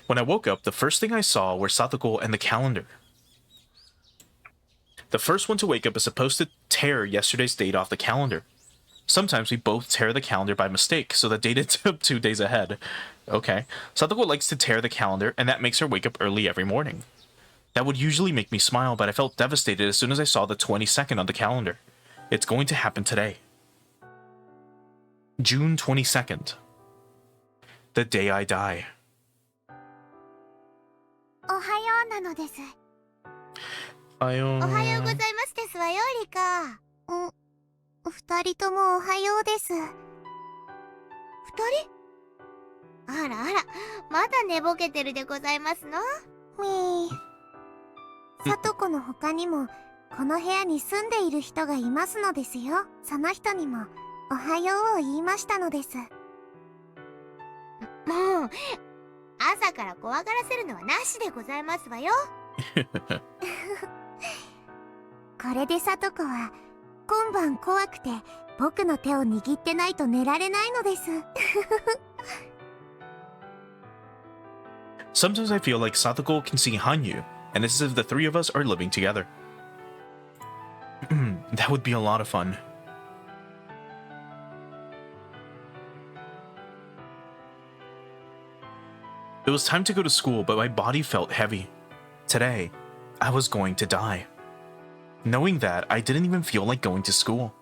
When I woke up, the first thing I saw were Satoko and the calendar. The first one to wake up is supposed to tear yesterday's date off the calendar. Sometimes we both tear the calendar by mistake, so the date is 2 days ahead. Okay. Satoko likes to tear the calendar, and that makes her wake up early every morning. That would usually make me smile, but I felt devastated as soon as I saw the 22nd on the calendar. It's going to happen today. June 22nd. The day I die. おはようなのです。おはよう。おはようございますですわよ、リカ。二人ともおはようです。二人？あらあら、まだ寝ぼけてるでございますの？みー。さとこの他にも、この部屋に住んでいる人がいますのですよ。その人にも、おはようを言いましたのです。もう、朝から怖がらせるのはなしでございますわよ。これでさとこは、今晩怖くて僕の手を握ってないと寝られないのです。Sometimes I feel like Satoko can see Hanyu, and it's as if the three of us are living together. That would be a lot of fun. It was time to go to school, but my body felt heavy. Today, I was going to die. Knowing that, I didn't even feel like going to school.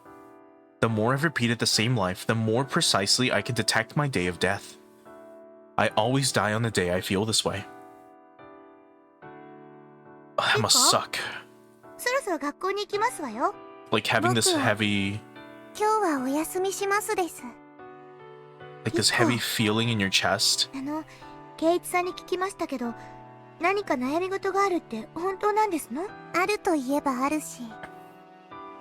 The more I've repeated the same life, the more precisely I can detect my day of death. I always die on the day I feel this way. That must suck. そろそろ学校に行きますわよ。Like having this heavy... 今日はお休みしますです。Like this heavy feeling in your chest. 圭一さんに聞きましたけど、何か悩み事があるって本当なんですの？あると言えばあるし、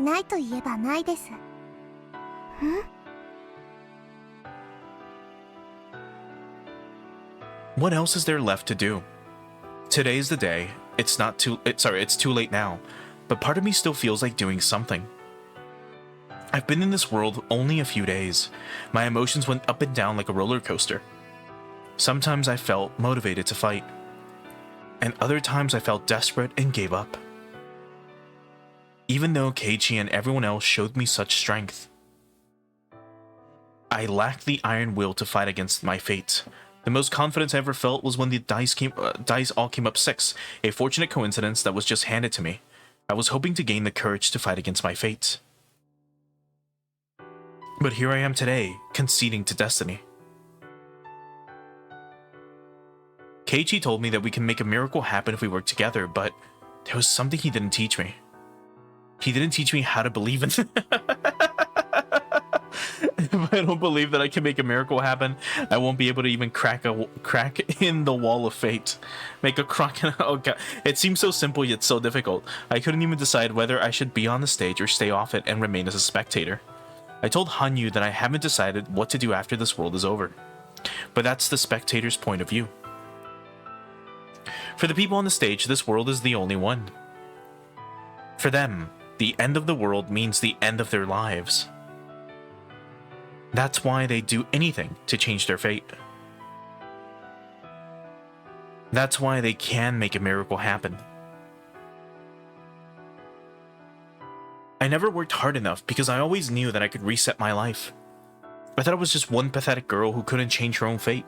ないと言えばないです。What else is there left to do? Today's the day. It's too late now. But part of me still feels like doing something. I've been in this world only a few days. My emotions went up and down like a roller coaster. Sometimes I felt motivated to fight. And other times I felt desperate and gave up. Even though Keiichi and everyone else showed me such strength, I lacked the iron will to fight against my fate. The most confidence I ever felt was when the dice all came up 6, a fortunate coincidence that was just handed to me. I was hoping to gain the courage to fight against my fate. But here I am today, conceding to destiny. Keiichi told me that we can make a miracle happen if we work together, but there was something he didn't teach me. He didn't teach me how to believe in... If I don't believe that I can make a miracle happen, I won't be able to even crack in the wall of fate. Make a crack in... Oh god. It seems so simple yet so difficult. I couldn't even decide whether I should be on the stage or stay off it and remain as a spectator. I told Hanyu that I haven't decided what to do after this world is over. But that's the spectator's point of view. For the people on the stage, this world is the only one. For them, the end of the world means the end of their lives. That's why they do anything to change their fate. That's why they can make a miracle happen. I never worked hard enough because I always knew that I could reset my life. I thought I was just one pathetic girl who couldn't change her own fate.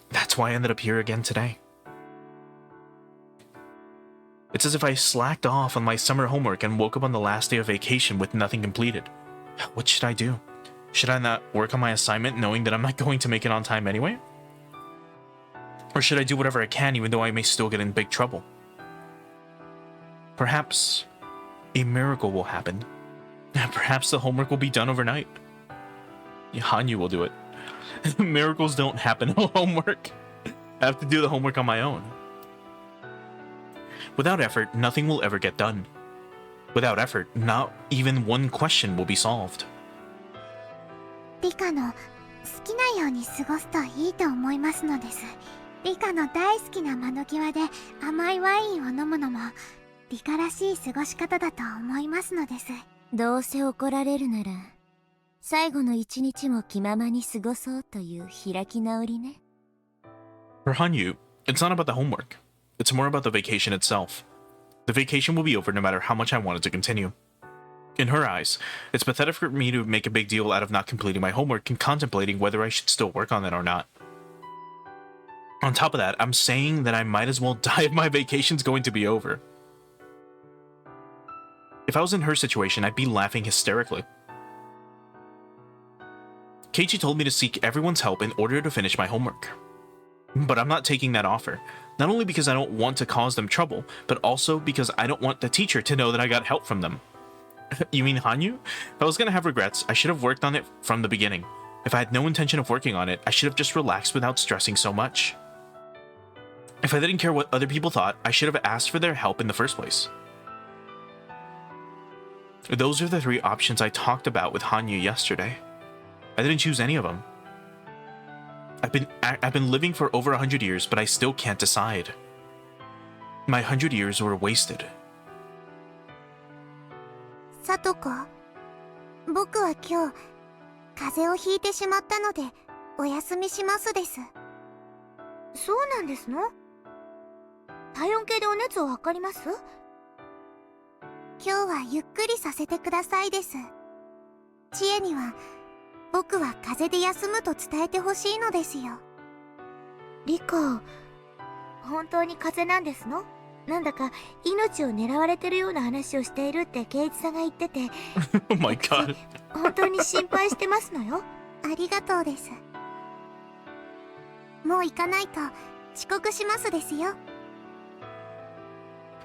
That's why I ended up here again today. It's as if I slacked off on my summer homework and woke up on the last day of vacation with nothing completed. What should I do? Should I not work on my assignment knowing that I'm not going to make it on time anyway? Or should I do whatever I can even though I may still get in big trouble? Perhaps a miracle will happen. Perhaps the homework will be done overnight. Hanyu will do it. Miracles don't happen on homework. I have to do the homework on my own. Without effort, nothing will ever get done. Without effort, not even one question will be solved. リカの好きなように過ごすといいと思いますのです。リカの大好きな窓際で甘いワインを飲むのもリカらしい過ごし方だと思いますのです。どうせ怒られるなら最後の一日も気ままに過ごそうという開き直りね。For Hanyu, it's not about the homework. It's more about the vacation itself. The vacation will be over no matter how much I want it to continue. In her eyes, it's pathetic for me to make a big deal out of not completing my homework and contemplating whether I should still work on it or not. On top of that, I'm saying that I might as well die if my vacation's going to be over. If I was in her situation, I'd be laughing hysterically. Keiichi told me to seek everyone's help in order to finish my homework. But I'm not taking that offer, not only because I don't want to cause them trouble, but also because I don't want the teacher to know that I got help from them. You mean Hanyu? If I was gonna have regrets, I should have worked on it from the beginning. If I had no intention of working on it, I should have just relaxed without stressing so much. If I didn't care what other people thought, I should have asked for their help in the first place. Those are the 3 options I talked about with Hanyu yesterday. I didn't choose any of them. I've been living for over 100 years, but I still can't decide. My 100 years were wasted. さとこ、僕は今日風邪をひいてしまったのでお休みしますです。そうなんですの？体温計でお熱を測ります？今日はゆっくりさせてくださいです。知恵には僕は風邪で休むと伝えてほしいのですよ。リカ、本当に風邪なんですの？なんだか命を狙われてるような話をしているってケイイチさんが言っててOh my god. 本当に心配してますのよ。ありがとうです。もう行かないと遅刻しますですよ。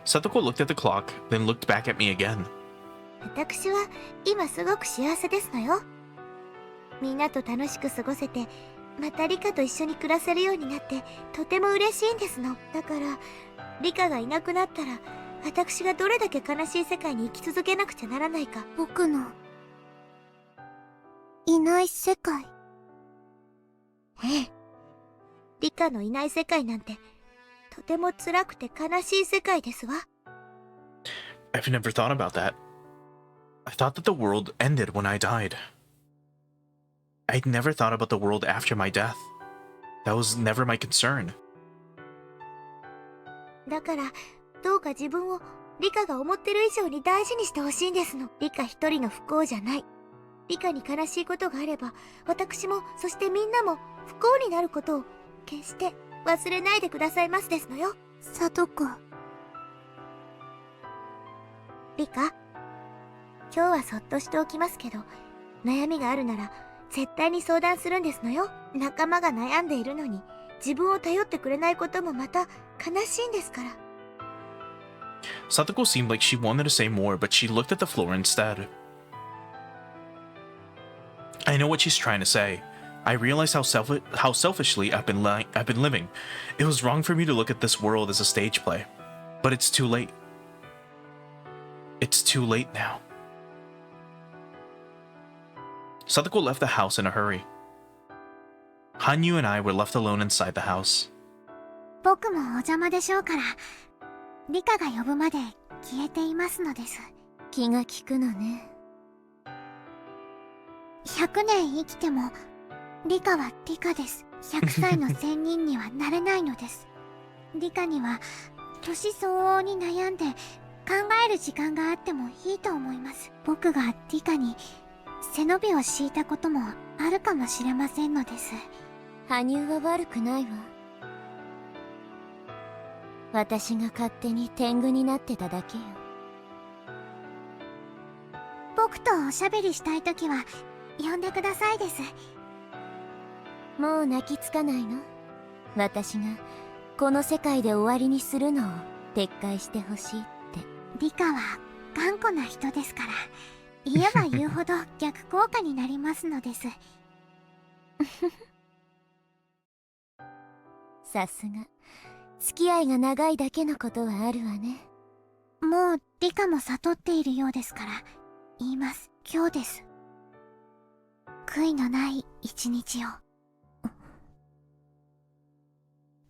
Satoko looked at the clock, then looked back at me again. 私は今すごく幸せですのよ。みんなと楽しく過ごせて、またリカと一緒に暮らせるようになってとても嬉しいんですの。だからリカがいなくなったら私がどれだけ悲しい世界に生き続けなくちゃならないか。僕のいない世界。ええ、リカのいない世界なんてとても辛くて悲しい世界ですわ。I've never thought about that. I thought that the world ended when I died. I'd never thought about the world after my death. That was never my concern. だからどうか自分をリカが思ってる以上に大事にしてほしいんですの。リカ一人の不幸じゃない。リカに悲しいことがあれば、私もそしてみんなも不幸になることを決して忘れないでくださいますですのよ。さとこ。リカ、今日はそっとしておきますけど、悩みがあるなら絶対に相談するんですのよ。仲間が悩んでいるのに自分を頼ってくれないこともまた悲しいんですから。Satoko seemed like she wanted to say more, but she looked at the floor instead. I know what she's trying to say. I realize how selfishly I've been living. It was wrong for me to look at this world as a stage play. But it's too late. It's too late now. Satoko left the house in a hurry. Hanyu and I were left alone inside the house. 僕もお邪魔でしょうから、リカが呼ぶまで消えていますのです。気が利くのね。100年生きてもリカはリカです。100歳の仙人にはなれないのです。リカには年相応に悩んで考える時間があってもいいと思います。僕がリカに背伸びを敷いたこともあるかもしれませんのです。羽生は悪くないわ。私が勝手に天狗になってただけよ。僕とおしゃべりしたいときは呼んでくださいです。もう泣きつかないの？私がこの世界で終わりにするのを撤回してほしいって。リカは頑固な人ですから、言えば言うほど逆効果になりますのです。さすが付き合いが長いだけのことはあるわね。もうリカも悟っているようですから言います。今日です。悔いのない一日を。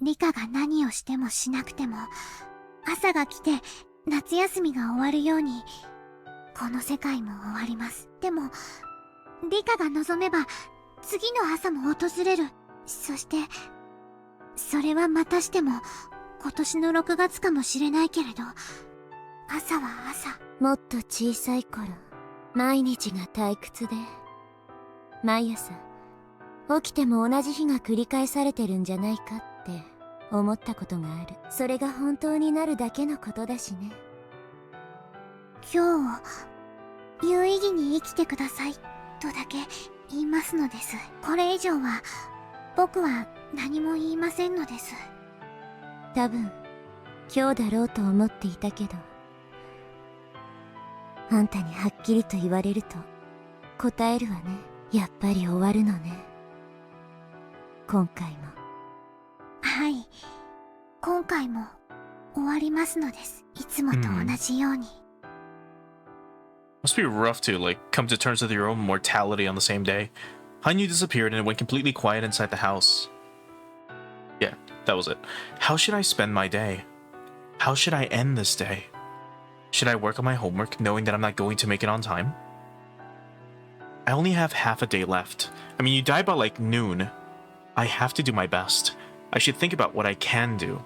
リカが何をしてもしなくても朝が来て夏休みが終わるようにこの世界も終わります。でもリカが望めば次の朝も訪れる。そしてそれはまたしても今年の6月かもしれないけれど、朝は朝。もっと小さい頃、毎日が退屈で、毎朝起きても同じ日が繰り返されてるんじゃないかって思ったことがある。それが本当になるだけのことだしね。今日を有意義に生きてくださいとだけ言いますのです。これ以上は僕は何も言いませんのです。多分今日だろうと思っていたけど、あんたにはっきりと言われると答えるわね。やっぱり終わるのね、今回も。はい、今回も終わりますのです。いつもと同じように。Must be rough to, like, come to terms with your own mortality on the same day. Hanyu disappeared and it went completely quiet inside the house. Yeah, that was it. How should I spend my day? How should I end this day? Should I work on my homework knowing that I'm not going to make it on time? I only have half a day left. I mean, you die by like noon. I have to do my best. I should think about what I can do.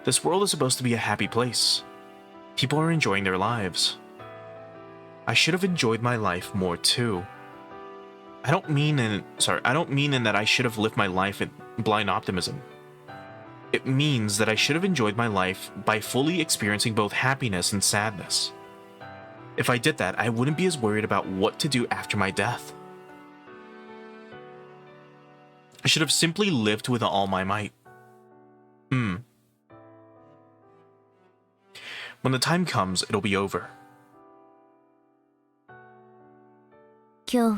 This world is supposed to be a happy place. People are enjoying their lives. I should have enjoyed my life more too. I don't mean in that I should have lived my life in blind optimism. It means that I should have enjoyed my life by fully experiencing both happiness and sadness. If I did that, I wouldn't be as worried about what to do after my death. I should have simply lived with all my might. When the time comes, it'll be over. 今日を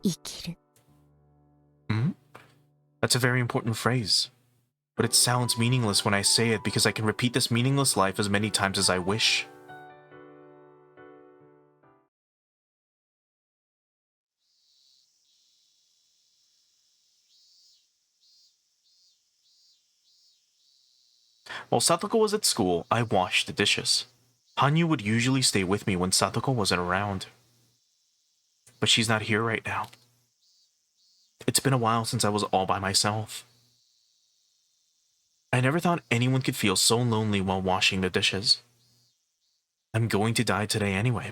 生きる。That's a very important phrase. But it sounds meaningless when I say it because I can repeat this meaningless life as many times as I wish. While Satoko was at school, I washed the dishes. Hanyu would usually stay with me when Satoko wasn't around. But she's not here right now. It's been a while since I was all by myself. I never thought anyone could feel so lonely while washing the dishes. I'm going to die today anyway.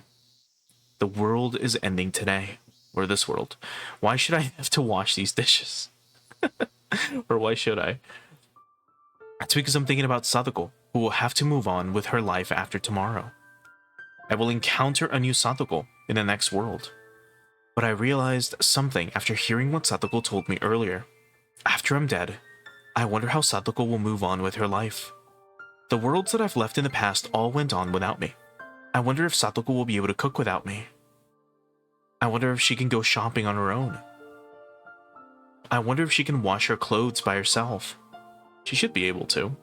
The world is ending today. Or this world. Why should I have to wash these dishes? Or why should I? It's because I'm thinking about Satoko, who will have to move on with her life after tomorrow. I will encounter a new Satoko in the next world. But I realized something after hearing what Satoko told me earlier. After I'm dead, I wonder how Satoko will move on with her life. The worlds that I've left in the past all went on without me. I wonder if Satoko will be able to cook without me. I wonder if she can go shopping on her own. I wonder if she can wash her clothes by herself. She should be able to.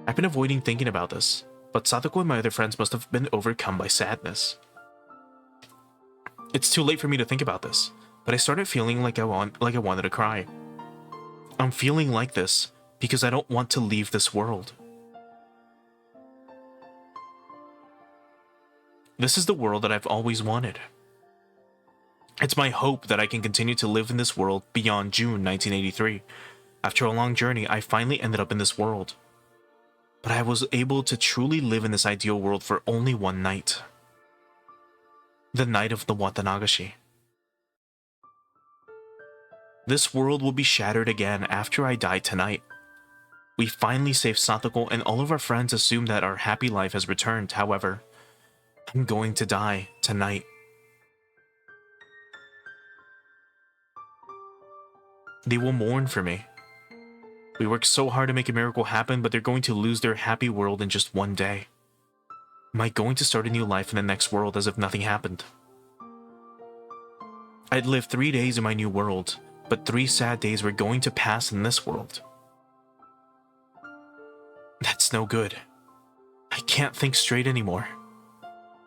I've been avoiding thinking about this, but Satoko and my other friends must have been overcome by sadness. It's too late for me to think about this, but I started feeling like I wanted to cry. I'm feeling like this because I don't want to leave this world. This is the world that I've always wanted. It's my hope that I can continue to live in this world beyond June 1983. After a long journey, I finally ended up in this world. But I was able to truly live in this ideal world for only one night. The night of the Watanagashi. This world will be shattered again after I die tonight. We finally saved Satoko and all of our friends assume that our happy life has returned. However, I'm going to die tonight. They will mourn for me. We worked so hard to make a miracle happen, but they're going to lose their happy world in just one day. Am I going to start a new life in the next world as if nothing happened? I'd lived 3 days in my new world, but 3 sad days were going to pass in this world. That's no good. I can't think straight anymore.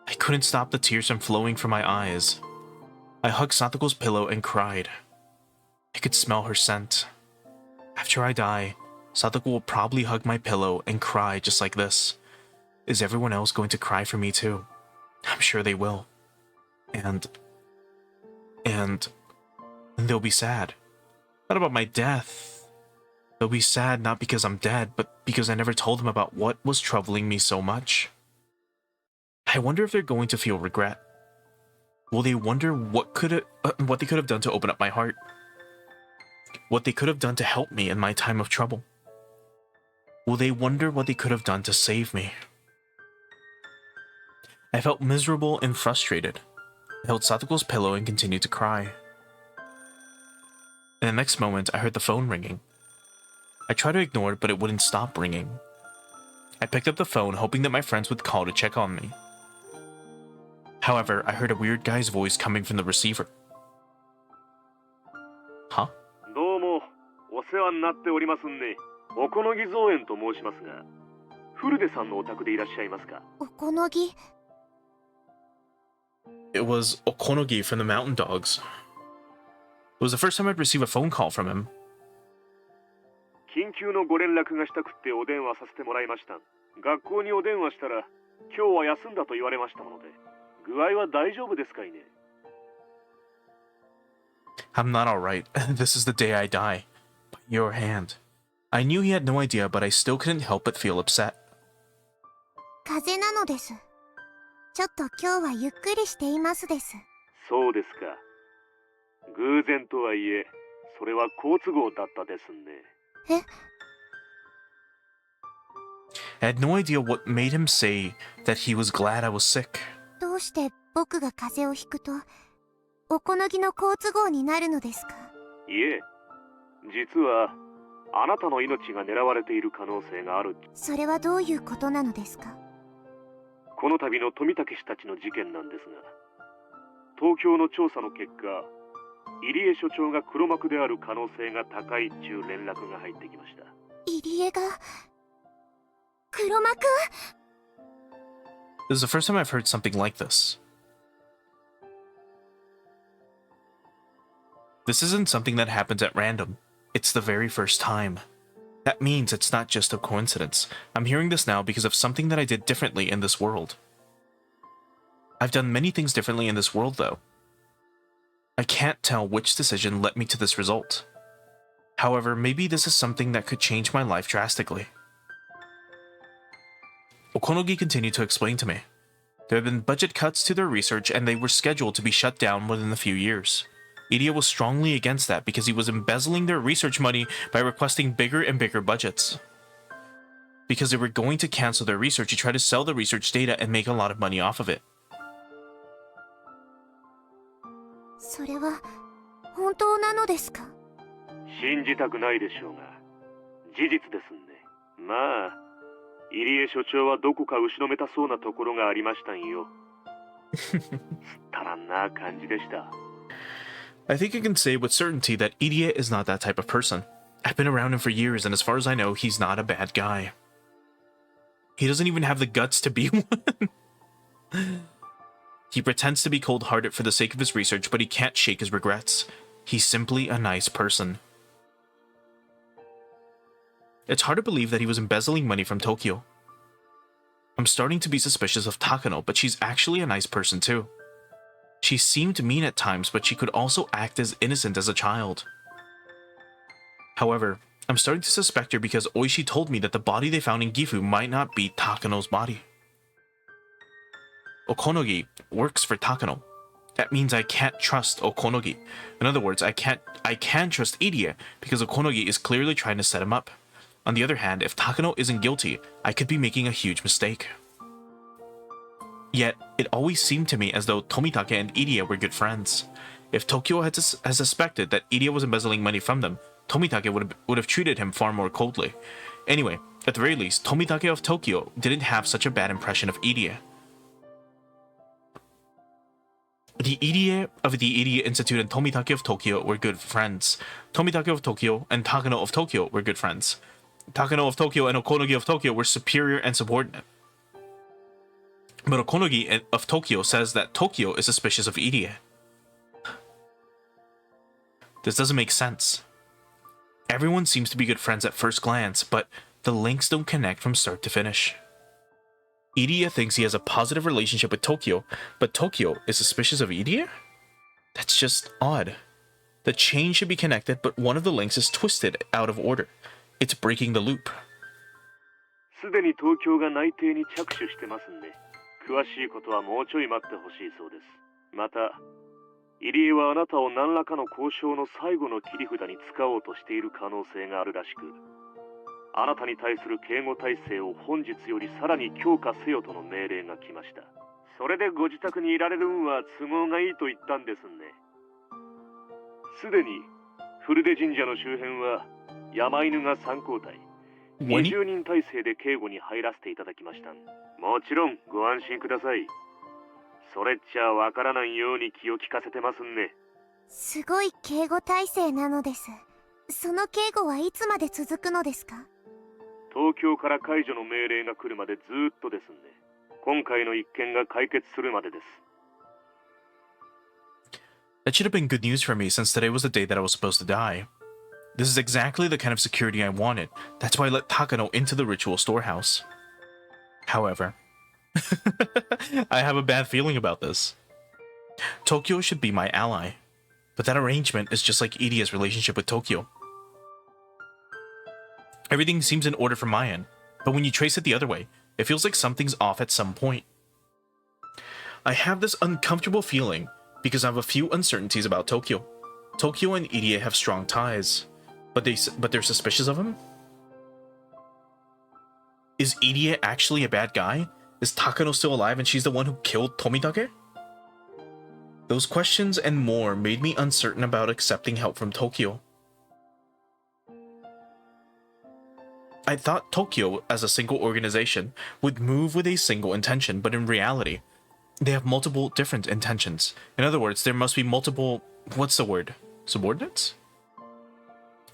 I couldn't stop the tears from flowing from my eyes. I hugged Satoko's pillow and cried. I could smell her scent. After I die, Satoko will probably hug my pillow and cry just like this. Is everyone else going to cry for me too? I'm sure they will. And they'll be sad. Not about my death, They'll be sad not because I'm dead, but because I never told them about what was troubling me so much. I wonder if they're going to feel regret. Will they wonder what they could have done to open up my heart? What they could have done to help me in my time of trouble? Will they wonder what they could have done to save me? I felt miserable and frustrated. I held Satoko's pillow and continued to cry. In the next moment, I heard the phone ringing. I tried to ignore it, but it wouldn't stop ringing. I picked up the phone, hoping that my friends would call to check on me. However, I heard a weird guy's voice coming from the receiver. Huh? どうも、お世話になっておりますね。おこのぎ造園と申しますが、古出さんのお宅でいらっしゃいますか？おこのぎ。 It was Okonogi from the Mountain Dogs. It was the first time I'd received a phone call from him. 緊急のご連絡がしたくってお電話させてもらいました。学校にお電話したら、今日は休んだと言われましたもので、具合は大丈夫ですかいね？ I'm not alright. This is the day I die. By your hand. I knew he had no idea, but I still couldn't help but feel upset. 風邪なのです。ちょっと今日はゆっくりしていますです。そうですか。偶然とはいえ、それは好都合だったですね。え？ I had no idea what made him say that he was glad I was sick. どうして僕が風邪をひくと、おこのぎの好都合になるのですか？いえ、実はあなたの命が狙われている可能性がある。それはどういうことなのですか？この度の富武氏たちの事件なんですが、東京の調査の結果、入江所長が黒幕である可能性が高いっちゅう連絡が入ってきました。入江が黒幕？ This is the first time I've heard something like this. This isn't something that happens at random. It's the very first time. That means it's not just a coincidence. I'm hearing this now because of something that I did differently in this world. I've done many things differently in this world, though. I can't tell which decision led me to this result. However, maybe this is something that could change my life drastically. Okonogi continued to explain to me. There had been budget cuts to their research and they were scheduled to be shut down within a few years. Idia was strongly against that because he was embezzling their research money by requesting bigger and bigger budgets. Because they were going to cancel their research, he tried to sell the research data and make a lot of money off of it. それは本当なのですか？信じたくないでしょうが、事実ですんで。まあ、入江所長はどこか後ろめたそうなところがありましたんよ。すったらんな感じでした。I think I can say with certainty that Idia is not that type of person. I've been around him for years, and as far as I know, he's not a bad guy. He doesn't even have the guts to be one. He pretends to be cold-hearted for the sake of his research, but he can't shake his regrets. He's simply a nice person. It's hard to believe that he was embezzling money from Tokyo. I'm starting to be suspicious of Takano, but she's actually a nice person too. She seemed mean at times, but she could also act as innocent as a child. However, I'm starting to suspect her because Oishi told me that the body they found in Gifu might not be Takano's body. Okonogi works for Takano. That means I can't trust Okonogi. In other words, I can trust Idia because Okonogi is clearly trying to set him up. On the other hand, if Takano isn't guilty, I could be making a huge mistake. Yet, it always seemed to me as though Tomitake and Idia were good friends. If Tokyo had suspected that Idia was embezzling money from them, Tomitake would have treated him far more coldly. Anyway, at the very least, Tomitake of Tokyo didn't have such a bad impression of Idia. The Idia of the Idia Institute and Tomitake of Tokyo were good friends. Tomitake of Tokyo and Takano of Tokyo were good friends. Takano of Tokyo and Okonogi of Tokyo were superior and subordinate. But Okonogi of Tokyo says that Tokyo is suspicious of Idia. This doesn't make sense. Everyone seems to be good friends at first glance, but the links don't connect from start to finish. Idia thinks he has a positive relationship with Tokyo, but Tokyo is suspicious of Idia? That's just odd. The chain should be connected, but one of the links is twisted out of order. It's breaking the loop. すでに東京が内定に着手してますんで、詳しいことはもうちょい待ってほしいそうです。また、入江はあなたを何らかの交渉の最後の切り札に使おうとしている可能性があるらしく、あなたに対する警護体制を本日よりさらに強化せよとの命令が来ました。それでご自宅にいられるんは都合がいいと言ったんですね。すでに古出神社の周辺は山犬が3交代、20人体制で警護に入らせていただきました。もちろんご安心ください。それっちゃわからないように気を利かせてますんで。すごい警護体制なのです。その警護はいつまで続くのですか？東京から解除の命令が来るまでずーっとですんで、今回の一件が解決するまでです。That should have been good news for me since today was the day that I was supposed to die. This is exactly the kind of security I wanted. That's why I let Takano into the ritual storehouse. However, I have a bad feeling about this. Tokyo should be my ally, but that arrangement is just like Idia's relationship with Tokyo. Everything seems in order from my end, but when you trace it the other way, it feels like something's off at some point. I have this uncomfortable feeling because I have a few uncertainties about Tokyo. Tokyo and Idia have strong ties, but they're suspicious of him? Is Idia actually a bad guy? Is Takano still alive and she's the one who killed Tomitake? Those questions and more made me uncertain about accepting help from Tokyo. I thought Tokyo, as a single organization, would move with a single intention, but in reality, they have multiple different intentions. In other words, there must be multiple... what's the word? Subordinates?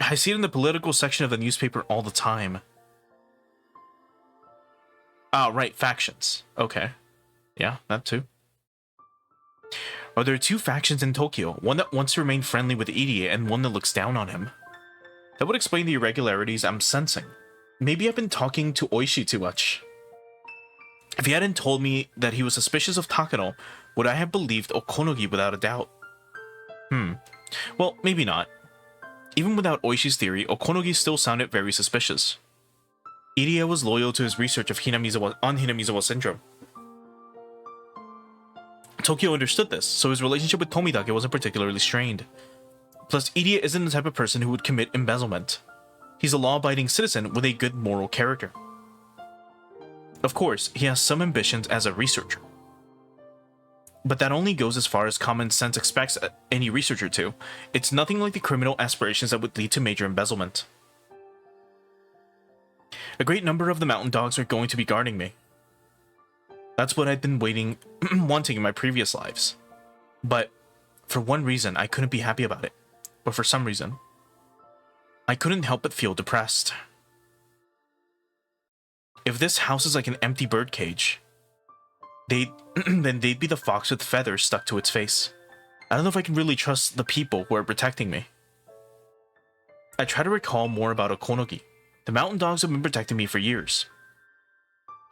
I see it in the political section of the newspaper all the time. Ah, right, factions. Okay. Yeah, that too. Are there two factions in Tokyo? One that wants to remain friendly with Idia and one that looks down on him. That would explain the irregularities I'm sensing. Maybe I've been talking to Oishi too much. If he hadn't told me that he was suspicious of Takano, would I have believed Okonogi without a doubt? Well, maybe not. Even without Oishi's theory, Okonogi still sounded very suspicious. Idia was loyal to his research of Hinamizawa syndrome. Tokyo understood this, so his relationship with Tomitake wasn't particularly strained. Plus, Idia isn't the type of person who would commit embezzlement. He's a law-abiding citizen with a good moral character. Of course, he has some ambitions as a researcher. But that only goes as far as common sense expects any researcher to. It's nothing like the criminal aspirations that would lead to major embezzlement. A great number of the mountain dogs are going to be guarding me. That's what I'd been wanting in my previous lives. But for one reason, I couldn't be happy about it. Or for some reason, I couldn't help but feel depressed. If this house is like an empty birdcage, then they'd be the fox with feathers stuck to its face. I don't know if I can really trust the people who are protecting me. I try to recall more about Okonogi. The mountain dogs have been protecting me for years.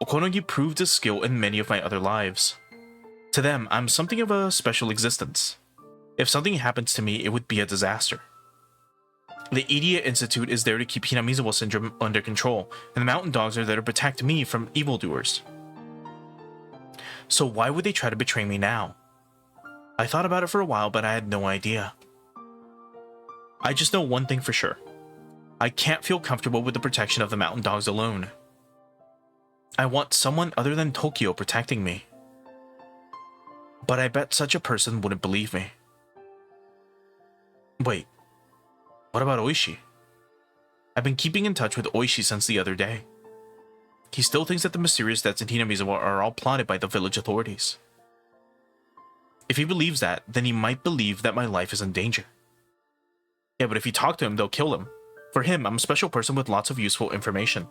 Okonogi proved his skill in many of my other lives. To them, I'm something of a special existence. If something happens to me, it would be a disaster. The Idia Institute is there to keep Hinamizawa syndrome under control, and the mountain dogs are there to protect me from evildoers. So why would they try to betray me now? I thought about it for a while, but I had no idea. I just know one thing for sure. I can't feel comfortable with the protection of the mountain dogs alone. I want someone other than Tokyo protecting me. But I bet such a person wouldn't believe me. Wait, what about Oishi? I've been keeping in touch with Oishi since the other day. He still thinks that the mysterious deaths in Hinamizawa are all plotted by the village authorities. If he believes that, then he might believe that my life is in danger. Yeah, but if you talk to him, they'll kill him. For him, I'm a special person with lots of useful information.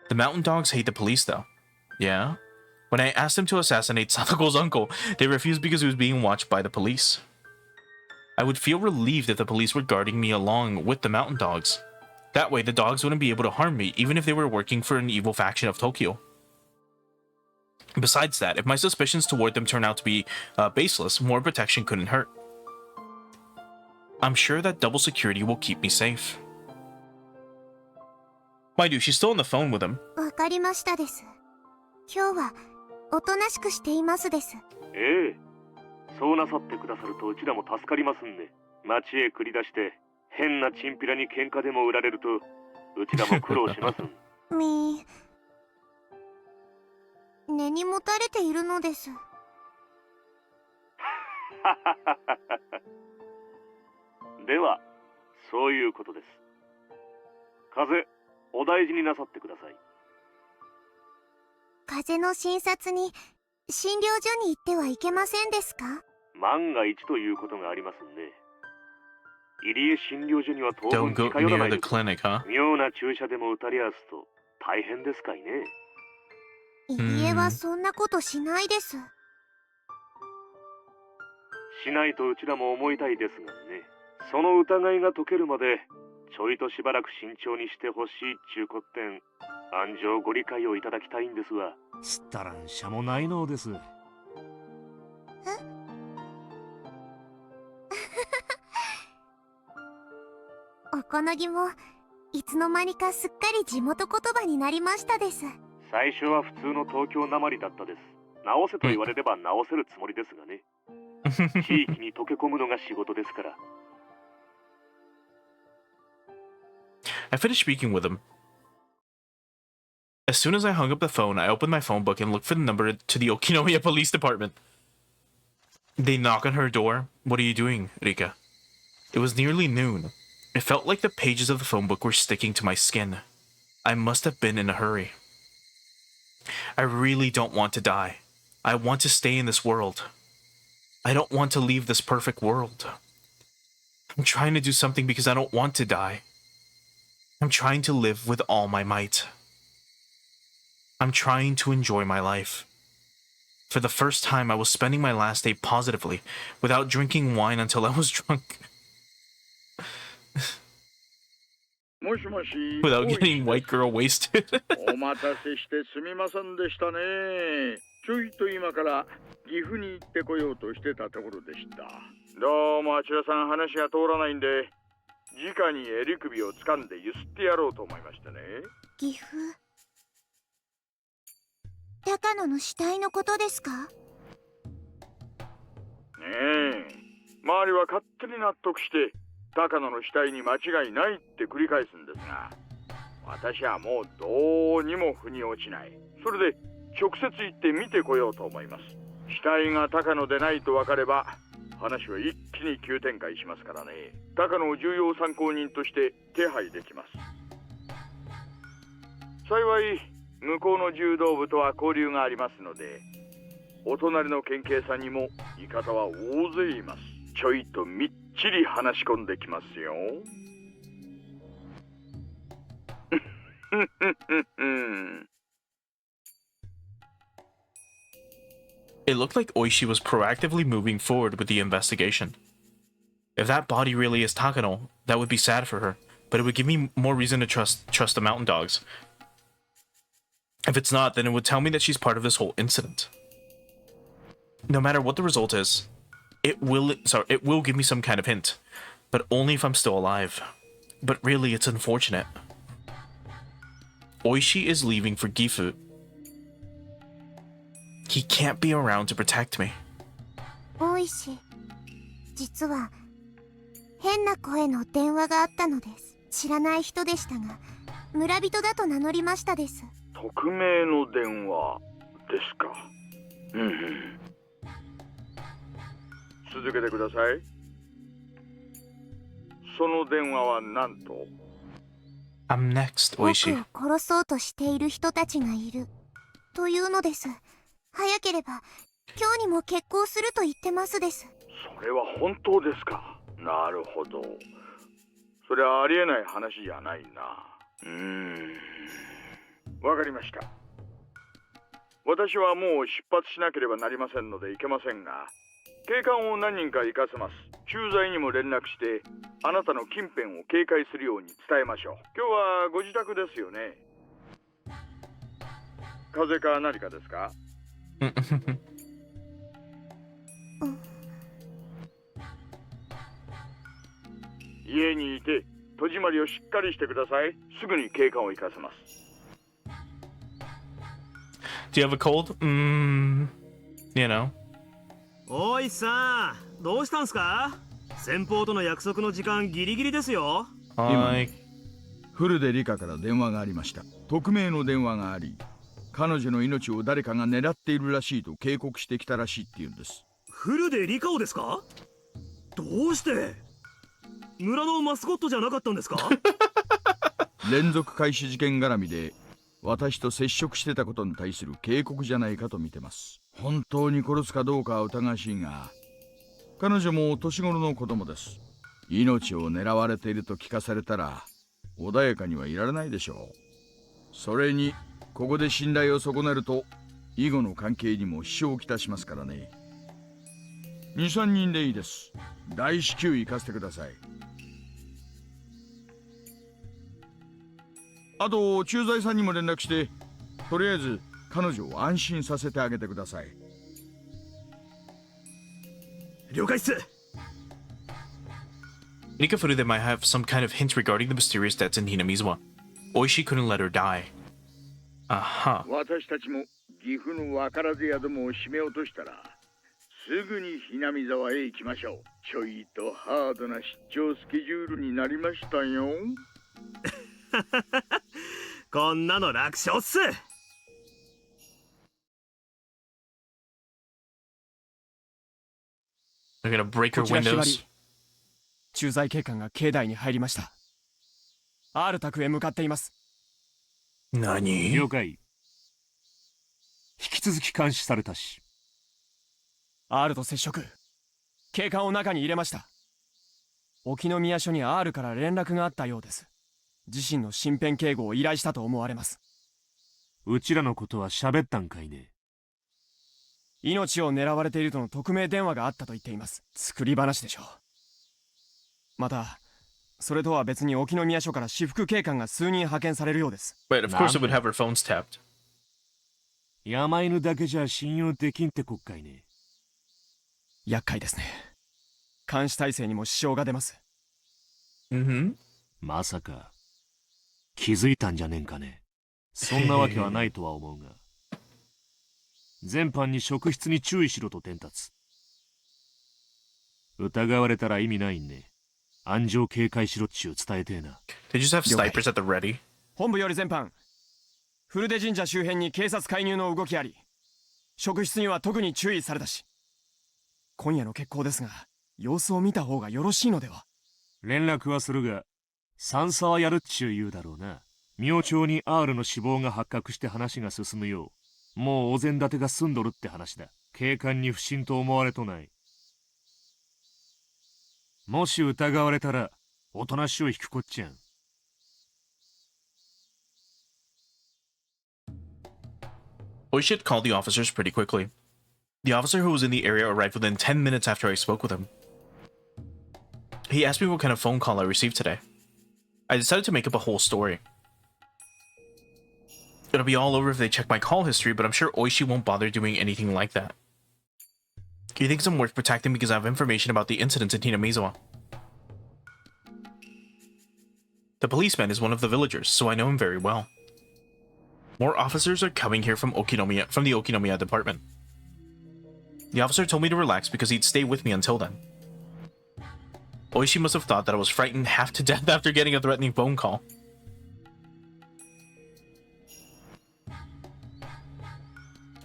The mountain dogs hate the police, though. Yeah? When I asked them to assassinate Sadako's uncle, they refused because he was being watched by the police. I would feel relieved if the police were guarding me along with the mountain dogs. That way, the dogs wouldn't be able to harm me, even if they were working for an evil faction of Tokyo. Besides that, if my suspicions toward them turn out to be baseless, more protection couldn't hurt. I'm sure that double security will keep me safe. Mind you, she's still on the phone with him. わかりましたです。今日はおとなしくしていますです。ええ、そうなさってくださるとうちらも助かりますんで。街へ繰り出して変なチンピラに喧嘩でも売られるとうちらも苦労しますん。根に持たれているのです。ではそういうことです。風お大事になさってください。風邪の診察に診療所に行ってはいけませんですか？万が一ということがありますんで。入江診療所には当 Don't 分 go 近寄らな near い the です。 clinic, huh? 妙な注射でも打たれやすと大変ですかいね。入江はそんなことしないです。しないとうちらも思いたいですがね。その疑いが解けるまでちょいとしばらく慎重にしてほしいっちゅうこってん、安情ご理解をいただきたいんですわ。すったらんしゃもないのです。おこのぎもいつの間にかすっかり地元言葉になりましたです。最初は普通の東京なまりだったです。直せと言われれば直せるつもりですがね。地域に溶け込むのが仕事ですから。I finished speaking with him. As soon as I hung up the phone, I opened my phone book and looked for the number to the Okinawa Police Department. They knock on her door. What are you doing, Rika? It was nearly noon. It felt like the pages of the phone book were sticking to my skin. I must have been in a hurry. I really don't want to die. I want to stay in this world. I don't want to leave this perfect world. I'm trying to do something because I don't want to die. I'm trying to live with all my might. I'm trying to enjoy my life. For the first time, I was spending my last day positively, without drinking wine until I was drunk. Without getting white girl wasted. お待たせしてすみませんでしたね。ちょいと今から岐阜に行ってこようとしてたところでした。どうもあちらさん話が通らないんで、直に襟首を掴んでゆすってやろうと思いましてね。岐阜、高野の死体のことですか？ねえ、周りは勝手に納得して高野の死体に間違いないって繰り返すんですが、私はもうどうにも腑に落ちない。それで直接行って見てこようと思います。死体が高野でないと分かれば話は一気に急展開しますからね。高野を重要参考人として手配できます。幸い向こうの柔道部とは交流がありますので、お隣の県警さんにも味方は大勢います。ちょいとみっちり話し込んできますよ。It looked like Oishi was proactively moving forward with the investigation. If that body really is Takano, that would be sad for her, but it would give me more reason to trust the mountain dogs. If it's not, then it would tell me that she's part of this whole incident. No matter what the result is, it will give me some kind of hint, but only if I'm still alive. But really, it's unfortunate. Oishi is leaving for Gifu. He can't be around to protect me. 大石、実は変な声の電話があったのです。知らない人でしたが、村人だと名乗りましたです。匿名の電話ですか。続けてください。その電話は何と？ I'm next, 僕 Oishi. を殺そうとしている人たちがいるというのです。早ければ今日にも決行すると言ってますです。それは本当ですか。なるほど。それはありえない話じゃないな。わかりました。私はもう出発しなければなりませんので行けませんが、警官を何人か行かせます。駐在にも連絡してあなたの近辺を警戒するように伝えましょう。今日はご自宅ですよね。風邪か何かですか？家にいて戸締まりをしっかりしてください。すぐに警官を行かせます。Do you have a cold? You know. おいさん、どうしたんすか？先方との約束の時間ギリギリですよ。フルでリカから電話がありました。匿名の電話があり、彼女の命を誰かが狙っているらしいと警告してきたらしいって言うんです。フルでリカオですか？どうして？村のマスコットじゃなかったんですか？連続開始事件絡みで私と接触してたことに対する警告じゃないかと見てます。本当に殺すかどうかは疑わしいが、彼女も年頃の子供です。命を狙われていると聞かされたら穏やかにはいられないでしょう。それにここで信頼を損ねると以後の関係にも支障をきたしますからね。2、3人でいいです。大至急行かせてください。あと駐在さんにも連絡して、とりあえず彼女を安心させてあげてください。了解っす。Nika Furude might have some kind of hint regarding the mysterious deaths in Hinamizawa. Oishi couldn't let her die. Aha. 私たちも岐阜のわからず宿も締め落としたら、すぐにひなみ沢へ行きましょう。ちょいとハードな出張スケジュールになりましたよ。こんなの楽勝っす。They're gonna break her こちら windows. 駐在警官が境内に入りました。R 宅へ向かっています。何？了解。引き続き監視されたし。R と接触。警官を中に入れました。沖宮署に R から連絡があったようです。自身の身辺警護を依頼したと思われます。うちらのことは喋ったんかいね。命を狙われているとの匿名電話があったと言っています。作り話でしょう。またそれとは別に沖宮署から私服警官が数人派遣されるようです。But of course it would have her phones tapped. 山犬だけじゃ信用できんって国会ね。厄介ですね。監視体制にも支障が出ます。まさか気づいたんじゃねえんかね。そんなわけはないとは思うが。全般に職質に注意しろと伝達。疑われたら意味ないんね。暗情警戒しろっちゅう伝えてえな。They just have snipers at the ready. 本部より全般、古出神社周辺に警察介入の動きあり、職質には特に注意されたし、今夜の決行ですが、様子を見た方がよろしいのでは。連絡はするが、三差はやるっちゅう言うだろうな。明朝に R の死亡が発覚して話が進むよう、もうお膳立てが済んどるって話だ。警官に不審と思われとない。もし疑われたら、おとなしを引くこっちゃん。Oishi had called the officers pretty quickly. The officer who was in the area arrived within 10 minutes after I spoke with him. He asked me what kind of phone call I received today. I decided to make up a whole story. It'll be all over if they check my call history, but I'm sure Oishi won't bother doing anything like that. He thinks I'm worth protecting because I have information about the incidents in Hinamizawa. The policeman is one of the villagers, so I know him very well. More officers are coming here from the Okinomiya department. The officer told me to relax because he'd stay with me until then. Oishi must have thought that I was frightened half to death after getting a threatening phone call.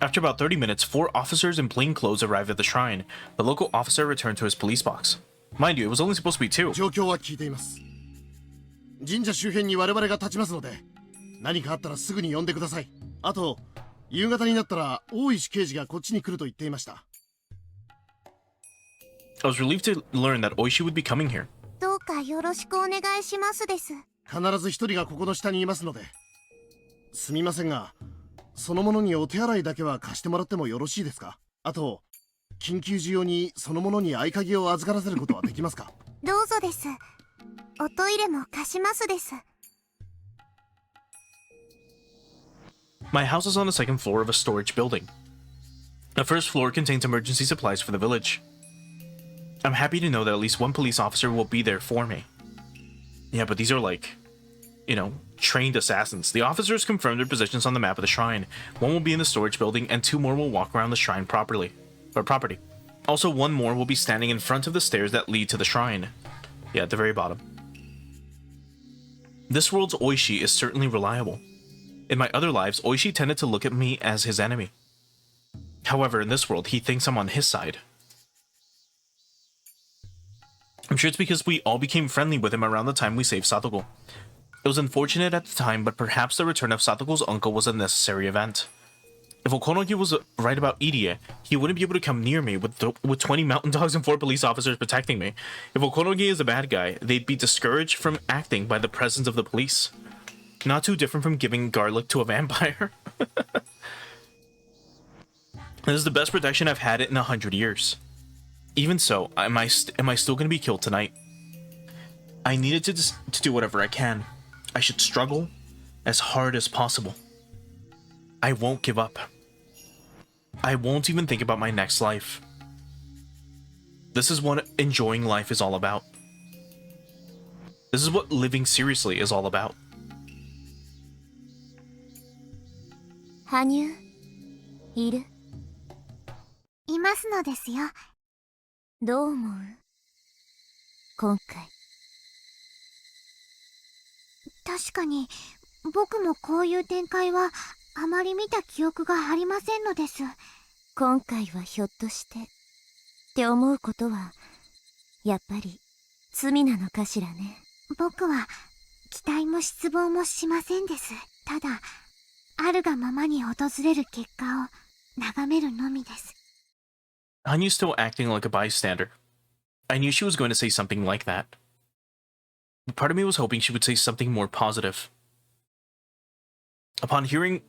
After about 30 minutes, 4 officers in plain clothes arrived at the shrine. The local officer returned to his police box. Mind you, it was only supposed to be 2. 状況は聞いています。神社周辺に我々が立ちますので、何かあったらすぐに呼んでください。あと、夕方になったら大石刑事がこっちに来ると言っていました。I was relieved to learn that Oishi would be coming here. どうかよろしくお願いしますです。必ず一人がここの下にいますので。すみませんが、そのものにお手洗いだけは貸してもらってもよろしいですか？あと、緊急時用にそのものに合鍵を預からせることはできますか？どうぞです。おトイレも貸しますです。My house is on the second floor of a storage building. The first floor contains emergency supplies for the village. I'm happy to know that at least one police officer will be there for me. Yeah, but these are like, you know, trained assassins. The officers confirmed their positions on the map of the shrine. One will be in the storage building, and 2 more will walk around the shrine property. Also, 1 more will be standing in front of the stairs that lead to the shrine. Yeah, at the very bottom. This world's Oishi is certainly reliable. In my other lives, Oishi tended to look at me as his enemy. However, in this world, he thinks I'm on his side. I'm sure it's because we all became friendly with him around the time we saved Satoko. It was unfortunate at the time, but perhaps the return of Satoko's uncle was a necessary event. If Okonogi was right about Irie, he wouldn't be able to come near me with 20 mountain dogs and 4 police officers protecting me. If Okonogi is a bad guy, they'd be discouraged from acting by the presence of the police. Not too different from giving garlic to a vampire. This is the best protection I've had in 100 years. Even so, am I still going to be killed tonight? I needed to do whatever I can. I should struggle as hard as possible. I won't give up. I won't even think about my next life. This is what enjoying life is all about. This is what living seriously is all about. 羽生いる？いますのですよ。どう思う？今回。確かに僕もこういう展開はあまり見た記憶がありませんのです。今回はひょっとしてって思うことはやっぱり罪なのかしらね。僕は期待も失望もしませんです。ただあるがままに訪れる結果を眺めるのみです。Hanyu's still acting like a bystander. I knew she was going to say something like that. But part of me was hoping she would say something more positive. Upon hearing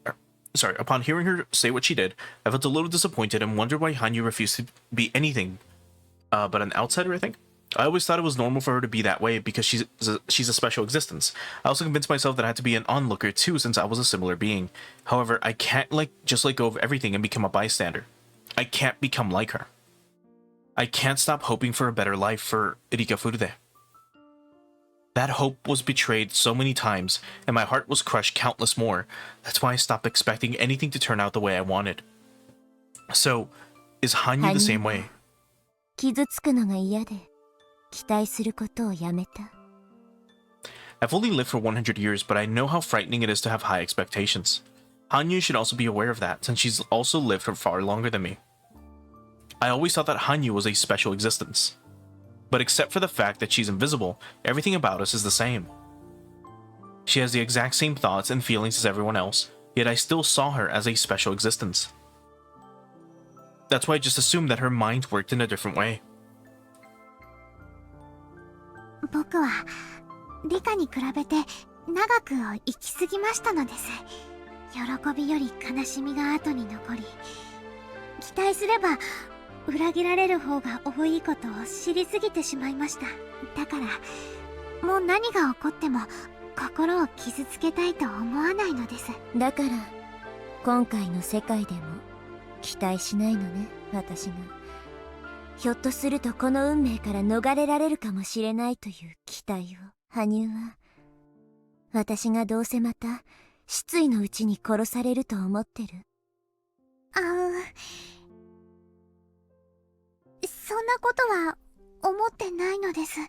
her say what she did, I felt a little disappointed and wondered why Hanyu refused to be anything but an outsider, I think. I always thought it was normal for her to be that way because she's a special existence. I also convinced myself that I had to be an onlooker too since I was a similar being. However, I can't just let go of everything and become a bystander. I can't become like her. I can't stop hoping for a better life for Rika Furude. That hope was betrayed so many times, and my heart was crushed countless more. That's why I stopped expecting anything to turn out the way I wanted. So, is Hanyu the same way? 傷つくのが嫌で期待することをやめた。I've only lived for 100 years, but I know how frightening it is to have high expectations. Hanyu should also be aware of that, since she's also lived for far longer than me. I always thought that Hanyu was a special existence. But except for the fact that she's invisible, everything about us is the same. She has the exact same thoughts and feelings as everyone else, yet I still saw her as a special existence. That's why I just assumed that her mind worked in a different way. 僕は理科に比べて長くを生きすぎましたのです。喜びより悲しみが後に残り、期待すれば裏切られる方が多いことを知りすぎてしまいました。だからもう何が起こっても心を傷つけたいと思わないのです。だから今回の世界でも期待しないのね、私が。ひょっとするとこの運命から逃れられるかもしれないという期待を。羽生は私がどうせまた失意のうちに殺されると思ってる。そんなことは思ってないのです。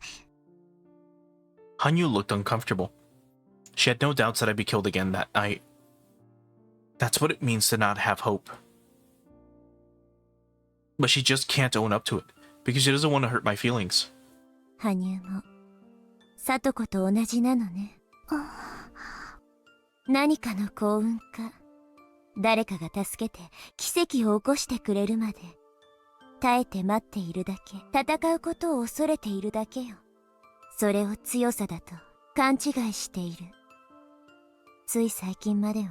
Hanyu looked uncomfortable. She had no doubts that I'd be killed again that night. That's what it means to not have hope. But she just can't own up to it, because she doesn't want to hurt my feelings. 羽生も聡子と同じなのね。何かの幸運か、誰かが助けて奇跡を起こしてくれるまで耐えて待っているだけ、戦うことを恐れているだけよ。それを強さだと勘違いしている。つい最近までは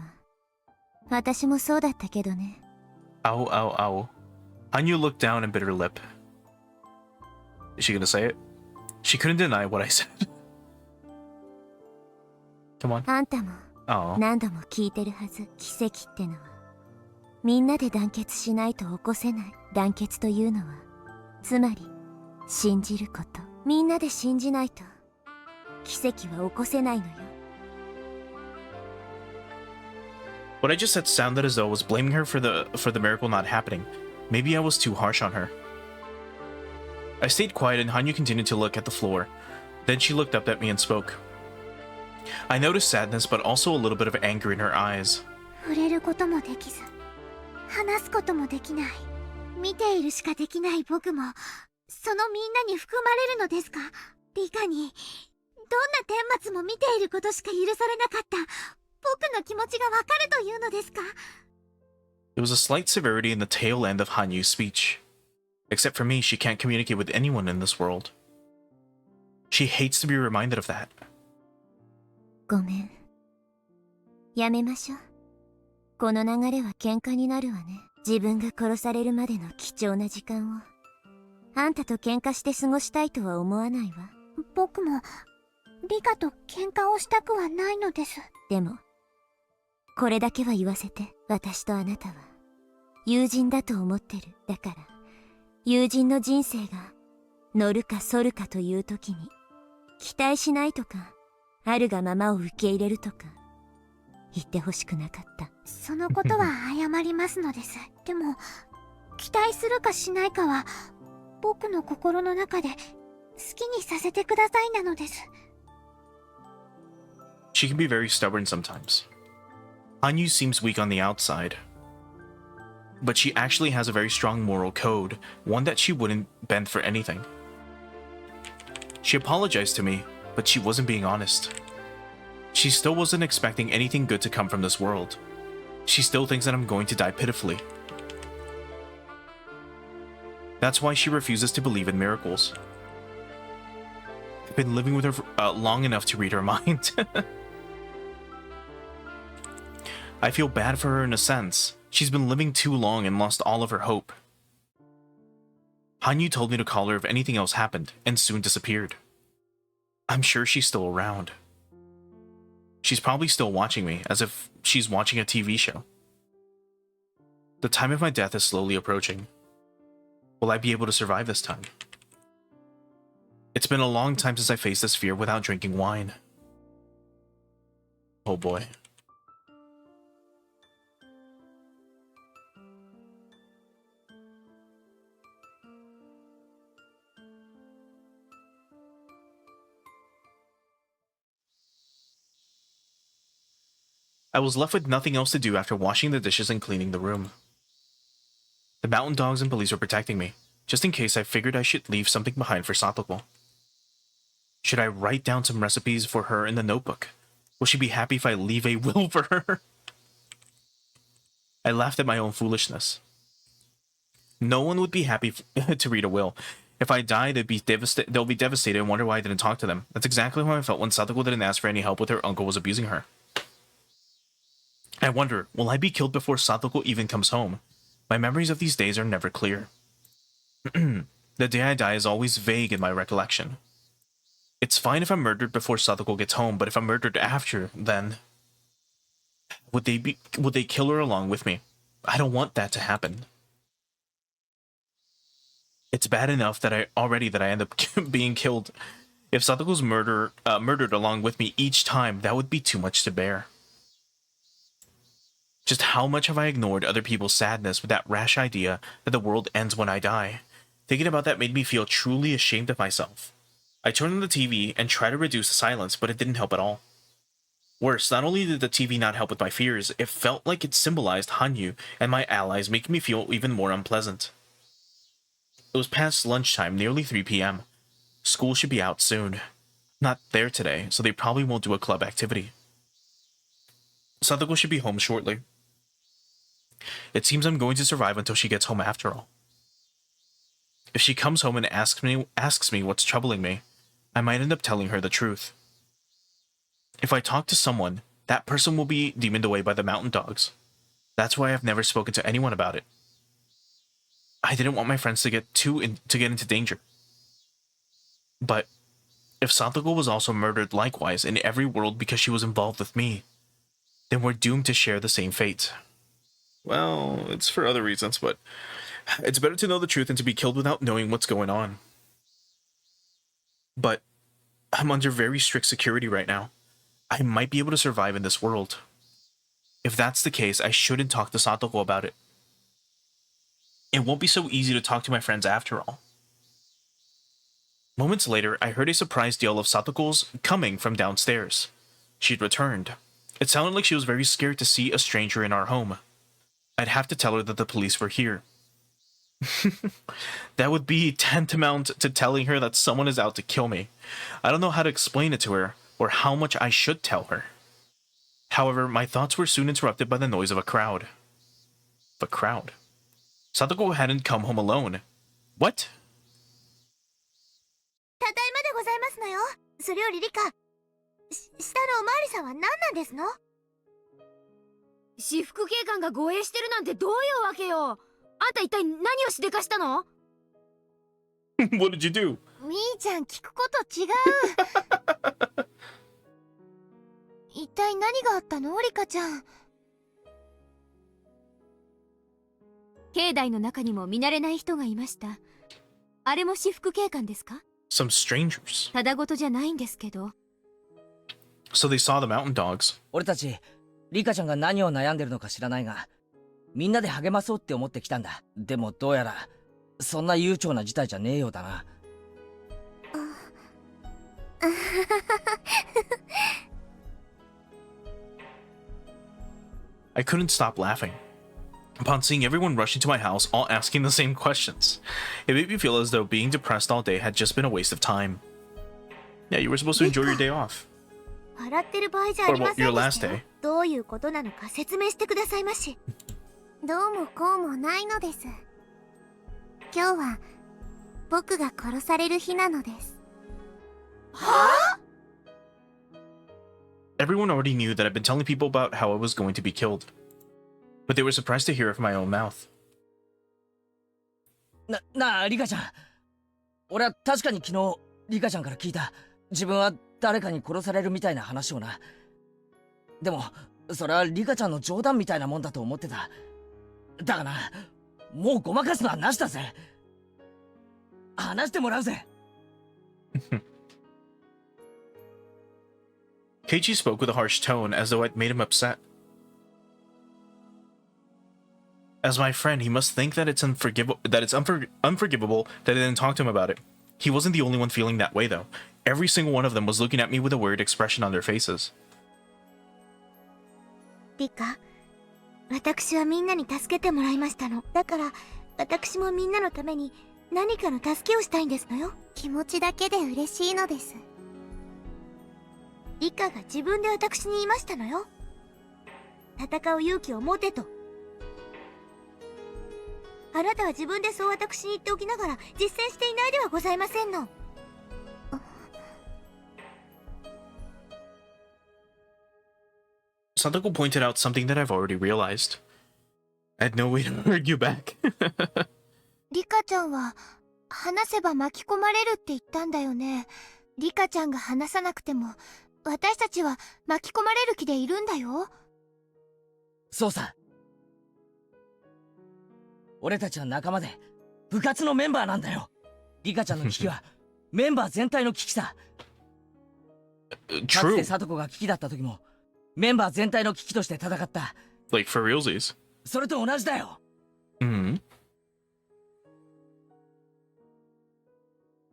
私もそうだったけどね。Ow, ow, ow. Hanyu looked down and bit her lip. Is she gonna say it? She couldn't deny what I said. Come on. あんたも何度も聞いてるはず。奇跡ってのはみんなで団結しないと起こせない。団結というのはつまり信じること。みんなで信じないと奇跡は起こせないのよ。 What I just said sounded as though I was blaming her for the miracle not happening. Maybe I was too harsh on her. I stayed quiet and Hanyu continued to look at the floor. Then she looked up at me and spoke. I noticed sadness but also a little bit of anger in her eyes. 触れることもできず、話すこともできない、見ているしかできない僕も、そのみんなに含まれるのですか？理科に、どんな顛末も見ていることしか許されなかった、僕の気持ちがわかるというのですか？ There was a slight severity in the tail end of Hanyu's speech. Except for me, she can't communicate with anyone in this world. She hates to be reminded of that. ごめん。やめましょう。この流れは喧嘩になるわね。自分が殺されるまでの貴重な時間を。あんたと喧嘩して過ごしたいとは思わないわ。僕も、リカと喧嘩をしたくはないのです。でも、これだけは言わせて。私とあなたは、友人だと思ってる。だから、友人の人生が、乗るか反るかという時に、期待しないとか、あるがままを受け入れるとか、言ってほしくなかった。そのことは謝りますのです。でも、期待するかしないかは、僕の心の中で、好きにさせてくださいなのです。She can be very stubborn sometimes. Hanyu seems weak on the outside, but she actually has a very strong moral code, one that she wouldn't bend for anything. She apologized to me, but she wasn't being honest. She still wasn't expecting anything good to come from this world. She still thinks that I'm going to die pitifully. That's why she refuses to believe in miracles. I've been living with her long enough to read her mind. I feel bad for her in a sense. She's been living too long and lost all of her hope. Hanyu told me to call her if anything else happened, and soon disappeared. I'm sure she's still around. She's probably still watching me, as if she's watching a TV show. The time of my death is slowly approaching. Will I be able to survive this time? It's been a long time since I faced this fear without drinking wine. Oh boy. I was left with nothing else to do after washing the dishes and cleaning the room. The mountain dogs and police were protecting me, just in case. I figured I should leave something behind for Satoko. Should I write down some recipes for her in the notebook? Will she be happy if I leave a will for her? I laughed at my own foolishness. No one would be happy to read a will. If I die, they'll be devastated and wonder why I didn't talk to them. That's exactly how I felt when Satoko didn't ask for any help with her uncle was abusing her. I wonder, will I be killed before Satoko even comes home? My memories of these days are never clear. The day I die is always vague in my recollection. It's fine if I'm murdered before Satoko gets home, but if I'm murdered after, then... Would they kill her along with me? I don't want that to happen. It's bad enough that I end up being killed. If Satoko's murdered along with me each time, that would be too much to bear. Just how much have I ignored other people's sadness with that rash idea that the world ends when I die? Thinking about that made me feel truly ashamed of myself. I turned on the TV and tried to reduce the silence, but it didn't help at all. Worse, not only did the TV not help with my fears, it felt like it symbolized Hanyu and my allies, making me feel even more unpleasant. It was past lunchtime, nearly 3 p.m. School should be out soon. Not there today, so they probably won't do a club activity. Satoko should be home shortly. It seems I'm going to survive until she gets home after all. If she comes home and asks me what's troubling me, I might end up telling her the truth. If I talk to someone, that person will be demoned away by the mountain dogs. That's why I've never spoken to anyone about it. I didn't want my friends to get into danger. But if Satoko was also murdered likewise in every world because she was involved with me, then we're doomed to share the same fate. Well, it's for other reasons, but it's better to know the truth than to be killed without knowing what's going on. But I'm under very strict security right now. I might be able to survive in this world. If that's the case, I shouldn't talk to Satoko about it. It won't be so easy to talk to my friends after all. Moments later, I heard a surprised yell of Satoko's coming from downstairs. She'd returned. It sounded like she was very scared to see a stranger in our home. I'd have to tell her that the police were here. That would be tantamount to telling her that someone is out to kill me. I don't know how to explain it to her, or how much I should tell her. However, my thoughts were soon interrupted by the noise of a crowd. The crowd? Satoko hadn't come home alone. What? ただいまでございますのよ。それよりリカ、下のおまわりさんは何なんですの？私服警官が護衛してるなんてどういうわけよ。あんた一体何をしでかしたの？ What did you do? みーちゃん聞くこと違う。一体何があったのリカちゃん。境内の中にも見慣れない人がいました。あれも私服警官ですか？ Some strangers. ただごとじゃないんですけど。So they saw the mountain dogs. 俺たちリカちゃんが何を悩んでるのか知らないが、みんなで励まそうって思ってきたんだ。でもどうやらそんな悠長な事態じゃねえようだな。I couldn't stop laughing. Upon seeing everyone rush into my house, all asking the same questions, it made me feel as though being depressed all day had just been a waste of time. Yeah, you were supposed to enjoy your day off. 笑ってる場合じゃありませんで Or, well, your し last たよ day. どういうことなのか説明してくださいまし。どうもこうもないのです。今日は僕が殺される日なのです。はぁ？ Everyone already knew that I'd been telling people about how I was going to be killed. But they were surprised to hear it from my own mouth. なあリカちゃん、俺は確かに昨日リカちゃんから聞いた。自分は誰かに殺されるみたいな話をな。でもそれはリカちゃんの冗談みたいなもんだと思ってた。だがな、もうごまかすのはなしだぜ。話してもらうぜ。Keiichi spoke with a harsh tone, as though I'd made him upset. As my friend, he must think that it's unforgivable that I didn't talk to him about it. He wasn't the only one feeling that way, though. Every single one of them was looking at me with a worried expression on their faces. リカ、私はみんなに助けてもらいましたの。だから私もみんなのために何かの助けをしたいんですのよ。気持ちだけで嬉しいのです。リカが自分で私に言いましたのよ。戦う勇気を持てと。あなたは自分でそう私に言っておきながら実践していないではございませんの。Sadako pointed out something that I've already realized. I had no way to argue back. リカちゃんは話せば巻き込まれるって言ったんだよね。リカちゃんが話さなくても私たちは巻き込まれる気でいるんだよ。そうさ。俺たちは仲間で部活のメンバーなんだよ。リカちゃんの危機はメンバー全体の危機さ。かつてサトコが危機だった時もメンバー全体の危機として戦った。Like for realsies. それと同じだよ。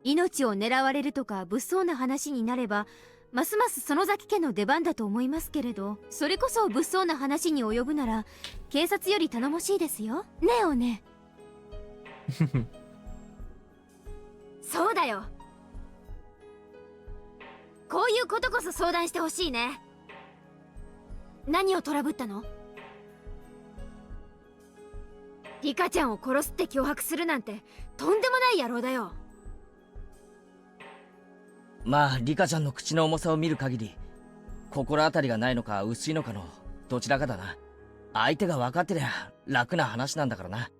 命を狙われるとか物騒な話になれば、ますます園崎家の出番だと思いますけれど、それこそ物騒な話に及ぶなら警察より頼もしいですよ。ねえおね。そうだよ。こういうことこそ相談してほしいね。何をトラブったの？リカちゃんを殺すって脅迫するなんてとんでもない野郎だよ。まあリカちゃんの口の重さを見る限り心当たりがないのか薄いのかのどちらかだな。相手が分かってりゃ楽な話なんだからな。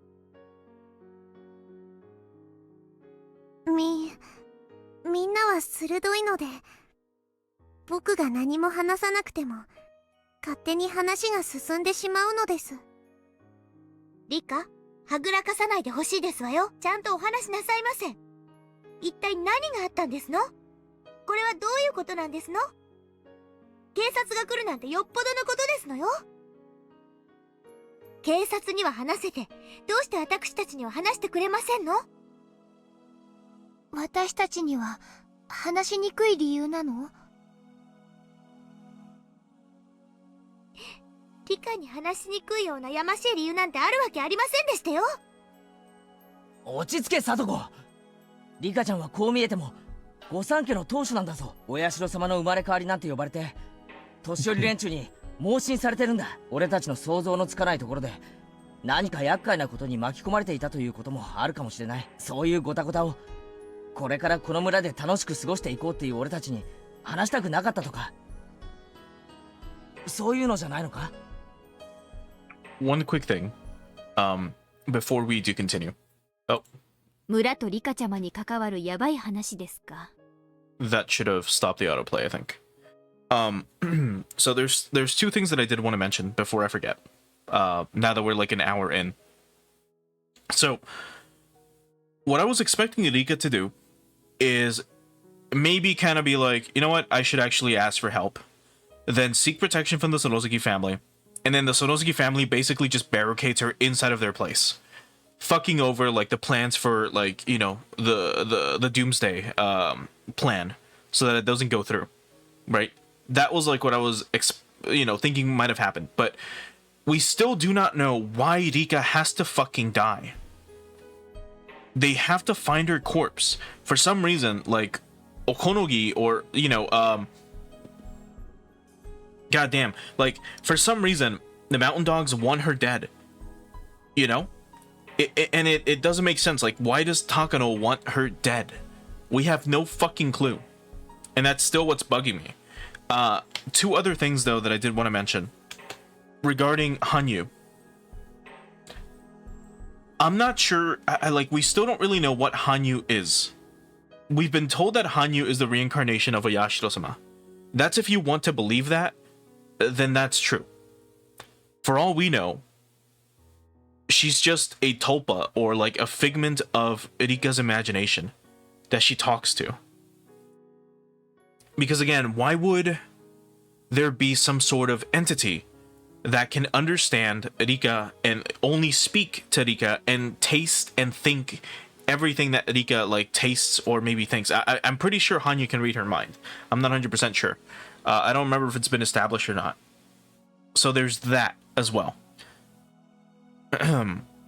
みんなは鋭いので、僕が何も話さなくても勝手に話が進んでしまうのです。リカ、はぐらかさないでほしいですわよ。ちゃんとお話しなさいませ。一体何があったんですの？これはどういうことなんですの？警察が来るなんてよっぽどのことですのよ。警察には話せて、どうして私たちには話してくれませんの？私たちには話しにくい理由なの？リカに話しにくいようなやましい理由なんてあるわけありませんでしたよ。落ち着けサトコ。リカちゃんはこう見えても御三家の当主なんだぞ。お社様の生まれ変わりなんて呼ばれて年寄り連中に盲信されてるんだ。俺たちの想像のつかないところで何か厄介なことに巻き込まれていたということもあるかもしれない。そういうゴタゴタをこれからこの村で楽しく過ごしていこうっていう俺たちに話したくなかったとか、そういうのじゃないのか？ One quick thing, before we do continue. Oh, 村とリカちゃまに関わるやばい話ですか？ that should have stopped the autoplay, I think. So there's two things that I did want to mention before I forget. Now that we're like an hour in. So, what I was expecting Rika to do is maybe kind of be like, you know what, I should actually ask for help. Then seek protection from the Sonosuke family. And then the Sonosuke family basically just barricades her inside of their place. Fucking over like the plans for like, you know, the doomsday plan. So that it doesn't go through. Right? That was like what I was thinking might have happened. But we still do not know why Rika has to fucking die. They have to find her corpse. For some reason, like Okonogi or, goddamn, like for some reason the mountain dogs want her dead. You know? It doesn't make sense. Like, why does Takano want her dead? We have no fucking clue. And that's still what's bugging me. Two other things though that I did want to mention regarding Hanyu. I'm not sure, we still don't really know what Hanyu is. We've been told that Hanyu is the reincarnation of Oyashiro-sama. That's if you want to believe that, then that's true. For all we know, she's just a tulpa, or like a figment of Rika's imagination that she talks to. Because again, why would there be some sort of entity that can understand Rika and only speak to Rika and taste and think everything that Rika like tastes or maybe thinks? I'm pretty sure Hanyu can read her mind. I'm not 100% sure. I don't remember if it's been established or not. So there's that as well.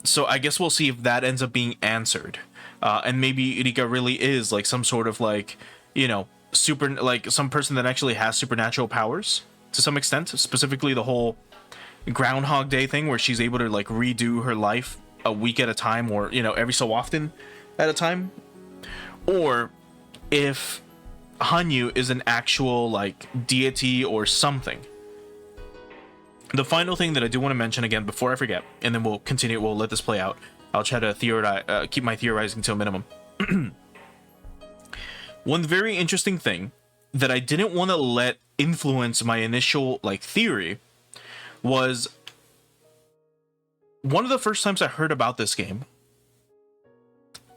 So I guess we'll see if that ends up being answered. And maybe Rika really is like some sort of like, super, like some person that actually has supernatural powers to some extent, specifically the whole Groundhog Day thing where she's able to like redo her life a week at a time, or every so often at a time. Or if Hanyu is an actual like deity or something. The final thing that I do want to mention again before I forget, and then we'll continue, we'll let this play out. I'll try to theorize, keep my theorizing to a minimum. One very interesting thing that I didn't want to let influence my initial like theory was one of the first times I heard about this game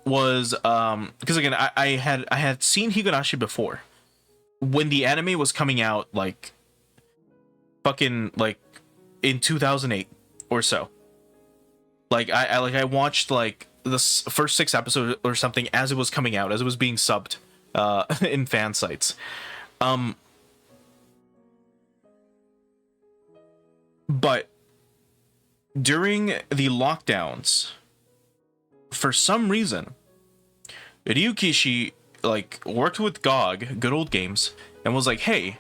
was because again I had seen Higurashi before when the anime was coming out, like fucking like in 2008 or so. Like I watched like the first 6 episodes or something as it was coming out, as it was being subbed in fan sites. But during the lockdowns, for some reason, Ryukishi like worked with GOG, Good Old Games, and was like, hey,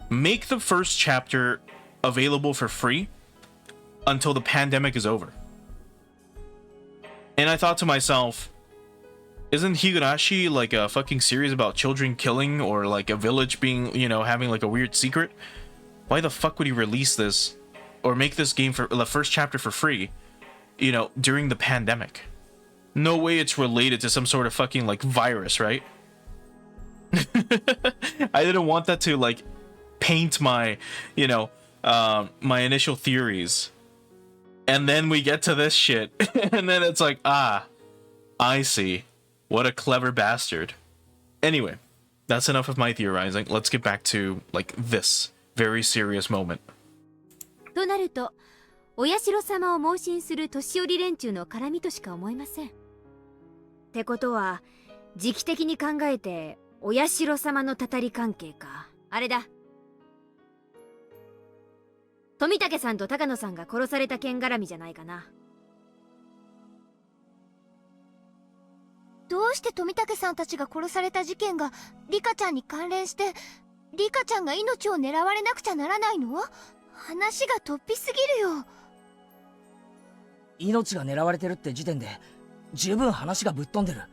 make the first chapter available for free until the pandemic is over. And I thought to myself, isn't Higurashi like a fucking series about children killing or like a village being, having like a weird secret? Why the fuck would he release this or make this game for the first chapter for free, during the pandemic? No way it's related to some sort of fucking like virus, right? I didn't want that to like paint my, my initial theories. And then we get to this shit. And then it's like, I see. What a clever bastard. Anyway, That's enough of my theorizing. Let's get back to, like, this very serious moment. となると、お社様を盲信する年寄り連中の絡みとしか思えません。ってことは、時期的に考えて、お社様のたたり関係か。あれだ。富武さんと高野さんが殺された件絡みじゃないかな。どうして富武さんたちが殺された事件がリカちゃんに関連してリカちゃんが命を狙われなくちゃならないの？話が突飛すぎるよ。命が狙われてるって時点で十分話がぶっ飛んでる。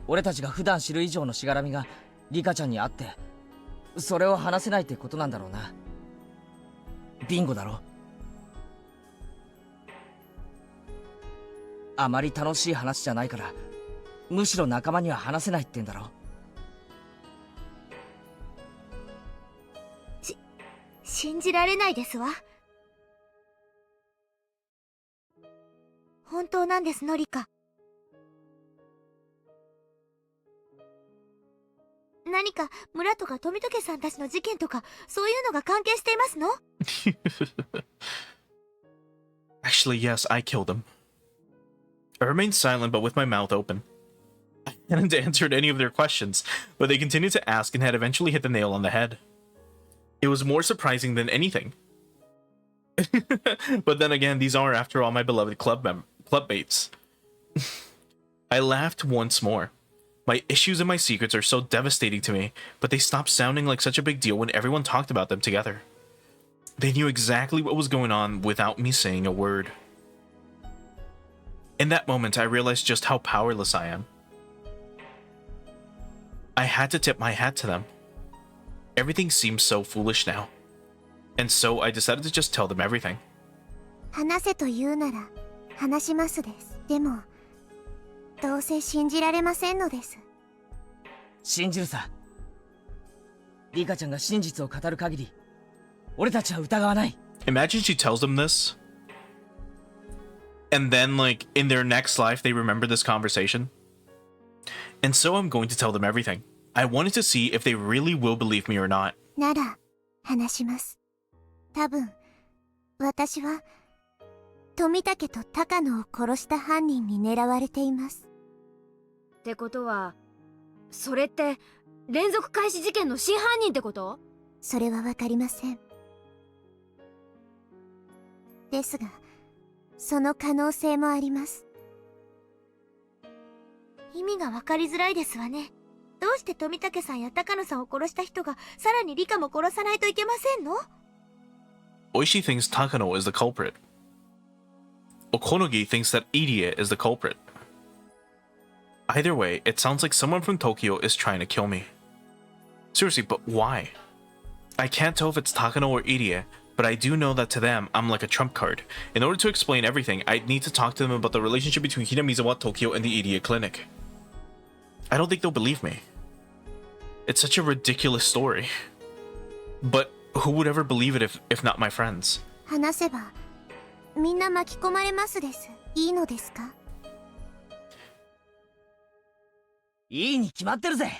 俺たちが普段知る以上のしがらみがリカちゃんにあってそれを話せないってことなんだろうな。ビンゴだろ。あまり楽しい話じゃないからむしろ仲間には話せないってんだろ。信じられないですわ。本当なんですの、リカ。何か村とか富武さんたちの事件とかそういうのが関係していますの？ Actually, yes, I killed him. I remained silent, but with my mouth open. I hadn't answered any of their questions, but they continued to ask and had eventually hit the nail on the head. It was more surprising than anything. But then again, these are, after all, my beloved clubmates. I laughed once more. My issues and my secrets are so devastating to me, but they stopped sounding like such a big deal when everyone talked about them together. They knew exactly what was going on without me saying a word. In that moment, I realized just how powerless I am. I had to tip my hat to them. Everything seems so foolish now. And so I decided to just tell them everything. 話せと言うなら話しますです。でもどうせ信じられませんのです。信じるさ。リカちゃんが真実を語る限り俺たちは疑わない。 Imagine she tells them this, and then, like, in their next life, they remember this conversation. And so I'm going to tell them everything. I wanted to see if they really will believe me or not. なら話します。多分私は富武と高野を殺した犯人に狙われています。ってことは、それって連続開始事件の真犯人ってこと？それはわかりません。ですがその可能性もあります。意味がわかりづらいですわね。どうして富武さんや高野さんを殺した人がさらにリカも殺さないといけませんの？ Oishi thinks Takano is the culprit. Okonogi thinks that Irie is the culprit. Either way, it sounds like someone from Tokyo is trying to kill me. Seriously, but why? I can't tell if it's Takano or Irie, but I do know that to them, I'm like a trump card. In order to explain everything, I'd need to talk to them about the relationship between Hinamizawa, Tokyo, and the Irie clinic. I don't think they'll believe me. It's such a ridiculous story. But who would ever believe it if not my friends? 話せばみんな巻き込まれますです。いいのですか？いいに決まってるぜ。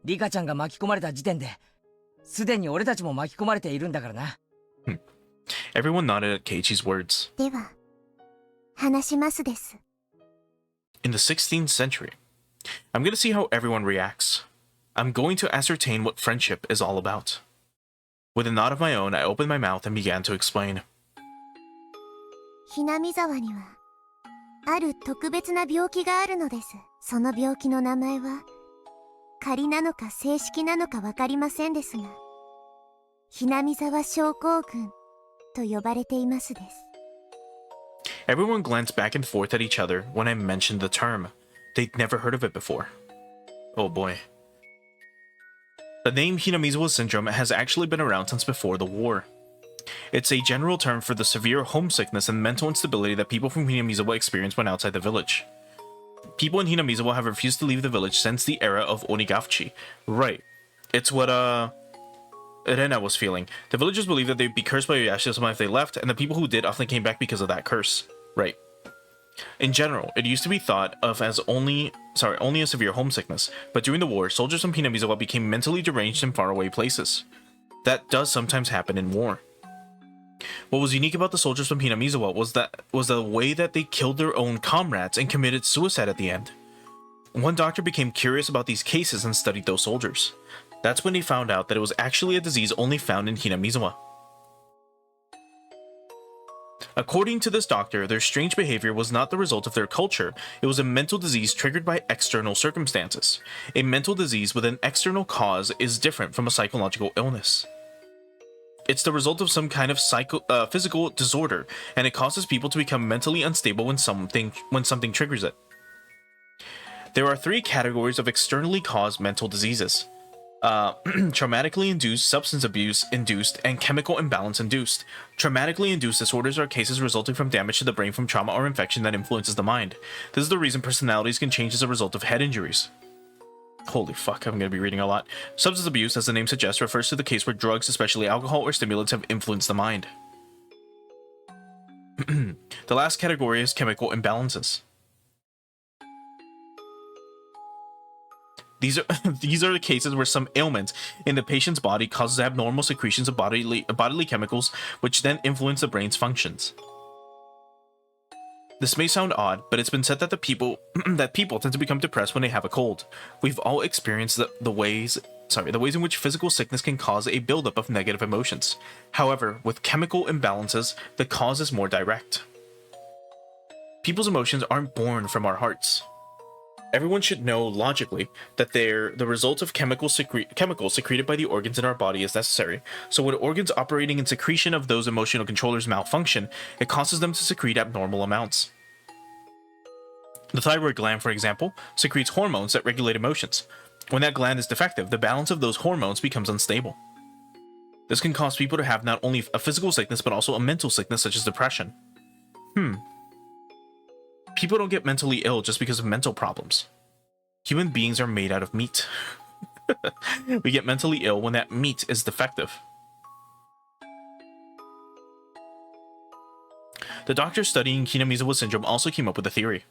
リカちゃんが巻き込まれた時点ですでに俺たちも巻き込まれているんだからな。Everyone nodded at Keiichi's words. では話しますです。 In the 16th century, I'm going to see how everyone reacts. I'm going to ascertain what friendship is all about. With a nod of my own, I opened my mouth and began to explain. ひなみ沢にはある特別な病気があるのです。その病気の名前は仮なのか正式なのかわかりませんですが、ひなみ沢症候群と呼ばれていますです。 Everyone glanced back and forth at each other when I mentioned the term. They'd never heard of it before. Oh boy. The name Hinamizawa syndrome has actually been around since before the war. It's a general term for the severe homesickness and mental instability that people from Hinamizawa experience when outside the village. People in Hinamizawa have refused to leave the village since the era of Onigafchi. Right. It's what, Rena was feeling. The villagers believed that they'd be cursed by Oyashiro-sama if they left, and the people who did often came back because of that curse. Right. In general, it used to be thought of as only a severe homesickness, but during the war, soldiers from Hinamizawa became mentally deranged in faraway places. That does sometimes happen in war. What was unique about the soldiers from Hinamizawa was the way that they killed their own comrades and committed suicide at the end. One doctor became curious about these cases and studied those soldiers. That's when he found out that it was actually a disease only found in Hinamizawa. According to this doctor, their strange behavior was not the result of their culture, it was a mental disease triggered by external circumstances. A mental disease with an external cause is different from a psychological illness. It's the result of some kind of physical disorder, and it causes people to become mentally unstable when something triggers it. There are 3 categories of externally caused mental diseases. Traumatically induced, substance abuse induced, and chemical imbalance induced. Traumatically induced disorders are cases resulting from damage to the brain from trauma or infection that influences the mind. This is the reason personalities can change as a result of head injuries. Holy fuck, I'm gonna be reading a lot. Substance abuse, as the name suggests, refers to the case where drugs, especially alcohol or stimulants, have influenced the mind. The last category is chemical imbalances. These are the cases where some ailment in the patient's body causes abnormal secretions of bodily chemicals, which then influence the brain's functions. This may sound odd, but it's been said that people tend to become depressed when they have a cold. We've all experienced the ways in which physical sickness can cause a buildup of negative emotions. However, with chemical imbalances, the cause is more direct. People's emotions aren't born from our hearts. Everyone should know logically that the result of chemicals secreted by the organs in our body is necessary. So when organs operating in secretion of those emotional controllers malfunction, it causes them to secrete abnormal amounts. The thyroid gland, for example, secretes hormones that regulate emotions. When that gland is defective, the balance of those hormones becomes unstable. This can cause people to have not only a physical sickness but also a mental sickness such as depression. People don't get mentally ill just because of mental problems. Human beings are made out of meat. We get mentally ill when that meat is defective. The doctor studying Hinamizawa syndrome also came up with a theory.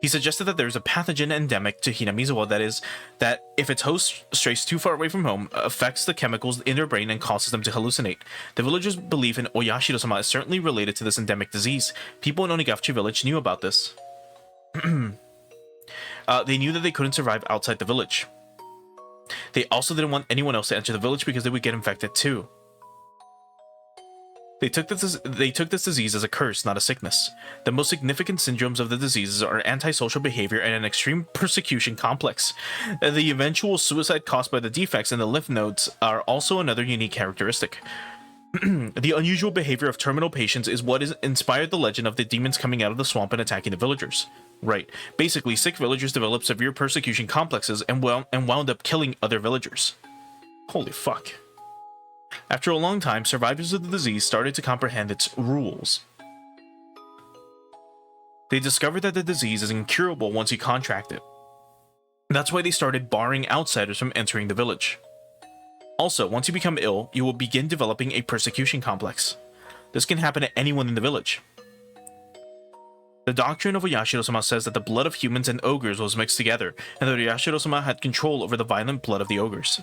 He suggested that there is a pathogen endemic to Hinamizawa that if its host strays too far away from home, affects the chemicals in their brain and causes them to hallucinate. The villagers' belief in Oyashiro-sama is certainly related to this endemic disease. People in Onigashima village knew about this. They knew that they couldn't survive outside the village. They also didn't want anyone else to enter the village because they would get infected too. They took this disease as a curse, not a sickness. The most significant syndromes of the diseases are antisocial behavior and an extreme persecution complex. The eventual suicide caused by the defects in the lymph nodes are also another unique characteristic. The unusual behavior of terminal patients is what inspired the legend of the demons coming out of the swamp and attacking the villagers. Right. Basically, sick villagers developed severe persecution complexes and wound up killing other villagers. Holy fuck. After a long time, survivors of the disease started to comprehend its rules. They discovered that the disease is incurable once you contract it. That's why they started barring outsiders from entering the village. Also, once you become ill, you will begin developing a persecution complex. This can happen to anyone in the village. The doctrine of Oyashiro-sama says that the blood of humans and ogres was mixed together, and that Oyashiro-sama had control over the violent blood of the ogres.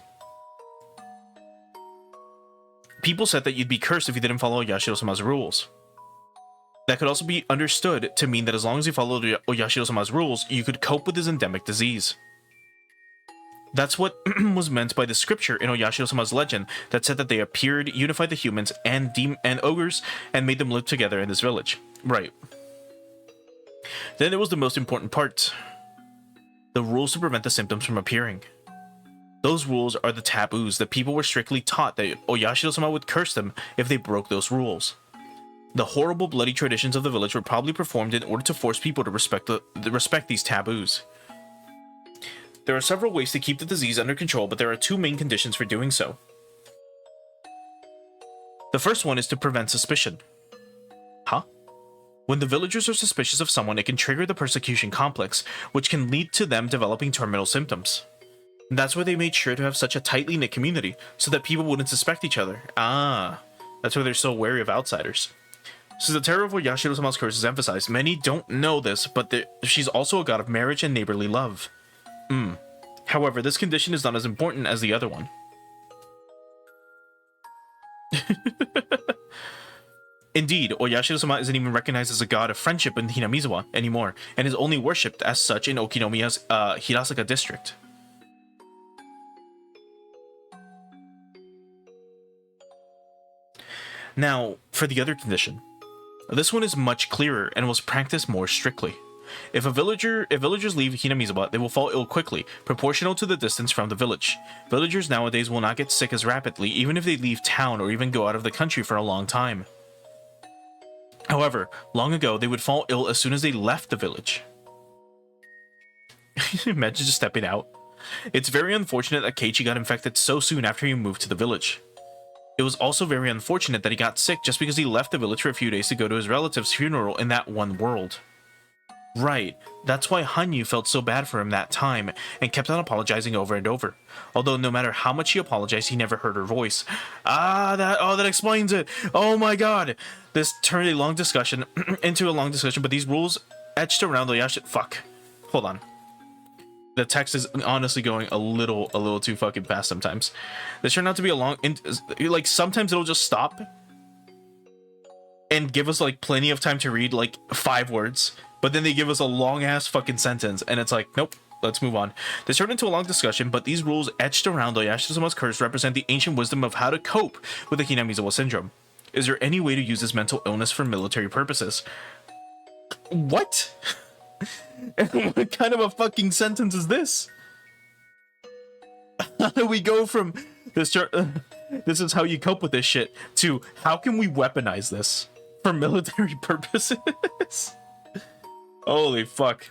People said that you'd be cursed if you didn't follow Oyashiro-sama's rules. That could also be understood to mean that as long as you followed Oyashiro-sama's rules, you could cope with his endemic disease. That's what was meant by the scripture in Oyashiro-sama's legend that said that they appeared, unified the humans and ogres, and made them live together in this village. Right. Then there was the most important part. The rules to prevent the symptoms from appearing. Those rules are the taboos that people were strictly taught that Oyashiro-sama would curse them if they broke those rules. The horrible bloody traditions of the village were probably performed in order to force people to respect these taboos. There are several ways to keep the disease under control, but there are 2 main conditions for doing so. The first one is to prevent suspicion. Huh? When the villagers are suspicious of someone, it can trigger the persecution complex, which can lead to them developing terminal symptoms. That's why they made sure to have such a tightly knit community, so that people wouldn't suspect each other. Ah, that's why they're so wary of outsiders. So the terror of Yashiro-sama's curse is emphasized. Many don't know this, but she's also a god of marriage and neighborly love. However, this condition is not as important as the other one. Indeed, Oyashiro-sama isn't even recognized as a god of friendship in Hinamizawa anymore, and is only worshipped as such in Okinomiya's Hirasaka district. Now, for the other condition. This one is much clearer and was practiced more strictly. If villagers leave Hinamizawa, they will fall ill quickly, proportional to the distance from the village. Villagers nowadays will not get sick as rapidly, even if they leave town or even go out of the country for a long time. However, long ago, they would fall ill as soon as they left the village. Imagine just stepping out. It's very unfortunate that Keiichi got infected so soon after he moved to the village. It was also very unfortunate that he got sick just because he left the village for a few days to go to his relative's funeral in that one world. Right, that's why Hanyu felt so bad for him that time and kept on apologizing over and over. Although no matter how much he apologized, he never heard her voice. That explains it. Oh my god. This turned a long discussion into a long discussion, but these rules etched around the fuck. Hold on. The text is honestly going a little too fucking fast sometimes. This turned out to be a long, like sometimes it'll just stop and give us like plenty of time to read like 5 words, but then they give us a long ass fucking sentence and it's like, nope, let's move on. This turned into a long discussion, but these rules etched around Oyashiro-sama's curse represent the ancient wisdom of how to cope with the Hinamizawa syndrome. Is there any way to use this mental illness for military purposes? What? What kind of a fucking sentence is this? How do we go from this this is how you cope with this shit to how can we weaponize this for military purposes? Holy fuck.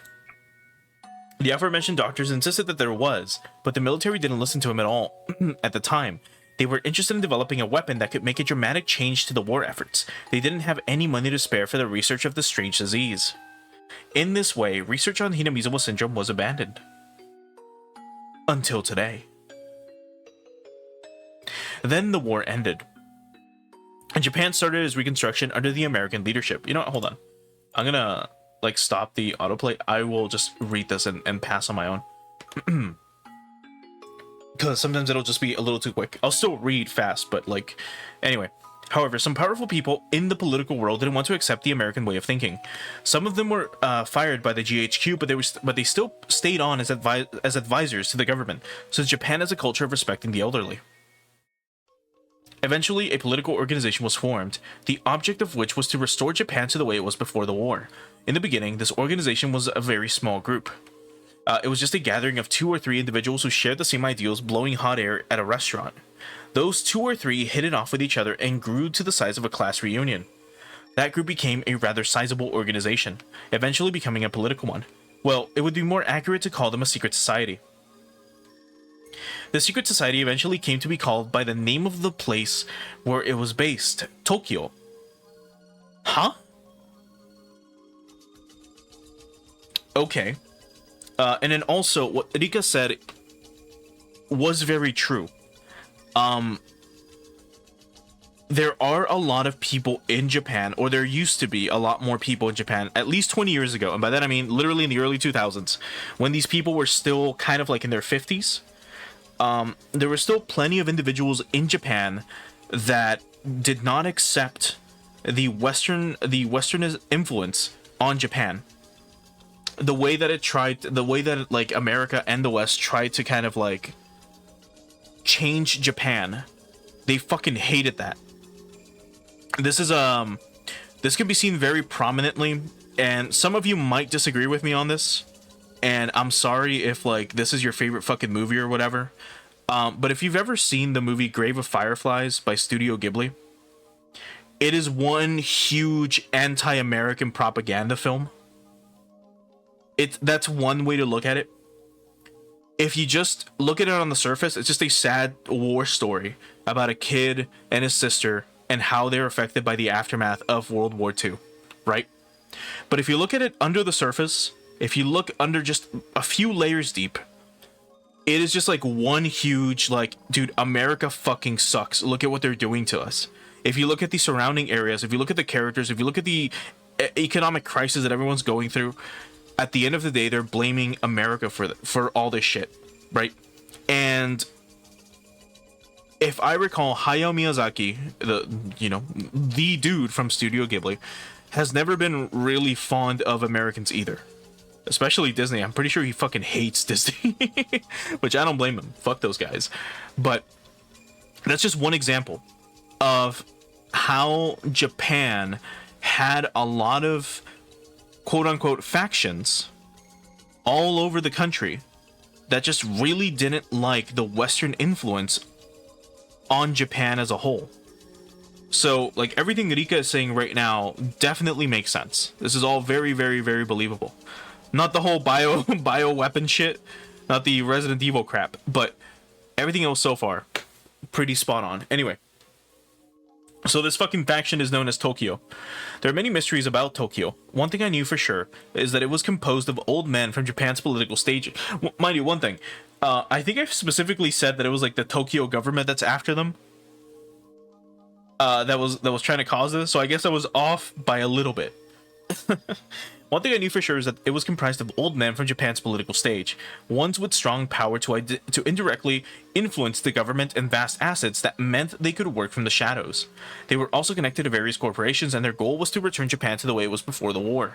The aforementioned doctors insisted that there was, but the military didn't listen to him at all at the time. They were interested in developing a weapon that could make a dramatic change to the war efforts. They didn't have any money to spare for the research of the strange disease. In this way, research on Hinamizawa syndrome was abandoned. Until today. Then the war ended. And Japan started its reconstruction under the American leadership. You know what? Hold on. I'm gonna, like, stop the autoplay. I will just read this and pass on my own. Because sometimes it'll just be a little too quick. I'll still read fast, but, like... Anyway. However, some powerful people in the political world didn't want to accept the American way of thinking. Some of them were fired by the GHQ, but they still stayed on as advisors to the government, since Japan has a culture of respecting the elderly. Eventually, a political organization was formed, the object of which was to restore Japan to the way it was before the war. In the beginning, this organization was a very small group. It was just a gathering of 2 or 3 individuals who shared the same ideals, blowing hot air at a restaurant. Those 2 or 3 hit it off with each other and grew to the size of a class reunion. That group became a rather sizable organization, eventually becoming a political one. Well, it would be more accurate to call them a secret society. The secret society eventually came to be called by the name of the place where it was based, Tokyo. Huh? Okay. And then also, what Rika said was very true. There are a lot of people in Japan, or there used to be a lot more people in Japan, at least 20 years ago, and by that I mean literally in the early 2000s, when these people were still kind of like in their 50s. There were still plenty of individuals in Japan that did not accept the Western influence on Japan. The way that like America and the West tried to kind of like change Japan, they fucking hated that. This can be seen very prominently, and some of you might disagree with me on this, and I'm sorry if like this is your favorite fucking movie or whatever, but if you've ever seen the movie Grave of Fireflies by Studio Ghibli, it is one huge anti-American propaganda film. That's one way to look at it. If you just look at it on the surface, it's just a sad war story about a kid and his sister and how they're affected by the aftermath of World War II, right? But if you look at it under the surface, if you look under just a few layers deep, it is just like one huge, like, dude, America fucking sucks. Look at what they're doing to us. if you look at the surrounding areas, if you look at the characters, if you look at the economic crisis that everyone's going through, at the end of the day, they're blaming America for all this shit, right? And if I recall, Hayao Miyazaki, the dude from Studio Ghibli, has never been really fond of Americans either. Especially Disney. I'm pretty sure he fucking hates Disney. Which I don't blame him. Fuck those guys. But that's just one example of how Japan had a lot of quote-unquote factions all over the country that just really didn't like the Western influence on Japan as a whole. So, like, everything that Rika is saying right now definitely makes sense. This is all very, very, very believable. Not the whole bio weapon shit, not the Resident Evil crap, but everything else so far, pretty spot on. Anyway, so this fucking faction is known as Tokyo. There are many mysteries about Tokyo. One thing I knew for sure is that it was composed of old men from Japan's political stage. Mind you, one thing, I think I specifically said that it was like the Tokyo government that's after them. That was trying to cause this, so I guess I was off by a little bit. One thing I knew for sure is that it was comprised of old men from Japan's political stage, ones with strong power to indirectly influence the government and vast assets that meant they could work from the shadows. They were also connected to various corporations, and their goal was to return Japan to the way it was before the war.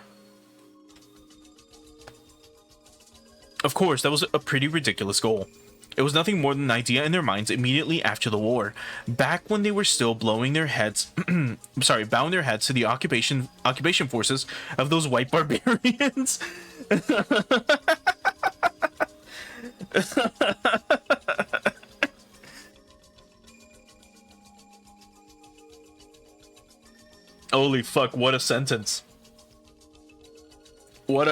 Of course, that was a pretty ridiculous goal. It was nothing more than an idea in their minds immediately after the war, back when they were still bowing their heads to the occupation forces of those white barbarians. Holy fuck, what a sentence. What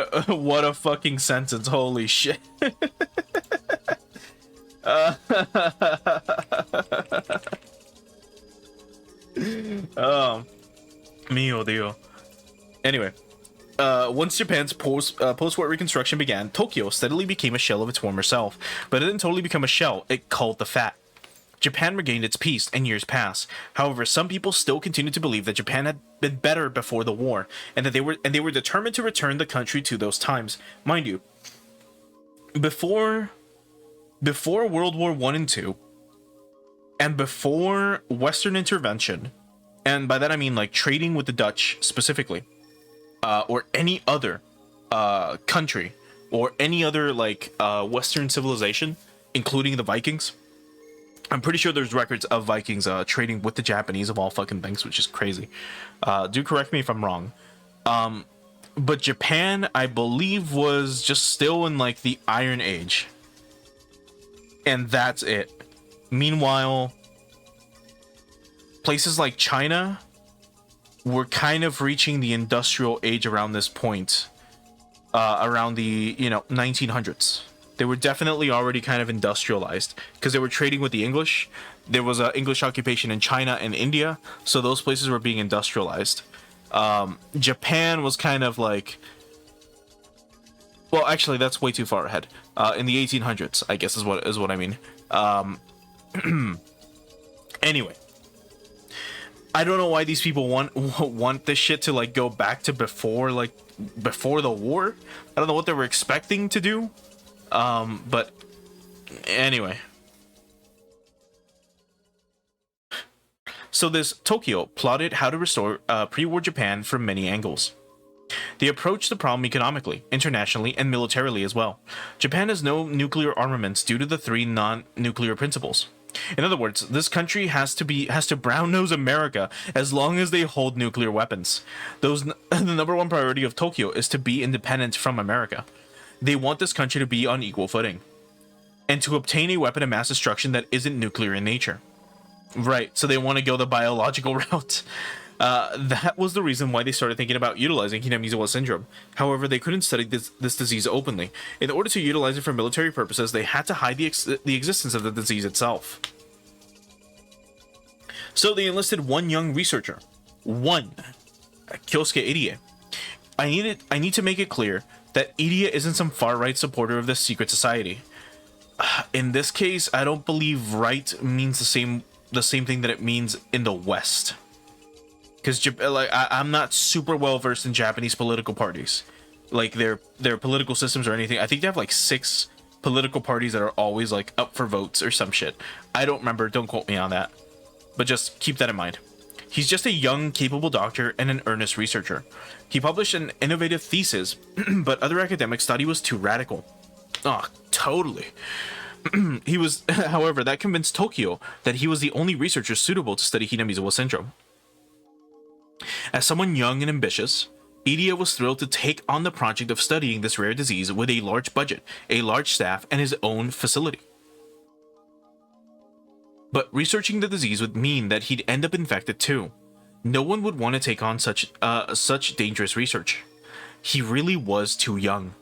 a fucking sentence. Holy shit. Oh, mio Dio. Anyway, once Japan's post-war reconstruction began, Tokyo steadily became a shell of its former self, but it didn't totally become a shell. It culled the fat. Japan regained its peace, and years passed. However, some people still continued to believe that Japan had been better before the war, and that they were determined to return the country to those times. Mind you, before World War I and II, and before Western intervention, and by that I mean like trading with the Dutch specifically, or any other country, or any other like Western civilization, including the Vikings. I'm pretty sure there's records of Vikings trading with the Japanese of all fucking things, which is crazy. Do correct me if I'm wrong. But Japan, I believe, was just still in like the Iron Age. And that's it. Meanwhile, places like China were kind of reaching the industrial age around this point, around the 1900s. They were definitely already kind of industrialized because they were trading with the English. There was an English occupation in China and India, so those places were being industrialized. Japan was kind of like, well, actually, that's way too far ahead. In the 1800s, I guess is what I mean. Anyway, I don't know why these people want this shit to like go back to before the war. I don't know what they were expecting to do. But anyway. So this Tokyo plotted how to restore pre-war Japan from many angles. They approached the problem economically, internationally, and militarily as well. Japan has no nuclear armaments due to the 3 non-nuclear principles. In other words, this country has to brown-nose America as long as they hold nuclear weapons. The number one priority of Tokyo is to be independent from America. They want this country to be on equal footing, and to obtain a weapon of mass destruction that isn't nuclear in nature. Right, so they want to go the biological route. That was the reason why they started thinking about utilizing Hinamizawa syndrome. However, they couldn't study this disease openly. In order to utilize it for military purposes, they had to hide the existence of the disease itself. So they enlisted one young researcher. Kyosuke Irie. I need to make it clear that Irie isn't some far-right supporter of this secret society. In this case, I don't believe right means the same thing that it means in the West. because like I'm not super well versed in Japanese political parties, like their political systems or anything. I think they have like 6 political parties that are always like up for votes or some shit. I don't remember. Don't quote me on that, but just keep that in mind. He's just a young, capable doctor and an earnest researcher. He published an innovative thesis, but other academics thought he was too radical. Oh, totally. He was, however, that convinced Tokyo that he was the only researcher suitable to study Hinamizawa syndrome. As someone young and ambitious, Idia was thrilled to take on the project of studying this rare disease with a large budget, a large staff, and his own facility. But researching the disease would mean that he'd end up infected too. No one would want to take on such dangerous research. He really was too young.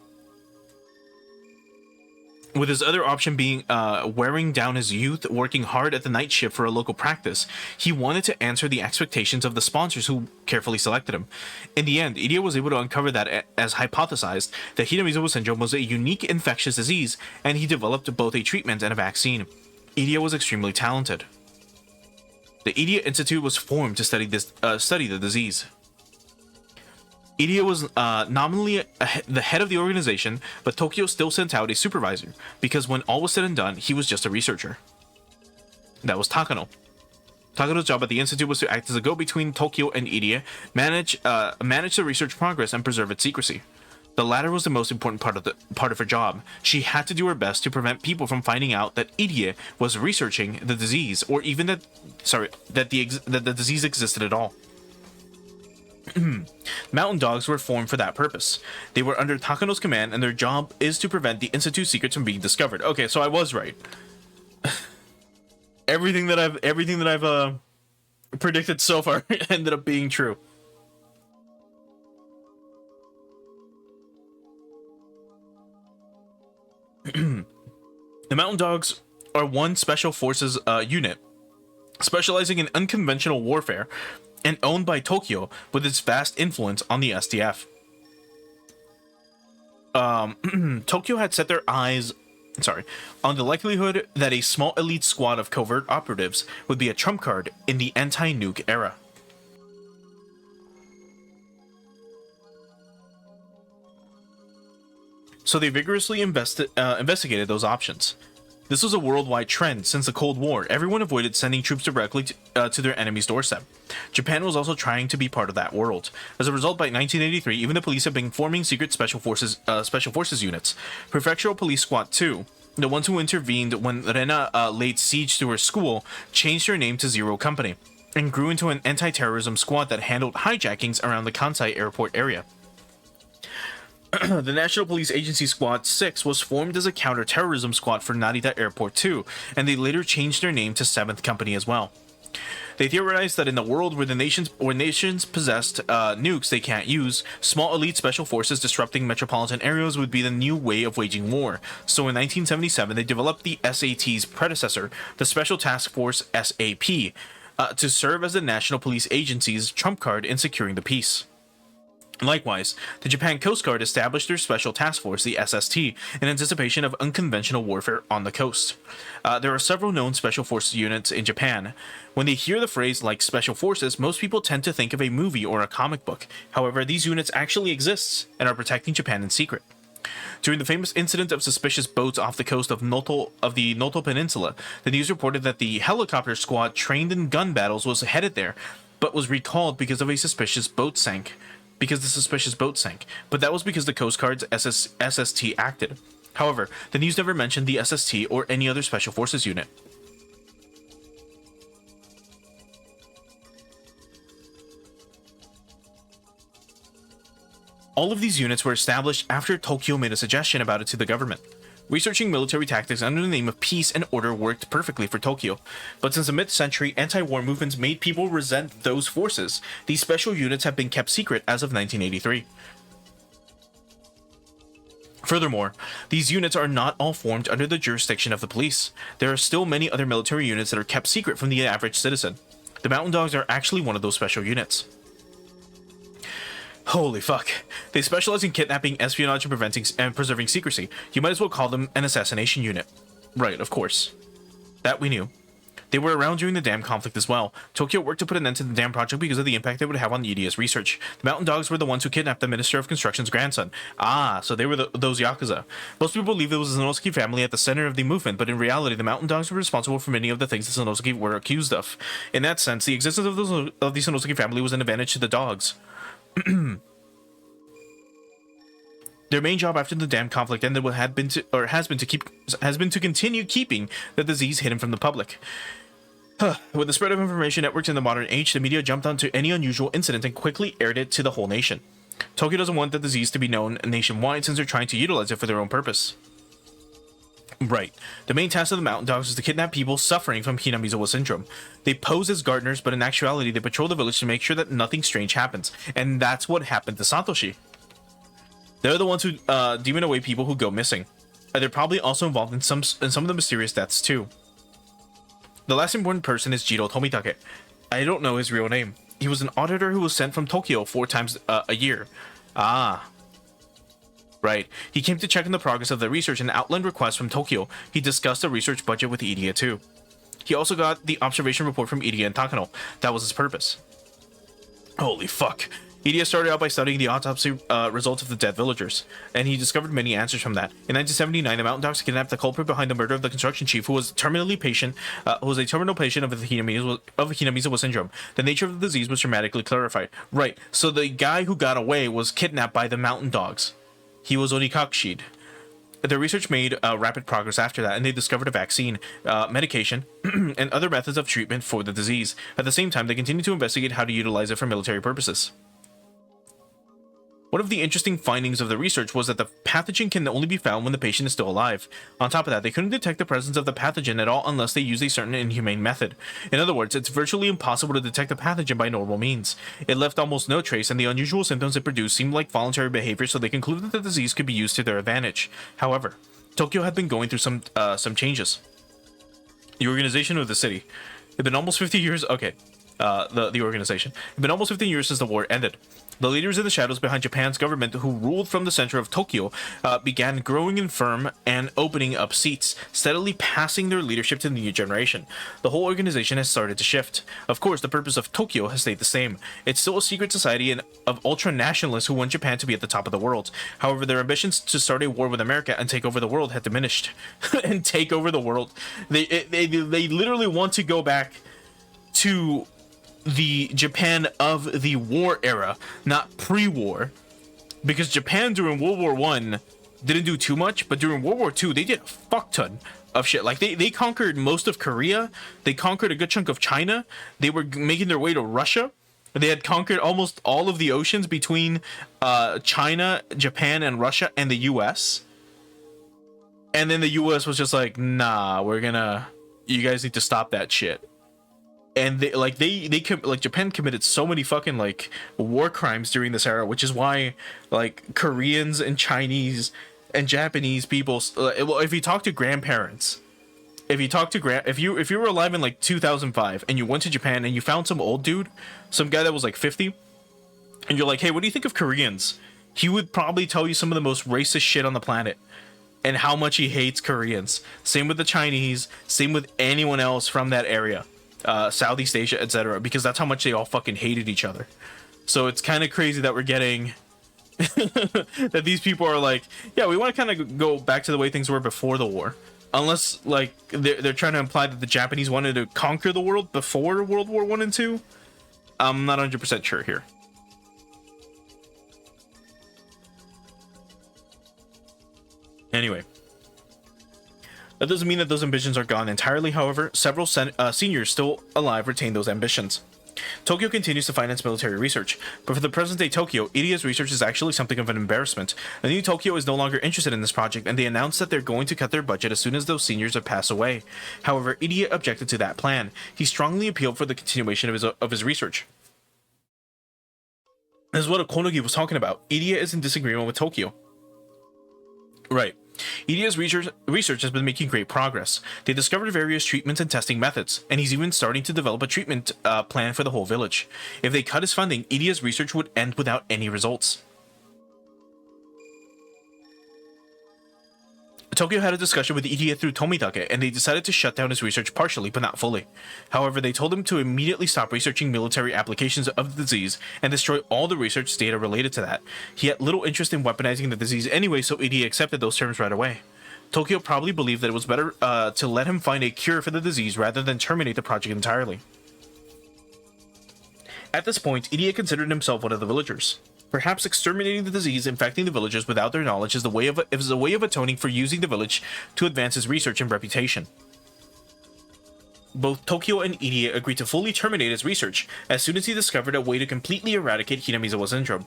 With his other option being wearing down his youth, working hard at the night shift for a local practice, he wanted to answer the expectations of the sponsors who carefully selected him. In the end, Idia was able to uncover that, as hypothesized, that Hinamizawa syndrome was a unique infectious disease, and he developed both a treatment and a vaccine. Idia was extremely talented. The Idia Institute was formed to study the disease. Idia was nominally the head of the organization, but Tokyo still sent out a supervisor, because when all was said and done, he was just a researcher. That was Takano. Takano's job at the Institute was to act as a go-between Tokyo and Idia, manage the research progress, and preserve its secrecy. The latter was the most important part of her job. She had to do her best to prevent people from finding out that Idia was researching the disease, or even that the disease existed at all. Mountain Dogs were formed for that purpose. They were under Takano's command, and their job is to prevent the Institute's secrets from being discovered. Okay, so I was right. everything that I've predicted so far ended up being true. The Mountain Dogs are one special forces unit specializing in unconventional warfare, and owned by Tokyo with its vast influence on the SDF. Tokyo had set their eyes on the likelihood that a small elite squad of covert operatives would be a trump card in the anti-nuke era. So they vigorously investigated those options. This was a worldwide trend since the Cold War. Everyone avoided sending troops directly to their enemy's doorstep. Japan was also trying to be part of that world. As a result, by 1983, even the police had been forming secret special forces units. Prefectural Police Squad 2, the ones who intervened when Rena laid siege to her school, changed their name to Zero Company, and grew into an anti-terrorism squad that handled hijackings around the Kansai airport area. The National Police Agency Squad 6 was formed as a counter-terrorism squad for Narita Airport 2, and they later changed their name to 7th Company as well. They theorized that in the world where nations possessed nukes they can't use, small elite special forces disrupting metropolitan areas would be the new way of waging war. So in 1977, they developed the SAT's predecessor, the Special Task Force SAP, to serve as the National Police Agency's trump card in securing the peace. Likewise, the Japan Coast Guard established their Special Task Force, the SST, in anticipation of unconventional warfare on the coast. There are several known Special Forces units in Japan. When they hear the phrase like Special Forces, most people tend to think of a movie or a comic book. However, these units actually exist and are protecting Japan in secret. During the famous incident of suspicious boats off the coast of the Noto Peninsula, the news reported that the helicopter squad trained in gun battles was headed there, but was recalled because the suspicious boat sank. But that was because the Coast Guard's SST acted. However, the news never mentioned the SST or any other Special Forces unit. All of these units were established after Tokyo made a suggestion about it to the government. Researching military tactics under the name of peace and order worked perfectly for Tokyo, but since the mid-century, anti-war movements made people resent those forces. These special units have been kept secret as of 1983. Furthermore, these units are not all formed under the jurisdiction of the police. There are still many other military units that are kept secret from the average citizen. The Mountain Dogs are actually one of those special units. Holy fuck. They specialize in kidnapping, espionage, and preserving secrecy. You might as well call them an assassination unit. Right, of course. That we knew. They were around during the dam conflict as well. Tokyo worked to put an end to the dam project because of the impact it would have on EDIA's research. The Mountain Dogs were the ones who kidnapped the Minister of Construction's grandson. Ah, so they were those Yakuza. Most people believe it was the Sanosuke family at the center of the movement, but in reality, the Mountain Dogs were responsible for many of the things the Sanosuke were accused of. In that sense, the existence of the Sanosuke family was an advantage to the dogs. Their main job after the dam conflict ended has been to continue keeping the disease hidden from the public. With the spread of information networks in the modern age, the media jumped onto any unusual incident and quickly aired it to the whole nation. Tokyo doesn't want the disease to be known nationwide since they're trying to utilize it for their own purpose. Right. The main task of the Mountain Dogs is to kidnap people suffering from Hinamizawa syndrome. They pose as gardeners, but in actuality they patrol the village to make sure that nothing strange happens. And that's what happened to Satoshi. They're the ones who demon away people who go missing. They're probably also involved in some of the mysterious deaths too. The last important person is Jiro Tomitake. I don't know his real name. He was an auditor who was sent from Tokyo 4 times a year. Ah. Right. He came to check on the progress of the research and outlined requests from Tokyo. He discussed the research budget with Idia too. He also got the observation report from Idia and Takano. That was his purpose. Holy fuck. Idia started out by studying the autopsy results of the dead villagers, and he discovered many answers from that. In 1979, the Mountain Dogs kidnapped the culprit behind the murder of the construction chief, who was a terminal patient of the Hinamizawa syndrome. The nature of the disease was dramatically clarified. Right, so the guy who got away was kidnapped by the Mountain Dogs. He was onikakushi'd. Their research made rapid progress after that, and they discovered a vaccine, medication, and other methods of treatment for the disease. At the same time, they continued to investigate how to utilize it for military purposes. One of the interesting findings of the research was that the pathogen can only be found when the patient is still alive. On top of that, they couldn't detect the presence of the pathogen at all unless they used a certain inhumane method. In other words, it's virtually impossible to detect the pathogen by normal means. It left almost no trace, and the unusual symptoms it produced seemed like voluntary behavior, so they concluded that the disease could be used to their advantage. However, Tokyo had been going through some changes. The organization of the city. It had been almost 50 years. Okay. The organization. It had been almost 15 years since the war ended. The leaders in the shadows behind Japan's government, who ruled from the center of Tokyo, began growing infirm and opening up seats, steadily passing their leadership to the new generation. The whole organization has started to shift. Of course, the purpose of Tokyo has stayed the same. It's still a secret society of ultra-nationalists who want Japan to be at the top of the world. However, their ambitions to start a war with America and take over the world had diminished. And take over the world. They literally want to go back to the Japan of the war era, not pre-war, because Japan during World War I didn't do too much, but during World War II they did a fuck ton of shit. Like they conquered most of Korea, they conquered a good chunk of China, they were making their way to Russia, they had conquered almost all of the oceans between China, Japan, and Russia, and the US. And then the US was just like, nah, you guys need to stop that shit. And Japan committed so many fucking like war crimes during this era, which is why like Koreans and Chinese and Japanese people, if you talk to grandparents, if you were alive in like 2005 and you went to Japan and you found some old dude, some guy that was like 50, and you're like, hey, what do you think of Koreans? He would probably tell you some of the most racist shit on the planet and how much he hates Koreans. Same with the Chinese, same with anyone else from that area. Southeast Asia, etc., because that's how much they all fucking hated each other. So it's kind of crazy that we're getting that these people are like, yeah, we want to kind of go back to the way things were before the war, unless like they're trying to imply that the Japanese wanted to conquer the world before World War I and II. I'm not 100% sure here. Anyway, that doesn't mean that those ambitions are gone entirely, however. Several seniors still alive retain those ambitions. Tokyo continues to finance military research, but for the present-day Tokyo, Idia's research is actually something of an embarrassment. The new Tokyo is no longer interested in this project, and they announced that they're going to cut their budget as soon as those seniors have passed away. However, Idia objected to that plan. He strongly appealed for the continuation of his research. This is what Konogi was talking about. Idia is in disagreement with Tokyo. Right. Idia's research has been making great progress. They discovered various treatments and testing methods, and he's even starting to develop a treatment plan for the whole village. If they cut his funding, Idia's research would end without any results. Tokyo had a discussion with Irie through Tomitake, and they decided to shut down his research partially, but not fully. However, they told him to immediately stop researching military applications of the disease and destroy all the research data related to that. He had little interest in weaponizing the disease anyway, so Irie accepted those terms right away. Tokyo probably believed that it was better to let him find a cure for the disease rather than terminate the project entirely. At this point, Irie considered himself one of the villagers. Perhaps exterminating the disease infecting the villagers without their knowledge is a way of atoning for using the village to advance his research and reputation. Both Tokyo and Irie agreed to fully terminate his research as soon as he discovered a way to completely eradicate Hinamizawa syndrome.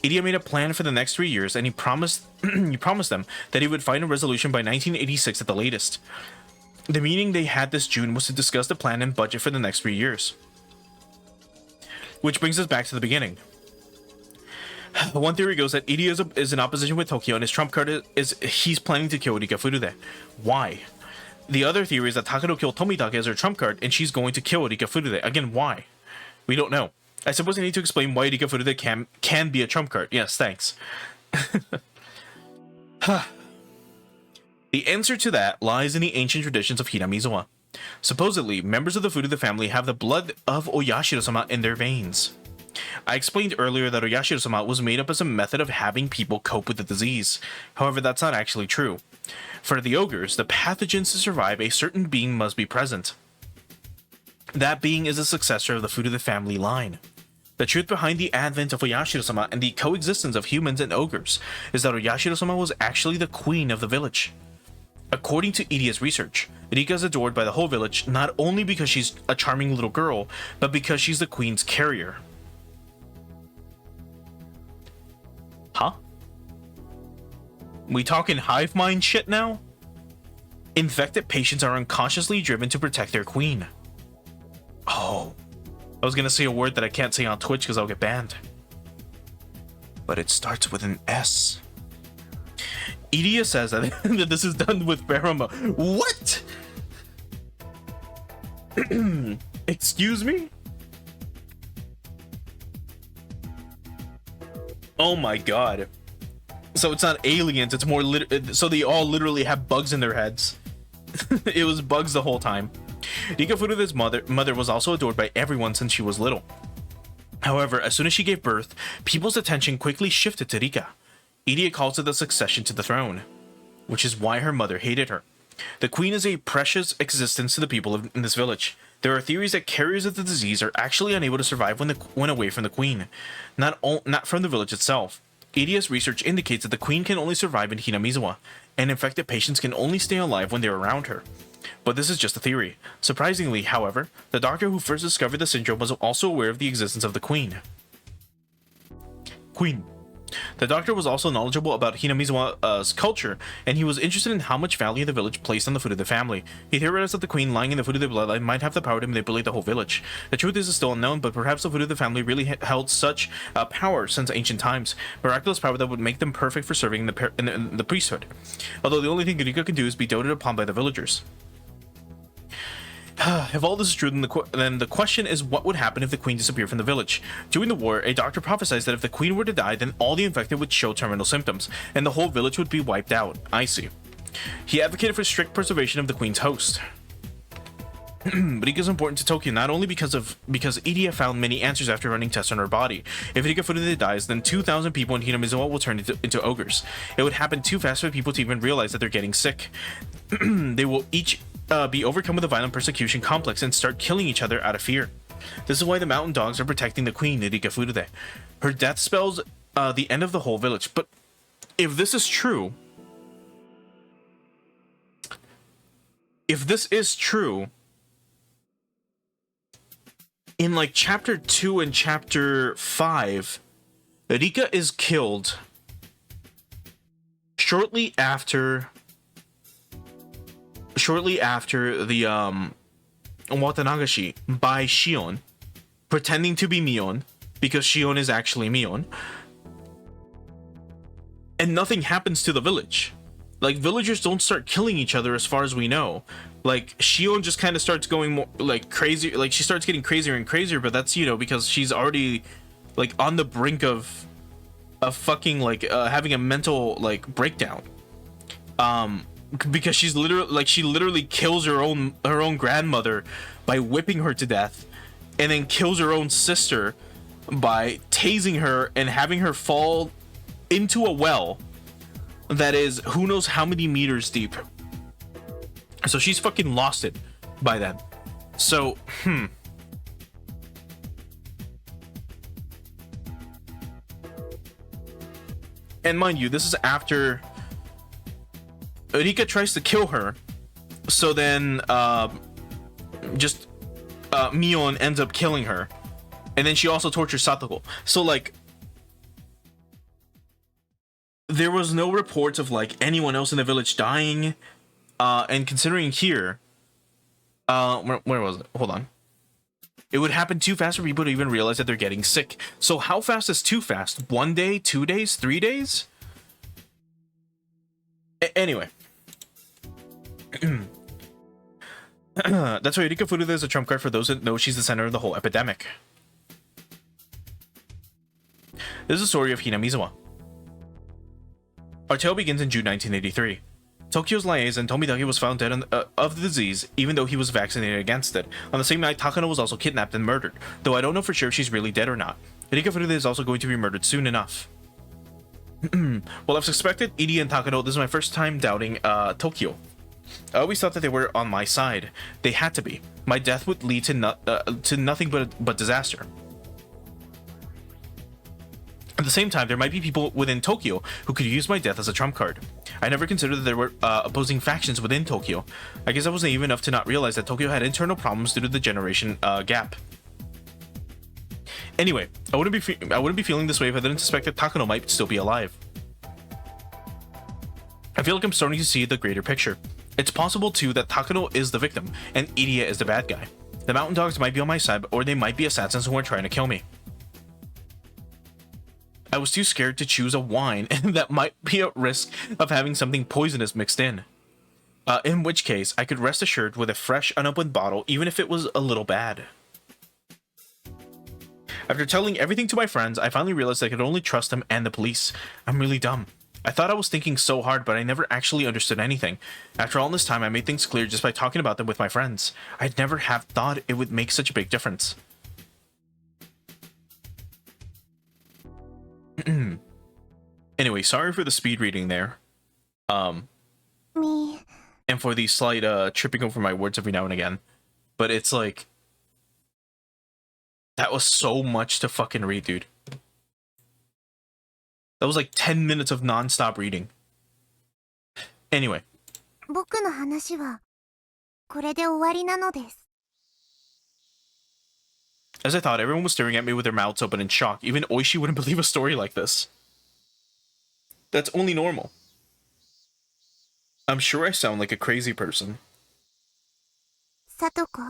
Irie made a plan for the next 3 years, and he promised them that he would find a resolution by 1986 at the latest. The meeting they had this June was to discuss the plan and budget for the next 3 years. Which brings us back to the beginning. One theory goes that Irie is in opposition with Tokyo, and his trump card is he's planning to kill Rika Furude. Why? The other theory is that Takano killed Tomitake as her trump card, and she's going to kill Rika Furude. Again, why? We don't know. I suppose I need to explain why Rika Furude can be a trump card. Yes, thanks. The answer to that lies in the ancient traditions of Hinamizawa. Supposedly, members of the Furude family have the blood of Oyashiro-sama in their veins. I explained earlier that Oyashiro-sama was made up as a method of having people cope with the disease. However, that's not actually true. For the ogres, the pathogens to survive, a certain being must be present. That being is a successor of the Furude family line. The truth behind the advent of Oyashiro-sama and the coexistence of humans and ogres is that Oyashiro-sama was actually the queen of the village. According to Irie's research, Rika is adored by the whole village not only because she's a charming little girl, but because she's the queen's carrier. Huh? We talking hive mind shit now? Infected patients are unconsciously driven to protect their queen. Oh. I was gonna say a word that I can't say on Twitch because I'll get banned. But it starts with an S. Irie says that, that this is done with pheromone. What? Excuse me? Oh my god. So it's not aliens, it's more so they all literally have bugs in their heads. It was bugs the whole time. Rika Furude's mother was also adored by everyone since she was little. However, as soon as she gave birth, people's attention quickly shifted to Rika. Irie calls it the succession to the throne, which is why her mother hated her. The queen is a precious existence to the people in this village. There are theories that carriers of the disease are actually unable to survive when away from the queen, not from the village itself. Irie's research indicates that the queen can only survive in Hinamizawa, and infected patients can only stay alive when they're around her. But this is just a theory. Surprisingly, however, the doctor who first discovered the syndrome was also aware of the existence of the queen. The doctor was also knowledgeable about Hinamizawa's culture, and he was interested in how much value the village placed on the Furude family. He theorized that the queen lying in the Furude bloodline might have the power to manipulate the whole village. The truth is still unknown, but perhaps the Furude family really held such power since ancient times, miraculous power that would make them perfect for serving in the priesthood. Although the only thing Rika can do is be doted upon by the villagers. If all this is true, then the question is what would happen if the queen disappeared from the village. During the war, a doctor prophesied that if the queen were to die, then all the infected would show terminal symptoms, and the whole village would be wiped out. I see. He advocated for strict preservation of the queen's host. Rika is important to Tokyo not only because Irie found many answers after running tests on her body. If Rika Furude dies, then 2,000 people in Hinamizawa will turn into ogres. It would happen too fast for people to even realize that they're getting sick. They will each be overcome with a violent persecution complex and start killing each other out of fear. This is why the mountain dogs are protecting the queen, Rika Furude. Her death spells the end of the whole village. But if this is true, in like chapter 2 and chapter 5, Rika is killed shortly after the Watanagashi by Shion, pretending to be Mion, because Shion is actually Mion. And nothing happens to the village. Like, villagers don't start killing each other as far as we know. Like, Shion just kind of starts going more, like, crazy. Like, she starts getting crazier and crazier, but that's, you know, because she's already, like, on the brink of fucking, like, having a mental, like, breakdown. because she's literally like she literally kills her own grandmother by whipping her to death, and then kills her own sister by tasing her and having her fall into a well that is who knows how many meters deep. So she's fucking lost it by then. So and mind you, this is after Rika tries to kill her, so then Mion ends up killing her, and then she also tortures Satoko. So like there was no reports of like anyone else in the village dying, and considering here, where was it? Hold on. It would happen too fast for people to even realize that they're getting sick. So how fast is too fast? 1 day, 2 days, 3 days? Anyway. That's why Rika Furuta is a trump card for those that know she's the center of the whole epidemic. This is the story of Hinamizawa. Our tale begins in June 1983. Tokyo's liaison Tomidagi was found dead of the disease, even though he was vaccinated against it. On the same night, Takano was also kidnapped and murdered, though I don't know for sure if she's really dead or not. Rika Furuta is also going to be murdered soon enough. Well, I've suspected Iri and Takano. This is my first time doubting Tokyo. I always thought that they were on my side. They had to be. My death would lead to nothing but disaster. At the same time, there might be people within Tokyo who could use my death as a trump card. I never considered that there were opposing factions within Tokyo. I guess I was naive enough to not realize that Tokyo had internal problems due to the generation gap. Anyway, I wouldn't be feeling this way if I didn't suspect that Takano might still be alive. I feel like I'm starting to see the greater picture. It's possible too that Takano is the victim and Iria is the bad guy. The mountain dogs might be on my side, or they might be assassins who are trying to kill me. I was too scared to choose a wine that might be at risk of having something poisonous mixed in which case I could rest assured with a fresh unopened bottle, even if it was a little bad. After telling everything to my friends, I finally realized I could only trust them and the police. I'm really dumb. I thought I was thinking so hard, but I never actually understood anything. After all this time, I made things clear just by talking about them with my friends. I'd never have thought it would make such a big difference. Anyway, sorry for the speed reading there. Me. And for the slight tripping over my words every now and again. But it's like, that was so much to fucking read, dude. That was like 10 minutes of non-stop reading. Anyway. 僕の話はこれで終わりなのです。 As I thought, everyone was staring at me with their mouths open in shock. Even Oishi wouldn't believe a story like this. That's only normal. I'm sure I sound like a crazy person. さとこ、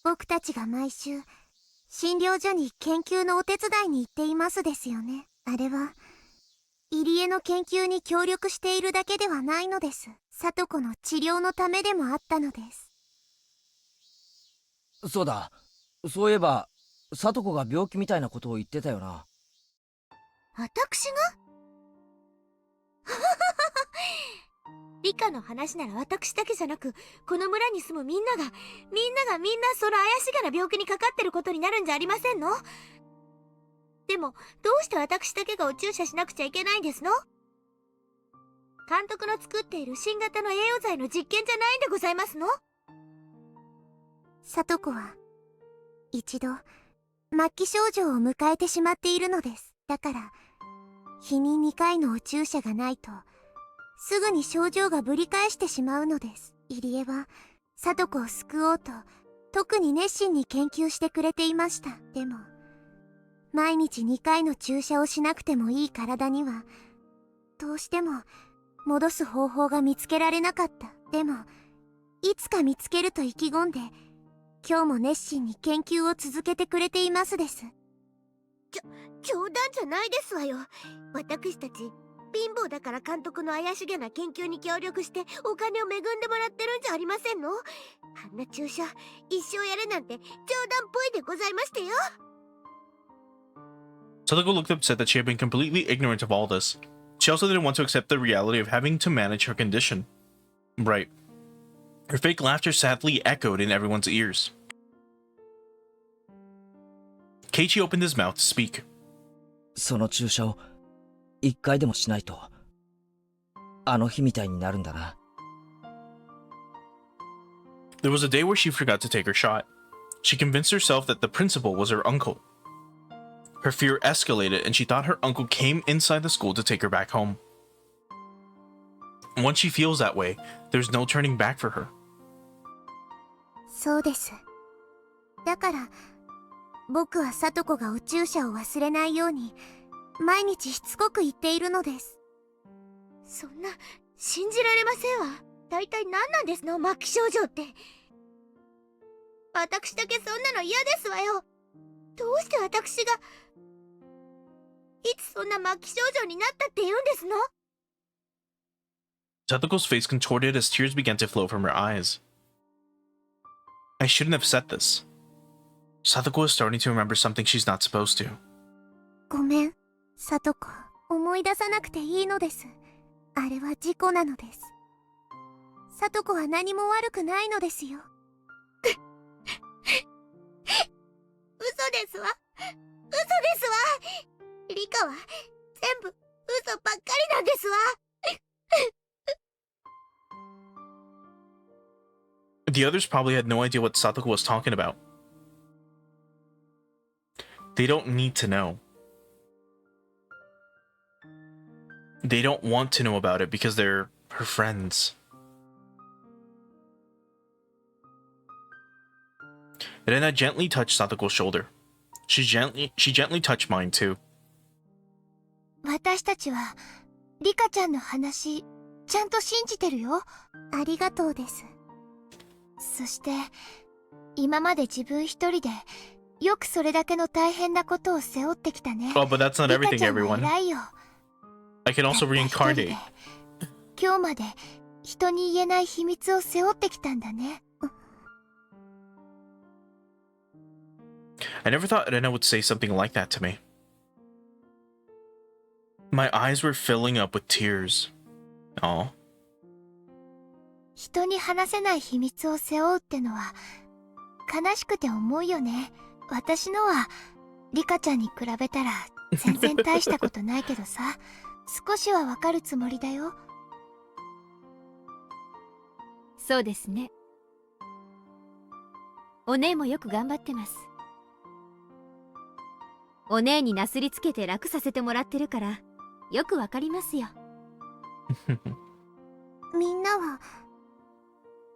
僕たちが毎週診療所に研究のお手伝いに行っていますですよね。あれは入江の研究に協力しているだけではないのです。さとこの治療のためでもあったのです。そうだ。そういえば、さとこが病気みたいなことを言ってたよな。私が理科の話なら私だけじゃなく、この村に住むみんながその怪しげな病気にかかってることになるんじゃありませんの？でも、どうして私だけがお注射しなくちゃいけないんですの？監督の作っている新型の栄養剤の実験じゃないんでございますの？さとこは一度末期症状を迎えてしまっているのです。だから日に2回のお注射がないとすぐに症状がぶり返してしまうのです。入江はさとこを救おうと特に熱心に研究してくれていました。でも毎日2回の注射をしなくてもいい体にはどうしても戻す方法が見つけられなかった。でもいつか見つけると意気込んで今日も熱心に研究を続けてくれていますです。冗談じゃないですわよ。私たち貧乏だから監督の怪しげな研究に協力してお金を恵んでもらってるんじゃありませんの？あんな注射一生やれなんて冗談っぽいでございましてよ。Sadako looked upset that she had been completely ignorant of all this. She also didn't want to accept the reality of having to manage her condition. Right. Her fake laughter sadly echoed in everyone's ears. Keiichi opened his mouth to speak. その注射を一回でもしないとあの日みたいになるんだな。 There was a day where she forgot to take her shot. She convinced herself that the principal was her uncle. Her fear escalated and she thought her uncle came inside the school to take her back home. Once she feels that way, there's no turning back for her. そうです。だから僕は聡子がお注射を忘れないように毎日しつこく言っているのです。そんな信じられませんわ。大体何なんですの、末期症状って。私だけそんなの嫌ですわよ。どうして私がいつそんな末期症状になったって言うんですの？ Satoko's face contorted as tears began to flow from her eyes. I shouldn't have said this. Satoko is starting to remember something she's not supposed to. ごめん、聡子。思い出さなくていいのです。あれは事故なのです。聡子は何も悪くないのですよ。嘘ですわ。嘘ですわ。リカは全部嘘ばっかりなんですわ。The others probably had no idea what Satoko was talking about. They don't need to know. They don't want to know about it because they're her friends. Rena gently touched Satoko's shoulder. She gently touched mine too. 私たちはリカちゃんの話ちゃんと信じてるよ。ありがとうです。そして今まで自分一人でよくそれだけの大変なことを背負ってきたね。Oh, but that's not リカ everything, ちゃんは everyone. 偉いよ。I can also たった一人 reincarnate. で今日まで人に言えない秘密を背負ってきたんだね。I never thought Rena would say something like that to me. My eyes were filling up with tears. Aw. 人に話せない秘密を背負うってのは悲しくて重いよね。私のはリカちゃんに比べたら全然大したことないけどさ、少しはわかるつもりだよ。そうですね。お姉もよく頑張ってます。お姉になすりつけて楽させてもらってるからよくわかりますよ。みんなは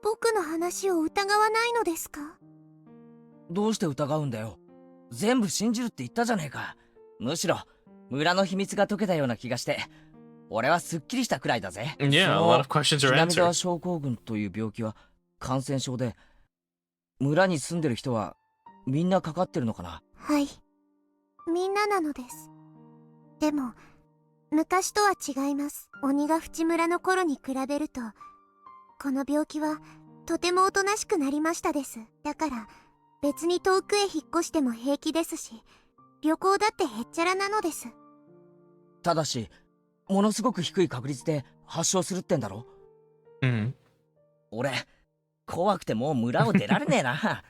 僕の話を疑わないのですか？どうして疑うんだよ。全部信じるって言ったじゃねえか。むしろ村の秘密が解けたような気がして俺はすっきりしたくらいだぜ。 Yeah, a lot of questions are 南沢 answered. 症候群という病気は感染症で村に住んでる人はみんなかかってるのかな？はい、みんななのです。でも昔とは違います。鬼ヶ淵村の頃に比べるとこの病気はとてもおとなしくなりましたです。だから別に遠くへ引っ越しても平気ですし、旅行だってへっちゃらなのです。ただしものすごく低い確率で発症するってんだろ？俺怖くてもう村を出られねえな。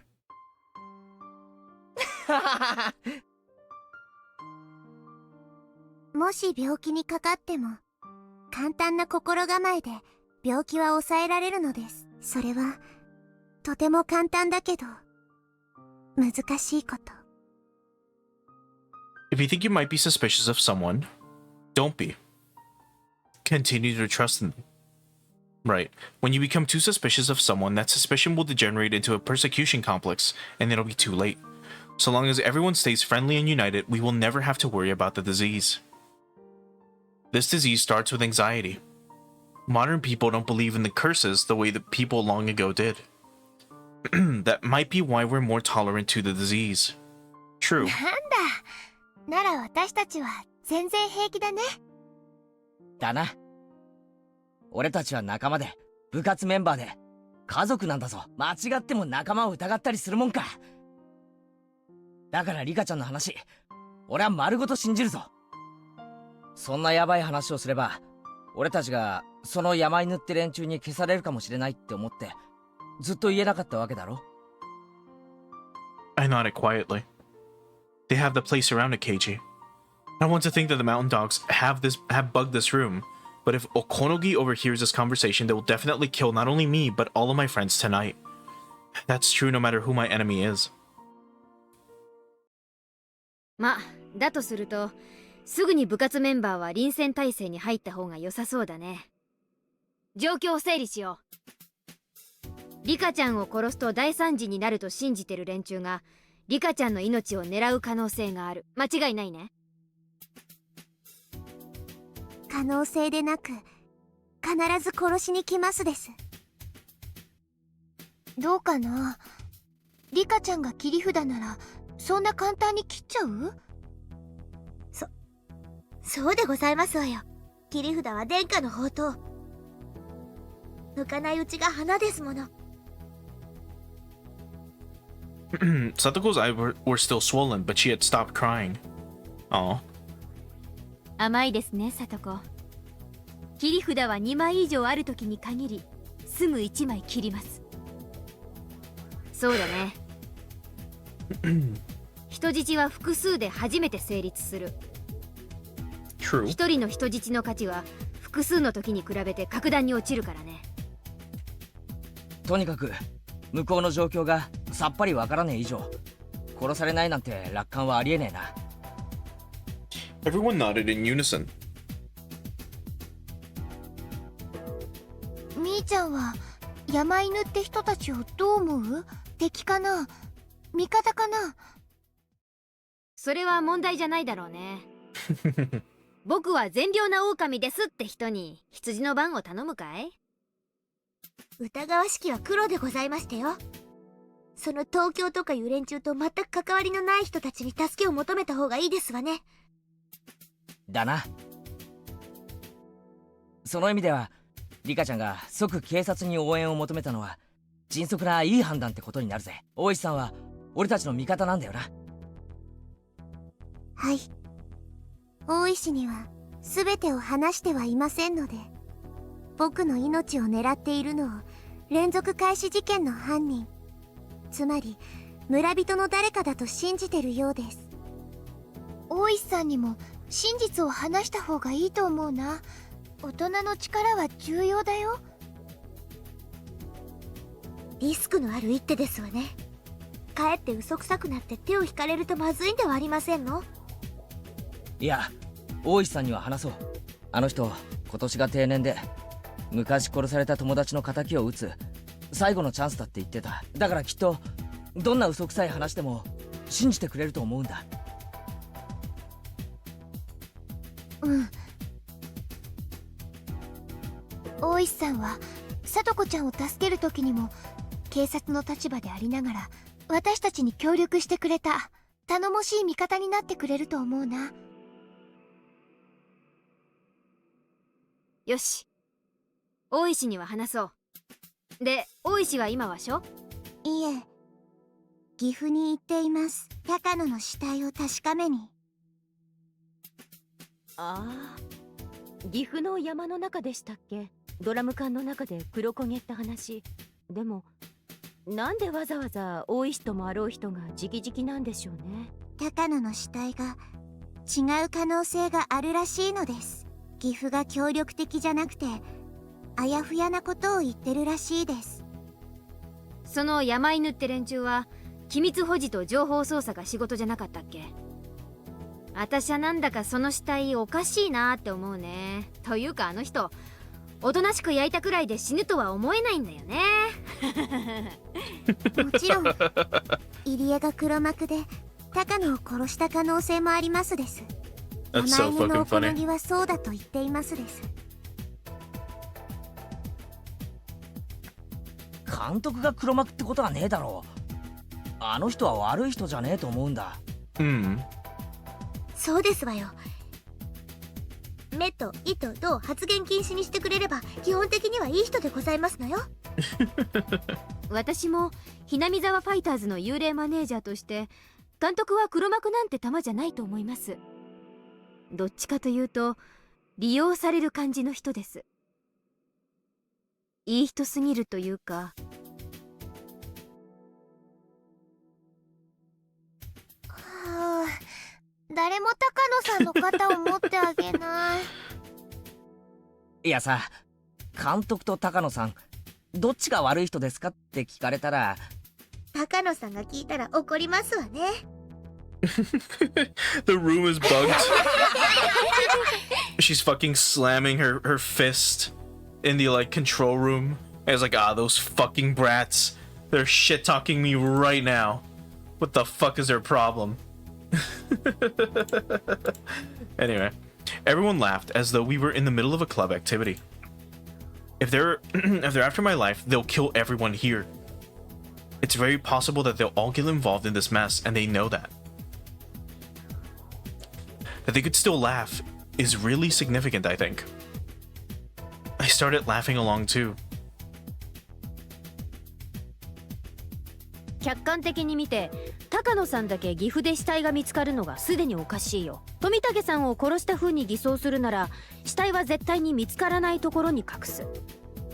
もし病気にかかっても簡単な心構えで病気は抑えられるのです。それはとても簡単だけど難しいこと。 If you think you might be suspicious of someone, don't be. Continue to trust in them. Right. When you become too suspicious of someone, that suspicion will degenerate into a persecution complex, and it'll be too late. So long as everyone stays friendly and united, we will never have to worry about the disease. This disease starts with anxiety. Modern people don't believe in the curses the way that people long ago did. That might be why we're more tolerant to the disease. True. なんだ。なら私たちは全然平気だね。だな。俺たちは仲間で部活メンバーで家族なんだぞ。間違っても仲間を疑ったりするもんか。だからリカちゃんの話俺は丸ごと信じるぞ。そんなヤバい話をすれば俺たちがその山犬って連中に消されるかもしれないって思ってずっと言えなかったわけだろ。 I nodded quietly. They have the place surrounded, Keiji. I want to think that the mountain dogs have bugged this room, but if Okonogi overhears this conversation, they will definitely kill not only me, but all of my friends tonight. That's true no matter who my enemy is. ま、だとすると、すぐに部活メンバーは臨戦態勢に入った方が良さそうだね。状況を整理しよう。リカちゃんを殺すと大惨事になると信じてる連中が、リカちゃんの命を狙う可能性がある。間違いないね。可能性でなく、必ず殺しに来ますです。どうかな。リカちゃんが切り札ならそんな簡単に切っちゃう？そうでございますわよ。切り札は殿下の宝刀。向かないうちが花ですもの。Satoko's eyes were still swollen, but she had stopped crying. Aw. 甘いですね、さとこ。切り札は2枚以上あるときに限り、すぐ1枚切ります。そうだね。人質は複数で初めて成立する。True. 一人の人質の価値は複数の時に比べて格段に落ちるからね。とにかく向こうの状況がさっぱりわからねえ以上、殺されないなんて楽観はありえねえな。Everyone nodded in unison. みーちゃんは山犬って人たちをどう思う？敵かな？味方かな？それは問題じゃないだろうね。僕は善良な狼ですって人に羊の番を頼むかい？疑わしきは黒でございましたよ。その東京とかいう連中と全く関わりのない人たちに助けを求めた方がいいですわね。だな。その意味ではリカちゃんが即警察に応援を求めたのは迅速ないい判断ってことになるぜ。大石さんは俺たちの味方なんだよな。はい。大石には全てを話してはいませんので、僕の命を狙っているのを連続開始事件の犯人、つまり村人の誰かだと信じてるようです。大石さんにも真実を話した方がいいと思うな。大人の力は重要だよ。リスクのある一手ですわね。かえって嘘くさくなって手を引かれるとまずいんではありませんの？いや、大石さんには話そう。あの人今年が定年で昔殺された友達の仇を討つ最後のチャンスだって言ってた。だからきっとどんな嘘くさい話でも信じてくれると思うんだ。うん。大石さんは聡子ちゃんを助ける時にも警察の立場でありながら私たちに協力してくれた頼もしい味方になってくれると思うな。よし、大石には話そう。で、大石は今はしょ？いえ、岐阜に行っています。高野の死体を確かめに。ああ、岐阜の山の中でしたっけ？ドラム缶の中で黒焦げって話。でもなんでわざわざ大石ともあろう人が直々なんでしょうね。高野の死体が違う可能性があるらしいのです。岐阜が協力的じゃなくてあやふやなことを言ってるらしいです。その山犬って連中は機密保持と情報操作が仕事じゃなかったっけ？私はなんだかその死体おかしいなって思うね。というかあの人おとなしく焼いたくらいで死ぬとは思えないんだよね。もちろん入江が黒幕で高野を殺した可能性もありますです。That's 山 so 犬の fucking お好 funny. みはそうだと言っていますです。監督が黒幕ってことはねえだろう。あの人は悪い人じゃねえと思うんだ。そうですわよ。目と意と同発言禁止にしてくれれば基本的にはいい人でございますのよ。私もひなみ沢ファイターズの幽霊マネージャーとして監督は黒幕なんて玉じゃないと思います。どっちかというと利用される感じの人です。いい人すぎるというか。はあ、誰も高野さんの肩を持ってあげない。いやさ、監督と高野さんどっちが悪い人ですかって聞かれたら、高野さんが聞いたら怒りますわね。The room is bugged. She's fucking slamming her fist in the like control room. And it's like, ah, those fucking brats. They're shit talking me right now. What the fuck is their problem? Anyway, everyone laughed as though we were in the middle of a club activity. If they're after my life, they'll kill everyone here. It's very possible that they'll all get involved in this mess, and they know that. That they could still laugh is really significant, I think. I started laughing along too. 客観的に見て、高野さんだけ岐阜で死体が見つかるのがすでにおかしいよ。富武さんを殺した風に偽装するなら、死体は絶対に見つからないところに隠す。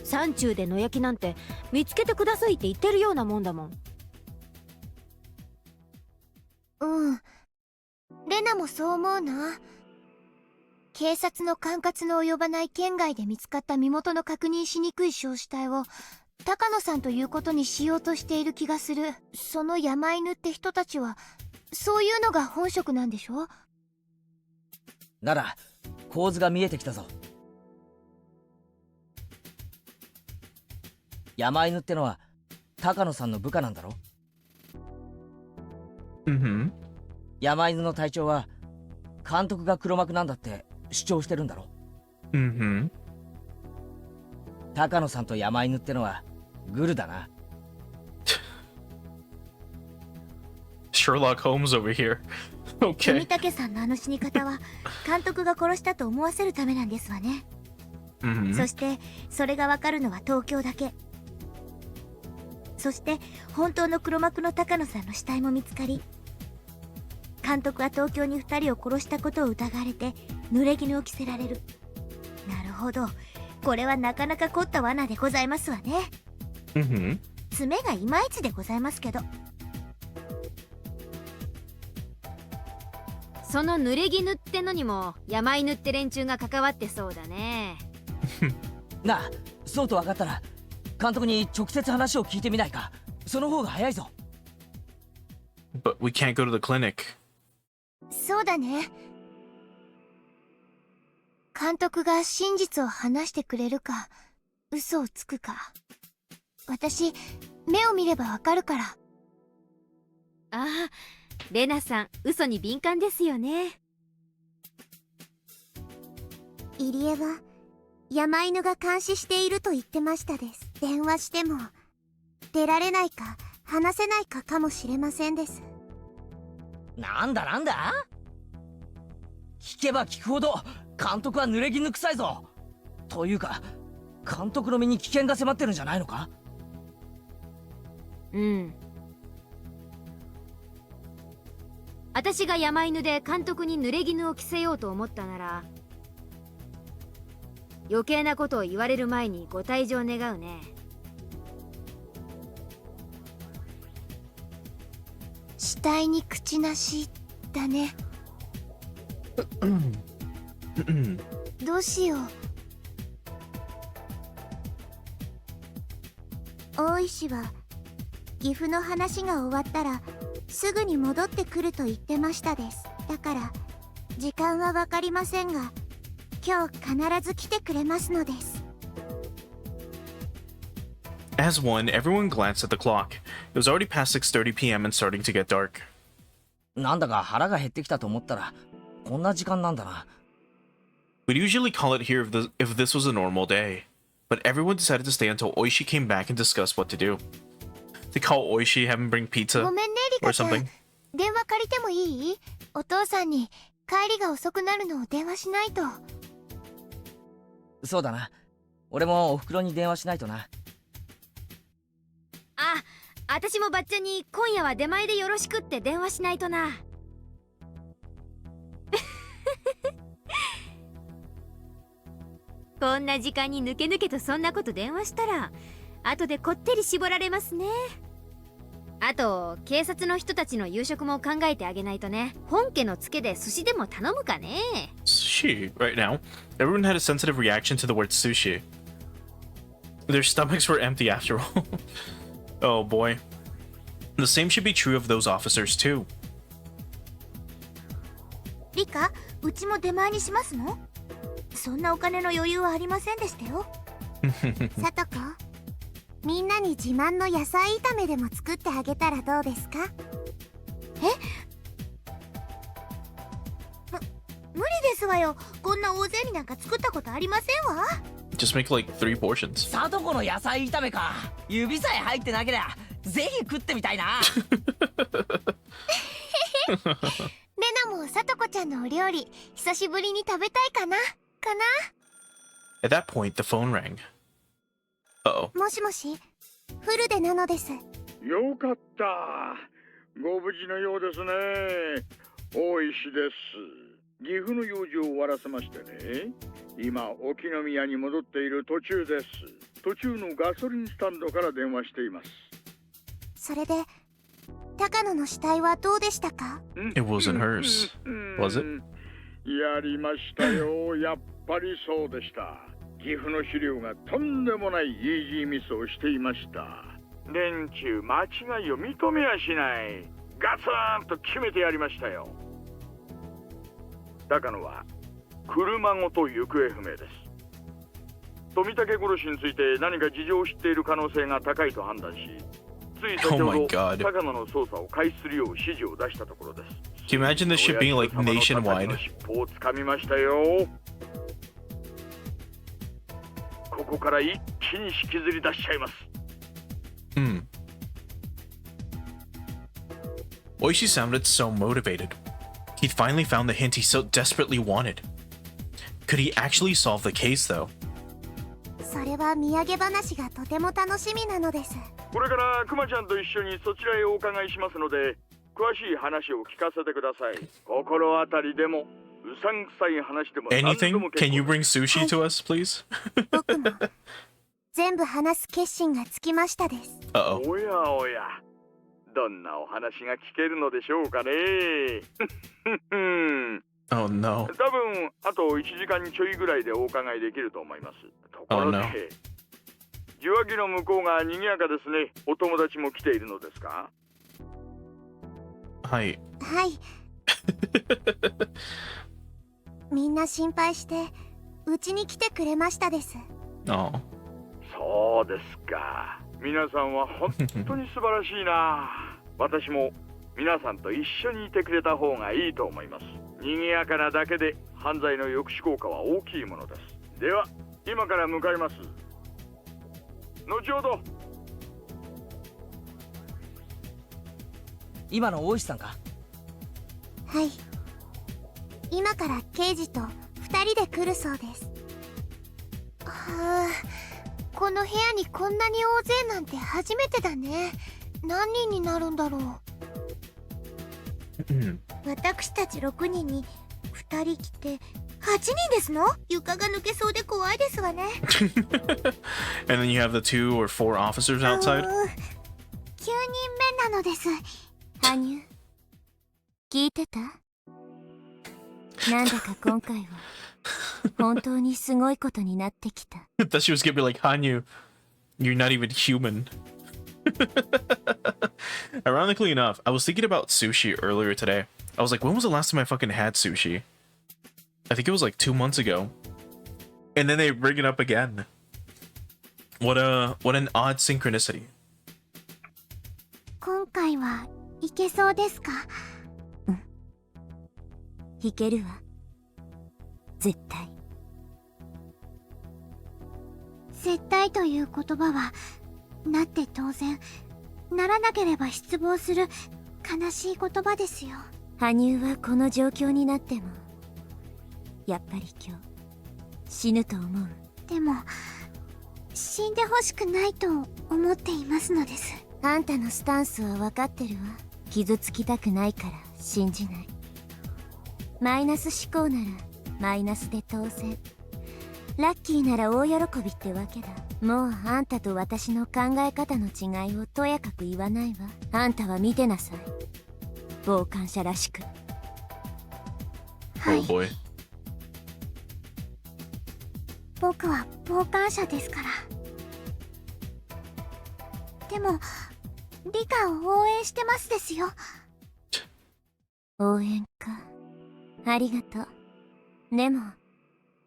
山中で野焼きなんて見つけてくださいって言ってるようなもんだもん。うん。レナもそう思うな。警察の管轄の及ばない県外で見つかった身元の確認しにくい焼死体を高野さんということにしようとしている気がする。その山犬って人たちはそういうのが本職なんでしょ？なら構図が見えてきたぞ。山犬ってのは高野さんの部下なんだろ？山犬の隊長は監督が黒幕なんだって主張してるんだろ？高野さんと山犬ってのはグルだな。Sherlock Holmes over here. Okay. 富武さんのあの死に方は監督が殺したと思わせるためなんですわね。そしてそれがわかるのは東京だけ。そして本当の黒幕の高野さんの死体も見つかり、監督は東京に2人を殺したことを疑われて濡れ衣を着せられる。なるほど、これはなかなか凝った罠でございますわね。爪がいまいちでございますけど。その濡れ衣ってのにも山犬って連中が関わってそうだね。なあ、そうと分かったら監督に直接話を聞いてみないか。その方が早いぞ。But we can't go to the clinic. そうだね。監督が真実を話してくれるか嘘をつくか、私目を見ればわかるから。ああ、レナさん嘘に敏感ですよね。入江は山犬が監視していると言ってましたです。電話しても出られないか話せないかかもしれませんです。なんだなんだ、聞けば聞くほど監督は濡れ衣臭いぞ。というか監督の身に危険が迫ってるんじゃないのか？私が山犬で監督に濡れ衣を着せようと思ったなら、余計なことを言われる前にご退場願うね。死体に口なしだね。どうしよう。大石は岐阜の話が終わったらすぐに戻ってくると言ってましたです。だから時間は分かりませんが今日必ず来てくれますのです。 As one, everyone glanced at the clock. It was already past 6:30 p.m. and starting to get dark. なんだか腹が減ってきたと思ったらこんな時間なんだな。We'd usually call it here if this was a normal day, but everyone decided to stay until Oishi came back and discussed what to do. They call Oishi, have him bring pizza ごめんねリ or カちゃん、 something. 電話借りてもいい？お父さんに帰りが遅くなるのを電話しないと。そうだな、俺もお袋に電話しないとな。あ、私もばっちゃんに今夜は出前でよろしくって電話しないとな。こんな時間に抜け抜けとそんなこと電話したら後でこってり絞られますね。あと警察の人たちの夕食も考えてあげないとね。本家のツケで寿司でも頼むかね。 Sushi, right now. Everyone had a sensitive reaction to the word sushi. Their stomachs were empty after all. Oh boy. The same should be true of those officers too. リカ、うちも出前にしますの？そんなお金の余裕はありませんでしたよ。さとこ、みんなに自慢の野菜炒めでも作ってあげたらどうですか？無理ですわよ。こんな大勢になんか作ったことありませんわ。Just make like 3 portions. さとこの野菜炒めか。指さえ入ってなけりゃぜひ食ってみたいな。レナもさとこちゃんのお料理久しぶりに食べたいかな。At that point, the phone rang. Uh-oh. もしもし、フルデなのです。よかった。ご無事のようですね。大石です。岐阜の用事を終わらせましてね。今、沖宮に戻っている途中です。途中のガソリンスタンドから電話しています。それで、高野の死体はどうでしたか？ It wasn't hers. Was it? やりましたよ。やっぱりそうでした。岐阜の資料がとんでもないイージーミスをしていました。連中間違いを認めやしない。ガツンと決めてやりましたよ。高野は車ごと行方不明です。富武殺しについて何か事情を知っている可能性が高いと判断し、つい先ほど高野の捜査を開始するよう指示を出したところです。Can you imagine this shit being like nationwide? 尻尾をつかみましたよ。ここから一気に引きずり出しちゃいます。Oishi sounded so motivated. He'd finally found the hint he so desperately wanted. Could he actually solve the case, though? それは土産話がとても楽しみなのです。これからクマちゃんと一緒にそちらへお伺いしますので、詳しい話を聞かせてください。心当たりでも、うさんくさい話でも何で Anything? も結構。 Can you bring sushi to us, please? 僕も全部話す決心がつきましたです。Uh-oh. おやおや、どんなお話が聞けるのでしょうかね。Oh no. 多分あと1時間ちょいぐらいでお伺いできると思います。ところで、受話器の向こうが賑やかですね。お友達も来ているのですか？はい。はい。みんな心配してうちに来てくれましたです。Oh. そうですか。皆さんは本当に素晴らしいな。私も皆さんと一緒にいてくれた方がいいと思います。賑やかなだけで犯罪の抑止効果は大きいものです。では今から向かいます。後ほど。今の大石さんか？はい。今から刑事と2人で来るそうです。はあ、この部屋にこんなに大勢なんて初めてだね。何人になるんだろう。私たち6人に2人来て8人ですの？床が抜けそうで怖いですわね。And then you have the 2 or 4 officers outside? 9人目なのです。羽生、聞いてた？なんだか今回は本当にすごいことになってきた。I thought she was gonna be like, Hanyu, you're not even human. Ironically enough, I was thinking about sushi earlier today. I was like, when was the last time I fucking had sushi? I think it was like 2 months ago. And then they bring it up again. What an odd synchronicity. 今回はいけそうですか？いけるわ。絶対。絶対という言葉は、なって当然、ならなければ失望する悲しい言葉ですよ。羽生はこの状況になっても、やっぱり今日、死ぬと思う。でも、死んでほしくないと思っていますのです。あんたのスタンスは分かってるわ。傷つきたくないから信じない。マイナス思考ならマイナスで当然。ラッキーなら大喜びってわけだ。もうあんたと私の考え方の違いをとやかく言わないわ。あんたは見てなさい、傍観者らしく。はい、 Oh boy. 僕は傍観者ですから。でもリカを応援してますですよ。応援か。ありがとう。でも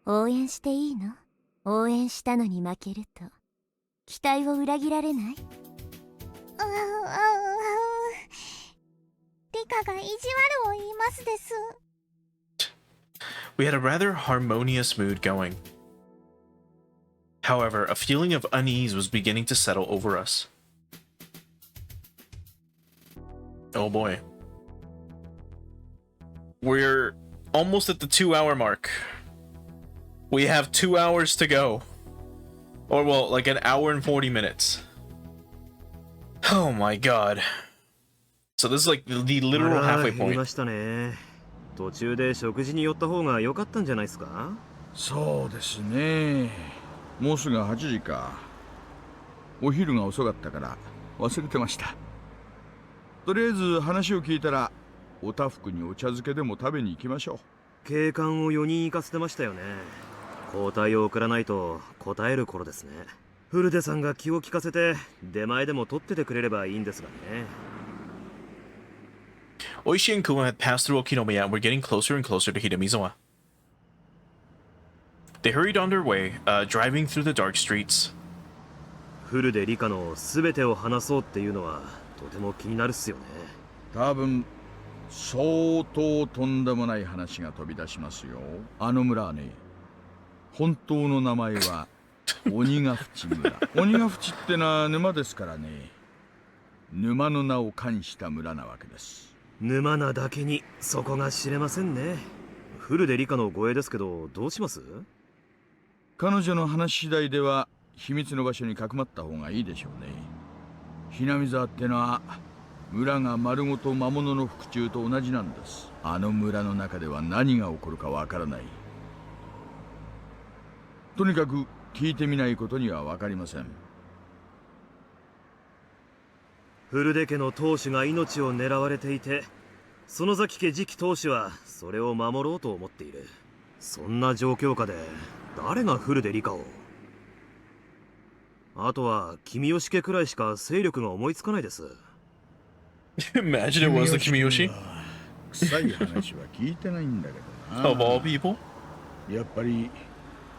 応援していいの？応援したのに負けると期待を裏切られない？リカが意地悪を言いますです。We had a rather harmonious mood going. However, a feeling of unease was beginning to settle over us. Oh boy. We're almost at the 2-hour mark. We have 2 hours to go. Or, well, like an hour and 40 minutes. Oh my god. So this is like the literal halfway 減りま point. したね。途中で食事に寄った方が良かったんじゃないですか？そうですね。もうすぐ8時か。お昼が遅かったから忘れてました。とりあえず話を聞いたらおたふくにお茶漬けでも食べに行きましょう。警官を4人行かせてましたよね。交代を送らないと答える頃ですね。フルデさんが気を利かせて出前でも取っててくれればいいんですがね。Oishi and Kuma had passed through Okinomiya and were getting closer and closer to Hidemizawa. They hurried on their way, driving through the dark streets. フルデリカの全てを話そうっていうのはとても気になるっすよね。多分相当とんでもない話が飛び出しますよ。あの村はね、本当の名前は鬼ヶ淵村。鬼ヶ淵ってのは沼ですからね。沼の名を冠した村なわけです。沼なだけにそこが知れませんね。フルデリカの護衛ですけどどうします？彼女の話次第では秘密の場所にかくまった方がいいでしょうね。ひなみ沢ってのは村が丸ごと魔物の腹中と同じなんです。あの村の中では何が起こるかわからない。とにかく聞いてみないことにはわかりません。フルデ家の当主が命を狙われていて、園崎家次期当主はそれを守ろうと思っている。そんな状況下で誰がフルデリカを？あとは君吉家くらいしか勢力が思いつかないです。Imagine it was the Kimiyoshi 臭い話は聞いてないんだけどな。of all people. やっぱり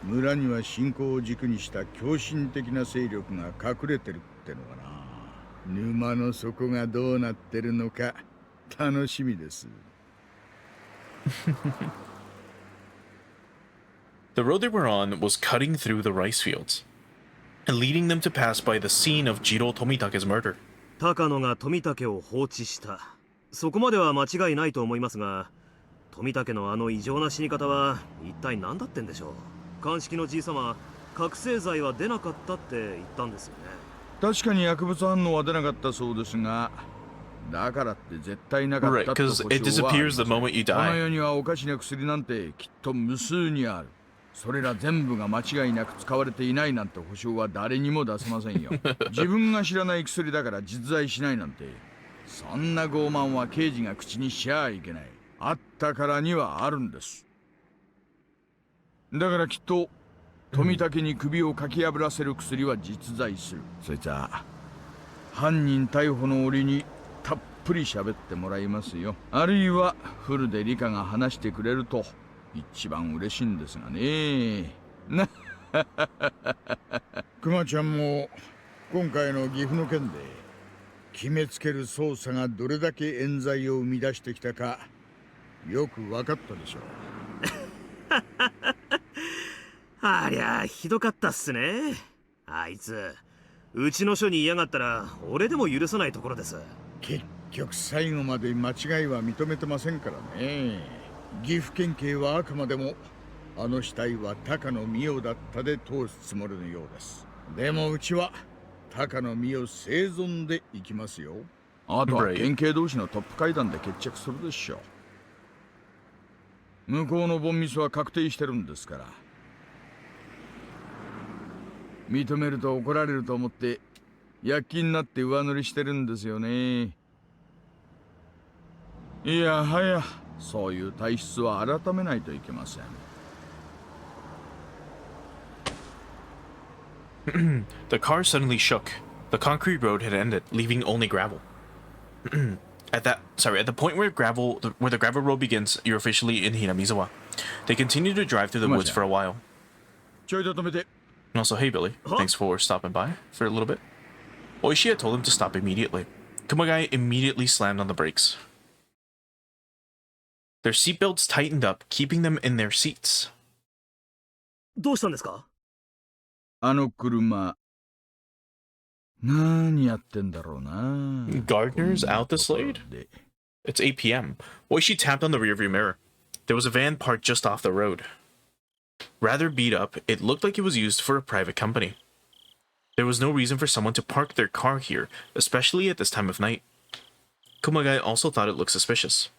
村には信仰を軸にした狂信的な勢力が隠れてるってのかな。沼の底がどうなってるのか楽しみです。The road they were on was cutting through the rice fields and leading them to pass by the scene of Jiro Tomitake's murder. 高野が富武を放置した。そこまでは間違いないと思いますが、富武のあの異常な死に方は一体何だってんでしょう。鑑識のじいさま、覚醒剤は出なかったって言ったんですよね。確かに薬物反応は出なかったそうですが、だからって絶対なかったって保証はありません。この世にはおかしな薬なんてきっと無数にある。それら全部が間違いなく使われていないなんて保証は誰にも出せませんよ。自分が知らない薬だから実在しないなんて、そんな傲慢は刑事が口にしちゃいけない。あったからにはあるんです。だからきっと富武に首をかき破らせる薬は実在する。そいつは犯人逮捕の折にたっぷり喋ってもらいますよ。あるいはフルで理科が話してくれると一番嬉しいんですがね。なクマちゃんも今回の岐阜の件で決めつける捜査がどれだけ冤罪を生み出してきたかよく分かったでしょう。ありゃひどかったっすね。あいつうちの署に嫌がったら俺でも許さないところです。結局最後まで間違いは認めてませんからね。岐阜県警はあくまでもあの死体は高野美代だったで通すつもりのようです。でもうちは高野美代生存でいきますよ。あとは県警同士のトップ会談で決着するでしょう。向こうのボンミスは確定してるんですから。認めると怒られると思って躍起になって上乗りしてるんですよね。いやはや、そういう体質は改めないといけません。The car suddenly shook. The concrete road had ended, leaving only gravel. At the point where the gravel road begins, you're officially in Hinamizawa. They continue to drive through the woods for a while. ちょいと止めて。 And also, hey Billy, thanks for stopping by for a little bit. Oishi had told him to stop immediately. Kumagai immediately slammed on the brakes. Their seatbelts tightened up, keeping them in their seats. どうしたんですか？あの車、何やってんだろうな。Gardener's out this late? It's 8 p.m. Oishi tapped on the rearview mirror. There was a van parked just off the road. Rather beat up, it looked like it was used for a private company. There was no reason for someone to park their car here, especially at this time of night. Kumagai also thought it looked suspicious.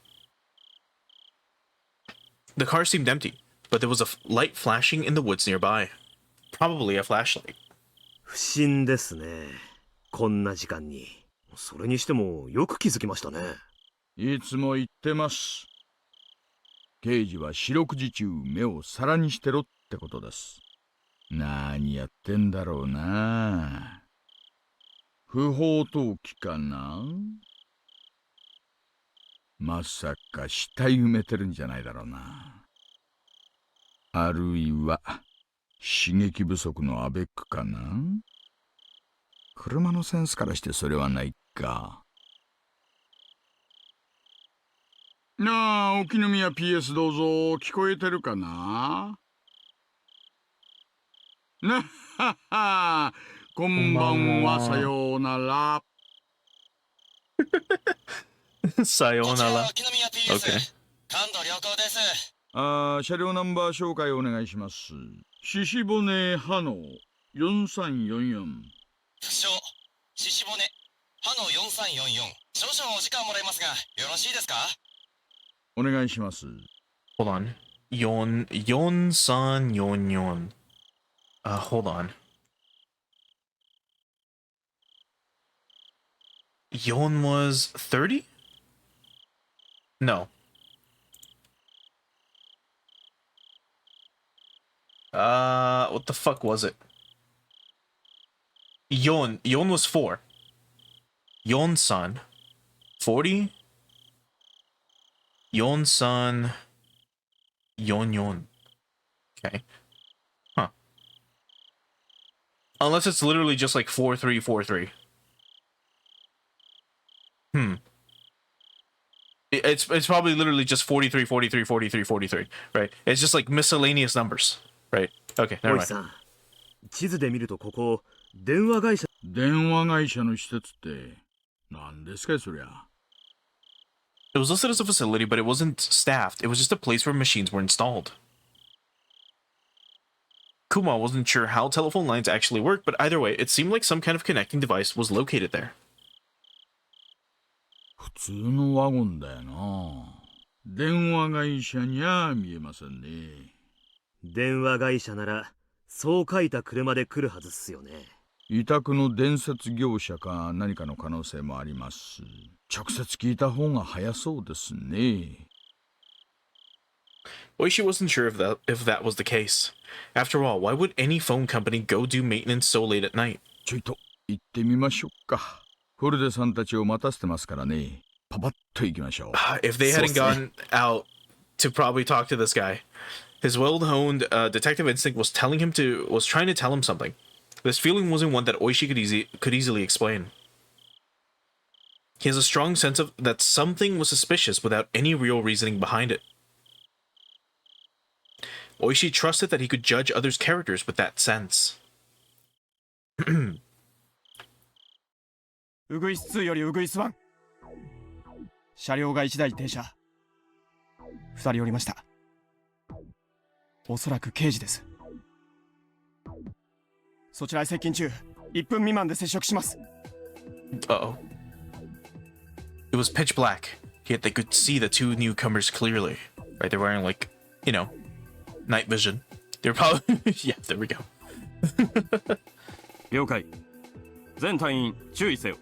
The car seemed empty, but there was a light flashing in the woods nearby. Probably a flashlight. 不審ですね。こんな時間に。それにしてもよく気づきましたね。いつも言ってます。刑事は四六時中目を皿にしてろってことです。何やってんだろうな。不法投棄かな。まさか死体埋めてるんじゃないだろうな。あるいは刺激不足のアベックかな。車のセンスからしてそれはないか。なあ、沖宮 PS どうぞ。聞こえてるかな。なっはは、こんばんは、さようなら。Sayonara. Okay. 車両ナンバー紹介お願いします。獅子骨ハノ4344。不詳、獅子骨ハノ4344。少々お時間もらいますが、よろしいですか？お願いします。Hold on. 4344. Hold on. Yon was 30? No. What the fuck was it? Yon was 4. Yon-san. 40? Yon-san. Yon. Okay. Huh. Unless it's literally just like 4343. It's probably literally just 43, 43, 43, 43, right? It's just like miscellaneous numbers, right? Okay, never mind. 地図で見るとここ電話会社の施設って何ですかそりゃ。It was listed as a facility, but it wasn't staffed. It was just a place where machines were installed. Kuma wasn't sure how telephone lines actually work, but either way, it seemed like some kind of connecting device was located there. 普通のワゴンだよな。電話会社にゃ見えませんね。電話会社ならそう書いた車で来るはずっすよね。委託の伝説業者か何かの可能性もあります。直接聞いた方が早そうですね。Oishi wasn't sure if that was the case. After all, why would any phone company go do maintenance so late at night? ちょいと行ってみましょうか。フォルデさんたちを待たせてますからね。パパッと行きましょう。If they hadn't gone out to probably talk to this guy, his well-honed detective instinct was trying to tell him something. This feeling wasn't one that Oishi could easily explain. He has a strong sense of that something was suspicious without any real reasoning behind it. Oishi trusted that he could judge others' characters with that sense. ウグイス2よりウグイス1。車両が1台停車。2人降りました。おそらく刑事です。そちらへ接近中、1分未満で接触します。Uh-oh. It was pitch black, yet they could see the two newcomers clearly. Right, they're wearing like, night vision. They're probably... yeah, there we go. 了解。全隊員注意せよ。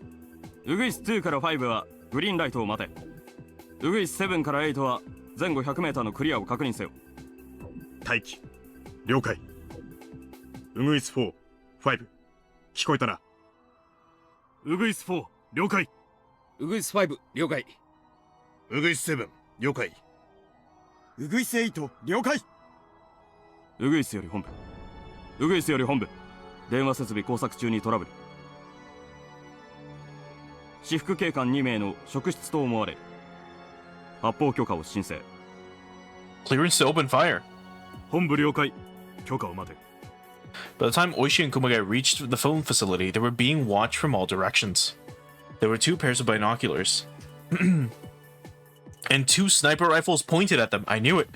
ウグイス2から5はグリーンライトを待て。ウグイス7から8は前後 100m のクリアを確認せよ。待機。了解。ウグイス4、5。聞こえたな。ウグイス4、了解。ウグイス5了解。ウグイス7了解。ウグイス8了解。ウグイスより本部。ウグイスより本部。電話設備工作中にトラブル。私服警官2名の職質と思われ、発砲許可を申請。 Clearance to open fire. 本部了解。許可を待て。 By the time Oishi and Kumagai reached the phone facility, they were being watched from all directions. There were 2 pairs of binoculars. And 2 sniper rifles pointed at them. I knew it.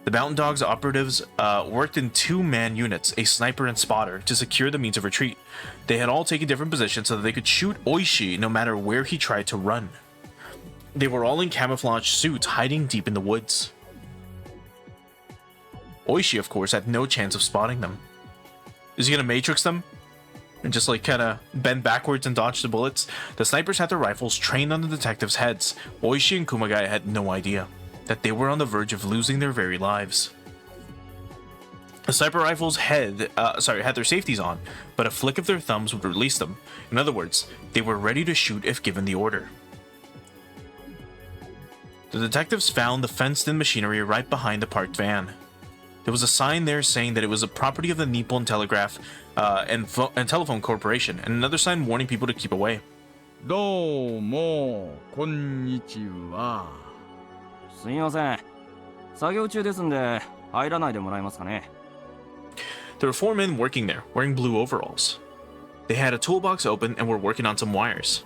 The Mountain Dogs operatives worked in 2-man units, a sniper and spotter, to secure the means of retreat. They had all taken different positions so that they could shoot Oishi no matter where he tried to run. They were all in camouflage suits, hiding deep in the woods. Oishi, of course, had no chance of spotting them. Is he gonna matrix them? And just like kinda bend backwards and dodge the bullets? The snipers had their rifles trained on the detectives' heads. Oishi and Kumagai had no idea that they were on the verge of losing their very lives. The sniper rifles had their safeties on, but a flick of their thumbs would release them. In other words, they were ready to shoot if given the order. The detectives found the fenced-in machinery right behind the parked van. There was a sign there saying that it was a property of the Nippon Telegraph and Telephone Corporation, and another sign warning people to keep away. どうもこんにちは。すみません。作業中ですんで入らないでもらえますかね。There were 4 men working there, wearing blue overalls. They had a toolbox open and were working on some wires.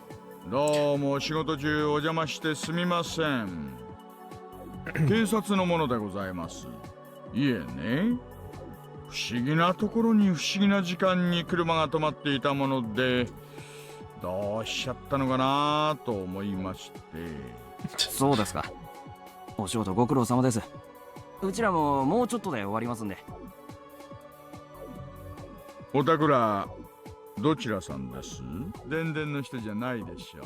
どうも仕事中お邪魔してすみません。警察の者でございます。いえね、不思議なところに不思議な時間に車が止まっていたもので、どうしちゃったのかなと思いまして。そうですか。お仕事ご苦労様です。うちらももうちょっとで終わりますんで。おたくらどちらさんです？電電の人じゃないでしょう。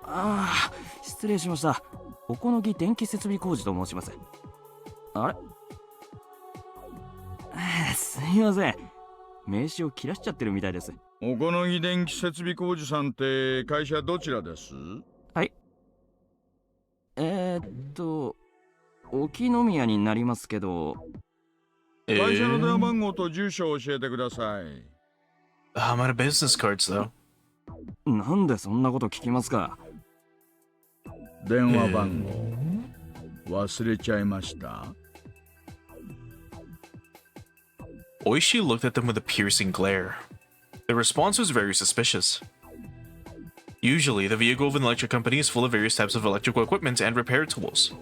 ああ、失礼しました。おこのぎ電気設備工事と申します。あれすみません。名刺を切らしちゃってるみたいです。おこのぎ電気設備工事さんって会社どちらです？はい。沖宮になりますけど。会社の電話番号と住所を教えてください。I'm out of business cards, though. なんでそんなこと聞きますか？電話番号忘れちゃいました。Oishi looked at them with a piercing glare. Their response was very suspicious. Usually, the vehicle of an electric company is full of various types of electrical equipment and repair tools.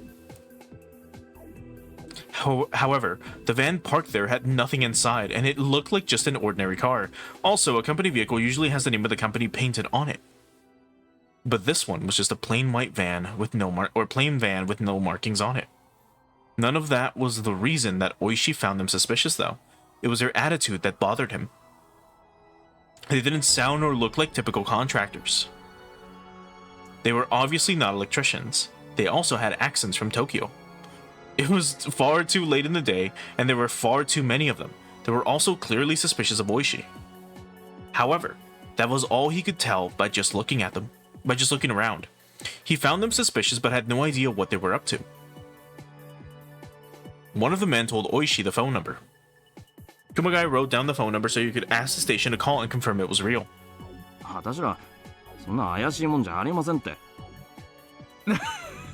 However, the van parked there had nothing inside, and it looked like just an ordinary car. Also, a company vehicle usually has the name of the company painted on it. But this one was just a plain white van with no markings on it. None of that was the reason that Oishi found them suspicious, though. It was their attitude that bothered him. They didn't sound or look like typical contractors. They were obviously not electricians. They also had accents from Tokyo. It was far too late in the day, and there were far too many of them. They were also clearly suspicious of Oishi. However, that was all he could tell by just looking at them, by just looking around. He found them suspicious but had no idea what they were up to. One of the men told Oishi the phone number. Kumagai wrote down the phone number so you could ask the station to call and confirm it was real. 私らそんな怪しいもんじゃありませんって。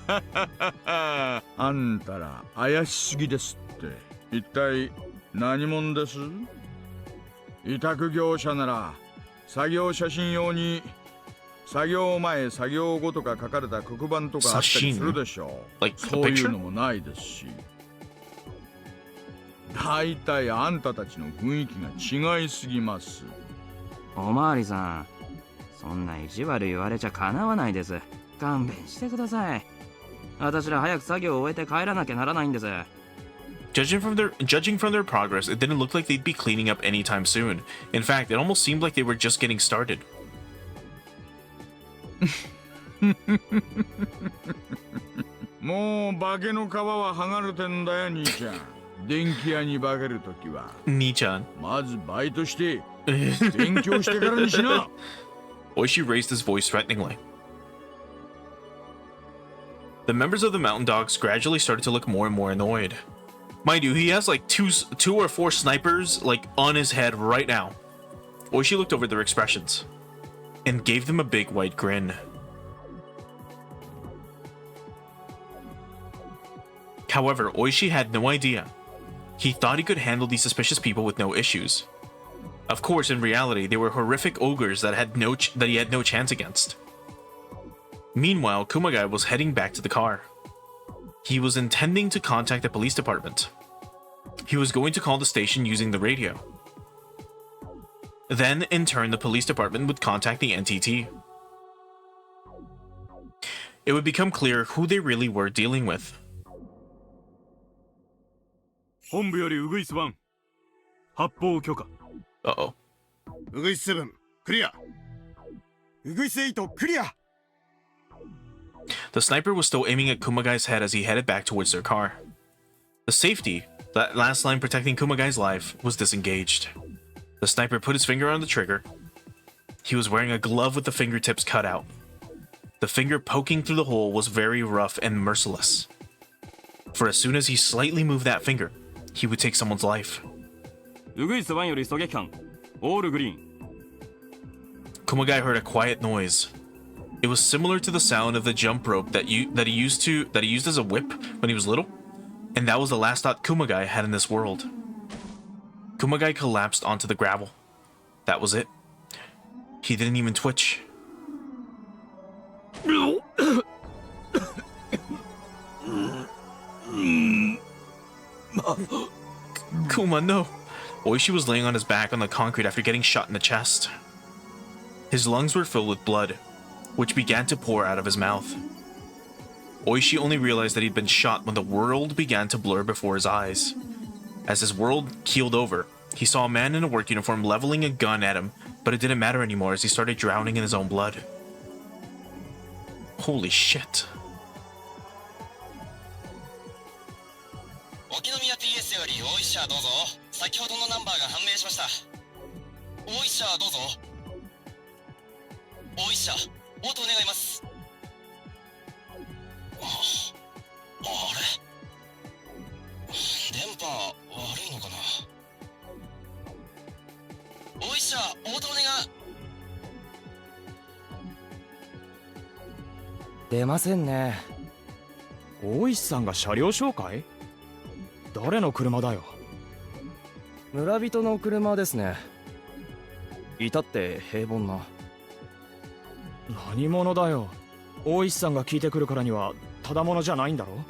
あんたら怪しすぎですって。一体何者です？委託業者なら作業写真用に作業前作業後とか書かれた黒板とかあったりするでしょう。そういうのもないですし。だいたいあんたたちの雰囲気が違いすぎます。おまわりさん、そんな意地悪言われちゃかなわないです。勘弁してください。私ら早く作業を終えて帰らなきゃならないんです。Judging from their progress, it didn't look like they'd be cleaning up anytime soon. In fact, it almost seemed like they were just getting started. もう化けの皮は剥がれてんだよ兄ちゃん。電気屋に化けるときは兄ちゃんまずバイトして勉強してからにしな。 Oishi raised his voice threateningly. The members of the Mountain Dogs gradually started to look more and more annoyed. Mind you, he has like two or four snipers like on his head right now. Oishi looked over their expressions and gave them a big white grin. However, Oishi had no idea. He thought he could handle these suspicious people with no issues. Of course, in reality, they were horrific ogres that he had no chance against. Meanwhile, Kumagai was heading back to the car. He was intending to contact the police department. He was going to call the station using the radio. Then, in turn, the police department would contact the NTT. It would become clear who they really were dealing with. 本部よりウグイス1発砲許可。 Uh-oh. ウグイス7クリア。ウグイス8クリア。 The sniper was still aiming at Kumagai's head as he headed back towards their car. The safety, that last line protecting Kumagai's life, was disengaged. The sniper put his finger on the trigger. He was wearing a glove with the fingertips cut out. The finger poking through the hole was very rough and merciless. For as soon as he slightly moved that finger, he would take someone's life. ウグイス1より狙撃犯オールグリーン。 Kumagai heard a quiet noise. It was similar to the sound of the jump rope that he used as a whip when he was little, and that was the last thought Kumagai had in this world. Kumagai collapsed onto the gravel. That was it. He didn't even twitch. Kuma, no. Oishi was laying on his back on the concrete after getting shot in the chest. His lungs were filled with blood, which began to pour out of his mouth. Oishi only realized that he'd been shot when the world began to blur before his eyes. As his world keeled over, he saw a man in a work uniform leveling a gun at him, but it didn't matter anymore as he started drowning in his own blood. Holy shit. 沖宮 TS より大石社どうぞ。先ほどのナンバーが判明しました。大石社どうぞ。大石社応答願います。あれ電波悪いのかな。大石社応答願い。出ませんね。大石さんが車両紹介？誰の車だよ。村人の車ですね。至って平凡な。何者だよ。大石さんが聞いてくるからにはただ者じゃないんだろ。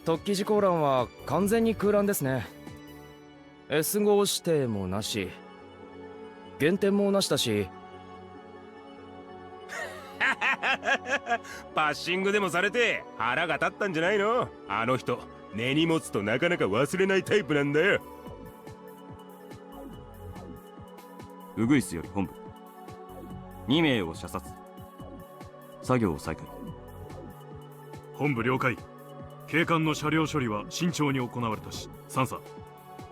突起事項欄は完全に空欄ですね。S 号指定もなし、減点もなしだし。パッシングでもされて腹が立ったんじゃないの。あの人根に持つとなかなか忘れないタイプなんだよ。ウグイスより本部2名を射殺。作業を再開。本部了解。警官の車両処理は慎重に行われたし、3佐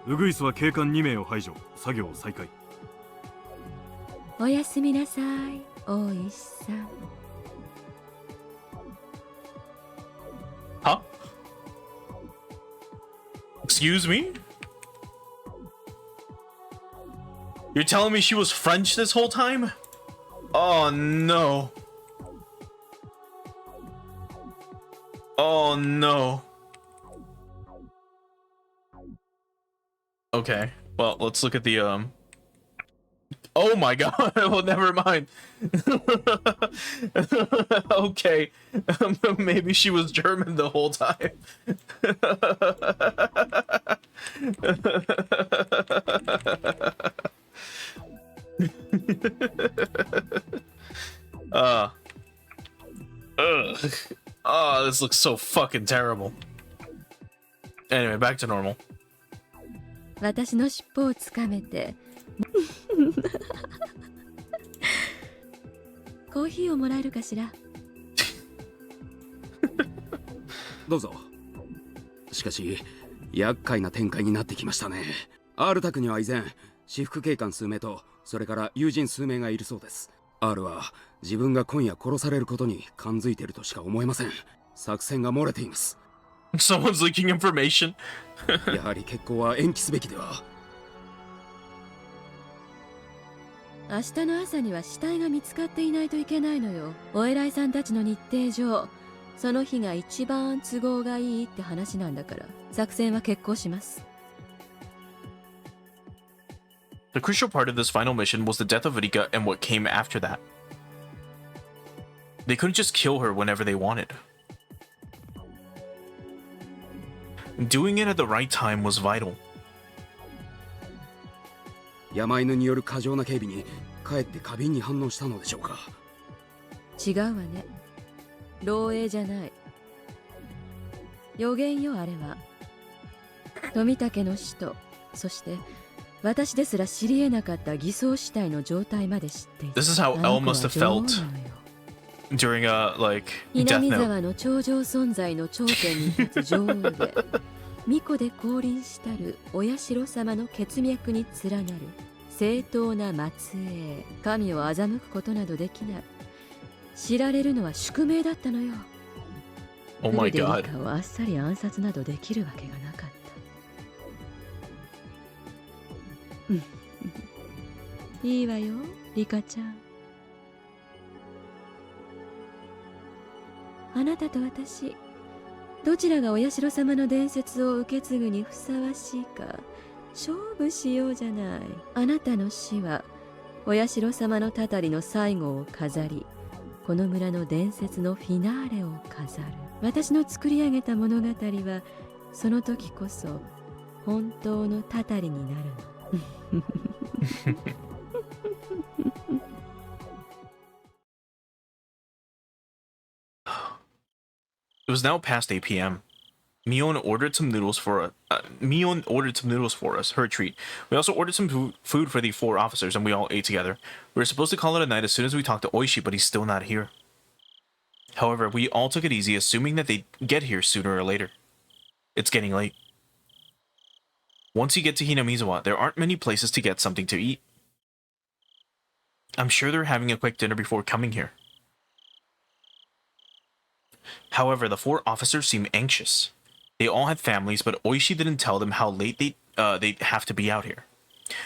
ウグイスは警官2名を排除。作業を再開。おやすみなさい、大石さん。Huh? Excuse me? You're telling me she was French this whole time? Oh no. Oh no. Okay, well, let's look at the oh my god, well, never mind. Okay, maybe she was German the whole time. Oh, this looks so fucking terrible. Anyway, back to normal. 私の尻尾をつかめてコーヒーをもらえるかしら。どうぞ。しかし厄介な展開になってきましたね。R 宅には依然私服警官数名と、それから友人数名がいるそうです。 R は自分が今夜殺されることに感づいているとしか思えません。作戦が漏れています。 Someone's leaking information. やはり決行は延期すべきでは。明日の朝には死体が見つかっていないといけないのよ。お偉いさんたちの日程上、その日が一番都合がいいって話なんだから、作戦は決行します。The crucial part of this final mission was the death of Rika and what came after that. They couldn't just kill her whenever they wanted. Doing it at the right time was vital. 山犬による過剰な警備にかえって過敏に反応したのでしょうか。違うわね。漏洩じゃない。予言よ、あれは。富武の死と、そして私ですら知り得なかった偽装死体の状態まで知っていた。This is how Elle must have felt during a like death 南 note. 沢の頂上存在の頂点に立つ女王で巫女で降臨したるお社様の血脈に連なる正当な末裔。神を欺くことなどできない。知られるのは宿命だったのよ。 Oh my フルデ god. リカをあっさり暗殺などできるわけがなかった。いいわよ、リカちゃん。あなたと私、どちらがお社様の伝説を受け継ぐにふさわしいか勝負しようじゃない。あなたの死はお社様のたたりの最後を飾り、この村の伝説のフィナーレを飾る。私の作り上げた物語はその時こそ本当のたたりになるの。It was now past 8 p.m. Mion ordered some noodles for us, her treat. We also ordered some food for the 4 officers, and we all ate together. We were supposed to call it a night as soon as we talked to Oishi, but he's still not here. However, we all took it easy, assuming that they'd get here sooner or later. It's getting late. Once you get to Hinamizawa, there aren't many places to get something to eat. I'm sure they're having a quick dinner before coming here. However, the 4 officers seem anxious. They all had families, but Oishi didn't tell them how late they'd have to be out here.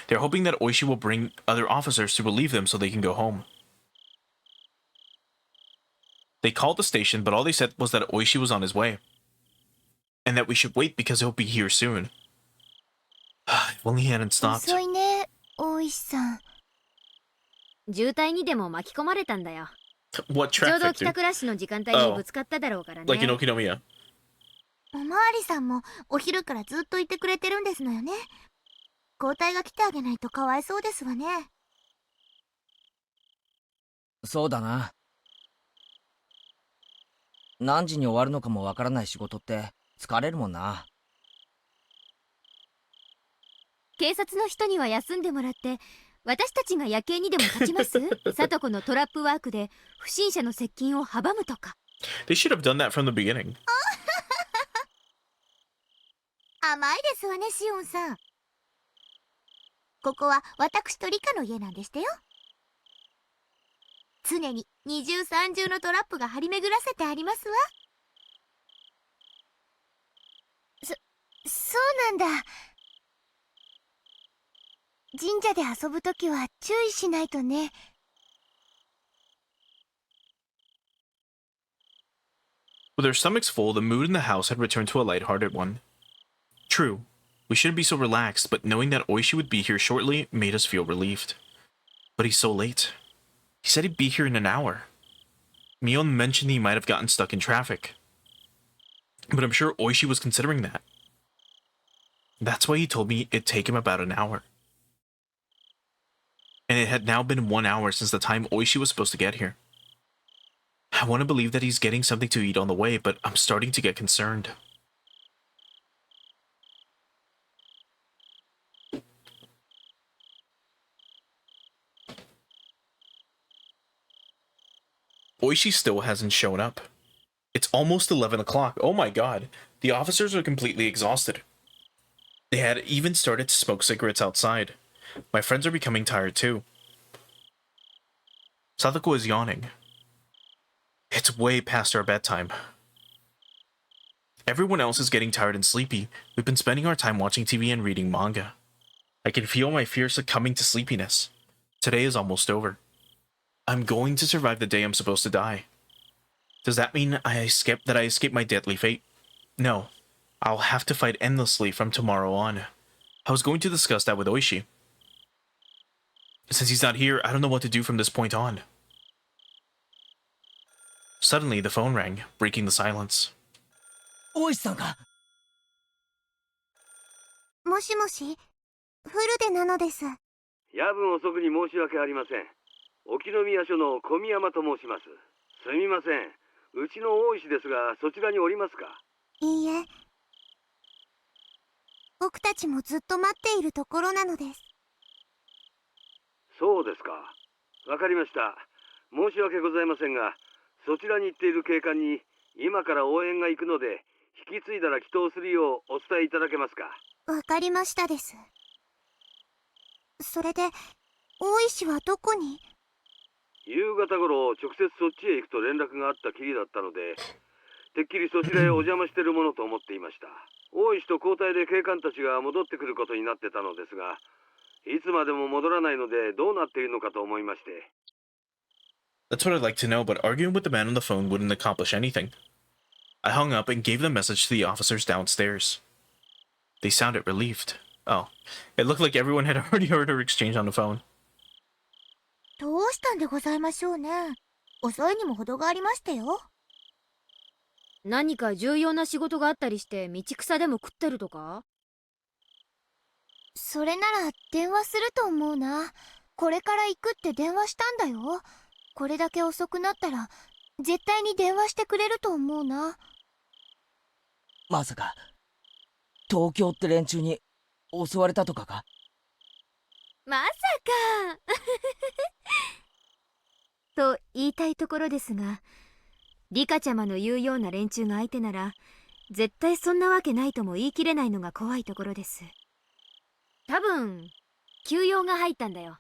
They're hoping that Oishi will bring other officers to relieve them so they can go home. They called the station, but all they said was that Oishi was on his way. And that we should wait because he'll be here soon. If only he hadn't stopped. 遅いね、大石さん。渋滞にでも巻き込まれたんだよ。 What ちょうど traffic, 帰宅 dude? ラッシュの時間帯にぶつかっただろうからね。 Like in Okinomiya. おまわりさんもお昼からずっといてくれてるんですのよね。交代が来てあげないとかわいそうですわね。そうだな。何時に終わるのかもわからない仕事って疲れるもんな。警察の人には休んでもらって、私たちが夜景にでも立ちます？里子のトラップワークで不審者の接近を阻むとか。They should have done that from the beginning. 甘いですわね、シオンさん。ここは私とリカの家なんでしてよ。常に二重三重のトラップが張り巡らせてありますわ。そうなんだ。神社で遊ぶときは注意しないとね。With their stomachs full, the mood in the house had returned to a lighthearted one. True, we shouldn't be so relaxed, but knowing that Oishi would be here shortly made us feel relieved. But he's so late. He said he'd be here in an hour. Mion mentioned he might have gotten stuck in traffic. But I'm sure Oishi was considering that. That's why he told me it'd take him about an hour. And it had now been 1 hour since the time Oishi was supposed to get here. I want to believe that he's getting something to eat on the way, but I'm starting to get concerned. Oishi still hasn't shown up. It's almost 11 o'clock. Oh my god. The officers are completely exhausted. They had even started to smoke cigarettes outside. My friends are becoming tired too. Sadako is yawning. It's way past our bedtime. Everyone else is getting tired and sleepy. We've been spending our time watching TV and reading manga. I can feel my fear succumbing to sleepiness. Today is almost over. I'm going to survive the day I'm supposed to die. Does that mean I escape my deadly fate? No. I'll have to fight endlessly from tomorrow on. I was going to discuss that with Oishi. Since he's not here, I don't know what to do from this point on. Suddenly, the phone rang, breaking the silence. 大石さんか。もしもし、フルデなのです。夜分遅くに申し訳ありません。沖宮署の小宮山と申します。すみません。うちの大石ですが、そちらにおりますか？いいえ。僕たちもずっと待っているところなのです。そうですか。わかりました。申し訳ございませんが、そちらに行っている警官に今から応援が行くので、引き継いだら祈祷するようお伝えいただけますか？わかりましたです。それで、大石はどこに？夕方頃、直接そっちへ行くと連絡があったきりだったので、てっきりそちらへお邪魔してるものと思っていました。大石と交代で警官たちが戻ってくることになってたのですが、いつまでも戻らないのでどうなっているのかと思いまして。That's what I'd like to know, but arguing with the man on the phone wouldn't accomplish anything. I hung up and gave the message to the officers downstairs. They sounded relieved. Oh, it looked like everyone had already heard our exchange on the phone. どうしたんでございましょうね。遅いにも程がありましてよ。何か重要な仕事があったりして道草でも食ってるとか？それなら電話すると思うな。これから行くって電話したんだよ。これだけ遅くなったら絶対に電話してくれると思うな。まさか東京って連中に襲われたとかか？まさかと言いたいところですが、リカちゃまの言うような連中が相手なら絶対そんなわけないとも言い切れないのが怖いところです。多分休養が入ったんだよ。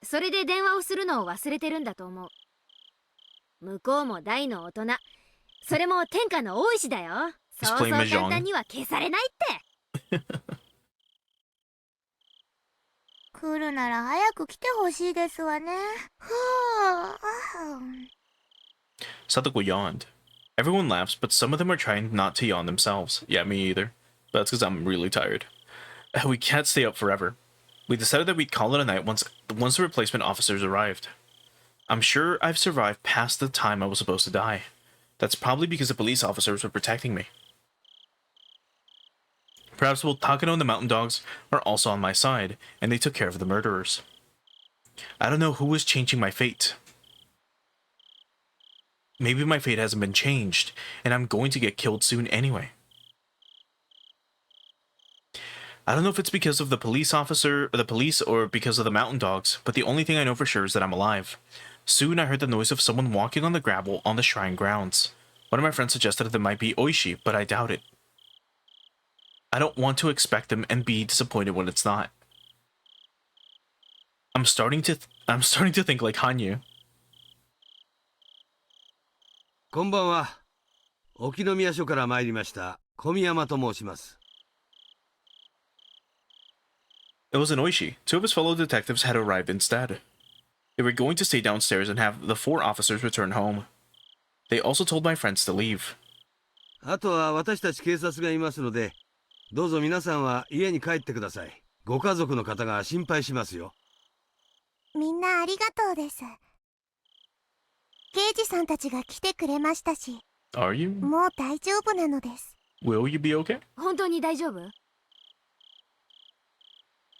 それで電話をするのを忘れてるんだと思う。向こうも大の大人、それも天下の大石だよ。そうそう簡単には消されないって。来るなら早く来てほしいですわね。Sadako yawned. Everyone laughs, but some of them are trying not to yawn themselves. Yeah, me either. But that's because I'm really tired. We can't stay up forever. We decided that we'd call it a night once the replacement officers arrived. I'm sure I've survived past the time I was supposed to die. That's probably because the police officers were protecting me. Perhaps both Takano and the mountain dogs are also on my side, and they took care of the murderers. I don't know who was changing my fate. Maybe my fate hasn't been changed, and I'm going to get killed soon anyway. I don't know if it's because of the police or because of the mountain dogs, but the only thing I know for sure is that I'm alive. Soon I heard the noise of someone walking on the gravel on the shrine grounds. One of my friends suggested that it might be Oishi, but I doubt it. I don't want to expect them and be disappointed when it's not. I'm starting to think like Hanyu. こんばんは。沖宮署から参りました小宮山と申します。It was an Oishi. Two of his fellow detectives had arrived instead. They were going to stay downstairs and have the 4 officers return home. They also told my friends to leave. あとは私たち警察がいますので、どうぞ皆さんは家に帰ってください。ご家族の方が心配しますよ。みんなありがとうです。刑事さんたちが来てくれましたし。Are you? もう大丈夫なのです。Will you be okay? 本当に大丈夫？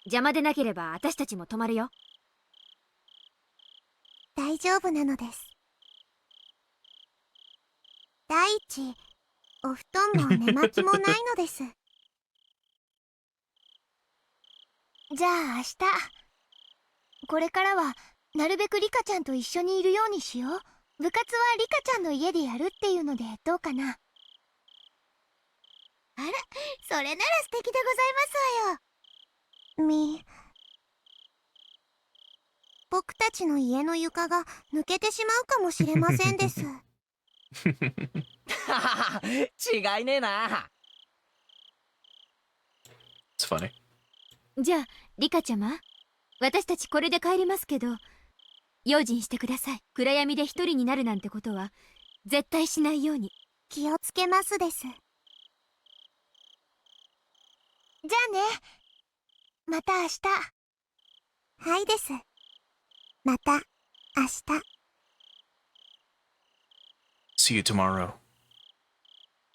邪魔でなければ私たちも泊まるよ。大丈夫なのです。第一、お布団も寝巻きもないのです。じゃあ明日、これからはなるべくリカちゃんと一緒にいるようにしよう。部活はリカちゃんの家でやるっていうのでどうかな。あら、それなら素敵でございますわよ。僕たちの家の床が抜けてしまうかもしれませんです。違いねえな。It's funny. じゃあリカちゃま、私たちこれで帰りますけど、用心してください。暗闇で一人になるなんてことは絶対しないように。気をつけますです。じゃあね。また明日。はいです。また明日。 See you tomorrow.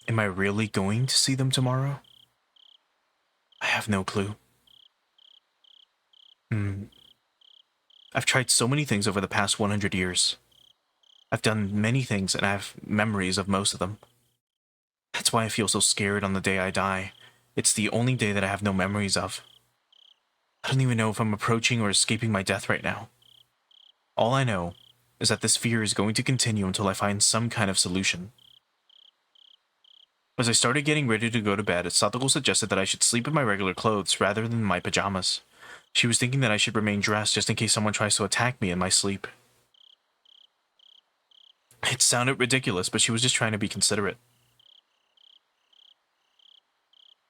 Am I really going to see them tomorrow? I have no clue. I've tried so many things over the past 100 years. I've done many things and I have memories of most of them. That's why I feel so scared on the day I die. It's the only day that I have no memories of. I don't even know if I'm approaching or escaping my death right now. All I know is that this fear is going to continue until I find some kind of solution. As I started getting ready to go to bed, Satoko suggested that I should sleep in my regular clothes rather than my pajamas. She was thinking that I should remain dressed just in case someone tries to attack me in my sleep. It sounded ridiculous, but she was just trying to be considerate.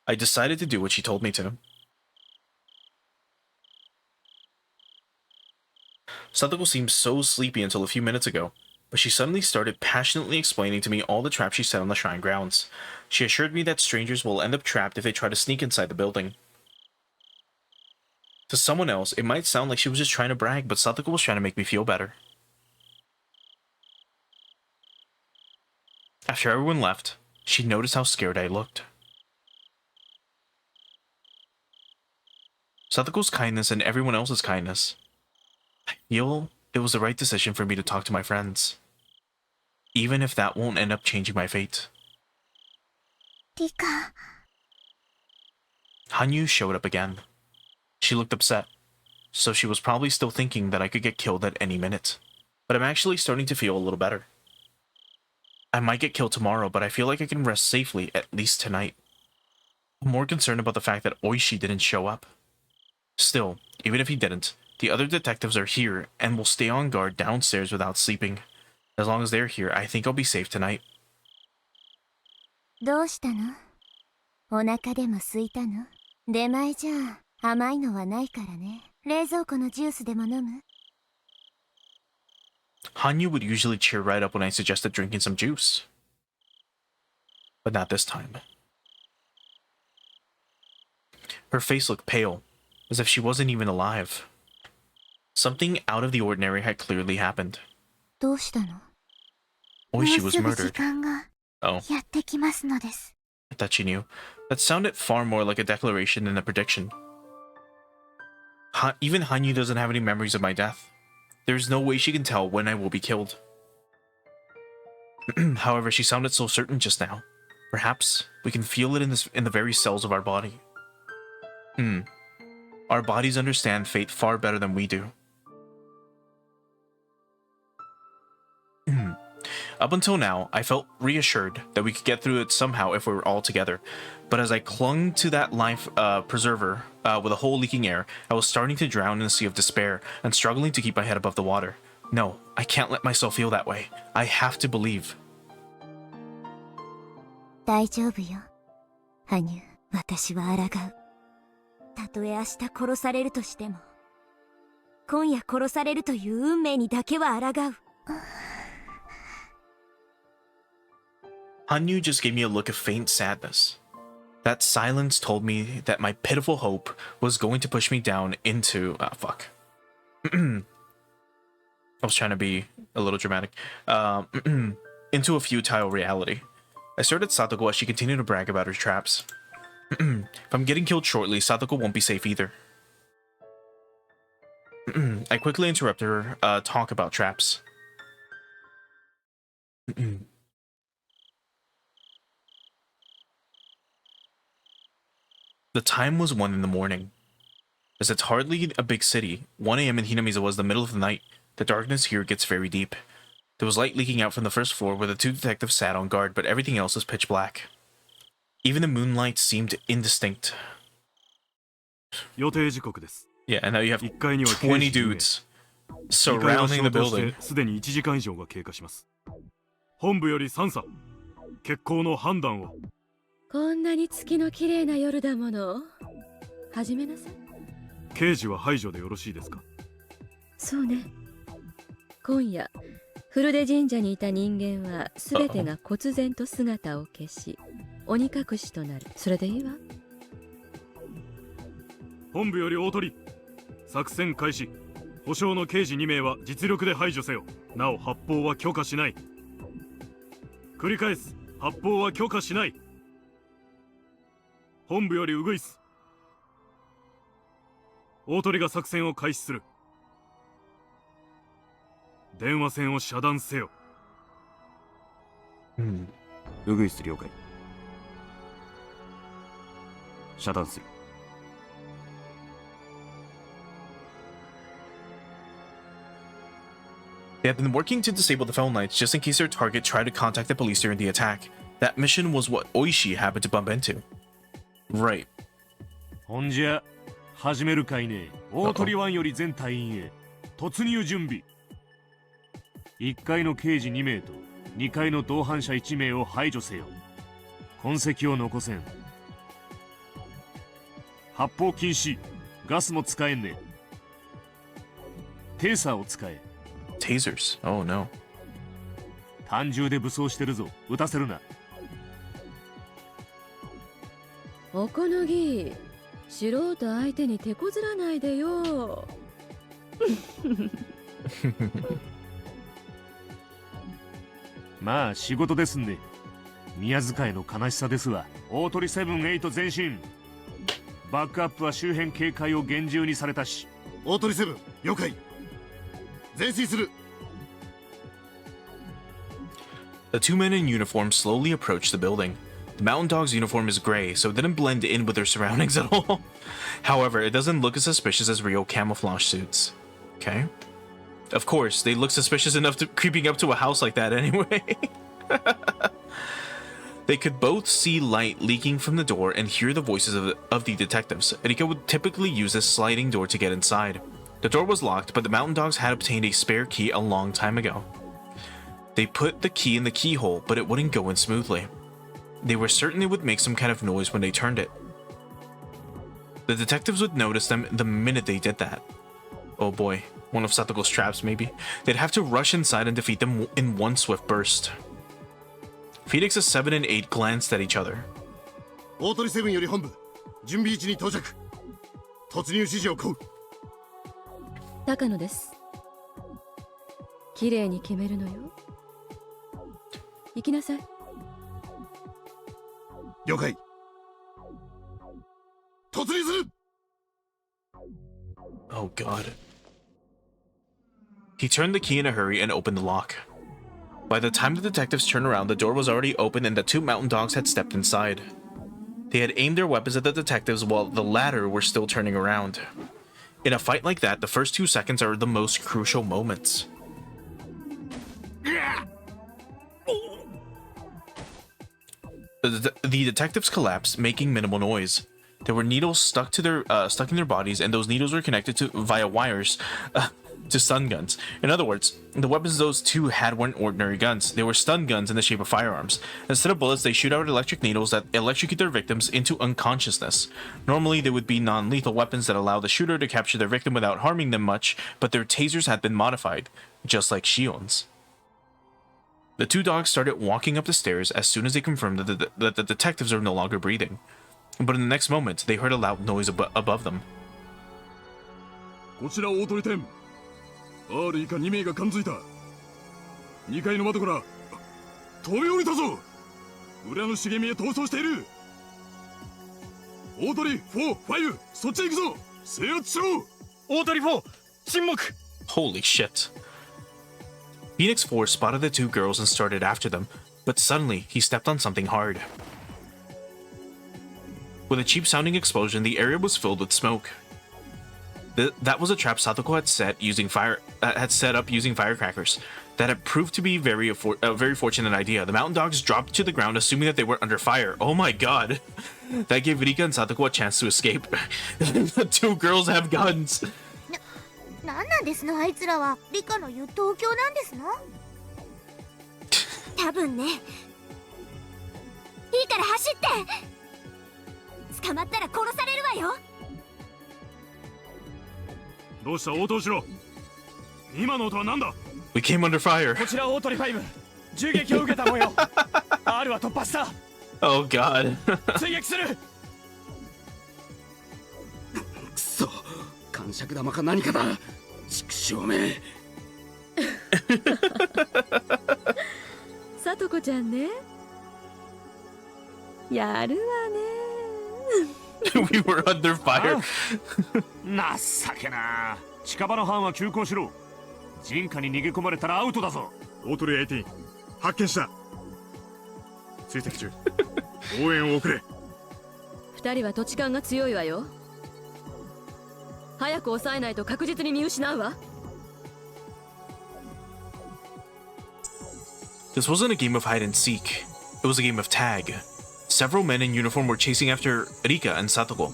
I decided to do what she told me to. Satoko seemed so sleepy until a few minutes ago, but she suddenly started passionately explaining to me all the traps she set on the shrine grounds. She assured me that strangers will end up trapped if they try to sneak inside the building. To someone else, it might sound like she was just trying to brag, but Satoko was trying to make me feel better. After everyone left, she noticed how scared I looked. Satoko's kindness and everyone else's kindness. I feel it was the right decision for me to talk to my friends. Even if that won't end up changing my fate. Rika. Hanyu showed up again. She looked upset, so she was probably still thinking that I could get killed at any minute. But I'm actually starting to feel a little better. I might get killed tomorrow, but I feel like I can rest safely at least tonight. I'm more concerned about the fact that Oishi didn't show up. Still, even if he didn't, the other detectives are here and will stay on guard downstairs without sleeping. As long as they're here, I think I'll be safe tonight. どうしたの？お腹でも空いたの？出前じゃ甘いのはないからね。冷蔵庫のジュースでも飲む？ Hanyu would usually cheer right up when I suggested drinking some juice. But not this time. Her face looked pale, as if she wasn't even alive. Something out of the ordinary had clearly happened. どうしたの？ Oishi was murdered. もうすぐ時間がやってきますのです。 I thought she knew. That sounded far more like a declaration than a prediction. Even Hanyu doesn't have any memories of my death. There's no way she can tell when I will be killed. However, she sounded so certain just now. Perhaps we can feel it in the very cells of our body. Our bodies understand fate far better than we do. Up until now, I felt reassured that we could get through it somehow if we were all together. But as I clung to that life preserver with a hole leaking air, I was starting to drown in a sea of despair and struggling to keep my head above the water. No, I can't let myself feel that way. I have to believe. 大丈夫よ。羽生、私は抗う。たとえ明日殺されるとしても、今夜殺されるという運命にだけは抗う。Hanyu just gave me a look of faint sadness. That silence told me that my pitiful hope was going to push me down into... fuck. I was trying to be a little dramatic. Into a futile reality. I stared at Satoko as she continued to brag about her traps. If I'm getting killed shortly, Satoko won't be safe either. I quickly interrupted her talk about traps. The time was 1 in the morning. As it's hardly a big city, 1 a.m. in Hinamiza was the middle of the night, The darkness here gets very deep. There was light leaking out from the first floor where the two detectives sat on guard, but everything else was pitch black. Even the moonlight seemed indistinct. Yeah, and now you have 20 dudes surrounding the building. すでに1時間以上が経過します。本部より3査、決行の判断を。こんなに月の綺麗な夜だもの。始めなさい。刑事は排除でよろしいですか？そうね。今夜、古出神社にいた人間は全てが忽然と姿を消し、鬼隠しとなる。それでいいわ。本部より大鳥、作戦開始。保証の刑事2名は実力で排除せよ。なお発砲は許可しない。繰り返す、発砲は許可しない。本部よりウグイス、大鳥が作戦を開始する。電話線を遮断せよ。ウグイス了解。遮断する。They had been working to disable the phone lines just in case their target tried to contact the police during the attack. That mission was what Oishi happened to bump into. Right. ほんじゃ、始めるかいね。大鳥湾より全隊員へ突入準備。1階の刑事2名と2階の同伴者1名を排除せよ。痕跡を残せん。発砲禁止。ガスも使えんね。テーサーを使え。Tasers. Oh no. 単銃で武装してるぞ。撃たせるな。おこのぎ、素人相手に手こずらないでよ。まあ仕事ですんで。宮遣いの悲しさですわ。大鳥セブン8前進。バックアップは周辺警戒を厳重にされたし。大鳥セブン了解。前進する。The two men in uniform slowly approached the building. The Mountain Dog's uniform is gray, so it didn't blend in with their surroundings at all. However, it doesn't look as suspicious as real camouflage suits. Okay. Of course, they look suspicious enough to creeping up to a house like that anyway. They could both see light leaking from the door and hear the voices of the detectives. Erika would typically use this sliding door to get inside. The door was locked, but the Mountain Dogs had obtained a spare key a long time ago. They put the key in the keyhole, but it wouldn't go in smoothly. They were certain it would make some kind of noise when they turned it. The detectives would notice them the minute they did that. Oh boy, one of Satoko's traps maybe. They'd have to rush inside and defeat them in one swift burst. Phoenix's 7 and 8 glanced at each other. 大鳥セブンより本部、準備位置に到着。突入指示を請う。高野です。綺麗に決めるのよ。行きなさい。了解。突入する。Oh god. He turned the key in a hurry and opened the lock. By the time the detectives turned around, the door was already open and the two Mountain Dogs had stepped inside. They had aimed their weapons at the detectives while the latter were still turning around. In a fight like that, the first 2 seconds are the most crucial moments. The detectives collapsed, making minimal noise. There were needles stuck in their bodies, and those needles were connected via wires to stun guns. In other words, the weapons those two had weren't ordinary guns. They were stun guns in the shape of firearms. Instead of bullets, they shoot out electric needles that electrocute their victims into unconsciousness. Normally, they would be non-lethal weapons that allow the shooter to capture their victim without harming them much, but their tasers had been modified, just like Shion's. The two dogs started walking up the stairs as soon as they confirmed that the detectives are no longer breathing. But in the next moment, they heard a loud noise above them. こちら大鳥店。R 以下2名が感づいた。2階の窓から飛び降りたぞ。裏の茂みへ逃走している。大鳥4、5、そっちへ行くぞ。制圧しろ。大鳥4、沈黙。 Holy shit. Phoenix 4 spotted the two girls and started after them, but suddenly he stepped on something hard. With a cheap-sounding explosion, the area was filled with smoke. That was a trap Satoko had set up using firecrackers. That had proved to be a very fortunate idea. The mountain dogs dropped to the ground, assuming that they were under fire. Oh my god. That gave Rika and Satoko a chance to escape. The two girls have guns. なんなんですのあいつらは。リカの言う東京なんですの。多分ね。いいから走って。捕まったら殺されるわよ。どうした？応答しろ。今の音は何だ？ We came under fire. こちらオートリ5。銃撃を受けた模様。R は突破した。Oh god. 追撃する。くそ、感触玉か何かだ。畜生め。さとこちゃんね。やるわね。We were under fire. 情けな。近場の班は急行しろ。人家に逃げ込まれたらアウトだぞ。オートリ18発見した。追跡中。応援を送れ。二人は土地勘が強いわよ。早く抑えないと確実に見失うわ。This wasn't a game of hide and seek. It was a game of tag. Several men in uniform were chasing after Rika and Satoko.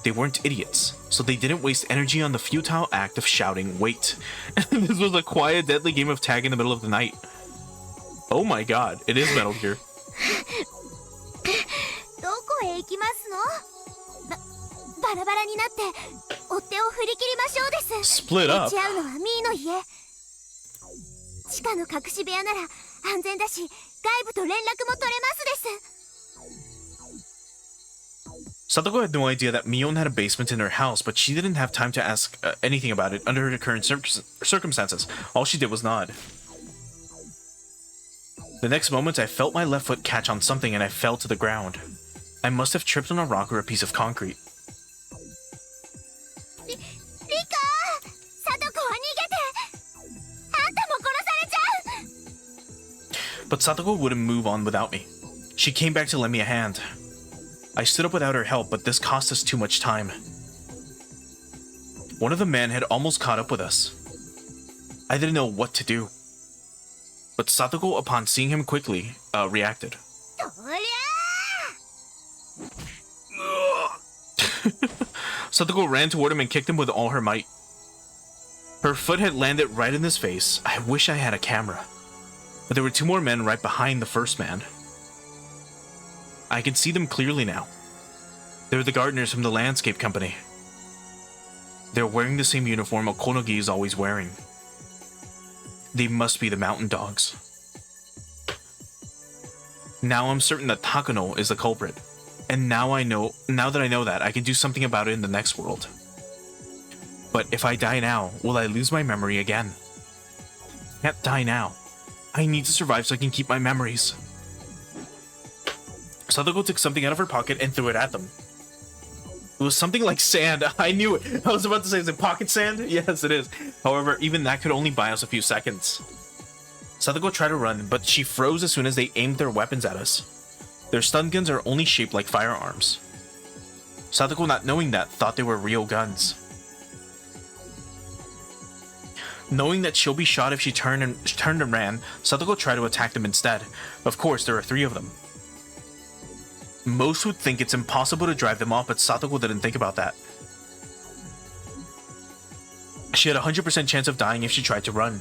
They weren't idiots, so they didn't waste energy on the futile act of shouting, wait. This was a quiet, deadly game of tag in the middle of the night. Oh my god, it is Metal Gear. どこへ行きますの？バラバラになって追っ手を振り切りましょうです。 Split up. 打ち合うのはミーの家。地下の隠し部屋なら安全だし、外部と連絡も取れますです。 Satoko had no idea that Mion had a basement in her house, but she didn't have time to ask anything about it under her current circumstances. All she did was nod. The next moment, I felt my left foot catch on something and I fell to the ground. I must have tripped on a rock or a piece of concrete. Rika! Satoko は逃げて！あんたも殺されちゃう！ But Satoko wouldn't move on without me. She came back to lend me a hand. I stood up without her help, but this cost us too much time. One of the men had almost caught up with us. I didn't know what to do. But Satoko, upon seeing him quickly, reacted. Satoko ran toward him and kicked him with all her might. Her foot had landed right in his face. I wish I had a camera. But there were two more men right behind the first man. I can see them clearly now. They're the gardeners from the landscape company. They're wearing the same uniform Okonogi is always wearing. They must be the mountain dogs. Now I'm certain that Takano is the culprit. And now that I know that, I can do something about it in the next world. But if I die now, will I lose my memory again? I can't die now. I need to survive so I can keep my memories. Satoko took something out of her pocket and threw it at them. It was something like sand. I knew it. I was about to say, is it pocket sand? Yes, it is. However, even that could only buy us a few seconds. Satoko tried to run, but she froze as soon as they aimed their weapons at us. Their stun guns are only shaped like firearms. Satoko, not knowing that, thought they were real guns. Knowing that she'll be shot if she turned and ran, Satoko tried to attack them instead. Of course, there are 3 of them. Most would think it's impossible to drive them off, but Satoko didn't think about that. She had a 100% chance of dying if she tried to run.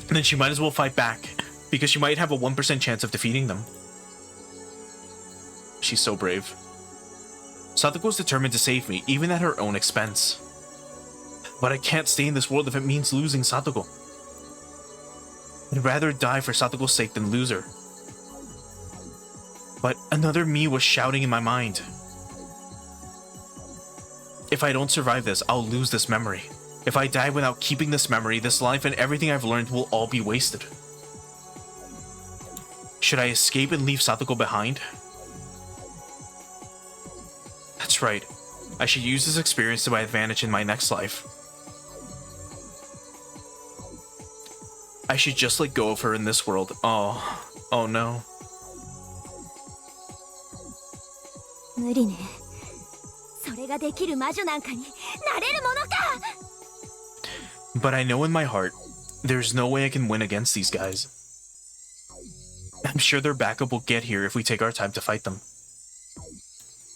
And then she might as well fight back, because she might have a 1% chance of defeating them. She's so brave. Satoko's determined to save me, even at her own expense. But I can't stay in this world if it means losing Satoko. I'd rather die for Satoko's sake than lose her. But another me was shouting in my mind. If I don't survive this, I'll lose this memory. If I die without keeping this memory, this life and everything I've learned will all be wasted. Should I escape and leave Satoko behind? That's right. I should use this experience to my advantage in my next life. I should just let go of her in this world. Oh no. 無理ね。それができる魔女なんかになれるものか。 But I know in my heart, there's no way I can win against these guys. I'm sure their backup will get here if we take our time to fight them.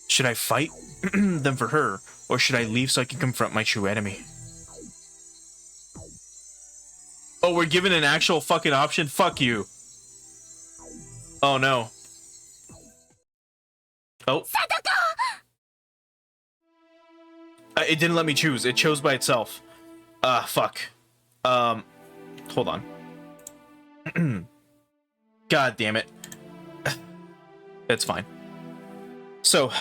Should I fight them for her, or should I leave so I can confront my true enemy? Oh, we're given an actual fucking option? Fuck you. Oh no. Oh. It didn't let me choose. It chose by itself. Fuck. Hold on. God damn it. It's fine. So,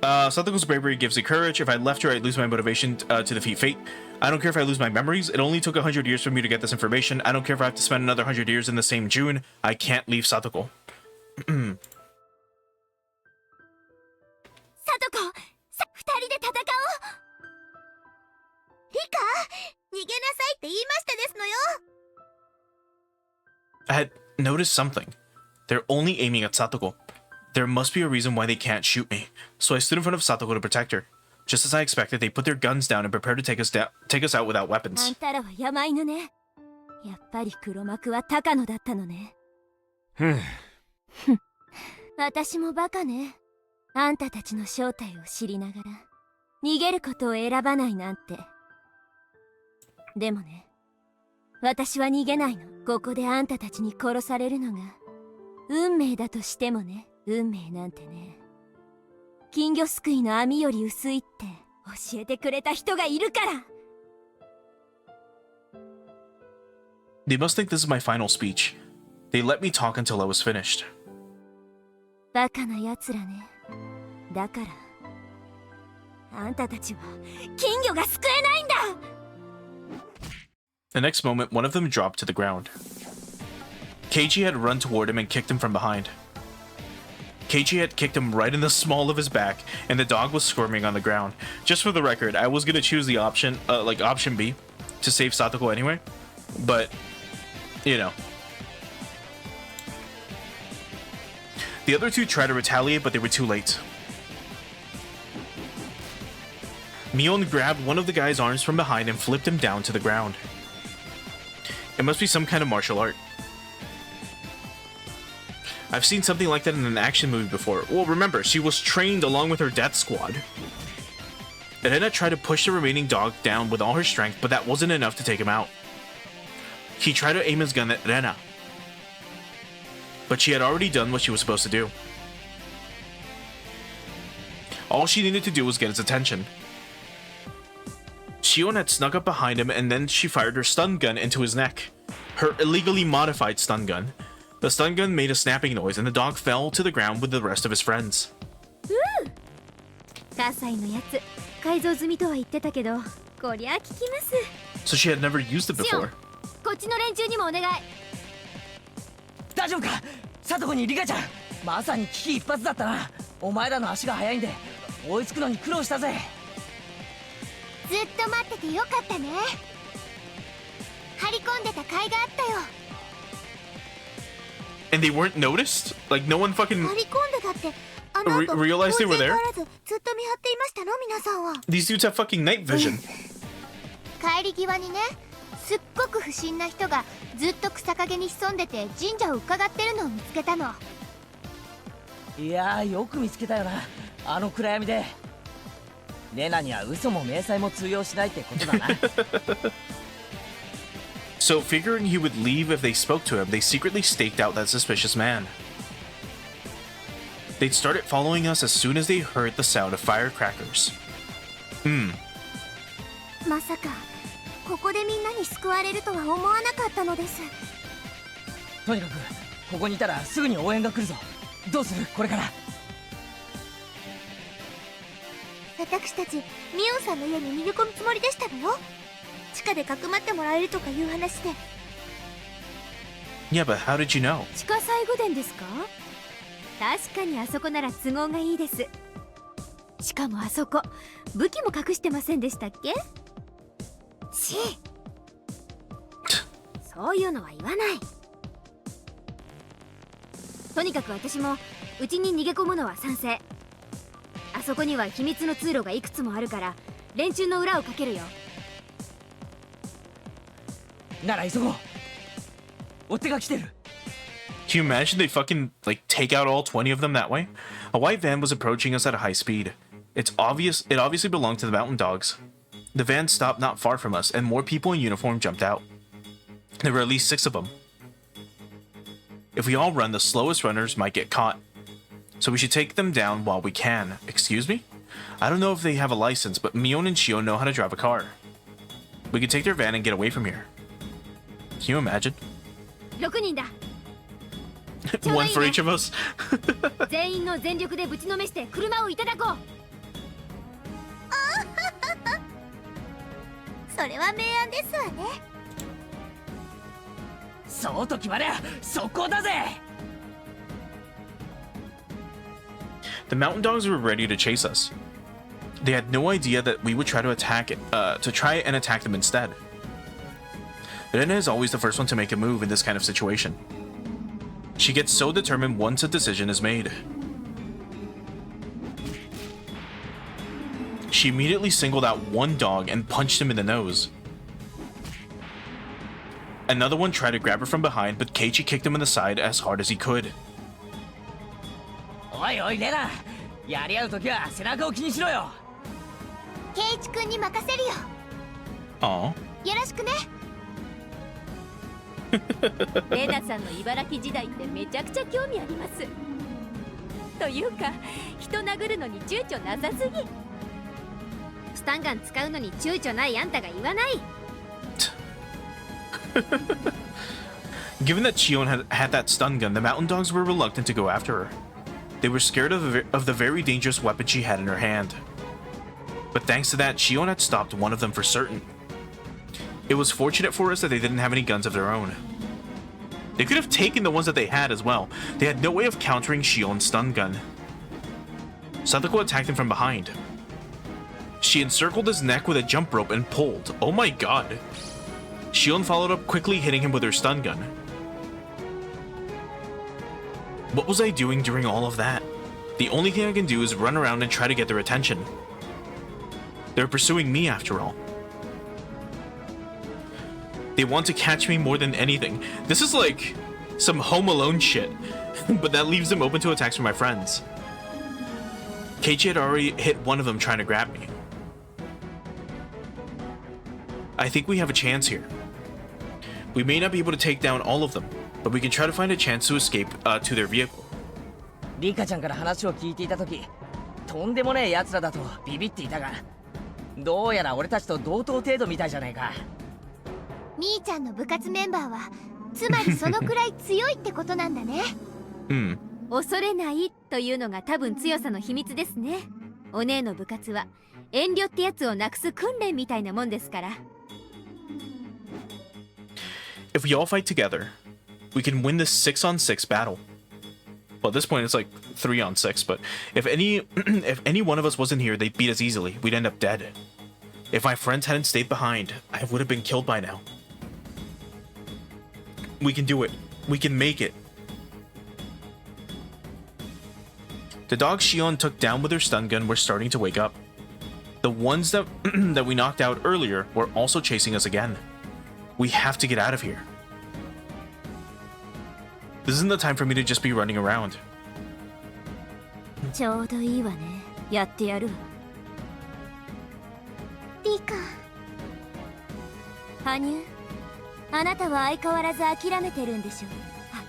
Satoko's bravery gives me courage. If I left her, I'd lose my motivation to defeat fate. I don't care if I lose my memories. It only took 100 years for me to get this information. I don't care if I have to spend another 100 years in the same June. I can't leave Satoko. Satoko, 二人で戦おう。リカ、逃げなさいって言いましたですのよ。 I had noticed something. They're only aiming at Satoko. There must be a reason why they can't shoot me. So I stood in front of Satoko to protect her. Just as I expected, they put their guns down and prepared to take us out without weapons. あんたらは山犬ね。やっぱり黒幕は高野だったのね。私もバカね。あんたたちの正体を知りながら逃げることを選ばないなんて。でもね、私は逃げないの。ここであんたたちに殺されるのが運命だとしてもね。運命なんてね、金魚すくいの網より薄いって教えてくれた人がいるから。 They must think this is my final speech. They let me talk until I was finished. バカな奴らね。だからあんたたちは金魚が救えないんだ。 The next moment, one of them dropped to the ground. Keiji had run toward him and kicked him from behind. Keiji had kicked him right in the small of his back, and the dog was squirming on the ground. Just for the record, I was gonna choose the option, option B, to save Satoko anyway, but, you know. The other two tried to retaliate, but they were too late. Mion grabbed one of the guy's arms from behind and flipped him down to the ground. It must be some kind of martial art. I've seen something like that in an action movie before. Well, remember, she was trained along with her death squad. Rena tried to push the remaining dog down with all her strength, but that wasn't enough to take him out. He tried to aim his gun at Rena, but she had already done what she was supposed to do. All she needed to do was get his attention. Shion had snuck up behind him, and then she fired her stun gun into his neck. Her illegally modified stun gun. The stun gun made a snapping noise, and the dog fell to the ground with the rest of his friends. 葛西のやつ改造済みとは言ってたけど、こりゃ効きます。 So she had never used it before. こっちの連中にもお願い。大丈夫か、サトコにリカちゃん。まさに危機一髪だったな。お前らの足が速いんで追いつくのに苦労したぜ。ずっと待っててよかったね。張り込んでた甲斐があったよ。 And they weren't noticed? Like no one fucking 張り込んでたってあの後 realized they were there? ずっと見張っていましたの皆さんは。 These dudes have fucking night vision. 帰り際にね、すっごく不審な人がずっと草陰に潜んでて神社を伺ってるのを見つけたの。いやー、よく見つけたよな、あの暗闇で。レナには嘘も迷彩も通用しないってことだな。So, figuring he would leave if they spoke to him, they secretly staked out that suspicious man. They'd started following us as soon as they heard the sound of firecrackers. まさかここでみんなに救われるとは思わなかったのです。とにかくここにいたらすぐに応援が来るぞ。どうするこれから。私たちミオンさんの家に逃げ込むつもりでしたのよ。地下でかくまってもらえるとかいう話で。 Yeah, but how did you know? 地下最後殿ですか？確かにあそこなら都合がいいです。しかもあそこ武器も隠してませんでしたっけ？そういうのは言わない。とにかく私もうちに逃げ込むのは賛成。あそこには秘密の通路がいくつもあるから連中の裏をかけるよ。なら急ごう。追っ手が来てる。 Can you imagine they fucking like take out all 20 of them that way? A white van was approaching us at a high speed. It obviously belonged to the mountain dogs. The van stopped not far from us, and more people in uniform jumped out. There were at least 6 of them. If we all run, the slowest runners might get caught. So we should take them down while we can. Excuse me? I don't know if they have a license, but Mion and Shion know how to drive a car. We could take their van and get away from here. Can you imagine? 6人だ。 One for each of us. 全員の全力でぶちのめして車をいただこう。それは明暗ですわね。そうと決まりゃ速攻だぜ。 The mountain dogs were ready to chase us. They had no idea that we would try and attack them instead. Rena is always the first one to make a move in this kind of situation. She gets so determined once a decision is made. She immediately singled out one dog and punched him in the nose. Another one tried to grab her from behind, but Keiichi kicked him in the side as hard as he could. おいおいレナ、やり合うときは背中を気にしろよ。ケイチ君に任せるよ。 Aw. よろしくね。レナさんの茨城時代ってめちゃくちゃ興味あります。というか、人殴るのに躊躇なさすぎ。スタンガン使うのに躊躇ないあんたが言わない。Given that Chion had that stun gun, the mountain dogs were reluctant to go after her. They were scared of the very dangerous weapon she had in her hand. But thanks to that, Chion had stopped one of them for certain. It was fortunate for us that they didn't have any guns of their own. They could have taken the ones that they had as well. They had no way of countering Shion's stun gun. Sadako attacked him from behind. She encircled his neck with a jump rope and pulled. Oh my god. Shion followed up, quickly hitting him with her stun gun. What was I doing during all of that? The only thing I can do is run around and try to get their attention. They're pursuing me after all. They want to catch me more than anything. This is like some Home Alone shit, but that leaves them open to attacks from my friends. Keiichi had already hit one of them trying to grab me. I think we have a chance here. We may not be able to take down all of them, but we can try to find a chance to escape to their vehicle. リカちゃんから話を聞いていたとき、とんでもねえ奴らだとビビっていたが、どうやら俺たちと同等程度みたいじゃねえか。みーちゃんの部活メンバーはつまりそのくらい強いってことなんだね。恐れないというのが多分強さの秘密ですね。お姉の部活は遠慮ってやつをなくす訓練みたいなもんですから。If we all fight together, we can win this 6-on-6 battle. Well, at this point it's like 3-on-6, but if any one of us wasn't here, they'd beat us easily. We'd end up dead. If my friends hadn't stayed behind, I would have been killed by now. We can do it. We can make it. The dogs Shion took down with her stun gun were starting to wake up. The ones that that we knocked out earlier were also chasing us again. We have to get out of here. This isn't the time for me to just be running around. ちょうどいいわね。やってやるわ。リカ。羽生、あなたは相変わらず諦めてるんでしょ。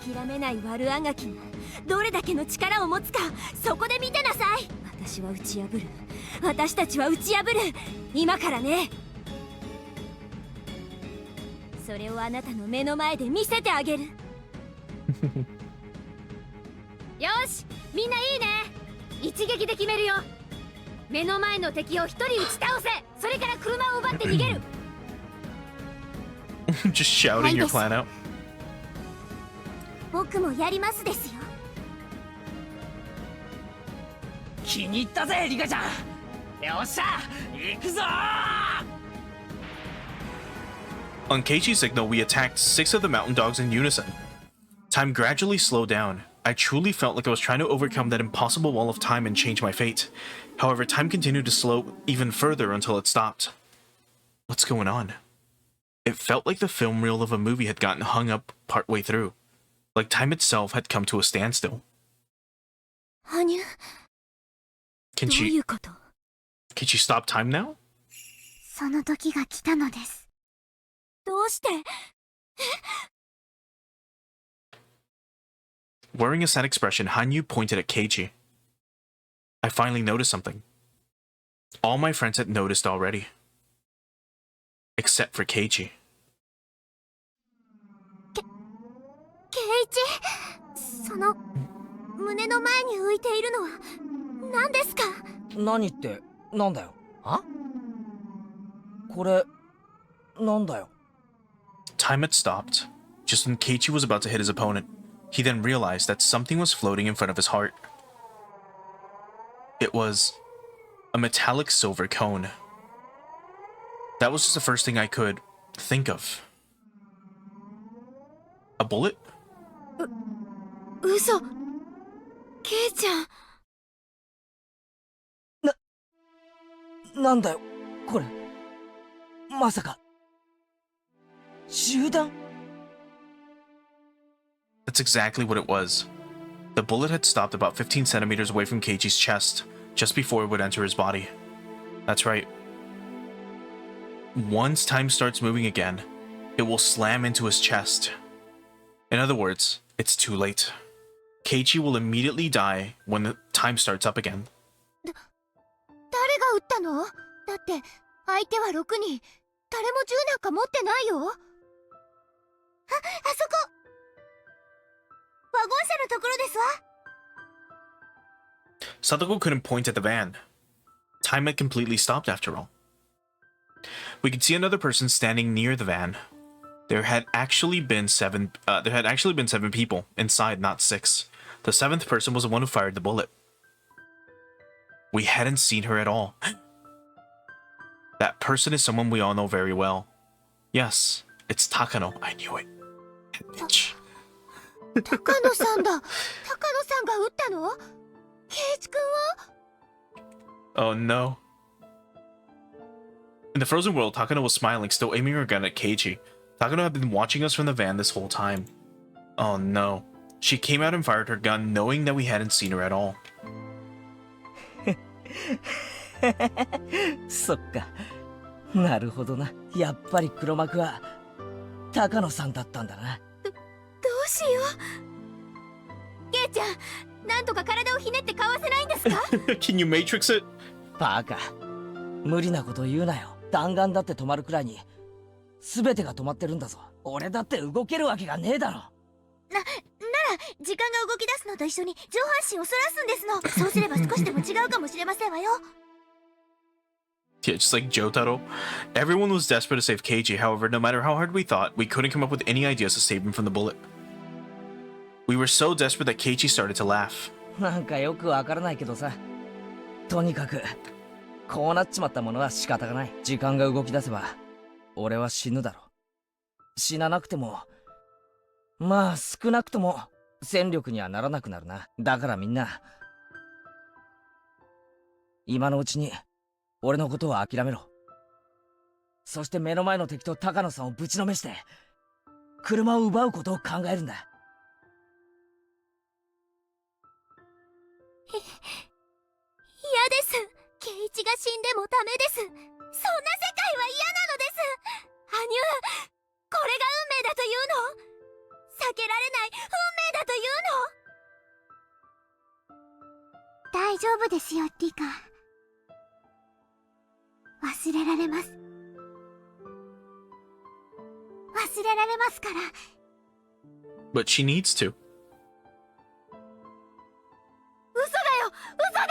諦めない悪あがきがどれだけの力を持つか、そこで見てなさい。私は打ち破る。私たちは打ち破る。今からね。それをあなたの目の前で見せてあげる。よし、みんないいね。一撃で決めるよ。目の前の敵を一人撃ち倒せ。それから車を奪って逃げる。Just shouting your plan out. 僕もやりますですよ。気に入ったぜ、リカちゃん。よっしゃ、行くぞ。On Keiichi's signal, we attacked 6 of the mountain dogs in unison. Time gradually slowed down. I truly felt like I was trying to overcome that impossible wall of time and change my fate. However, time continued to slow even further until it stopped. What's going on? It felt like the film reel of a movie had gotten hung up partway through, like time itself had come to a standstill. Hanyu? Can she stop time now? その時が来たのです。どうして？ Wearing a sad expression, Hanyu pointed at Keiji. I finally noticed something. All my friends had noticed already. Except for Keiji. ケイチ、その胸の前に浮いているのは何ですか？何ってなんだよ。あ？これなんだよ。 Time had stopped, just when Keiichi was about to hit his opponent. He then realized that something was floating in front of his heart. It was a metallic silver cone. That was just the first thing I could think of. A bullet? 嘘。ケイちゃん。なんだよこれ。まさか銃弾？ That's exactly what it was. The bullet had stopped about 15 centimeters away from Keiichi's chest, just before it would enter his body. That's right. Once time starts moving again, it will slam into his chest. In other words, it's too late. Keiichi will immediately die when the time starts up again. 誰が撃ったの？だって相手は6人。誰も銃なんか持ってないよ。あそこ。ワゴン車のところですわ。Sadako couldn't point at the van. Time had completely stopped after all. We could see another person standing near the van. There had actually been seven people inside, not 6. The 7th person was the one who fired the bullet. We hadn't seen her at all. That person is someone we all know very well. Yes, it's Takano. I knew it. Bitch. 高野さんだ。高野さんが撃ったの？ケイチ君は？ Oh no. In the frozen world, Takano was smiling, still aiming her gun at Keiichi. Takano had been watching us from the van this whole time. Oh no. She came out and fired her gun, knowing that we hadn't seen her at all. そっか。なるほどな。やっぱり黒幕は高野さんだったんだな。どうしよう。ケイちゃん、なんとか体をひねってかわせないんですか？ Can you matrix it? バカ。無理なこと言うなよ。弾丸だって止まるくらいに全てが止まってるんだぞ。俺だって動けるわけがねえだろ。なら時間が動き出すのと一緒に上半身を反らすんですの。そうすれば少しでも違うかもしれませんわよ。Yeah, just like Jotaro. Everyone was desperate to save Keiji, however, no matter how hard we thought, we couldn't come up with any ideas to save him from the bullet. We were so desperate that Keiichi started to laugh. なんかよくわからないけどさ。とにかく、こうなっちまったものは仕方がない。時間が動き出せば、俺は死ぬだろ。死ななくても、まあ少なくとも戦力にはならなくなるな。だからみんな、今のうちに、俺のことは諦めろ。そして目の前の敵と高野さんをぶちのめして、車を奪うことを考えるんだ。嫌です。ケイチが死んでもダメです。そんな世界は嫌なのです。羽生、これが運命だというの？避けられない運命だというの？大丈夫ですよ、リカ。忘れられます。忘れられますから。But she needs to. 嘘だよ！嘘だ！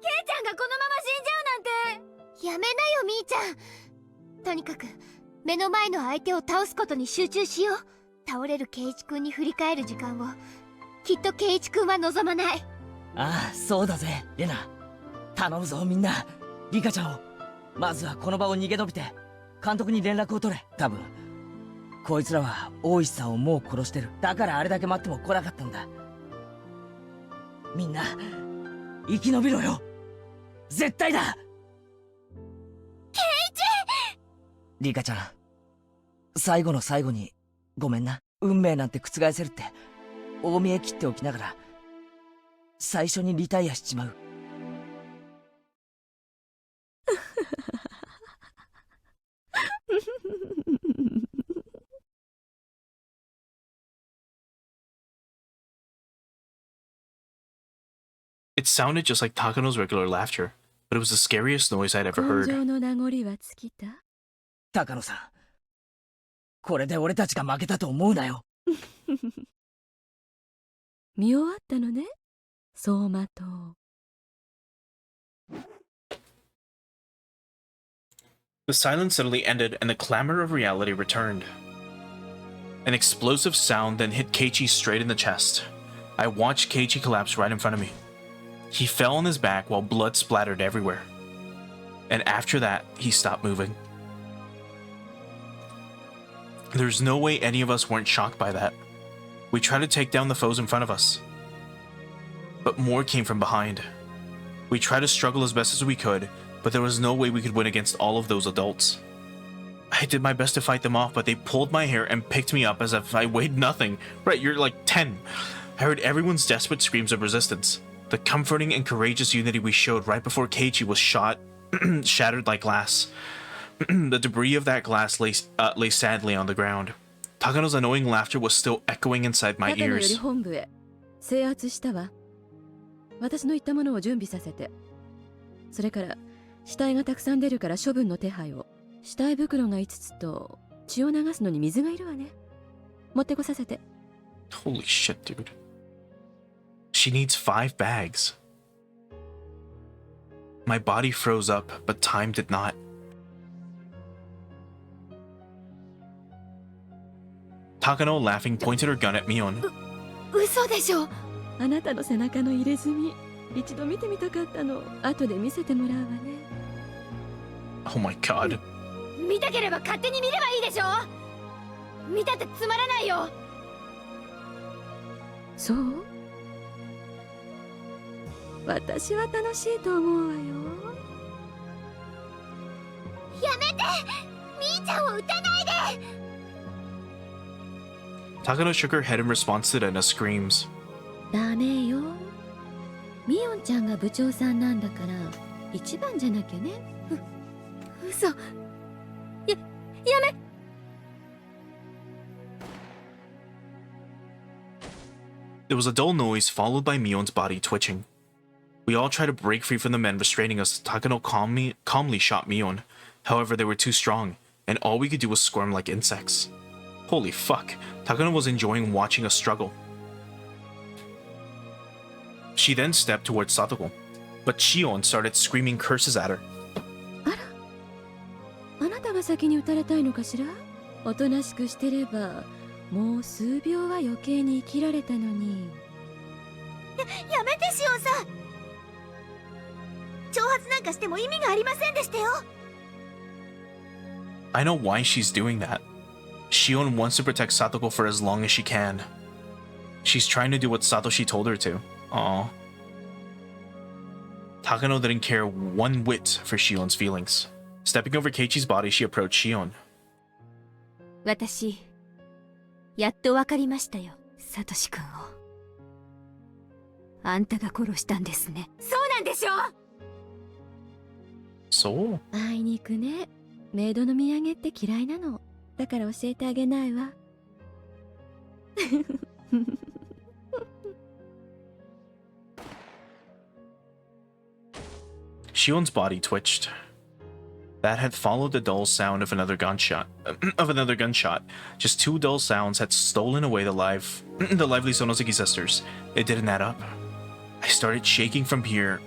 ケイちゃんがこのまま死んじゃうなんて。やめなよ、みーちゃん。とにかく目の前の相手を倒すことに集中しよう。倒れるケイチ君に振り返る時間をきっとケイチ君は望まない。ああ、そうだぜ、レナ。頼むぞみんな。リカちゃんをまずはこの場を逃げ延びて監督に連絡を取れ。多分こいつらは大石さんをもう殺してる。だからあれだけ待っても来なかったんだ。みんな生き延びろよ。絶対だ。ケイチ！リカちゃん、最後の最後にごめんな。運命なんて覆せるって大見え切っておきながら最初にリタイアしちまう。It sounded just like Takano's regular laughter, but it was the scariest noise I'd ever heard. 高野さん、これで俺たちが負けたと思うなよ。見終わったのね、走馬灯。The silence suddenly ended and the clamor of reality returned. An explosive sound then hit Keiichi straight in the chest. I watched Keiichi collapse right in front of me. He fell on his back while blood splattered everywhere. And after that, he stopped moving. There's no way any of us weren't shocked by that. We tried to take down the foes in front of us. But more came from behind. We tried to struggle as best as we could, but there was no way we could win against all of those adults. I did my best to fight them off, but they pulled my hair and picked me up as if I weighed nothing. Right, you're like 10. I heard everyone's desperate screams of resistance. The comforting and courageous unity we showed right before Keiichi was shattered like glass. The debris of that glass lay sadly on the ground. Takano's annoying laughter was still echoing inside my ears. 本部へ制圧したわ。私の言ったものを準備させて。それから死体がたくさん出るから処分の手配を。死体袋が5つと血を流すのに水がいるわね。持ってこさせて。Holy shit, dude. She needs 5 bags. My body froze up, but time did not. Takano, laughing, pointed her gun at Mion. 嘘でしょ。あなたの背中の入れ墨、一度見てみたかったの。後で見せてもらうわね。Oh my god. 見たければ勝手に見ればいいでしょ。見たってつまらないよ。そう？私は楽しいと思うわよ。やめて！みーちゃんを撃たないで！ Takano shook her head in response to Rena's screams. ダメよ。ミオンちゃんが部長さんなんだから一番じゃなきゃね。嘘。やめ。There was a dull noise followed by Mion's body twitching. We all tried to break free from the men restraining us. Takano calmly shot Mion. However, they were too strong, and all we could do was squirm like insects. Holy fuck, Takano was enjoying watching us struggle. She then stepped towards Satoko, but Shion started screaming curses at her. あら、あなたが先に撃たれたいのかしら？おとなしくしてれば、もう数秒は余計に生きられたのに。やめてシオンさん。挑発なんかしても意味がありませんでしたよ。I know why she's doing that. Shion wants to protect Satoko for as long as she can. She's trying to do what Satoshi told her to. Aww. Takano didn't care one whit for Shion's feelings. Stepping over Keiichi's body, she approached Shion. 私、やっとわかりましたよ、サトシ君を。あんたが殺したんですね。そうなんでしょ？そう。あいにくね。メイドの土産って嫌いなの。だから教えてあげないわ。Shion's body twitched. That had followed the dull sound of another gunshot. Just 2 dull sounds had stolen away the lively Sonoseki sisters. It didn't add up. I started shaking from fear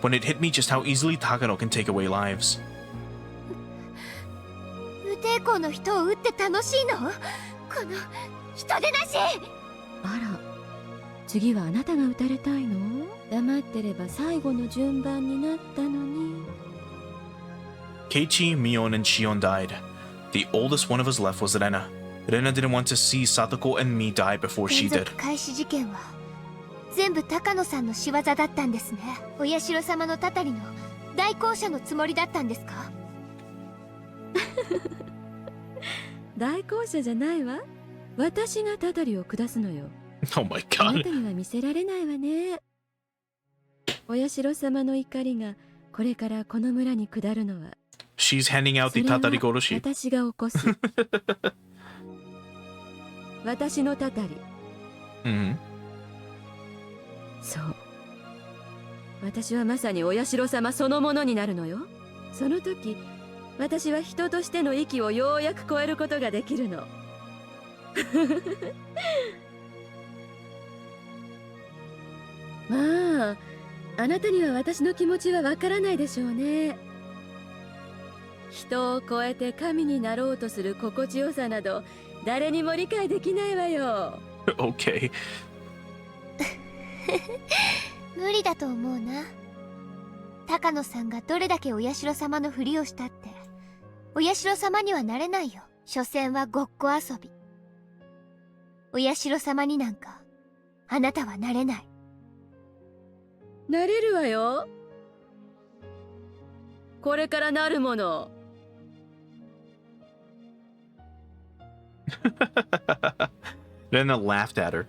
when it hit me just how easily Takano can take away lives. 無抵抗の人を撃って楽しいの？この人でなし！あら、次はあなたが撃たれたいの？黙ってれば最後の順番になったのに。Keiichi, Mion, and Shion died. The oldest one of us left was Rena. Rena didn't want to see Satoko and me die before she did. 開始事件は全部高野さんの仕業だったんですね。お社様のたたりの代行者のつもりだったんですか？代行者じゃないわ。私がたたりを下すのよ。Oh my あな god. たには見せられないわね。お社様の怒りがこれからこの村に下るのは、 She's handing out そ the れは Tatarigoroshi. 私が起こす。私のたたり。Mm-hmm. そう。私はまさにお社様そのものになるのよ。その時、私は人としての域をようやく超えることができるの。まあ、あなたには私の気持ちはわからないでしょうね。人を超えて神になろうとする心地よさなど誰にも理解できないわよ。Okay. 無理だと思うな。高野さんがどれだけお社様のふりをしたってお社様にはなれないよ。所詮はごっこ遊び。お社様になんかあなたはなれない。なれるわよ。これからなるもの。Rena laughed at her.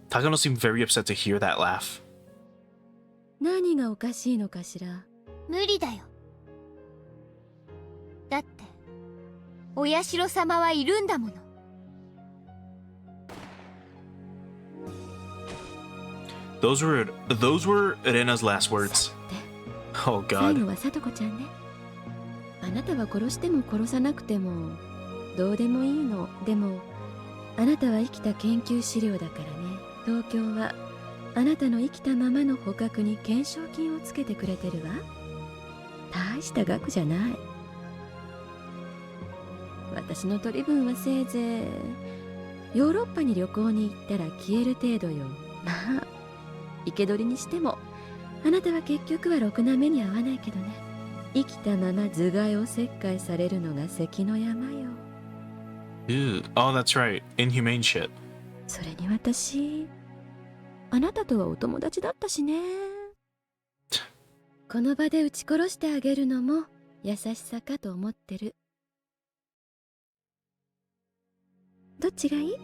Takano seemed very upset to hear that laugh. 何がおかしいのかしら。無理だよ。だってお社様はいるんだもの。Those were Rena's last words. Oh 最 god. 後はさとこちゃんね。あなたは殺しても殺さなくてもどうでもいいの。でもあなたは生きた研究資料だからね。東京はあなたの生きたままの捕獲に懸賞金をつけてくれてるわ。大した額じゃない。私の取り分はせいぜいヨーロッパに旅行に行ったら消える程度よ。まあ生け捕りにしてもあなたは結局はろくな目に遭わないけどね。生きたまま頭蓋を切開されるのが関の山よ。Ew. Oh, that's right. Inhumane shit. それに私あなたとはお友達だったしね。この場で撃ち殺してあげるのも優しさかと思ってる。どっちがいい？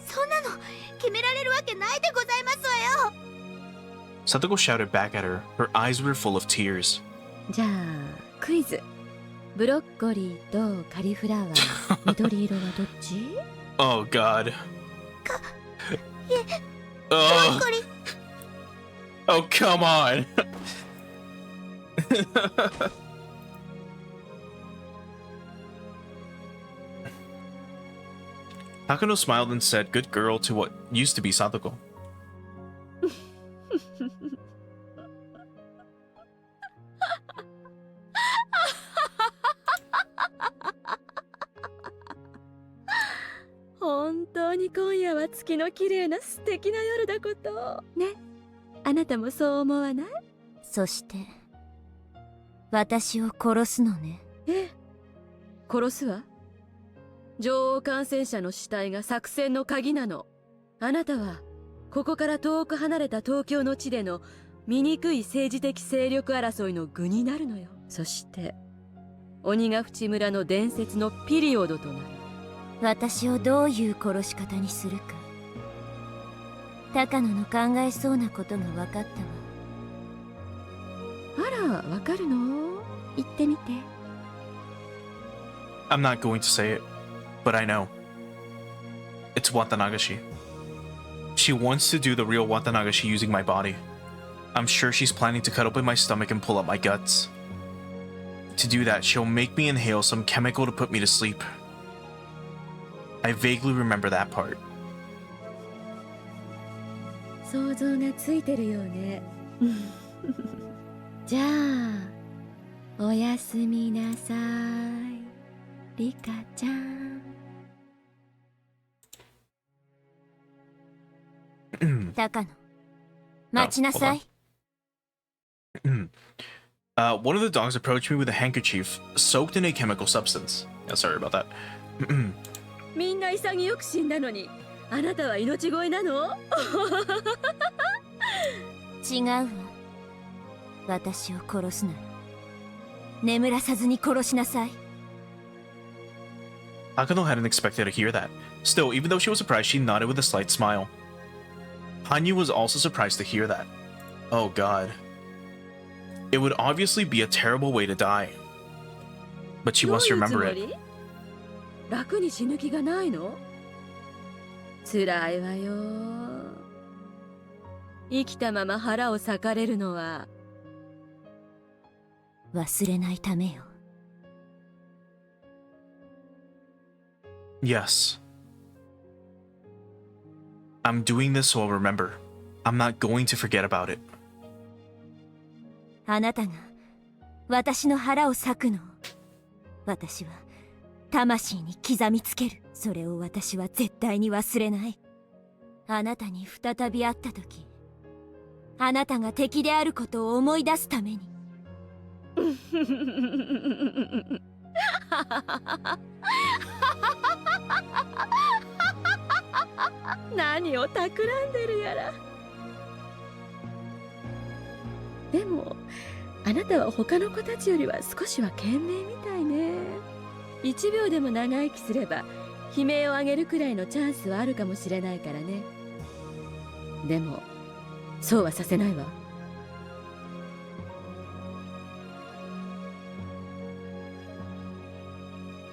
そんなの決められるわけないでございますわよ。Satoko shouted back at her. Her eyes were full of tears. じゃあクイズ。ブロッコリーとカリフラワー緑色はどっち？ Oh god. いえ、ブロ Oh. ッコリー。 Oh, come on. Takano smiled and said, "Good girl," to what used to be Satoko. 本当に今夜は月の綺麗な素敵な夜だことね。あなたもそう思わない？そして私を殺すのね。ええ、殺すわ。女王感染者の死体が作戦の鍵なの。あなたはここから遠く離れた東京の地での醜い政治的勢力争いの具になるのよ。そして鬼ヶ淵村の伝説のピリオドとなる。私をどういう殺し方にするか高野の考えそうなことが分かったわ。あら、わかるの？言ってみて。 I'm not going to say it, but I know. It's Watanagashi. She wants to do the real Watanagashi using my body. I'm sure she's planning to cut open my stomach and pull up my guts. To do that, she'll make me inhale some chemical to put me to sleep. I vaguely remember that part. 想像がついてるようね。じゃあおやすみなさいリカちゃん。高野待ちなさい。One of the dogs approached me with a handkerchief soaked in a chemical substance. Yeah, sorry about that. みんな潔く死んだのに、あなたは命乞いなの？違うわ。私を殺すなら眠らさずに殺しなさい。Takano hadn't expected to hear that. Still, even though she was surprised, she nodded with a slight smile. Hanyu was also surprised to hear that. Oh god. It would obviously be a terrible way to die. But she wants to remember it. 楽に死ぬ気がないの？辛いわよ。生きたまま腹を裂かれるのは忘れないためよ。Yes. I'm doing this so I'll remember. I'm not going to forget about it. あなたが私の腹を裂くのを私は魂に刻みつける。それを私は絶対に忘れない。あなたに再び会った時、あなたが敵であることを思い出すために。何を企んでるやら。でもあなたは他の子たちよりは少しは賢明みたいね。1秒でも長生きすれば悲鳴を上げるくらいのチャンスはあるかもしれないからね。でもそうはさせないわ。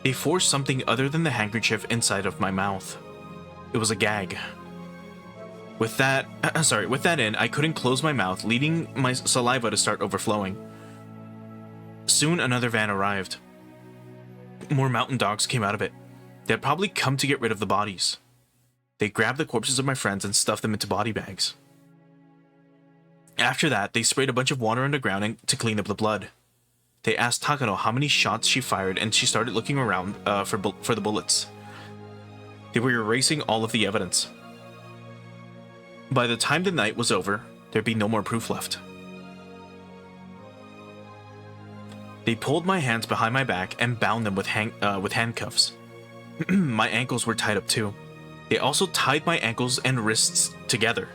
They forced something other than the handkerchief inside of my mouth. It was a gag. With that in, I couldn't close my mouth, leading my saliva to start overflowing. Soon another van arrived. More mountain dogs came out of it. They had probably come to get rid of the bodies. They grabbed the corpses of my friends and stuffed them into body bags. After that, they sprayed a bunch of water on the ground to clean up the blood. They asked Takano how many shots she fired, and she started looking around for the bullets. They were erasing all of the evidence. By the time the night was over, there'd be no more proof left. They pulled my hands behind my back and bound them with handcuffs. My ankles were tied up too. They also tied my ankles and wrists together.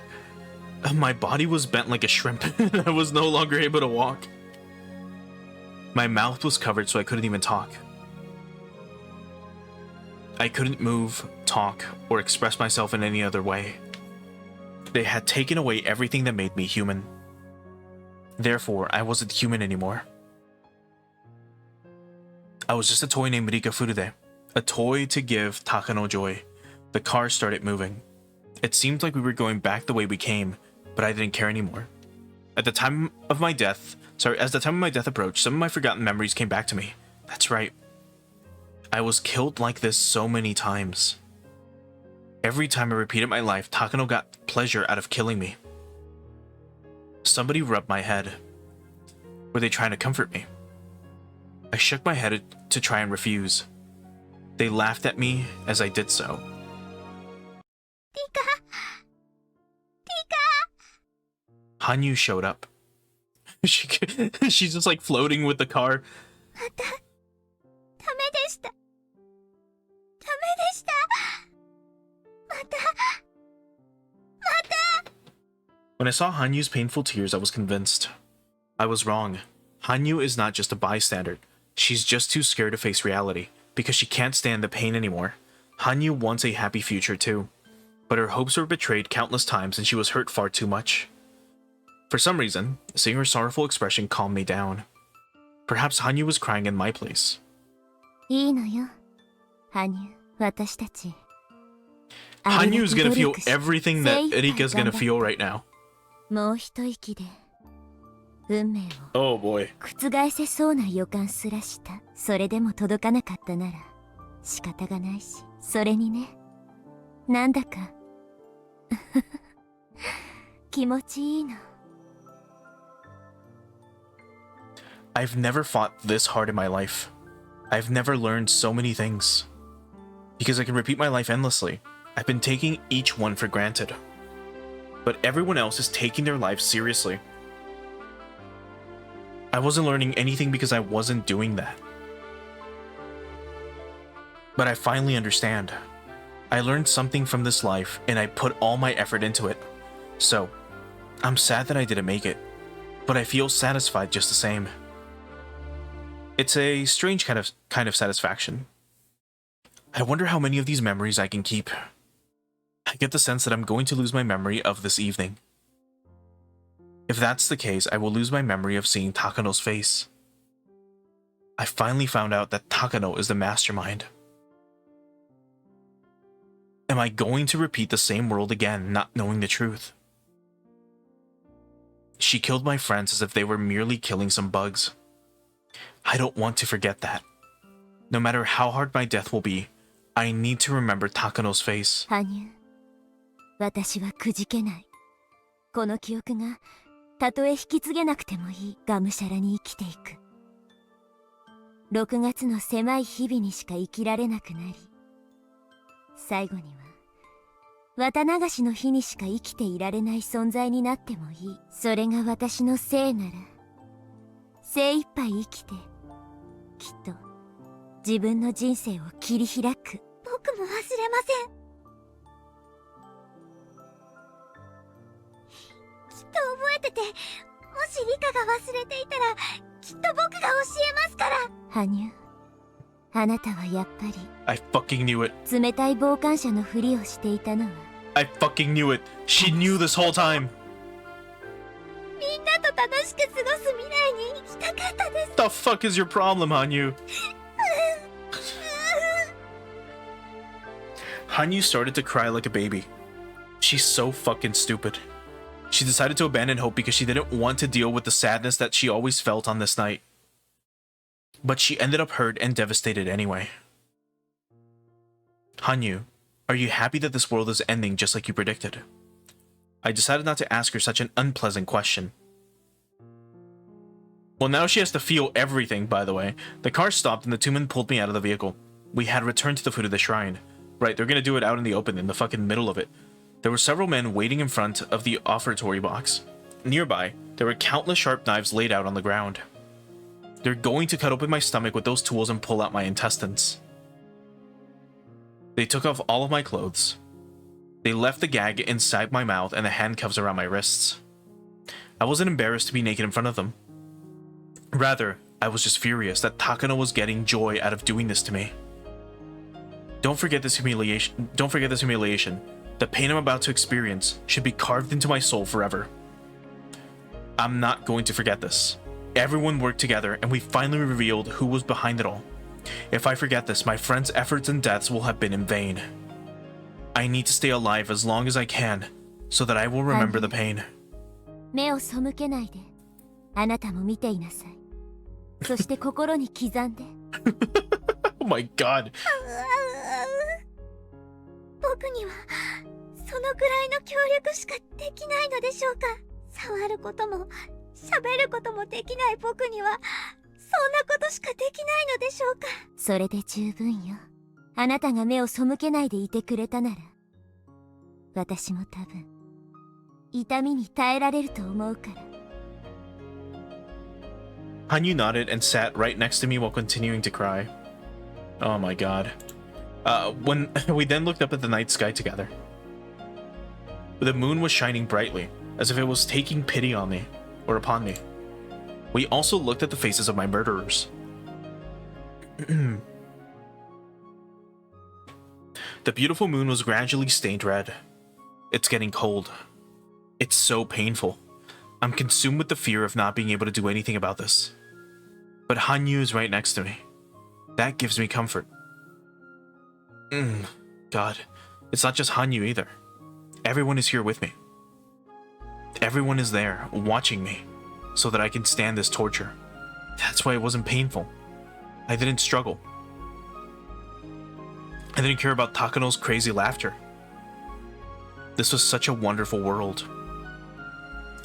My body was bent like a shrimp, and I was no longer able to walk. My mouth was covered so I couldn't even talk. I couldn't move, talk, or express myself in any other way. They had taken away everything that made me human. Therefore, I wasn't human anymore. I was just a toy named Rika Furude, a toy to give Takano joy. The car started moving. It seemed like we were going back the way we came, but I didn't care anymore. As the time of my death approached, some of my forgotten memories came back to me. That's right. I was killed like this so many times. Every time I repeated my life, Takano got pleasure out of killing me. Somebody rubbed my head. Were they trying to comfort me? I shook my head to try and refuse. They laughed at me as I did so. Rika! Hanyu showed up. She's just like floating with the car. When I saw Hanyu's painful tears, I was convinced. I was wrong. Hanyu is not just a bystander. She's just too scared to face reality, because she can't stand the pain anymore. Hanyu wants a happy future too, but her hopes were betrayed countless times and she was hurt far too much. For some reason, seeing her sorrowful expression calmed me down. Perhaps Hanyu was crying in my place. いいのよ、Hanyu、私たち。Hanyu's gonna feel everything that Erika's gonna feel right now. もう一息で運命を Oh boy. 覆せそうな予感すらした。それでも届かなかったなら仕方がないし、それにね、なんだか気持ちいいの。I've never fought this hard in my life. I've never learned so many things. Because I can repeat my life endlessly. I've been taking each one for granted. But everyone else is taking their lives seriously. I wasn't learning anything because I wasn't doing that. But I finally understand. I learned something from this life, and I put all my effort into it. So, I'm sad that I didn't make it, but I feel satisfied just the same. It's a strange kind of satisfaction. I wonder how many of these memories I can keep. I get the sense that I'm going to lose my memory of this evening. If that's the case, I will lose my memory of seeing Takano's face. I finally found out that Takano is the mastermind. Am I going to repeat the same world again, not knowing the truth? She killed my friends as if they were merely killing some bugs. I don't want to forget that. No matter how hard my death will be, I need to remember Takano's face. 羽生、私はくじけない。この記憶がたとえ引き継げなくてもいいがむしゃらに生きていく。6月の狭い日々にしか生きられなくなり、最後には綿流しの日にしか生きていられない存在になってもいい。それが私の生なら、精一杯生きて、きっと自分の人生を切り開く。僕も忘れません。きっと覚えてて、もしリカが忘れていたら、きっと僕が教えますから。羽生、あなたはやっぱり I fucking knew it. 冷たい傍観者のふりをしていたのは I fucking knew it. She knew this whole time. みんなと楽しく過ごす未来に行きたかったです。 The fuck is your problem, Hanyu? Hanyu started to cry like a baby. She's so fucking stupid. She decided to abandon hope because she didn't want to deal with the sadness that she always felt on this night. But she ended up hurt and devastated anyway. Hanyu, are you happy that this world is ending just like you predicted? I decided not to ask her such an unpleasant question. Well, now she has to feel everything, by the way. The car stopped and the two men pulled me out of the vehicle. We had returned to the foot of the shrine. Right, they're gonna do it out in the open, in the fucking middle of it. There were several men waiting in front of the offertory box. Nearby, there were countless sharp knives laid out on the ground. They're going to cut open my stomach with those tools and pull out my intestines. They took off all of my clothes. They left the gag inside my mouth and the handcuffs around my wrists. I wasn't embarrassed to be naked in front of them. Rather, I was just furious that Takano was getting joy out of doing this to me. Don't forget this humiliation. Don't forget this humiliation. The pain I'm about to experience should be carved into my soul forever. I'm not going to forget this. Everyone worked together and we finally revealed who was behind it all. If I forget this, my friends' efforts and deaths will have been in vain. I need to stay alive as long as I can, so that I will remember the pain. 目を背けないで。あなたも見ていなさい。そして心に刻んで。Oh my god. 僕にはそのくらいの協力しかできないのでしょうか。触ることも喋ることもできない僕にはそんなことしかできないのでしょうか。それで十分よ。あなたが目を背けないでいてくれたなら、私も多分痛みに耐えられると思うから。Hanyu nodded and sat right next to me while continuing to cry. Oh my god. When we then looked up at the night sky together. The moon was shining brightly, as if it was taking pity on me, or upon me. We also looked at the faces of my murderers. The beautiful moon was gradually stained red. It's getting cold. It's so painful. I'm consumed with the fear of not being able to do anything about this. But Hanyu is right next to me. That gives me comfort. God, it's not just Hanyu either. Everyone is here with me. Everyone is there, watching me, so that I can stand this torture. That's why it wasn't painful. I didn't struggle. I didn't care about Takano's crazy laughter. This was such a wonderful world.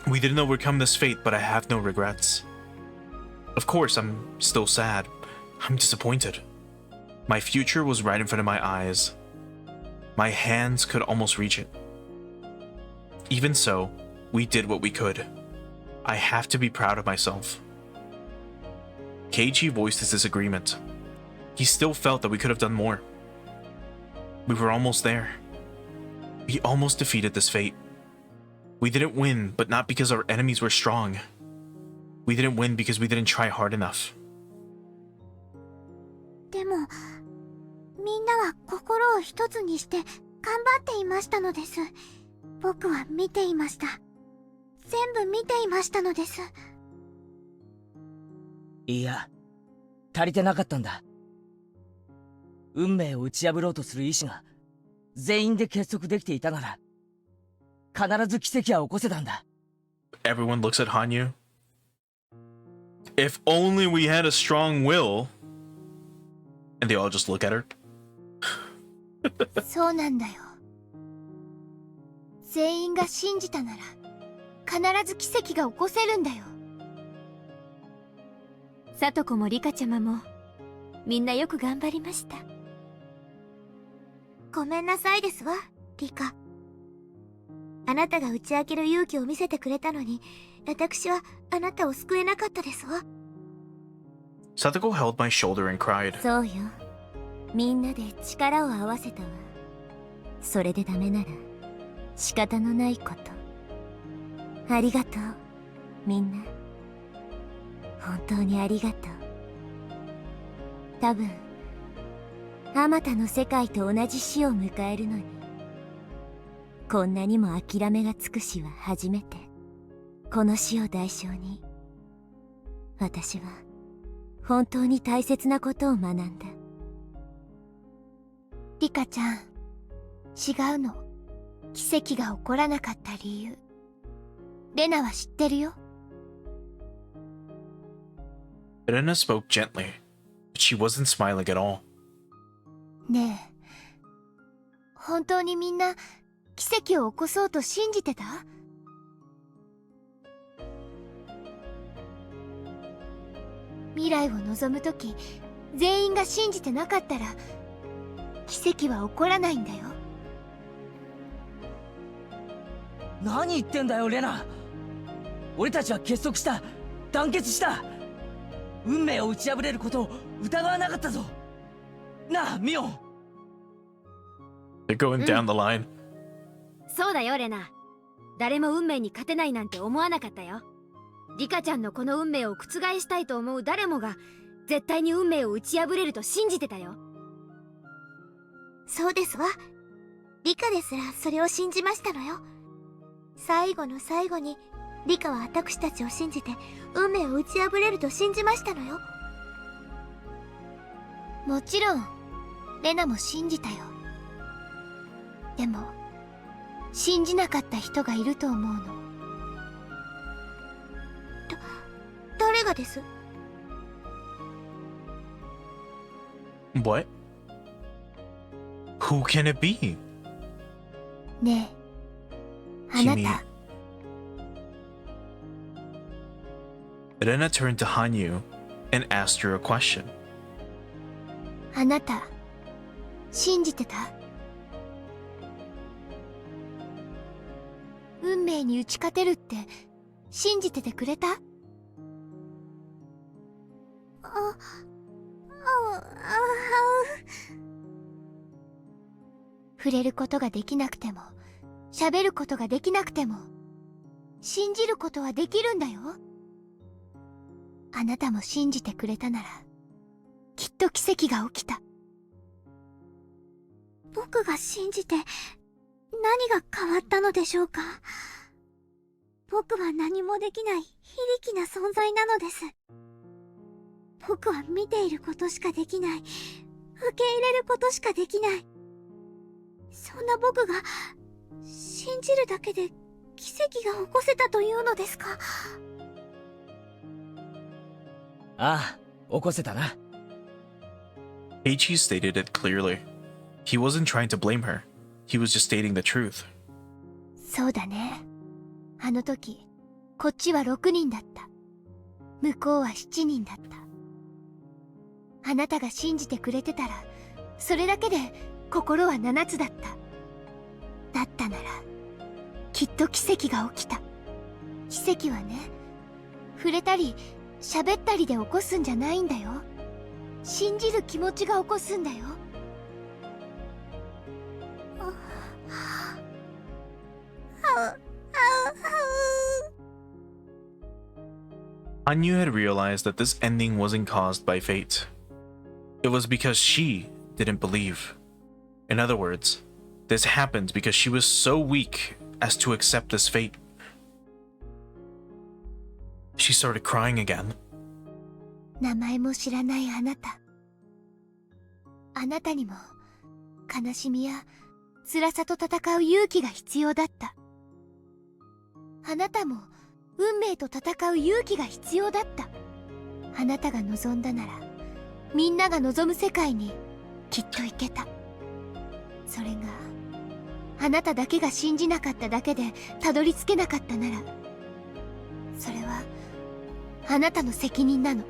We didn't overcome this fate, but I have no regrets. Of course, I'm still sad. I'm disappointed. My future was right in front of my eyes. My hands could almost reach it. Even so, we did what we could. I have to be proud of myself. Keiichi voiced his disagreement. He still felt that we could have done more. We were almost there. We almost defeated this fate. We didn't win, but not because our enemies were strong. We didn't win because we didn't try hard enough. でもみんなは心を一つにして頑張っていましたのです。僕は見ていました。全部見ていましたのです。いや、足りてなかったんだ。運命を打ち破ろうとする意志が全員で結束できていたなら、必ず奇跡は起こせたんだ。Everyone looks at Hanyu. If only we had a strong will. And they all just look at her. そうなんだよ。全員が信じたなら必ず奇跡が起こせるんだよ。さとこもリカちゃまもみんなよく頑張りました。ごめんなさいですわ、リカ。あなたが打ち明ける勇気を見せてくれたのに、私はあなたを救えなかったですわ。Satoko held my shoulder and cried. そうよ。みんなで力を合わせたわ。それでダメなら仕方のないこと。ありがとう、みんな。本当にありがとう。多分あまたの世界と同じ死を迎えるのに、こんなにも諦めがつく死は初めて。この死を代償に私は本当に大切なことを学んだ。リカちゃん、違うの。奇跡が起こらなかった理由、レナは知ってるよ。Rena spoke gently, but she wasn't smiling at all. ねえ、本当にみんな奇跡を起こそうと信じてた？未来を望むとき、全員が信じてなかったら奇跡は起こらないんだよ。何言ってんだよ、レナ。俺たちは結束した、団結した。運命を打ち破れることを疑わなかったぞ。なあ、ミオン。They're going down the line. そうだよ、レナ。誰も運命に勝てないなんて思わなかったよ。リカちゃんのこの運命を覆したいと思う誰もが絶対に運命を打ち破れると信じてたよ。そうですわ。リカですらそれを信じましたのよ。最後の最後にリカは私たちを信じて運命を打ち破れると信じましたのよ。もちろんレナも信じたよ。でも信じなかった人がいると思うの。誰がです？ What? Who can it be? ねえ、あなた。Rena turned to Hanyu and asked her a question. あなた、信じてた？運命に打ち勝てるって信じててくれた？触れることができなくても、喋ることができなくても、信じることはできるんだよ。あなたも信じてくれたなら、きっと奇跡が起きた。僕が信じて何が変わったのでしょうか。僕は何もできない非力な存在なのです。僕は見ていることしかできない、受け入れることしかできない。そんな僕が信じるだけで奇跡が起こせたというのですか？ああ、起こせたな。Keiichi stated it clearly. He wasn't trying to blame her. He was just stating the truth. そうだね。あの時、こっちは6人だった。向こうは7人だった。あなたが信じてくれてたら、それだけで心は7つだった。だったなら、きっと奇跡が起きた。奇跡はね、触れたり、喋ったりで起こすんじゃないんだよ。信じる気持ちが起こすんだよ。Hanyu had realized that this ending wasn't caused by fate. It was because she didn't believe. In other words, this happened because she was so weak as to accept this fate. She started crying again. 名前も知らないあなた。あなたにも悲しみや辛さと戦う勇気が必要だった。あなたも運命と戦う勇気が必要だった。あなたが望んだならみんなが望む世界にきっと行けた。それがあなただけが信じなかっただけでたどり着けなかったなら、それはあなたの責任なの。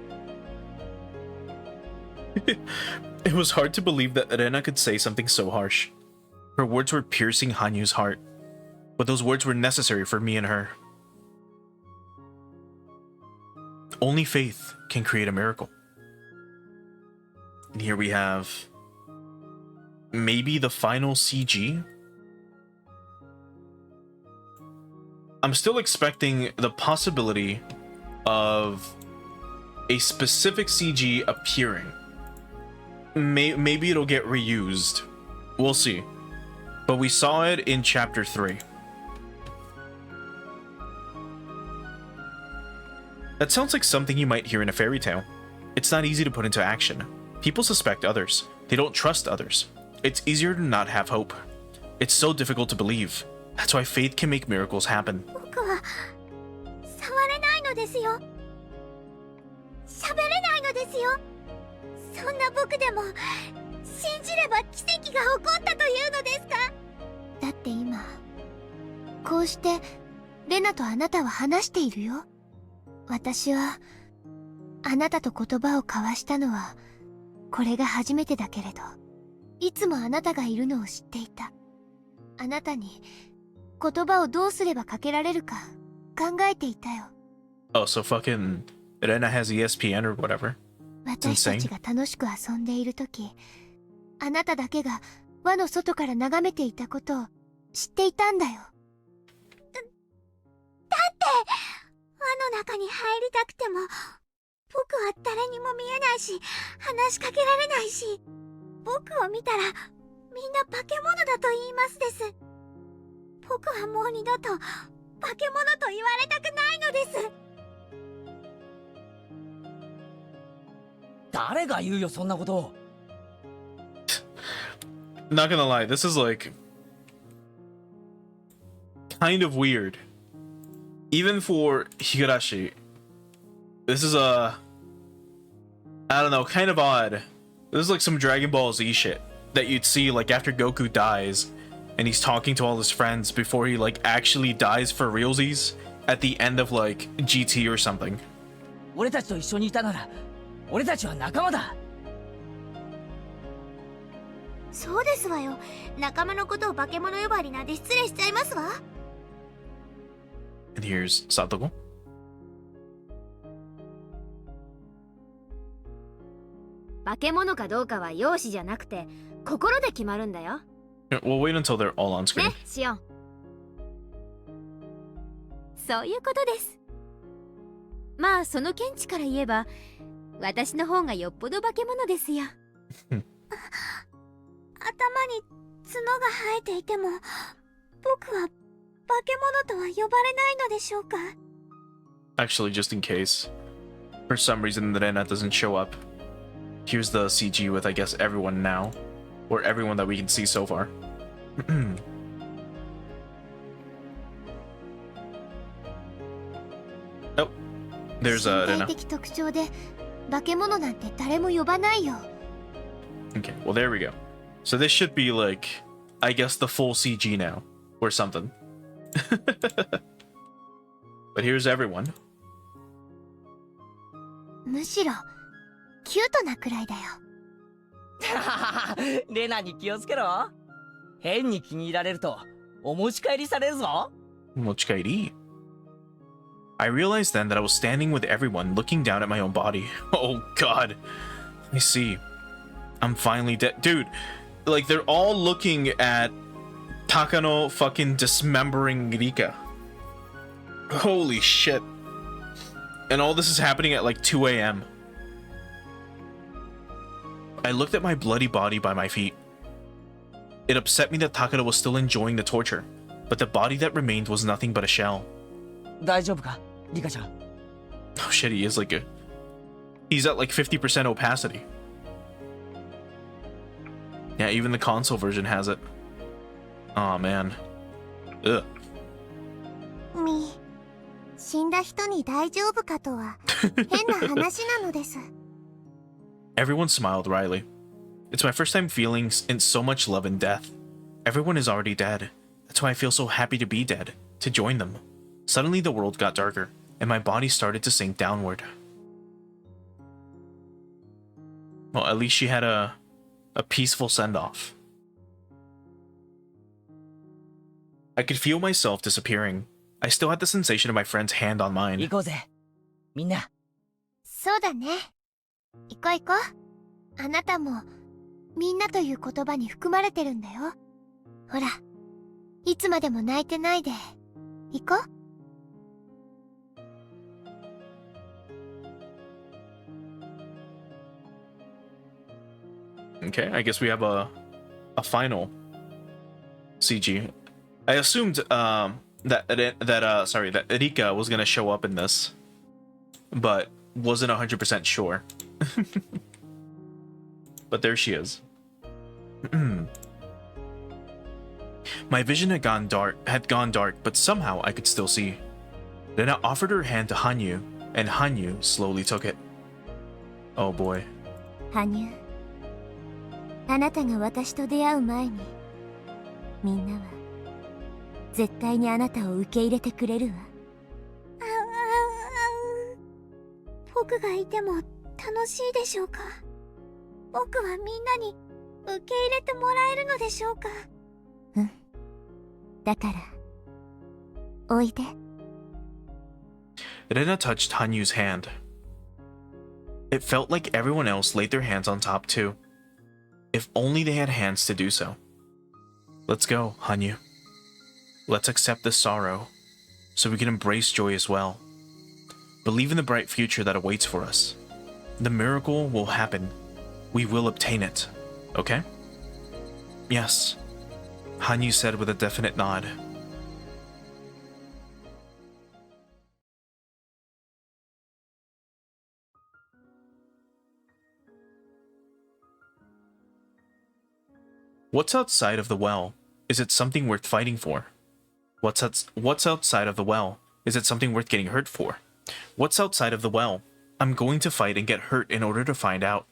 It was hard to believe that Rena could say something so harsh. Her words were piercing Hanyu's heart, but those words were necessary for me and her. Only faith can create a miracle. And here we have maybe the final CG. I'm still expecting the possibility of a specific CG appearing. Maybe it'll get reused. We'll see. But we saw it in chapter 3. That sounds like something you might hear in a fairy tale. It's not easy to put into action. People suspect others. They don't trust others. It's easier to not have hope. It's so difficult to believe. That's why faith can make miracles happen. 僕は触れないのですよ。喋れないのですよ。そんな僕でも信じれば奇跡が起こったというのですか？だって今こうしてレナとあなたは話しているよ。私はあなたと言葉を交わしたのはこれが初めてだけれど、いつもあなたがいるのを知っていた。あなたに言葉をどうすればかけられるか考えていたよ。Oh, so fucking Rena has ESPN or whatever. 私たちが楽しく遊んでいるとき、あなただけが輪の外から眺めていたことを知っていたんだよ。だって輪の中に入りたくても僕は誰にも見えないし話しかけられないし、僕を見たらみんな化け物だと言いますです。僕はもう二度と化け物と言われたくないのです。誰が言うよそんなことを。Not gonna lie, this is like kind of weird. Even for Higurashi, this is I don't know, kind of odd. This is like some Dragon Ball Z shit that you'd see like after Goku dies and he's talking to all his friends before he like actually dies for realsies at the end of like GT or something. 俺たちと一緒にいたなら俺たちは仲間だ。そうですわよ。仲間のことを化け物呼ばわりなんて失礼しちゃいますわ。And here's Satoko. 化け物かどうかは容姿じゃなくて心で決まるんだよ。We'll wait until they're all on screen. ね、シオン。そういうことです。まあその見地から言えば私の方がよっぽど化け物ですよ。頭に角が生えていても僕は化け物とは呼ばれないのでしょうか？ Actually, just in case. For some reason, the Rena doesn't show up. Here's the CG with, I guess, everyone now. Or everyone that we can see so far. Oh, there's Rena. 身体的特徴で化け物なんて誰も呼ばないよ。 Okay, well, there we go. So this should be like, I guess, the full CG now. Or something. But here's everyone. むしろキュートなくらいだよ。レナに気をつけろ。変に気に入られるとお持ち帰りされるぞ。持ち帰り。I realized then that I was standing with everyone looking down at my own body. Oh god. I see. I'm finally dead. Dude, like they're all looking at Takano fucking dismembering Rika. Holy shit. And all this is happening at like 2 a.m. I looked at my bloody body by my feet. It upset me that Takano was still enjoying the torture, but the body that remained was nothing but a shell. 大丈夫か、リカちゃん。 Oh shit, he is like a... He's at like 50% opacity. Yeah, even the console version has it. Oh man. Ugh. 死んだ人に大丈夫かとは変な話なのです。 Everyone smiled wryly. It's my first time feeling in so much love and death. Everyone is already dead. That's why I feel so happy to be dead, to join them. Suddenly the world got darker, and my body started to sink downward. Well, at least she had a peaceful send-off. I could feel myself disappearing. I still had the sensation of my friend's hand on mine. 行こうぜ、みんな。そうだね。行こう行こう。あなたもみんなという言葉に含まれてるんだよ。ほら、いつまでも泣いてないで。行こう。 Okay, I guess we have a final CG. I assumed that Erika was gonna show up in this, but wasn't 100% sure. But there she is. My vision had gone dark, but somehow I could still see. Then I offered her hand to Hanyu, and Hanyu slowly took it. Oh boy. Hanyu, あなたが私と出会う前に、みんなは絶対にあなたを受け入れてくれるわ。僕がいても楽しいでしょうか。僕はみんなに受け入れてもらえるのでしょうか。うん。だから、おいで。Rena touched Hanyu's hand. It felt like everyone else laid their hands on top too. If only they had hands to do so. Let's go, Hanyu. Let's accept this sorrow, so we can embrace joy as well. Believe in the bright future that awaits for us. The miracle will happen. We will obtain it. Okay? Yes, Hanyu said with a definite nod. What's outside of the well? Is it something worth fighting for? What's outside of the well? Is it something worth getting hurt for? What's outside of the well? I'm going to fight and get hurt in order to find out.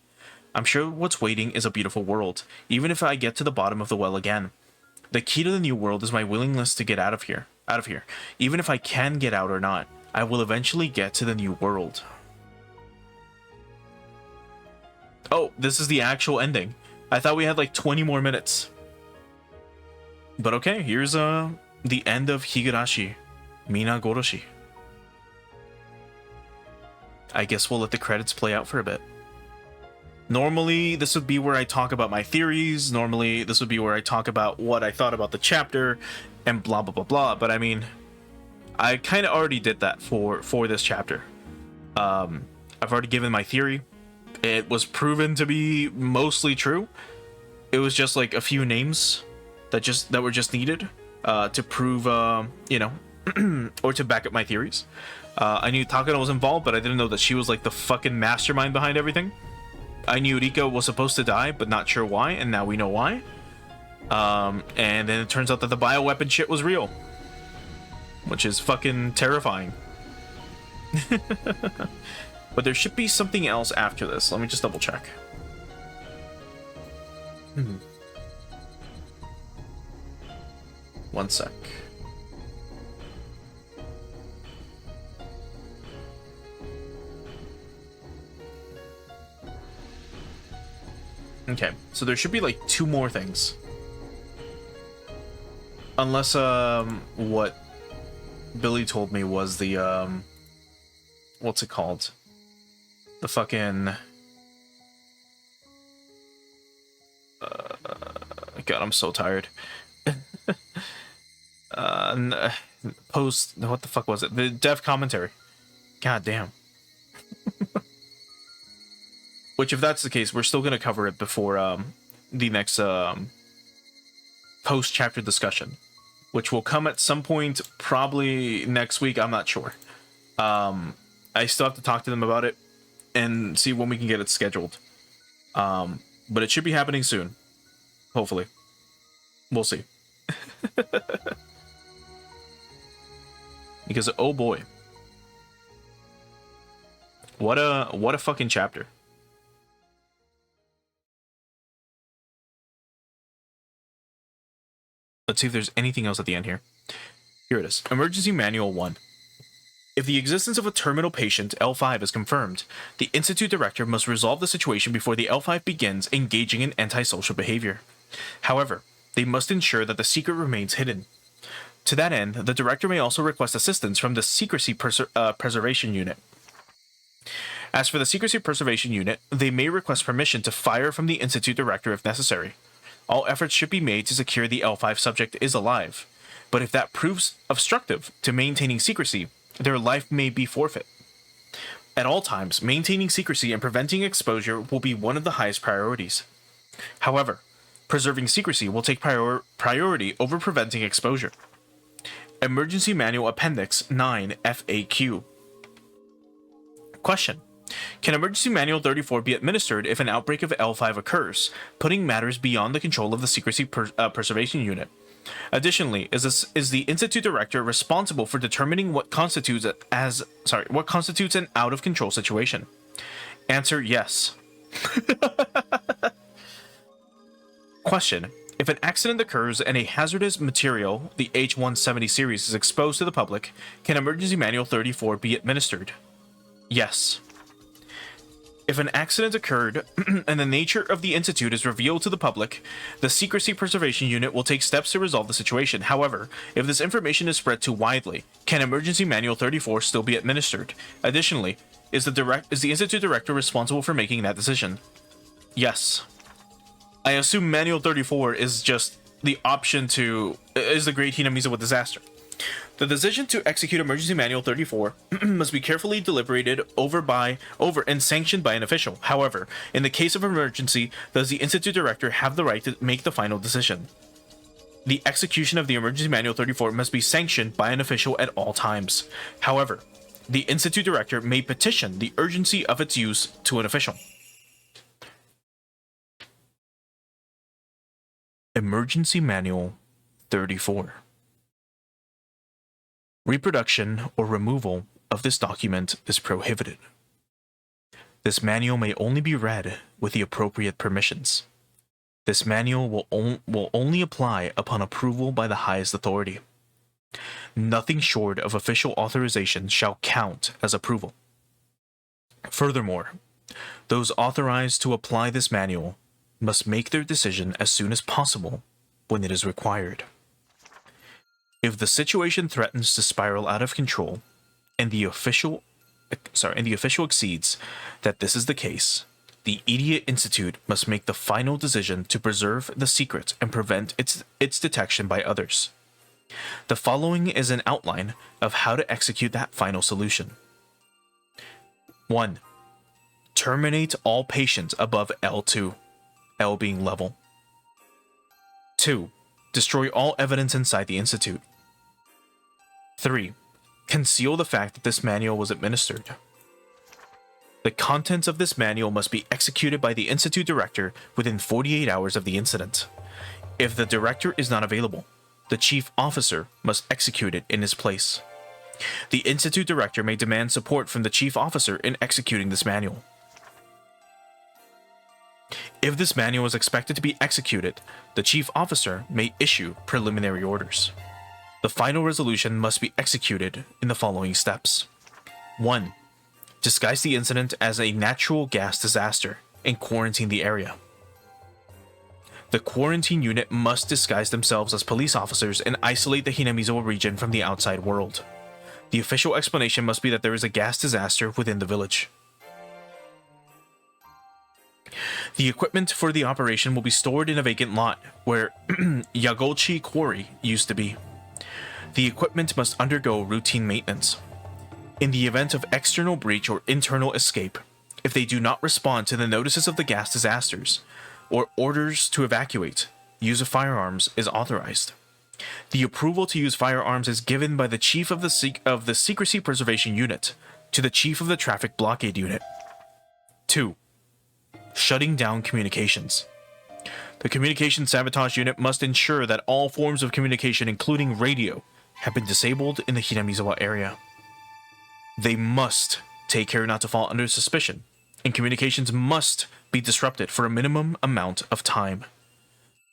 I'm sure what's waiting is a beautiful world, even if I get to the bottom of the well again. The key to the new world is my willingness to get out of here. Even if I can get out or not, I will eventually get to the new world. Oh, this is the actual ending. I thought we had like 20 more minutes. But okay, here's the end of Higurashi, Minagoroshi. I guess we'll let the credits play out for a bit. Normally, this would be where I talk about my theories. Normally, this would be where I talk about what I thought about the chapter and blah, blah, blah, blah. But I mean, I kind of already did that for this chapter. I've already given my theory. It was proven to be mostly true. It was just like a few names that were just needed to prove, you know, or to back up my theories. I knew Takano was involved, but I didn't know that she was like the fucking mastermind behind everything. I knew Rika was supposed to die, but not sure why, and now we know why. And then it turns out that the bioweapon shit was real, which is fucking terrifying. But there should be something else after this. Let me just double check. One sec. Okay, so there should be like 2 more things. Unless what Billy told me was the what's it called? The fucking God, I'm so tired. Post, what the fuck was it? The dev commentary. God damn. Which, if that's the case, we're still gonna cover it before the next post chapter discussion, which will come at some point, probably next week. I'm not sure. I still have to talk to them about it and see when we can get it scheduled. But it should be happening soon. Hopefully. We'll see. Because, oh boy. What a fucking chapter. Let's see if there's anything else at the end here. Here it is. Emergency Manual 1. If the existence of a terminal patient, L5, is confirmed, the Institute Director must resolve the situation before the L5 begins engaging in antisocial behavior. However, they must ensure that the secret remains hidden. To that end, the Director may also request assistance from the Secrecy Preservation Unit. As for the Secrecy Preservation Unit, they may request permission to fire from the Institute Director if necessary. All efforts should be made to secure the L5 subject is alive, but if that proves obstructive to maintaining secrecy, their life may be forfeit. At all times, maintaining secrecy and preventing exposure will be one of the highest priorities. However, preserving secrecy will take priority over preventing exposure. Emergency Manual Appendix 9 FAQ. Question. Can Emergency Manual 34 be administered if an outbreak of L5 occurs, putting matters beyond the control of the Secrecy Preservation Unit? Additionally, is the Institute Director responsible for determining what constitutes an out-of-control situation? Answer, yes. Question. If an accident occurs and a hazardous material, the H-170 series, is exposed to the public, can Emergency Manual 34 be administered? Yes. If an accident occurred and the nature of the institute is revealed to the public, the Secrecy Preservation Unit will take steps to resolve the situation. However, if this information is spread too widely, can Emergency Manual 34 still be administered? Additionally, is the Institute Director responsible for making that decision? Yes. I assume Manual 34 is just the option to... is the Great Hinamizawa disaster. The decision to execute Emergency Manual 34 must be carefully deliberated over and sanctioned by an official. However, in the case of emergency, does the Institute Director have the right to make the final decision? The execution of the Emergency Manual 34 must be sanctioned by an official at all times. However, the Institute Director may petition the urgency of its use to an official. Emergency Manual 34. Reproduction or removal of this document is prohibited. This manual may only be read with the appropriate permissions. This manual will only apply upon approval by the highest authority. Nothing short of official authorization shall count as approval. Furthermore, those authorized to apply this manual must make their decision as soon as possible when it is required. If the situation threatens to spiral out of control, and the official exceeds that this is the case, the Idiot Institute must make the final decision to preserve the secret and prevent its detection by others. The following is an outline of how to execute that final solution. 1. Terminate all patients above L2, L being level. 2. Destroy all evidence inside the Institute. 3. Conceal the fact that this manual was administered. The contents of this manual must be executed by the Institute Director within 48 hours of the incident. If the Director is not available, the Chief Officer must execute it in his place. The Institute Director may demand support from the Chief Officer in executing this manual. If this manual is expected to be executed, the Chief Officer may issue preliminary orders. The final resolution must be executed in the following steps. 1. Disguise the incident as a natural gas disaster and quarantine the area. The quarantine unit must disguise themselves as police officers and isolate the Hinamizawa region from the outside world. The official explanation must be that there is a gas disaster within the village. The equipment for the operation will be stored in a vacant lot where Yagochi Quarry used to be. The equipment must undergo routine maintenance. In the event of external breach or internal escape, if they do not respond to the notices of the gas disasters or orders to evacuate, use of firearms is authorized. The approval to use firearms is given by the chief of the Secrecy Preservation Unit to the chief of the Traffic Blockade Unit. 2. Shutting down communications. The Communication Sabotage Unit must ensure that all forms of communication, including radio, have been disabled in the Hinamizawa area. They must take care not to fall under suspicion, and communications must be disrupted for a minimum amount of time.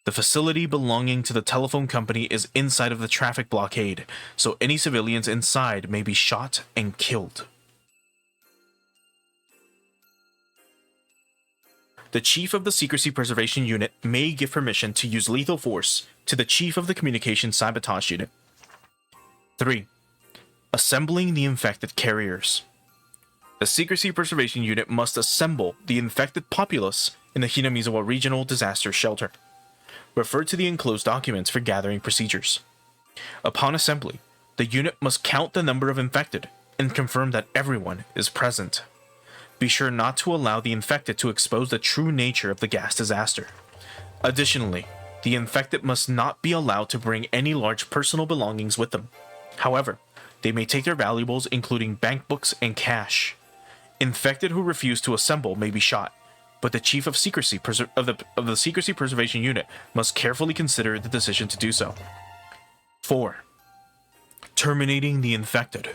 The facility belonging to the telephone company is inside of the traffic blockade, so any civilians inside may be shot and killed. The Chief of the Secrecy Preservation Unit may give permission to use lethal force to the Chief of the Communication Sabotage Unit. 3. Assembling the infected carriers. The Secrecy Preservation Unit must assemble the infected populace in the Hinamizawa Regional Disaster Shelter. Refer to the enclosed documents for gathering procedures. Upon assembly, the unit must count the number of infected and confirm that everyone is present. Be sure not to allow the infected to expose the true nature of the gas disaster. Additionally, the infected must not be allowed to bring any large personal belongings with them. However, they may take their valuables, including bank books and cash. Infected who refuse to assemble may be shot, but the Chief of the Secrecy Preservation Unit must carefully consider the decision to do so. 4. Terminating the infected.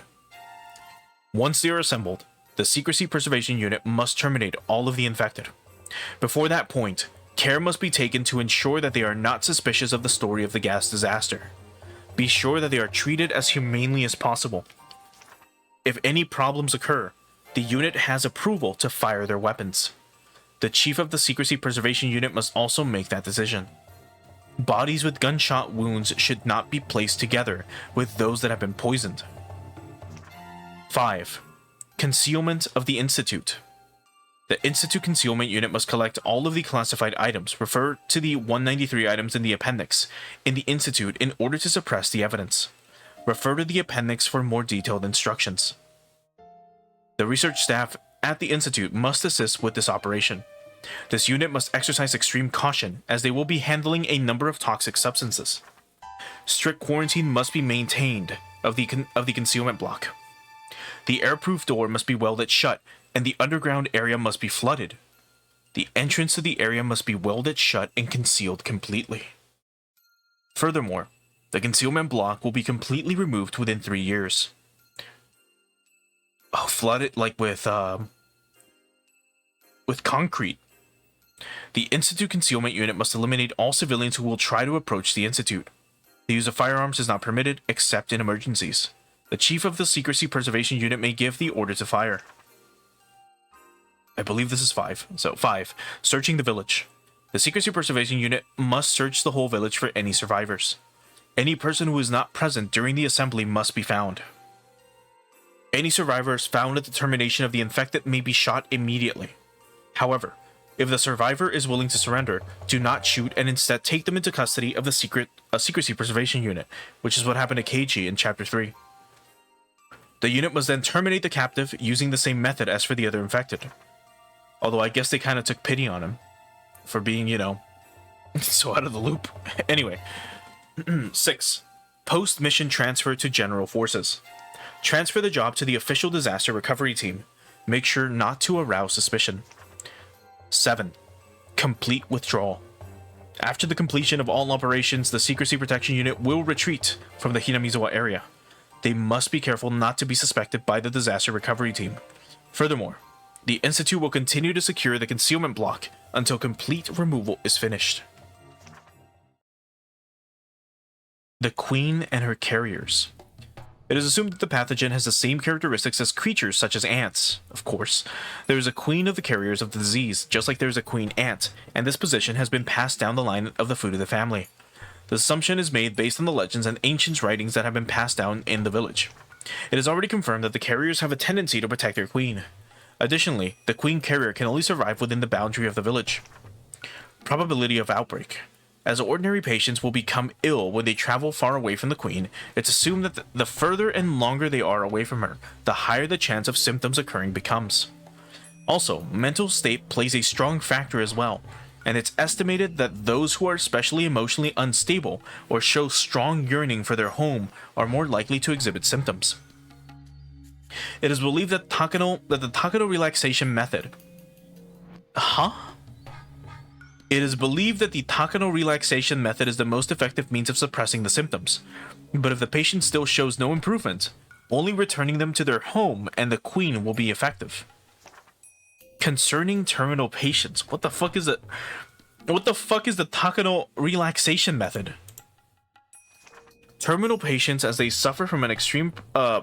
Once they are assembled, the Secrecy Preservation Unit must terminate all of the infected. Before that point, care must be taken to ensure that they are not suspicious of the story of the gas disaster. Be sure that they are treated as humanely as possible. If any problems occur, the unit has approval to fire their weapons. The Chief of the Secrecy Preservation Unit must also make that decision. Bodies with gunshot wounds should not be placed together with those that have been poisoned. 5. Concealment of the Institute. The Institute Concealment Unit must collect all of the classified items, refer to the 193 items in the appendix, in the Institute in order to suppress the evidence. Refer to the appendix for more detailed instructions. The research staff at the Institute must assist with this operation. This unit must exercise extreme caution, as they will be handling a number of toxic substances. Strict quarantine must be maintained of the concealment block. The airproof door must be welded shut, and the underground area must be flooded. The entrance to the area must be welded shut and concealed completely. Furthermore, the concealment block will be completely removed within 3 years. Oh, flooded like with concrete. The Institute Concealment Unit must eliminate all civilians who will try to approach the Institute. The use of firearms is not permitted except in emergencies. The Chief of the Secrecy Preservation Unit may give the order to fire. I believe this is 5. So 5. Searching the village. The Secrecy Preservation Unit must search the whole village for any survivors. Any person who is not present during the assembly must be found. Any survivors found at the termination of the infected may be shot immediately. However, if the survivor is willing to surrender, do not shoot and instead take them into custody of the Secrecy Preservation Unit, which is what happened to Keiji in Chapter 3. The unit must then terminate the captive using the same method as for the other infected. Although I guess they kind of took pity on him for being, so out of the loop. Anyway, 6. Post-mission transfer to General Forces. Transfer the job to the official disaster recovery team. Make sure not to arouse suspicion. 7. Complete withdrawal. After the completion of all operations, the Secrecy Protection Unit will retreat from the Hinamizawa area. They must be careful not to be suspected by the disaster recovery team. Furthermore, the Institute will continue to secure the concealment block until complete removal is finished. The Queen and her carriers. It is assumed that the pathogen has the same characteristics as creatures such as ants. Of course, there is a queen of the carriers of the disease, just like there is a queen ant, and this position has been passed down the line of the food of the family. The assumption is made based on the legends and ancient writings that have been passed down in the village. It is already confirmed that the carriers have a tendency to protect their queen. Additionally, the queen carrier can only survive within the boundary of the village. Probability of outbreak. As ordinary patients will become ill when they travel far away from the queen, it's assumed that the further and longer they are away from her, the higher the chance of symptoms occurring becomes. Also, mental state plays a strong factor as well, and it's estimated that those who are especially emotionally unstable or show strong yearning for their home are more likely to exhibit symptoms. It is believed that the Takano relaxation method... It is believed that the Takano relaxation method is the most effective means of suppressing the symptoms, but if the patient still shows no improvement, only returning them to their home and the queen will be effective. Concerning terminal patients, what the fuck is it? What the fuck is the Takano relaxation method? Terminal patients, as they suffer from an extreme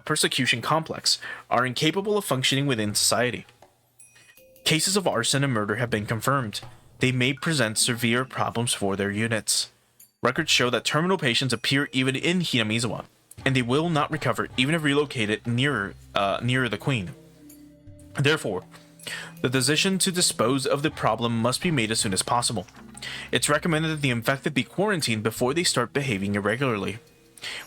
persecution complex, are incapable of functioning within society. Cases of arson and murder have been confirmed. They may present severe problems for their units. Records show that terminal patients appear even in Hinamizawa, and they will not recover even if relocated nearer the queen. Therefore, the decision to dispose of the problem must be made as soon as possible. It's recommended that the infected be quarantined before they start behaving irregularly.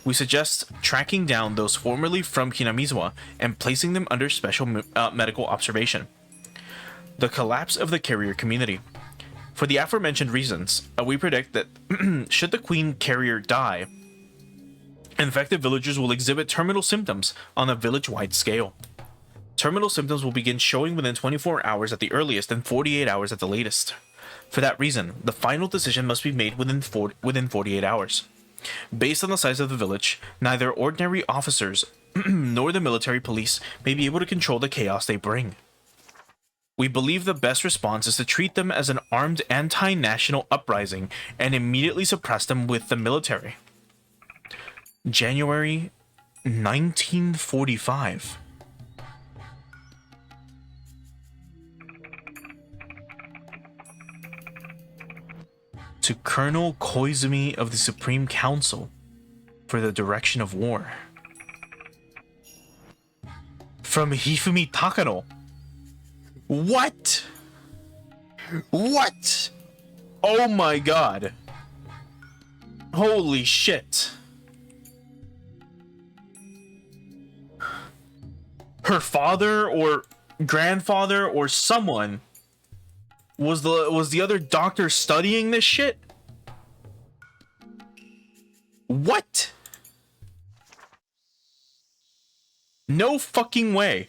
We suggest tracking down those formerly from Hinamizawa and placing them under special medical observation. The collapse of the carrier community. For the aforementioned reasons, we predict that should the queen carrier die, infected villagers will exhibit terminal symptoms on a village-wide scale. Terminal symptoms will begin showing within 24 hours at the earliest and 48 hours at the latest. For that reason, the final decision must be made within 48 hours. Based on the size of the village, neither ordinary officers nor the military police may be able to control the chaos they bring. We believe the best response is to treat them as an armed anti-national uprising and immediately suppress them with the military. January 1945. To Colonel Koizumi of the Supreme Council for the direction of war. From Hifumi Takano. What? What? Oh my god. Holy shit. Her father or grandfather or someone was the other doctor studying this shit? What? No fucking way.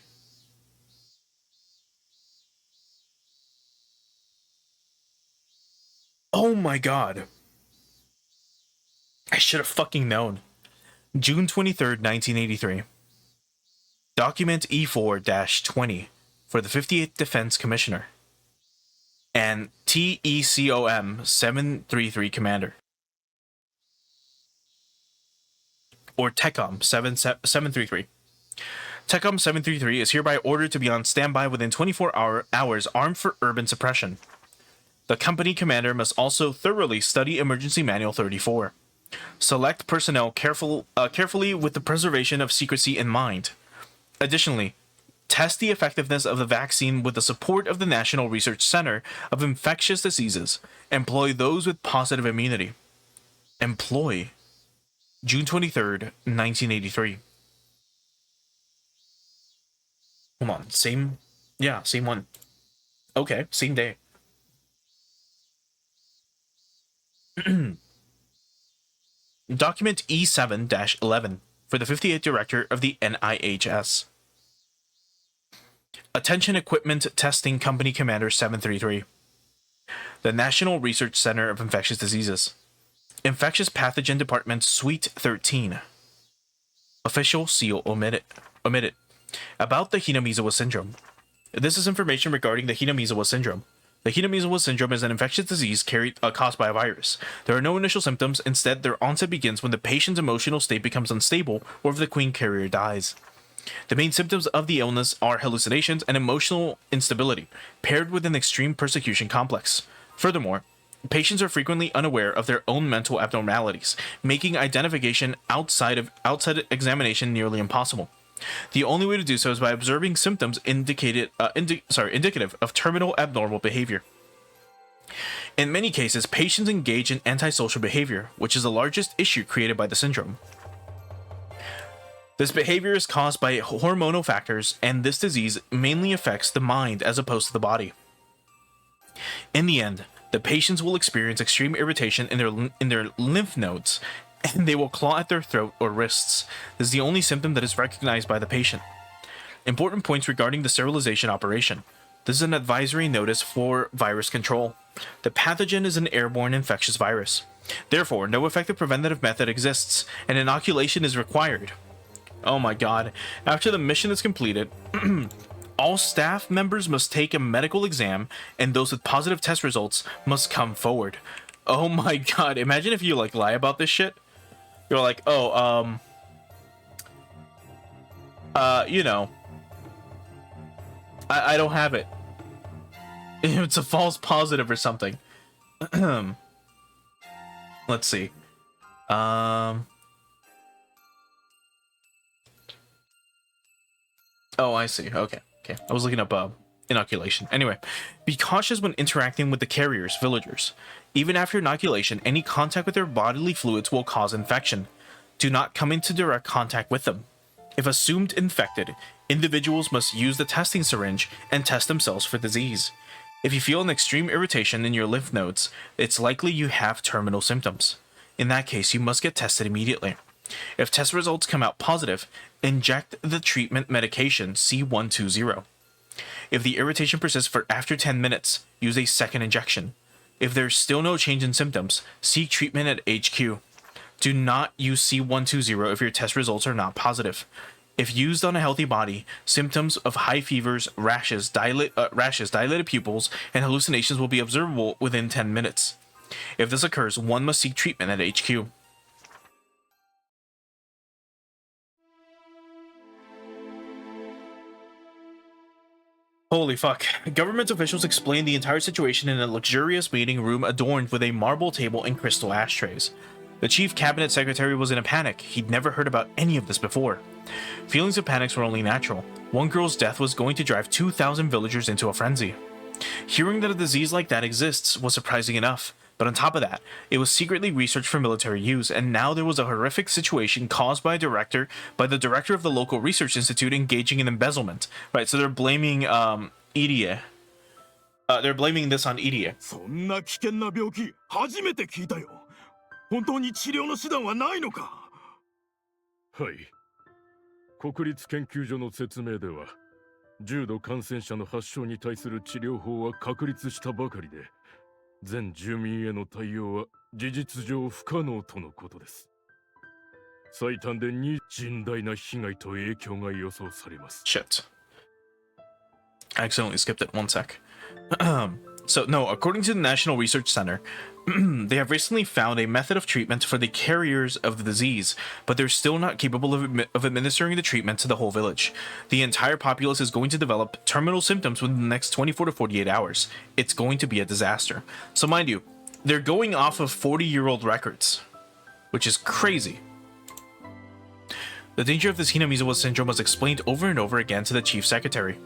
Oh my god. I should have fucking known. June 23rd, 1983. Document E4-20 for the 58th Defense Commissioner and TECOM 733 Commander. Or TECOM 733. TECOM 733 is hereby ordered to be on standby within 24 hours armed for urban suppression. The company commander must also thoroughly study Emergency Manual 34. Select personnel carefully with the preservation of secrecy in mind. Additionally, test the effectiveness of the vaccine with the support of the National Research Center of Infectious Diseases. Employ those with positive immunity. Employ. June 23rd, 1983. Hold on, same one. Okay, same day. Document E7-11 for the 58th Director of the NIHS. Attention Equipment Testing Company Commander 733. The National Research Center of Infectious Diseases. Infectious Pathogen Department Suite 13. Official seal omitted. About the Hinamizawa Syndrome. This is information regarding the Hinamizawa Syndrome. The Hinamizawa Syndrome is an infectious disease caused by a virus. There are no initial symptoms. Instead, their onset begins when the patient's emotional state becomes unstable or if the queen carrier dies. The main symptoms of the illness are hallucinations and emotional instability, paired with an extreme persecution complex. Furthermore, Patients are frequently unaware of their own mental abnormalities, making identification outside examination nearly impossible. The only way to do so is by observing symptoms indicative of terminal abnormal behavior. In many cases, patients engage in antisocial behavior, which is the largest issue created by the syndrome. This behavior is caused by hormonal factors, and this disease mainly affects the mind as opposed to the body. In the end, the patients will experience extreme irritation in their lymph nodes, and they will claw at their throat or wrists. This is the only symptom that is recognized by the patient. Important points regarding the sterilization operation. This is an advisory notice for virus control. The pathogen is an airborne infectious virus. Therefore, no effective preventative method exists, and inoculation is required. Oh my god. After the mission is completed, all staff members must take a medical exam, and those with positive test results must come forward. Oh my god. Imagine if you like lie about this shit. You're like, oh, you know, I don't have it. It's a false positive or something. Let's see. Oh, I see. Okay. I was looking up inoculation. Anyway, be cautious when interacting with the carriers, villagers. Even after inoculation, any contact with their bodily fluids will cause infection. Do not come into direct contact with them. If assumed infected, individuals must use the testing syringe and test themselves for disease. If you feel an extreme irritation in your lymph nodes, it's likely you have terminal symptoms. In that case, you must get tested immediately. If test results come out positive, inject the treatment medication C120. If the irritation persists for after 10 minutes, use a second injection. If there's still no change in symptoms, seek treatment at HQ. Do not use C120 if your test results are not positive. If used on a healthy body, symptoms of high fevers, rashes, dilated pupils, and hallucinations will be observable within 10 minutes. If this occurs, one must seek treatment at HQ. Holy fuck. Government officials explained the entire situation in a luxurious meeting room adorned with a marble table and crystal ashtrays. The chief cabinet secretary was in a panic. He'd never heard about any of this before. Feelings of panic were only natural. One girl's death was going to drive 2,000 villagers into a frenzy. Hearing that a disease like that exists was surprising enough, but on top of that, it was secretly researched for military use, and now there was a horrific situation caused by the director of the local research institute engaging in embezzlement. Right, so they're blaming Irie. They're blaming this on Irie. そんな危険な病気初めて聞いたよ。本当に治療の手段はないのか。はい。国立研究所の説明では、重度感染者の発症に対する治療法は確立したばかりで、全住民への対応は事実上不可能とのことです。最短でに甚大な被害と影響が予想されます。Shit. I accidentally skipped it. One sec. So, no, according to the National Research Center, they have recently found a method of treatment for the carriers of the disease, but they're still not capable of administering the treatment to the whole village. The entire populace is going to develop terminal symptoms within the next 24 to 48 hours. It's going to be a disaster. So mind you, they're going off of 40-year-old records, which is crazy. The danger of this Hinamizawa syndrome was explained over and over again to the chief secretary.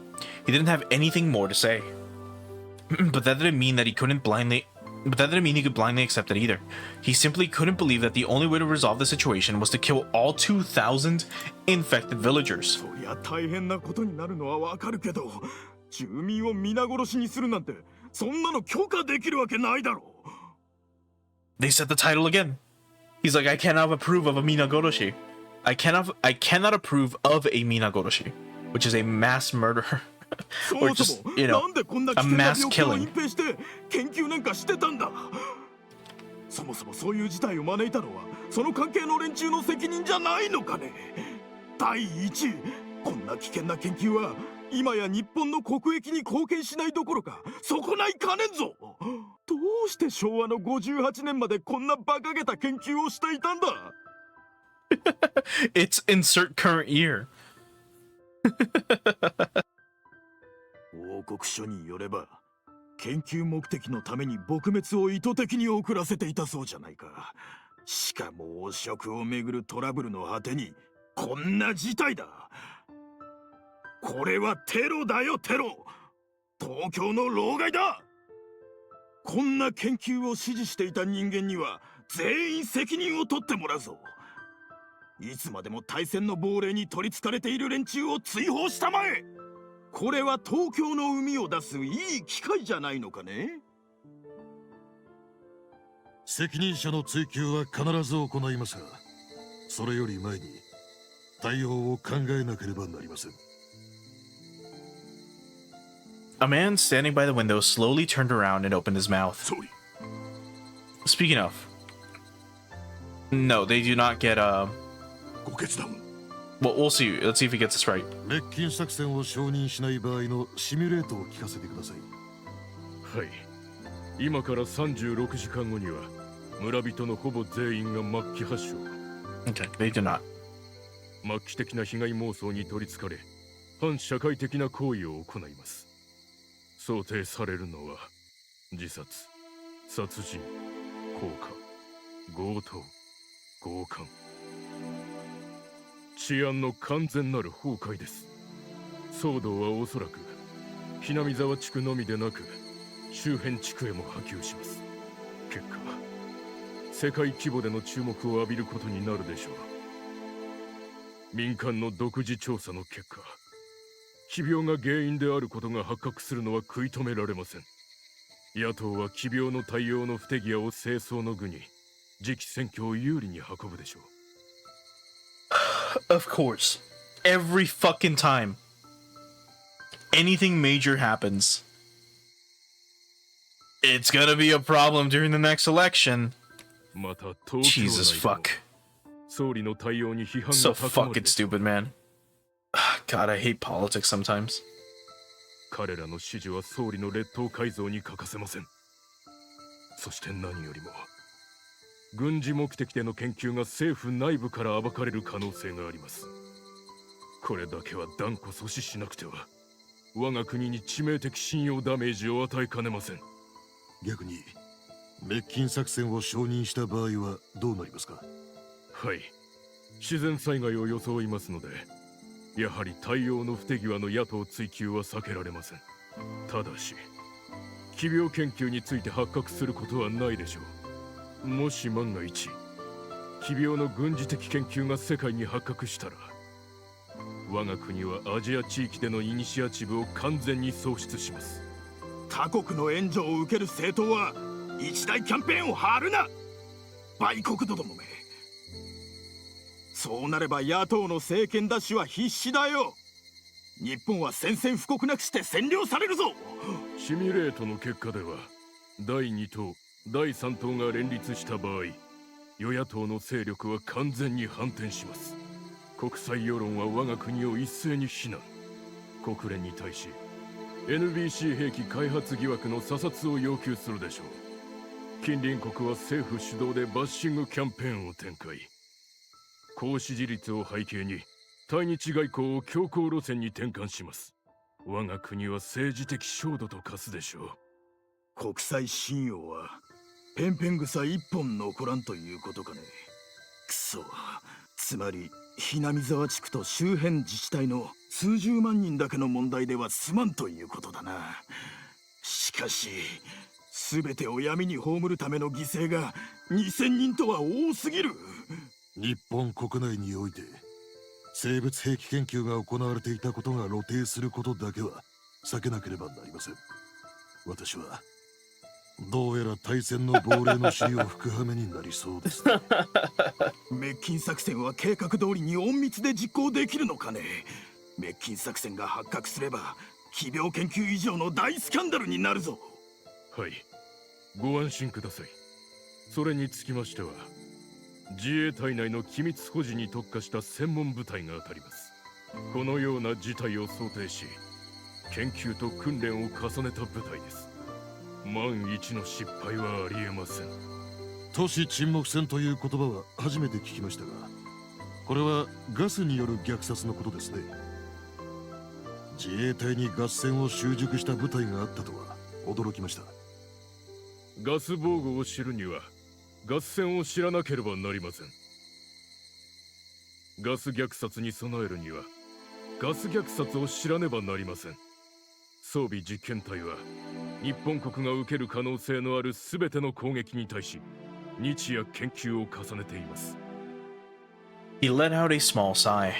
He didn't have anything more to say. But that didn't mean that he could blindly accept it either. He simply couldn't believe that the only way to resolve the situation was to kill all 2,000 infected villagers. そりゃ大変なことになるのはわかるけど、住民を皆殺しにするなんて、そんなの許可できるわけないだろう。 They said the title again. He's like, I cannot approve of a Minagoroshi. I cannot approve of a Minagoroshi, which is a mass murder. Or just, you know, a mass killing. そもそもそういう事態を招いたのはその関係の連中の責任じゃないのかね。第一、こんな危険な研究は今や日本の国益に貢献しないどころか損ないかねんぞ。どうして昭和の58年までこんな馬鹿げた研究をしていたんだ。It's insert current year. 報告書によれば研究目的のために撲滅を意図的に遅らせていたそうじゃないか。しかも汚職をめぐるトラブルの果てにこんな事態だ。これはテロだよ、テロ。東京の老害だ。こんな研究を指示していた人間には全員責任を取ってもらうぞ。いつまでも対戦の亡霊に取りつかれている連中を追放したまえ。これは東京の海を出すいい機会じゃないのかね。責任者の追及は必ず行いますが、それより前に対応を考えなければなりません。A man standing by the window slowly turned around and opened his mouth. Speaking of, no, they do not get Well, we'll see. Let's see if he gets this right. 滅菌作戦を承認しない場合のシミュレートを聞かせてください。はい。今から36時間後には村人のほぼ全員が末期発症。Okay, they do not. 末期的な被害妄想に取りつかれ、反社会的な行為を行います。想定されるのは自殺、殺人、放火、強盗、強姦。治安の完全なる崩壊です。騒動はおそらくひなみ沢地区のみでなく周辺地区へも波及します。結果、世界規模での注目を浴びることになるでしょう。民間の独自調査の結果、奇病が原因であることが発覚するのは食い止められません。野党は奇病の対応の不手際を清掃の具に次期選挙を有利に運ぶでしょう。Of course. Every fucking time anything major happens, it's gonna be a problem during the next election. Jesus fuck. So fucking stupid, man. God, I hate politics sometimes. 彼らの指示は総理の列島改造に欠かせません。そして何よりも軍事目的での研究が政府内部から暴かれる可能性があります。これだけは断固阻止しなくては我が国に致命的信用ダメージを与えかねません。逆に滅菌作戦を承認した場合はどうなりますか？はい、自然災害を装いますので、やはり対応の不手際の野党追及は避けられません。ただし奇病研究について発覚することはないでしょう。もし万が一奇病の軍事的研究が世界に発覚したら、我が国はアジア地域でのイニシアチブを完全に喪失します。他国の援助を受ける政党は一大キャンペーンを張るな、売国どもめ。そうなれば野党の政権奪取は必至だよ。日本は宣戦布告なくして占領されるぞ。シミュレートの結果では第2党第3党が連立した場合、与野党の勢力は完全に反転します。国際世論は我が国を一斉に非難。国連に対し NBC 兵器開発疑惑の査察を要求するでしょう。近隣国は政府主導でバッシングキャンペーンを展開。高支持率を背景に対日外交を強硬路線に転換します。我が国は政治的焦土と化すでしょう。国際信用はペンペン草一本残らんということかね。くそ、つまりひなみ沢地区と周辺自治体の数十万人だけの問題では済まんということだな。しかし全てを闇に葬るための犠牲が2000人とは多すぎる。日本国内において生物兵器研究が行われていたことが露呈することだけは避けなければなりません。私はどうやら対戦の亡霊の死を吹く羽目になりそうです、ね。滅菌作戦は計画通りに隠密で実行できるのかね。滅菌作戦が発覚すれば奇病研究以上の大スキャンダルになるぞ。はい、ご安心ください。それにつきましては自衛隊内の機密保持に特化した専門部隊が当たります。このような事態を想定し研究と訓練を重ねた部隊です。万一の失敗はありえません。都市沈黙戦という言葉は初めて聞きましたが、これはガスによる虐殺のことですね。自衛隊に合戦を習熟した部隊があったとは驚きました。ガス防護を知るにはガス栓を知らなければなりません。ガス虐殺に備えるにはガス虐殺を知らねばなりません。装備実験隊は日本国が受ける可能性のある全ての攻撃に対し日夜研究を重ねています。 He let out a small sigh.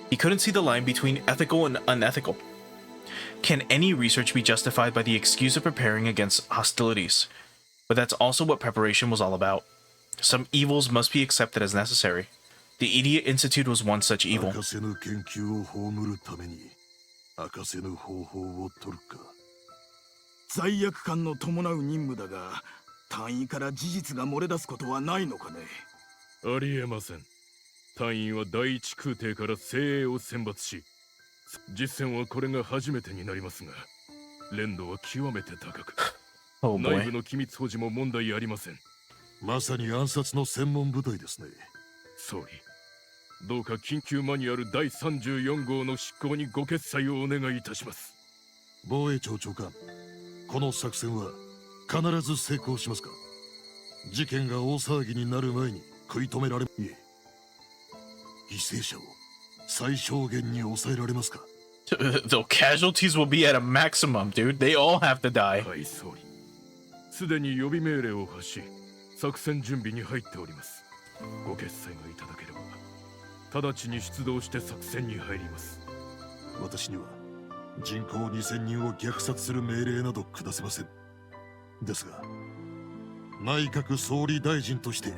He couldn't see the line between ethical and unethical. Can any research be justified by the excuse of preparing against hostilities? But that's also what preparation was all about. Some evils must be accepted as necessary. The Idiot Institute was one such evil. 明かせぬ研究を葬るために明かせぬ方法を取るか。罪悪感の伴う任務だが、隊員から事実が漏れ出すことはないのかね。ありえません。隊員は第一空挺から精鋭を選抜し、実戦はこれが初めてになりますが、連度は極めて高く、内部の機密保持も問題ありません。まさに暗殺の専門部隊ですね。総理、どうか緊急マニュアル第34号の執行にご決裁をお願いいたします。防衛庁長官、この作戦は必ず成功しますか？事件が大騒ぎになる前に食い止められ、いえ、犠牲者を最小限に抑えられますか？ The casualties will be at a maximum, dude. They all have to die. はい、総理。すでに予備命令を発し、作戦準備に入っております。ご決裁がいただければ、直ちに出動して作戦に入ります。私には人口2000人を虐殺する命令など下せません。ですが、内閣総理大臣として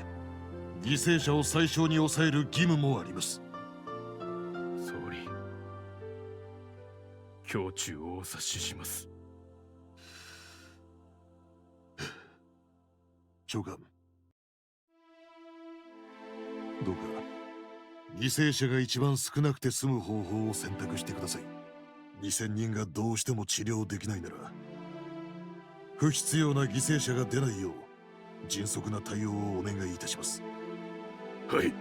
犠牲者を最小に抑える義務もあります。総理、胸中をお察しします。長官、どうか犠牲者が一番少なくて済む方法を選択してください。2000人がどうしても治療できないなら、不必要な犠牲者が出ないよう迅速な対応をお願いいたします。はい、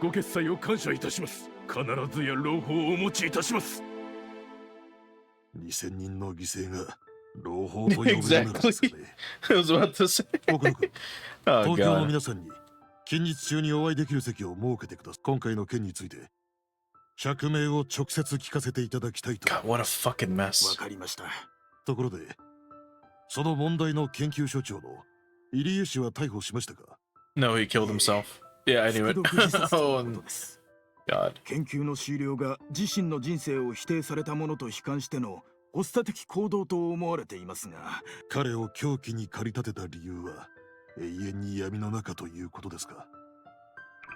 ご決裁を感謝いたします。必ずや朗報をお持ちいたします。2000人の犠牲が朗報と呼べるならですかね。I was about to say. 東京の皆さんに近日中にお会いできる席を設けてください。今回の件について釈明を直接聞かせていただきたいと。God, what a fucking mess. わかりました。ところで、その問題の研究所長の入江氏は逮捕しましたか？ No, he killed himself. Yeah, I knew it. Oh, God. 研究の終了が自身の人生を否定されたものと悲観しての発作的行動と思われていますが、彼を凶器に駆り立てた理由は永遠に闇の中ということですか？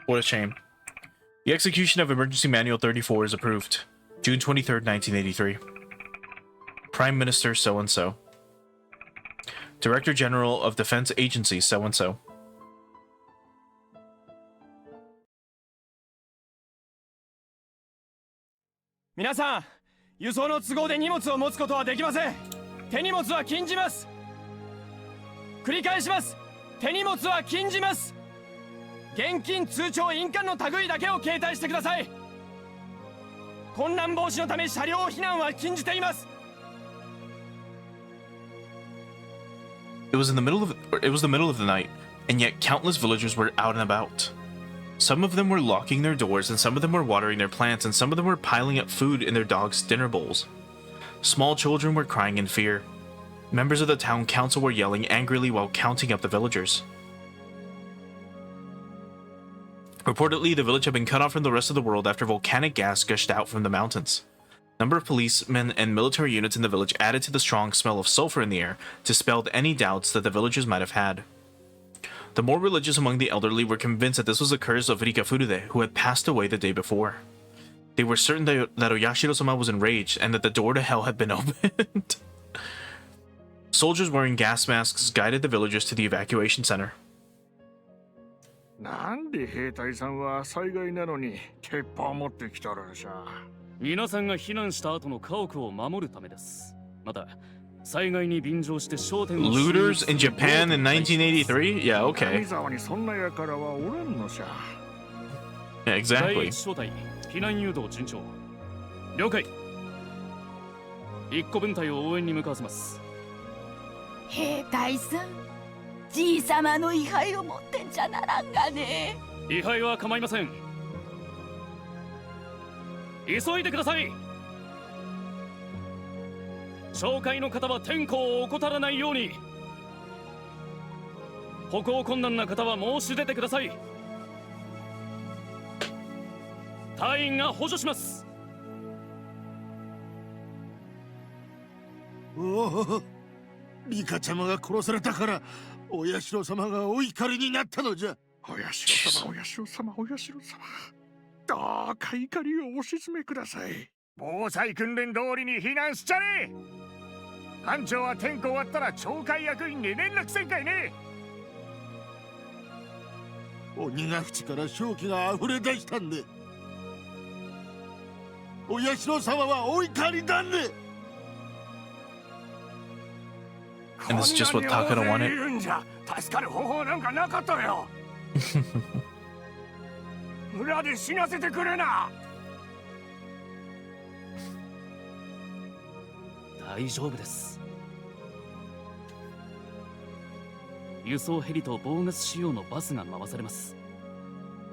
What a shame. The execution of Emergency Manual 34 is approved. June 23rd, 1983. Prime Minister so-and-so. Director General of Defense Agency so-and-so. 皆さん、輸送の都合で荷物を持つことはできません。手荷物は禁じます。繰り返します。手荷物は禁じます。現金、通帳、印鑑の類だけを携帯してください。混乱防止のため車両避難は禁じています。It was the middle of the night, and yet countless villagers were out and about. Some of them were locking their doors, and some of them were watering their plants, and some of them were piling up food in their dogs' dinner bowls. Small children were crying in fear. Members of the town council were yelling angrily while counting up the villagers. Reportedly, the village had been cut off from the rest of the world after volcanic gas gushed out from the mountains. A number of policemen and military units in the village added to the strong smell of sulfur in the air, dispelled any doubts that the villagers might have had. The more religious among the elderly were convinced that this was the curse of Rika Furude, who had passed away the day before. They were certain that Oyashiro-sama was enraged and that the door to hell had been opened. Soldiers wearing gas masks guided the villagers to the evacuation center. なんで兵隊さんは災害なのに鉄砲を持ってきたるんしゃ。皆さんが避難した後の家屋を守るためです。また災害に便乗して商店を Looters in Japan in 1983? Yeah, okay. 神沢にそんな輩はおらんのしゃ。Yeah, exactly. 第一小隊避難誘導順調。了解。一個分隊を応援に向かわせます。兵隊さん、じいさまの位牌を持ってんじゃならんがね。位牌は構いません。急いでください。紹介の方は天候を怠らないように。歩行困難な方は申し出てください。隊員が補助します。おお、リカちゃまが殺されたからお社様がお怒りになったのじゃ。お社様、お社様、お社様、どうか怒りをお鎮めください。防災訓練通りに避難しちゃれ。班長は点呼終わったら懲戒役員に連絡せんかいね。鬼ヶ淵から正気が溢れ出したんで、お社様はお怒りだね。And this is just what Takara wanted. 助かる方法なんかなかったよ。村で死なせてくれな。大丈夫です。輸送ヘリとボーガス仕様のバスが回されます。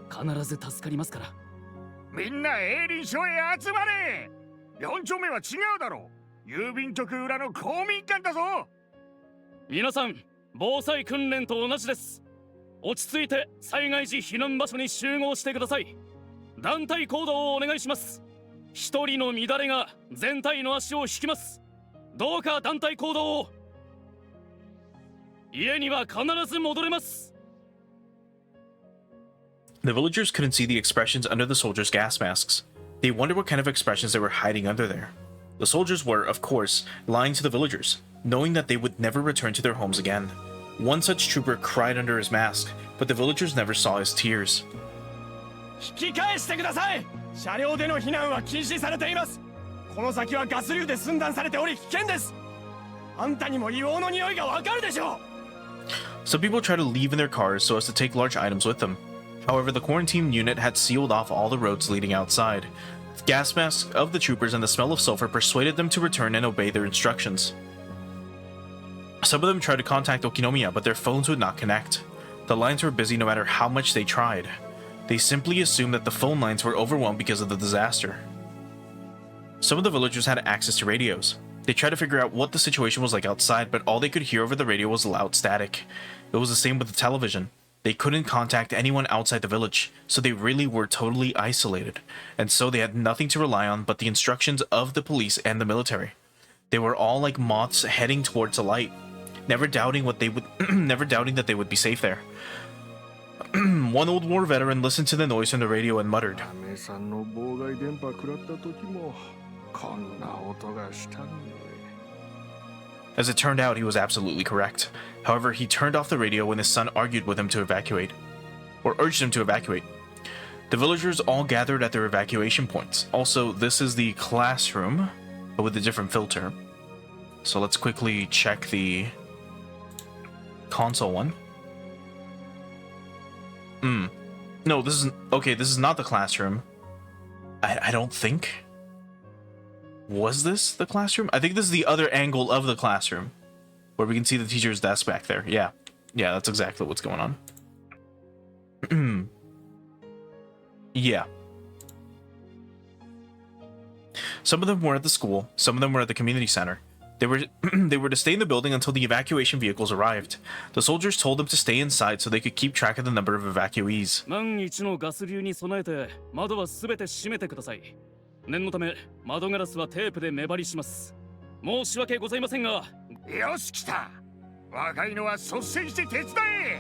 必ず助かりますから。みんな営林署へ集まれ。4丁目は違うだろう。郵便局裏の公民館だぞ。皆さん、防災訓練と同じです。落ち着いて災害時避難場所に集合してください。団体行動をお願いします。一人の乱れが全体の足を引きます。どうか団体行動を。家には必ず戻れます。 The villagers couldn't see the expressions under the soldiers' gas masks. They wondered what kind of expressions they were hiding under there. The soldiers were, of course, lying to the villagers, knowing that they would never return to their homes again. One such trooper cried under his mask, but the villagers never saw his tears. 引き返してください。車両での避難は禁止されています。この先はガス流で寸断されており危険です。あんたにも硫黄の匂いがわかるでしょう。 Some people tried to leave in their cars so as to take large items with them. However, the quarantine unit had sealed off all the roads leading outside. The gas masks of the troopers and the smell of sulfur persuaded them to return and obey their instructions. Some of them tried to contact Okinomiya, but their phones would not connect. The lines were busy no matter how much they tried. They simply assumed that the phone lines were overwhelmed because of the disaster. Some of the villagers had access to radios. They tried to figure out what the situation was like outside, but all they could hear over the radio was loud static. It was the same with the television. They couldn't contact anyone outside the village, so they really were totally isolated, and so they had nothing to rely on but the instructions of the police and the military. They were all like moths heading towards a light, never doubting that they would be safe there. One old war veteran listened to the noise from the radio and muttered, As it turned out, he was absolutely correct. However, he turned off the radio when his son argued with him to evacuate, or urged him to evacuate. The villagers all gathered at their evacuation points. Also, this is the classroom, but with a different filter. So let's quickly check the console one. No, this is... Okay, this is not the classroom. I don't think... Was this the classroom? I think this is the other angle of the classroom, where we can see the teacher's desk back there. Yeah, that's exactly what's going on. Yeah. Some of them were at the school, some of them were at the community center. They were to stay in the building until the evacuation vehicles arrived. The soldiers told them to stay inside so they could keep track of the number of evacuees. 念のため窓ガラスはテープで目張りします。申し訳ございませんが。よし来た。若いのは率先して手伝え。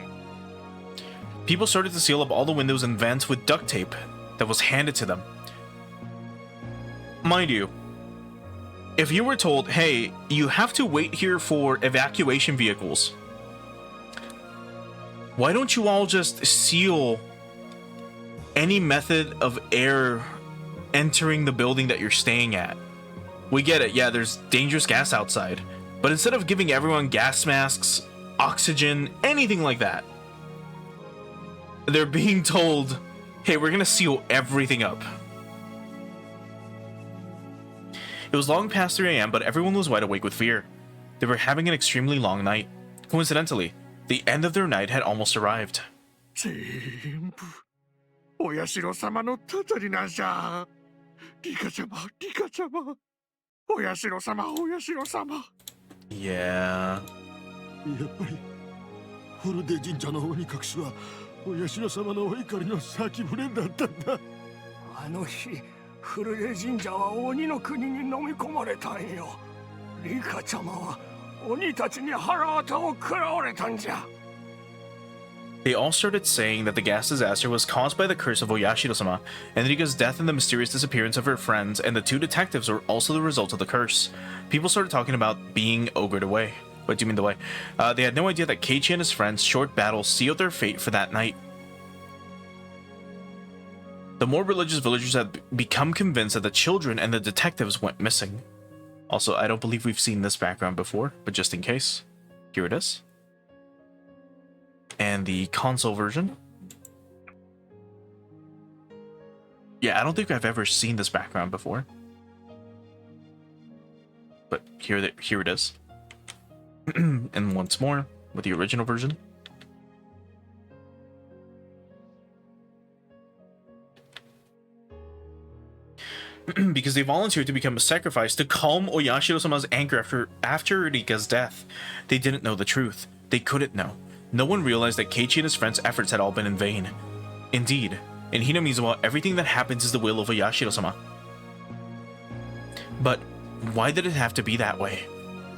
People started to seal up all the windows and vents with duct tape that was handed to them. Mind you, if you were told, hey, you have to wait here for evacuation vehicles, why don't you all just seal any method of air entering the building that you're staying at? We get it, yeah, there's dangerous gas outside, but instead of giving everyone gas masks, oxygen, anything like that, they're being told, hey, we're gonna seal everything up. It was long past 3 a.m., but everyone was wide awake with fear. They were having an extremely long night. Coincidentally, the end of their night had almost arrived. 全部お社様のたたりなんじゃ。リカちゃま、リカちゃま。お社様、お社様。Yeah. やっぱりフルデ神社の鬼隠しはお社様のお怒りの先触れだったんだ。あの日フルデ神社は鬼の国に飲み込まれたんよ。リカちゃまは鬼たちに腹渡を食らわれたんじゃ。They all started saying that the gas disaster was caused by the curse of Oyashiro-sama, and Rika's death and the mysterious disappearance of her friends and the two detectives were also the result of the curse. People started talking about being ogred away. What do you mean the way? They had no idea that Keiichi and his friends' short battle sealed their fate for that night. The more religious villagers had become convinced that the children and the detectives went missing. Also, I don't believe we've seen this background before, but just in case, here it is. And the console version. Yeah, I don't think I've ever seen this background before. But here it is. And once more, with the original version. Because they volunteered to become a sacrifice to calm Oyashiro-sama's anger after Rika's death. They didn't know the truth. They couldn't know. No one realized that Keiichi and his friends' efforts had all been in vain. Indeed, in Hinamizawa, everything that happens is the will of Oyashiro-sama. But why did it have to be that way?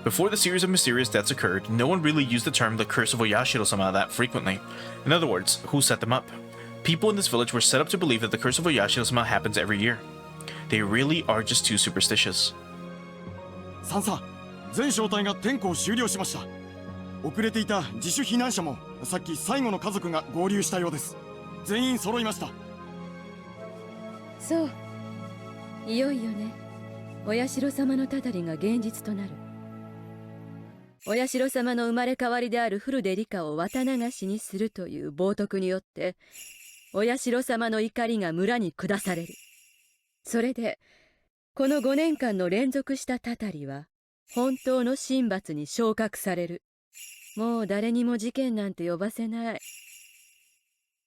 Before the series of mysterious deaths occurred, no one really used the term the curse of Oyashiro-sama that frequently. In other words, who set them up? People in this village were set up to believe that the curse of Oyashiro-sama happens every year. They really are just too superstitious. サンサ、全小隊が点呼を終了しました。遅れていた自主避難者もさっき最後の家族が合流したようです。全員揃いました。そう、いよいよね。お社様のたたりが現実となる。お社様の生まれ変わりであるフルデリカを綿流しにするという冒涜によってお社様の怒りが村に下される。それでこの5年間の連続したたたりは本当の神罰に昇格される。もう誰にも事件なんて呼ばせない。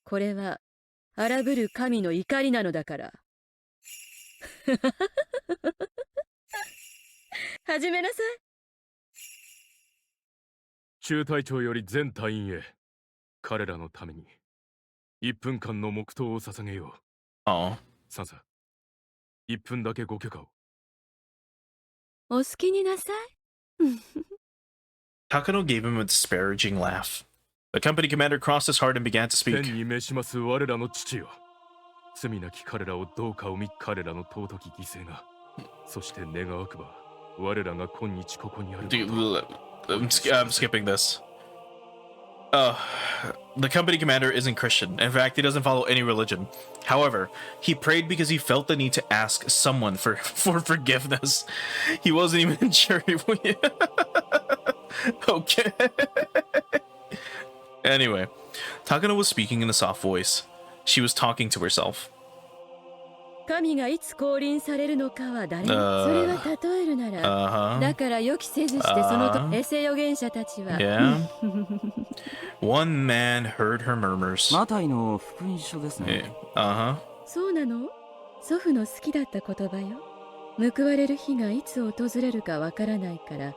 これは荒ぶる神の怒りなのだから。始めなさい。中隊長より全隊員へ彼らのために1分間の黙祷を捧げよう。サンサ、1分だけご許可を。お好きになさい。Takano gave him a disparaging laugh. The company commander crossed his heart and began to speak. 天に召します我らの父よ。罪なき彼らをどうか生み彼らの尊き犠牲が。そして願わくば我らが今日ここにある。I'm skipping this. The company commander isn't Christian. In fact, he doesn't follow any religion. However, he prayed because he felt the need to ask someone for forgiveness. He wasn't even sure he would. Okay. Anyway, Takano was speaking in a soft voice. She was talking to herself. 神がいつ降臨されるのかは誰も、それは例えるなら、だから予期せずしてそのとエセ預言者たちは。Yeah. One man heard her murmurs. マタイの福音書ですね。そうなの？祖父の好きだった言葉よ。報われる日がいつ訪れるかわからないから、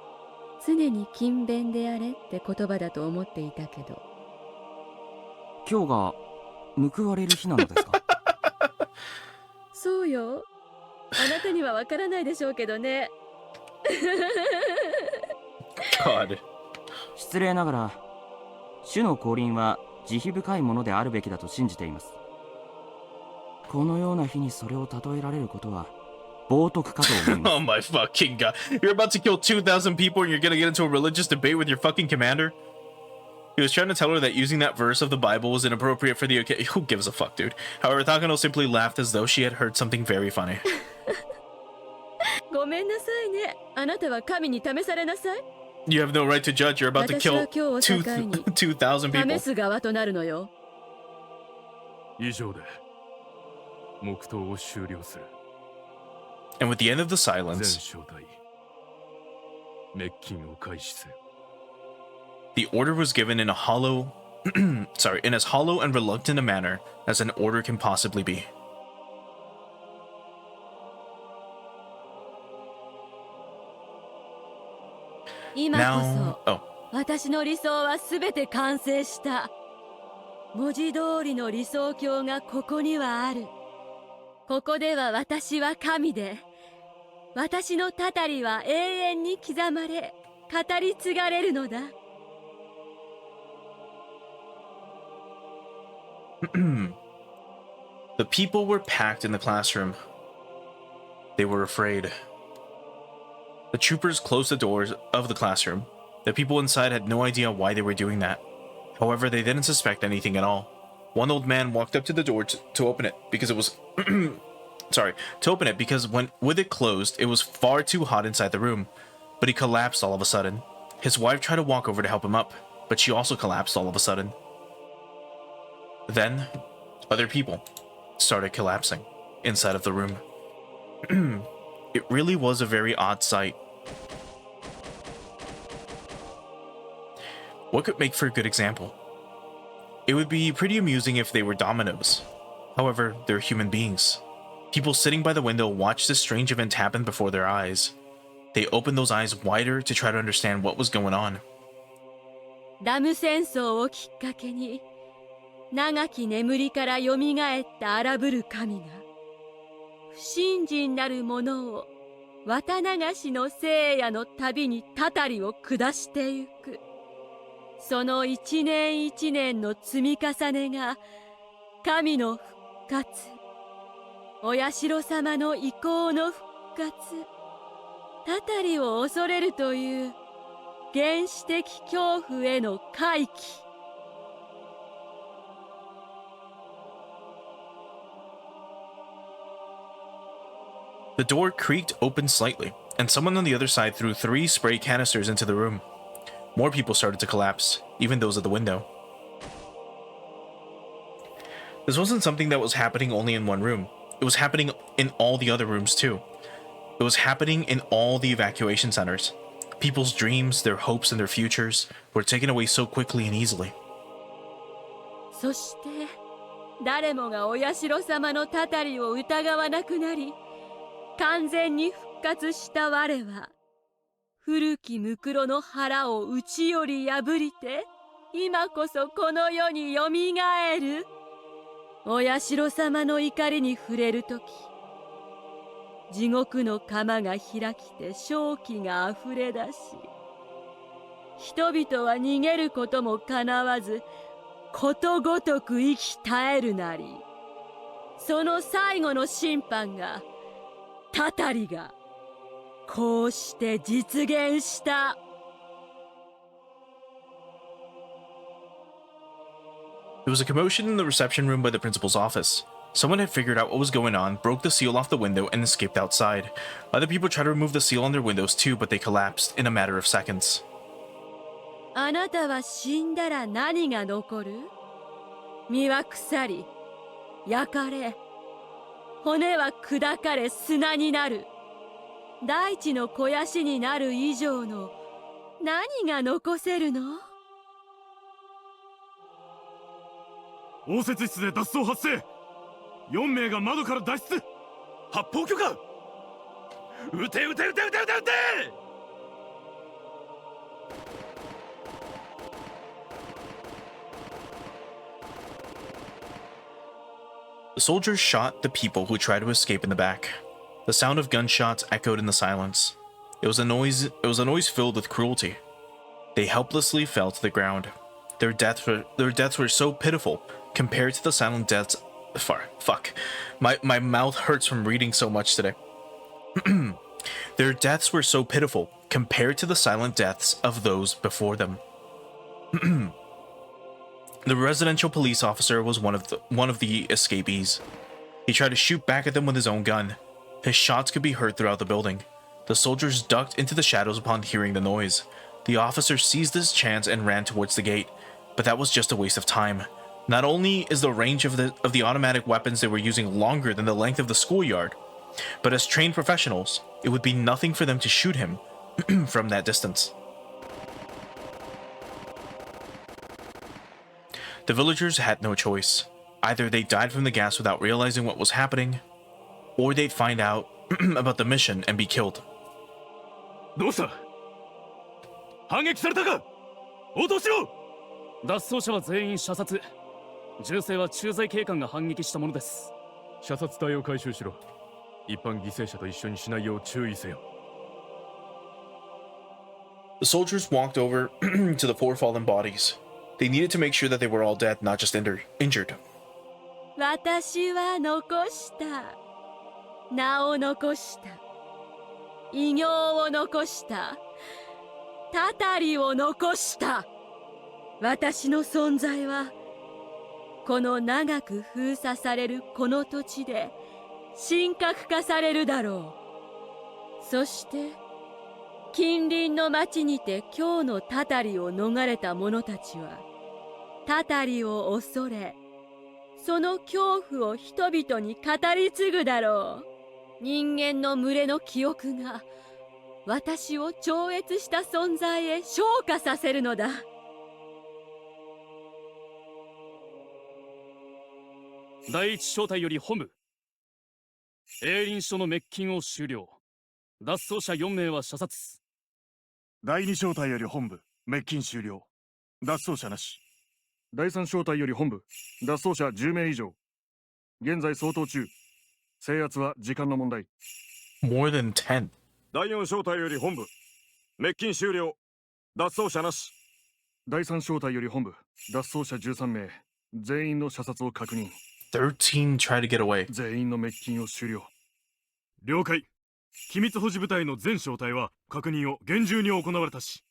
常に勤勉であれって言葉だと思っていたけど。今日が報われる日なのですか？そうよ。あなたにはわからないでしょうけどね。God. 失礼ながら、主の降臨は慈悲深いものであるべきだと信じています。このような日にそれを例えられることは冒涜かと思います。Oh my fucking god. You're about to kill 2,000 people and you're gonna get into a religious debate with your fucking commander? He was trying to tell her that using that verse of the Bible was inappropriate for the occasion. Who gives a fuck, dude? However, Takano simply laughed as though she had heard something very funny. ごめんなさいね。あなたは神に試されなさい。You have no right to judge. You're about to kill 2,000 people. 試す側となるのよ。以上で黙祷を終了する。And with the end of the silence, 滅菌を開始せよ。 The order was given in a hollow, in as hollow and reluctant a manner as an order can possibly be. 今こそ、 Now, 私の理想はすべて完成した。文字通りの理想郷がここにはある。ここでは私は神で、私のたたりは永遠に刻まれ、語り継がれるのだ。The people were packed in the classroom. They were afraid. The troopers closed the doors of the classroom. The people inside had no idea why they were doing that. However, they didn't suspect anything at all. One old man walked up to the door to open it because it was with it closed, it was far too hot inside the room. But he collapsed all of a sudden. His wife tried to walk over to help him up, but she also collapsed all of a sudden. Then, other people started collapsing inside of the room. It really was a very odd sight. What could make for a good example? It would be pretty amusing if they were dominoes. However, they're human beings. People sitting by the window watched this strange event happen before their eyes. They opened those eyes wider to try to understand what was going on. ダム戦争をきっかけに、長き眠りからよみがえった荒ぶる神が、不信心なる者を綿流しの聖夜の旅にたたりを下してゆく。その一年一年の積み重ねが神の復活、お社様の意向の復活、たたりを恐れるという原始的恐怖への回帰。The door creaked open slightly, and someone on the other side threw 3 spray canisters into the room. More people started to collapse, even those at the window. This wasn't something that was happening only in one room. It was happening in all the other rooms too. It was happening in all the evacuation centers. People's dreams, their hopes, and their futures were taken away so quickly and easily. そして誰もがお社様のたたりを疑わなくなり、完全に復活した我は、古きムクロの腹を内より破りて、今こそこの世によみがえる。お社様の怒りに触れるとき、地獄の釜が開きて正気があふれ出し、人々は逃げることもかなわず、ことごとく生き絶えるなり、その最後の審判が、たたりが、こうして実現した。There was a commotion in the reception room by the principal's office. Someone had figured out what was going on, broke the seal off the window, and escaped outside. Other people tried to remove the seal on their windows too, but they collapsed in a matter of seconds. あなたは死んだら何が残る？身は腐り、焼かれ、骨は砕かれ砂になる。大地の肥やしになる以上の何が残せるの？応接室で脱走発生。4名が窓から脱出。発砲許可。撃て撃て撃て撃て撃て撃て。The soldiers shot the people who tried to escape in the back. The sound of gunshots echoed in the silence. It was a noise filled with cruelty. They helplessly fell to the ground. Their deaths were so pitiful compared to the silent deaths. Fuck. My mouth hurts from reading so much today. Their deaths were so pitiful compared to the silent deaths of those before them. The residential police officer was one of the escapees. He tried to shoot back at them with his own gun. His shots could be heard throughout the building. The soldiers ducked into the shadows upon hearing the noise. The officer seized this chance and ran towards the gate, but that was just a waste of time. Not only is the range of the automatic weapons they were using longer than the length of the schoolyard, but as trained professionals, it would be nothing for them to shoot him, from that distance. The villagers had no choice. Either they died from the gas without realizing what was happening, or they'd find out about the mission and be killed. どうした？反撃されたか？応答しろ！脱走者は全員射殺。銃声は駐在警官が反撃したものです。射殺隊を回収しろ。一般犠牲者と一緒にしないよう注意せよ。The soldiers walked over to the four fallen bodies. They needed to make sure that they were all dead, not just injured. 私は残した。名を残した。偉業を残した。たたりを残した。私の存在はこの長く封鎖されるこの土地で神格化されるだろう。そして近隣の町にて今日のたたりを逃れた者たちはたたりを恐れ、その恐怖を人々に語り継ぐだろう。人間の群れの記憶が私を超越した存在へ昇華させるのだ。第一小隊より本部。営林署の滅菌を終了。脱走者4名は射殺。第二小隊より本部滅菌終了。脱走者なし。第三小隊より本部脱走者10名以上。現在相当中。制圧は時間の問題。 More than 10. 第四小隊より本部滅菌終了。脱走者なし。第三小隊より本部脱走者13名全員の射殺を確認。13 try to get away. 全員の滅菌を終了。了解。機密保持部隊の全小隊は確認を厳重に行われたし。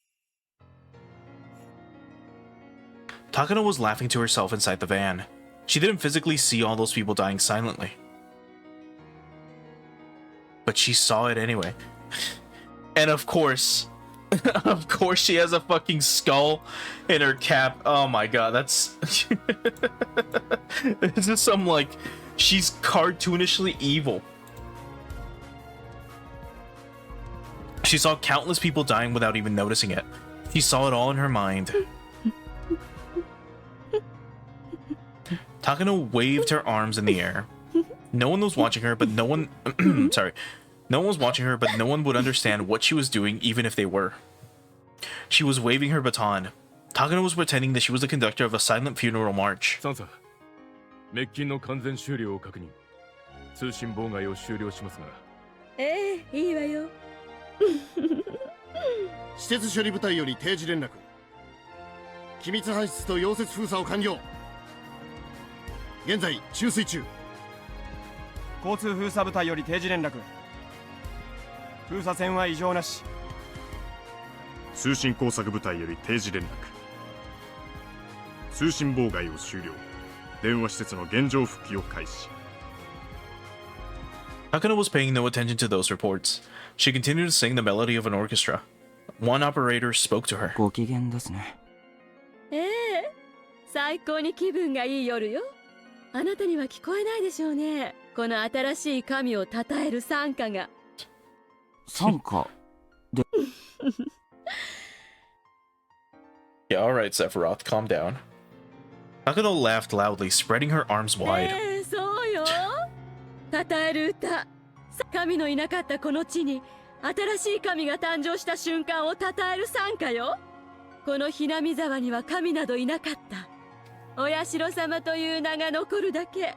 Takano was laughing to herself inside the van. She didn't physically see all those people dying silently, but she saw it anyway. And of course she has a fucking skull in her cap. Oh my god, that's this is some like she's cartoonishly evil. She saw countless people dying without even noticing it. She saw it all in her mind. Takano waved her arms in the air. No one was watching her, but no one no one was watching her, but no one would understand what she was doing even if they were. She was waving her baton. Takano was pretending that she was the conductor of a silent funeral march. サンサ、滅菌の完全終了を確認。通信妨害を終了しますが。ええ、いいわよ。施設処理部隊より定時連絡。機密搬出と溶接封鎖を完了。現在注水中。交通封鎖部隊より定時連絡。封鎖線は異常なし。通信工作部隊より定時連絡。通信妨害を終了。電話施設の現状復帰を開始。 Takano was paying no attention to those reports. She continued to sing the melody of an orchestra. One operator spoke to her. ご機嫌ですね。ええ、最高に気分がいい夜よ。あなたには聞こえないでしょうね。この新しい神を称える賛歌が。賛歌で。Yeah, alright, Sephiroth, calm down. Takano laughed loudly, spreading her arms wide. そうよ。称える歌。神のいなかったこの地に新しい神が誕生した瞬間を称える賛歌よ。このひなみ沢には神などいなかった。お社様という名が残るだけ。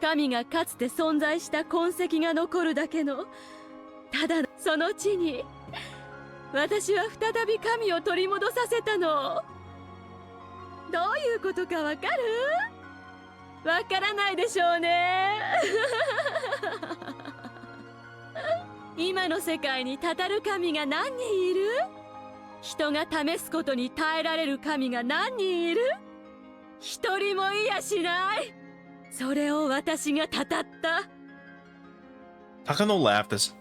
神がかつて存在した痕跡が残るだけのただその地に私は再び神を取り戻させたの。どういうことかわかる？わからないでしょうね。今の世界にたたる神が何人いる？人が試すことに耐えられる神が何人いる？一人もいやしない。それを私がたたった。 Takano laughed as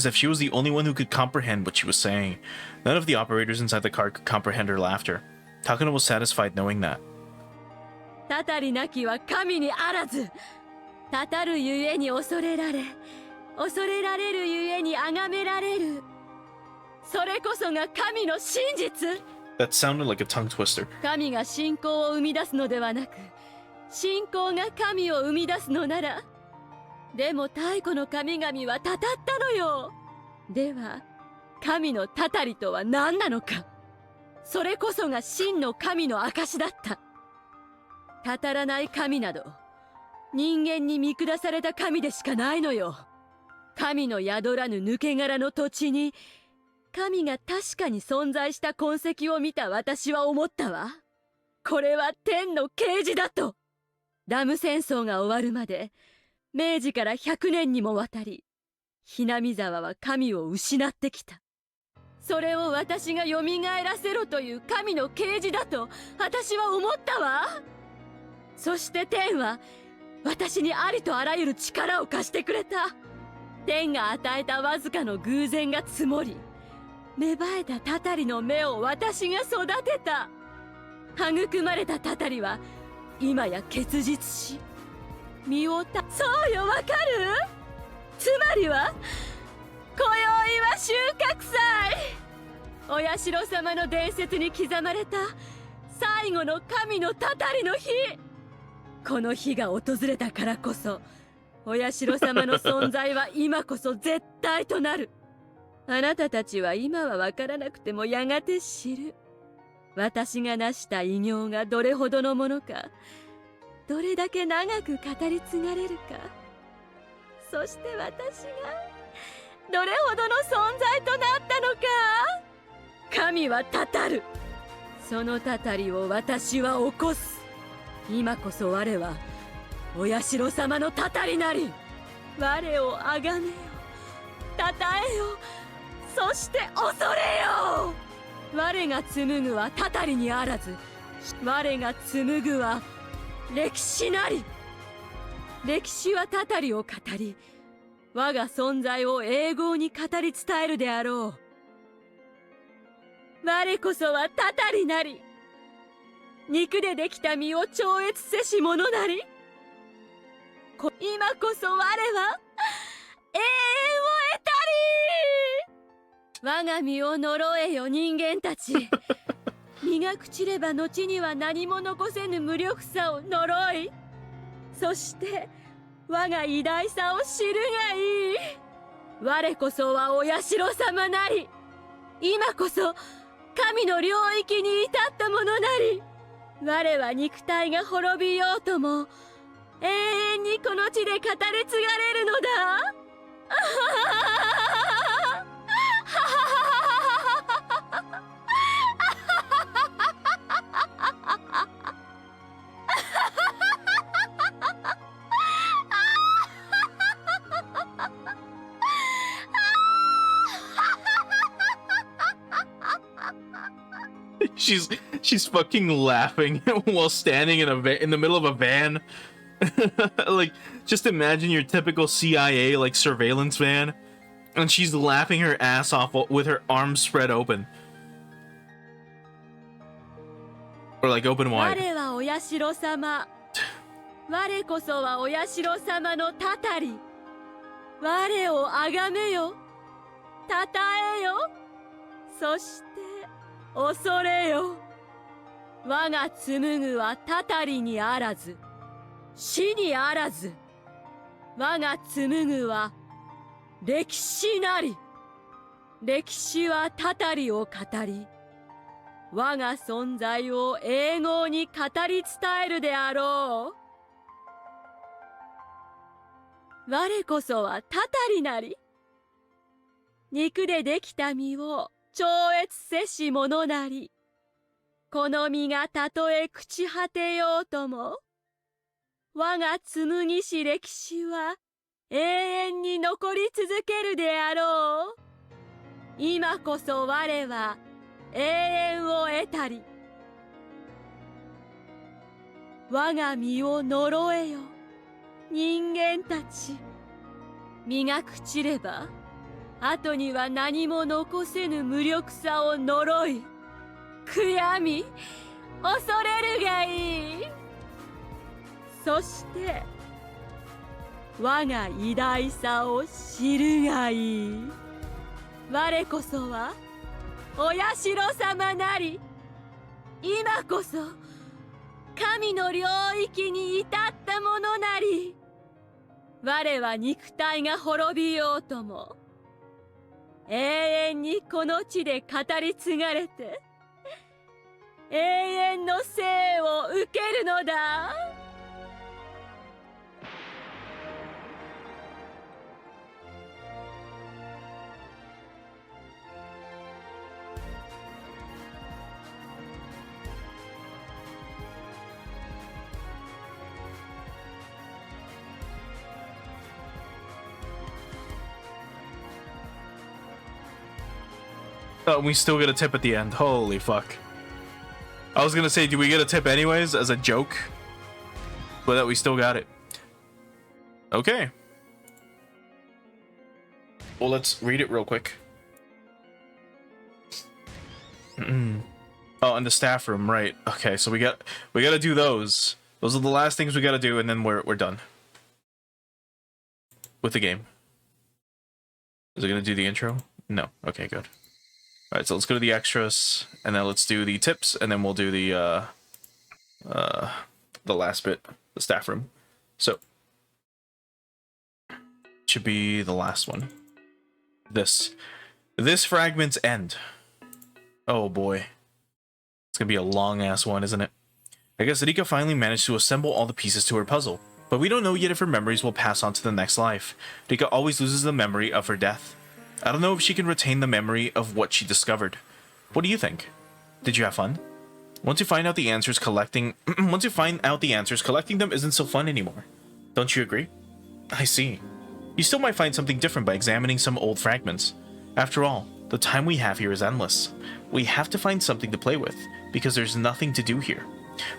if she was the only one who could comprehend what she was saying. None of the operators inside the car could comprehend her laughter. Takano was satisfied knowing that. たたりなきは神にあらず。たたるゆえに恐れられ、恐れられるゆえに崇められる。それこそが神の真実。 That sounded like a tongue twister. 神が信仰を生み出すのではなく、信仰が神を生み出すのなら、でも太古の神々はたたったのよ。では神のたたりとは何なのか。それこそが真の神の証だった。たたらない神など人間に見下された神でしかないのよ。神の宿らぬ抜け殻の土地に神が確かに存在した痕跡を見た私は思ったわ。これは天の啓示だと。ダム戦争が終わるまで明治から100年にもわたり、ひなみ沢は神を失ってきた。それを私が蘇らせろという神の啓示だと私は思ったわ。そして天は私にありとあらゆる力を貸してくれた。天が与えたわずかの偶然が積もり、芽生えたたたりの芽を私が育てた。育まれたたたりは今や結実し、実をそうよ、わかる？つまりは今宵は収穫祭。お社様の伝説に刻まれた最後の神のたたりの日。この日が訪れたからこそ、お社様の存在は今こそ絶対となる。あなたたちは今は分からなくてもやがて知る。私が成した偉業がどれほどのものか、どれだけ長く語り継がれるか、そして私がどれほどの存在となったのか。神はたたる。そのたたりを私は起こす。今こそ我はお社様のたたりなり。我をあがめよ、たたえよ、そして恐れよ。我が紡ぐはたたりにあらず、我が紡ぐは歴史なり。歴史はたたりを語り、我が存在を永劫に語り伝えるであろう。我こそはたたりなり。肉でできた身を超越せし者なり。今こそ我は永遠を得たり。我が身を呪えよ、人間たち。身が朽ちれば後には何も残せぬ無力さを呪い、そして我が偉大さを知るがいい。我こそはお社様なり。今こそ神の領域に至ったものなり。我は肉体が滅びようとも永遠にこの地で語り継がれるのだ。She's fucking laughing while standing in in the middle of a van. Like, just imagine your typical CIA like surveillance van, and she's laughing her ass off with her arms spread open, or like open wide. 我はお社様。我こそはお社様のたたり。我をあがめよ、たたえよ、そして恐れよ。我が紡ぐはたたりにあらず、死にあらず。我が紡ぐは歴史なり。歴史はたたりを語り、我が存在を永劫に語り伝えるであろう。我こそはたたりなり。肉でできた身を超越せし者なり。この身がたとえ朽ち果てようとも、我が紡ぎし歴史は永遠に残り続けるであろう。今こそ我は永遠を得たり。我が身を呪えよ、人間たち。身が朽ちれば後には何も残せぬ無力さを呪い、悔やみ、恐れるがいい。そして我が偉大さを知るがいい。我こそはお社様なり、今こそ神の領域に至ったものなり、我は肉体が滅びようとも永遠にこの地で語り継がれて永遠の生を受けるのだ。We still get a tip at the end. Holy fuck. I was gonna say, do we get a tip anyways as a joke? But that we still got it. Okay. Well, let's read it real quick. Oh, in the staff room, right. Okay, so we gotta do those. Those are the last things we gotta do, and then we're done with the game. Is it gonna do the intro? No. Okay, good. Alright, so let's go to the extras, and then let's do the tips, and then we'll do the last bit, the staff room. So, should be the last one. This fragment's end. Oh boy. It's gonna be a long-ass one, isn't it? I guess Rika finally managed to assemble all the pieces to her puzzle, but we don't know yet if her memories will pass on to the next life. Rika always loses the memory of her death. I don't know if she can retain the memory of what she discovered. What do you think? Did you have fun? Once you find out the answers, collecting them isn't so fun anymore. Don't you agree? I see. You still might find something different by examining some old fragments. After all, the time we have here is endless. We have to find something to play with, because there's nothing to do here.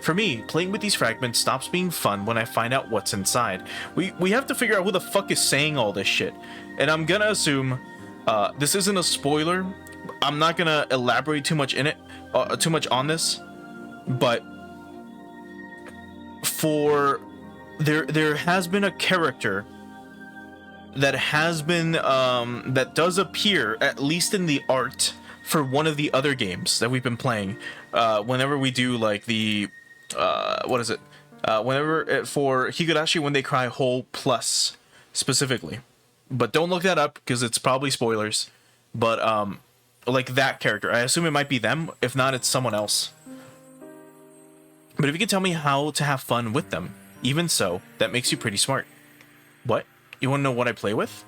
For me, playing with these fragments stops being fun when I find out what's inside. We have to figure out who the fuck is saying all this shit. And I'm gonna assume this isn't a spoiler. I'm not gonna elaborate too much on this, but there has been a character that has been that does appear at least in the art for one of the other games that we've been playing. Whenever we do like the for Higurashi When They Cry Whole Plus specifically. But don't look that up because it's probably spoilers. But like that character, I assume it might be them. If not, it's someone else. But if you can tell me how to have fun with them, even so, that makes you pretty smart. What? You want to know what I play with?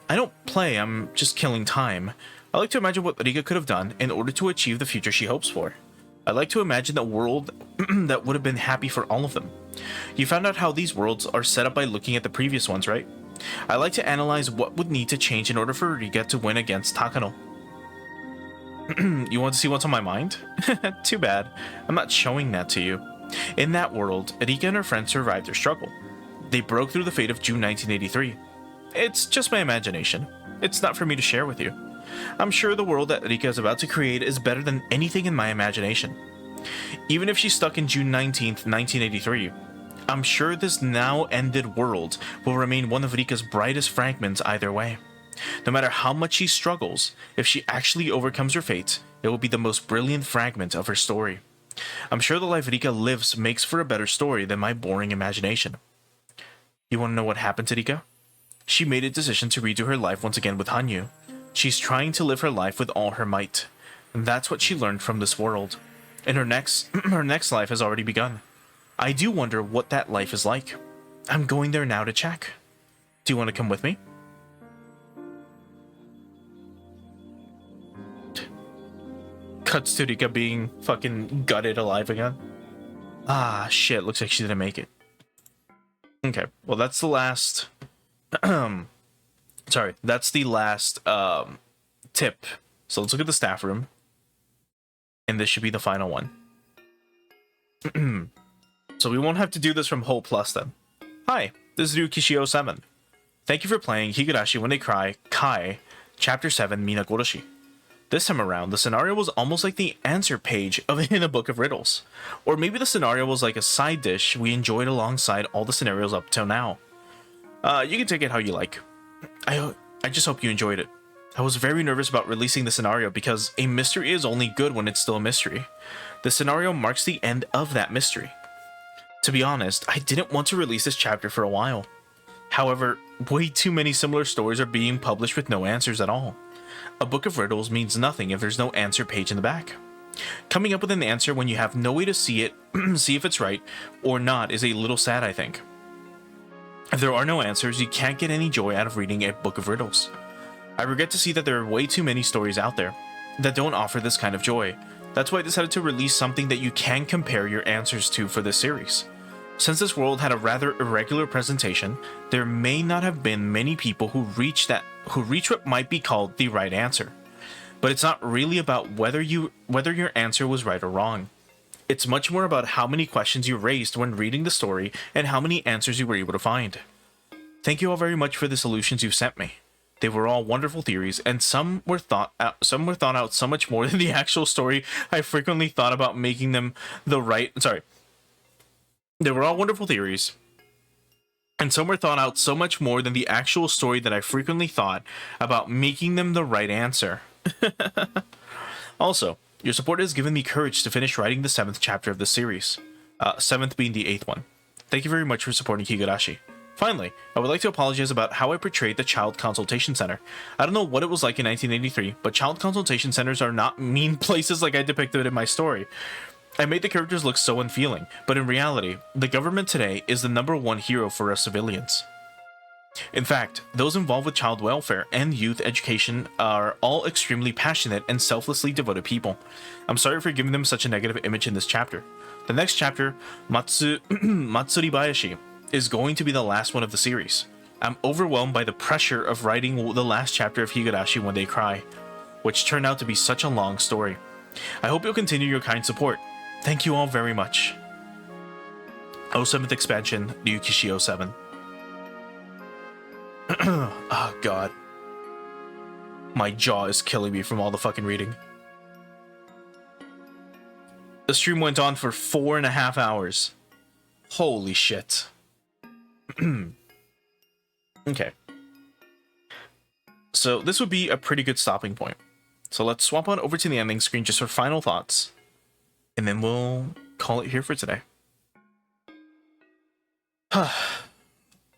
I don't play, I'm just killing time. I like to imagine what Rika could have done in order to achieve the future she hopes for. I like to imagine a world that would have been happy for all of them. You found out how these worlds are set up by looking at the previous ones, right? I like to analyze what would need to change in order for Rika to win against Takano. You want to see what's on my mind? Too bad. I'm not showing that to you. In that world, Rika and her friends survived their struggle. They broke through the fate of June 1983. It's just my imagination. It's not for me to share with you. I'm sure the world that Rika is about to create is better than anything in my imagination. Even if she's stuck in June 19th, 1983, I'm sure this now ended world will remain one of Rika's brightest fragments either way. No matter how much she struggles, if she actually overcomes her fate, it will be the most brilliant fragment of her story. I'm sure the life Rika lives makes for a better story than my boring imagination. You want to know what happened to Rika? She made a decision to redo her life once again with Hanyu. She's trying to live her life with all her might. And that's what she learned from this world. And her next life has already begun. I do wonder what that life is like. I'm going there now to check. Do you want to come with me? Cuts to Rika being fucking gutted alive again. Ah, shit, looks like she didn't make it. Okay, well that's the last... Sorry, that's the last tip. So let's look at the staff room. And this should be the final one. So we won't have to do this from Whole Plus then. Hi, this is Ryukishio 7. Thank you for playing Higurashi When They Cry, Kai, Chapter 7, Minagoroshi. This time around, the scenario was almost like the answer page in a book of riddles. Or maybe the scenario was like a side dish we enjoyed alongside all the scenarios up till now. You can take it how you like. I just hope you enjoyed it. I was very nervous about releasing the scenario because a mystery is only good when it's still a mystery. The scenario marks the end of that mystery. To be honest, I didn't want to release this chapter for a while. However, way too many similar stories are being published with no answers at all. A book of riddles means nothing if there's no answer page in the back. Coming up with an answer when you have no way to see it, see if it's right or not, is a little sad, I think. If there are no answers, you can't get any joy out of reading a book of riddles. I regret to see that there are way too many stories out there that don't offer this kind of joy. That's why I decided to release something that you can compare your answers to for this series. Since this world had a rather irregular presentation, there may not have been many people who reach what might be called the right answer. But it's not really about whether your answer was right or wrong. It's much more about how many questions you raised when reading the story and how many answers you were able to find. Thank you all very much for the solutions you've sent me. They were all wonderful theories, and some were thought out so much more than the actual story. I frequently thought about making them the right. They were all wonderful theories, and some were thought out so much more than the actual story that I frequently thought about making them the right answer. Also, your support has given me courage to finish writing the 7th chapter of this series. 7th being the 8th one. Thank you very much for supporting Higurashi. Finally, I would like to apologize about how I portrayed the Child Consultation Center. I don't know what it was like in 1983, but Child Consultation Centers are not mean places like I depicted in my story. I made the characters look so unfeeling, but in reality, the government today is the #1 hero for us civilians. In fact, those involved with child welfare and youth education are all extremely passionate and selflessly devoted people. I'm sorry for giving them such a negative image in this chapter. The next chapter, Matsuribayashi, is going to be the last one of the series. I'm overwhelmed by the pressure of writing the last chapter of Higurashi When They Cry, which turned out to be such a long story. I hope you'll continue your kind support. Thank you all very much. 07th expansion, Ryukishi 07. Oh god. My jaw is killing me from all the fucking reading. The stream went on for 4.5 hours. Holy shit. Okay. So this would be a pretty good stopping point. So let's swap on over to the ending screen just for final thoughts. And then we'll call it here for today.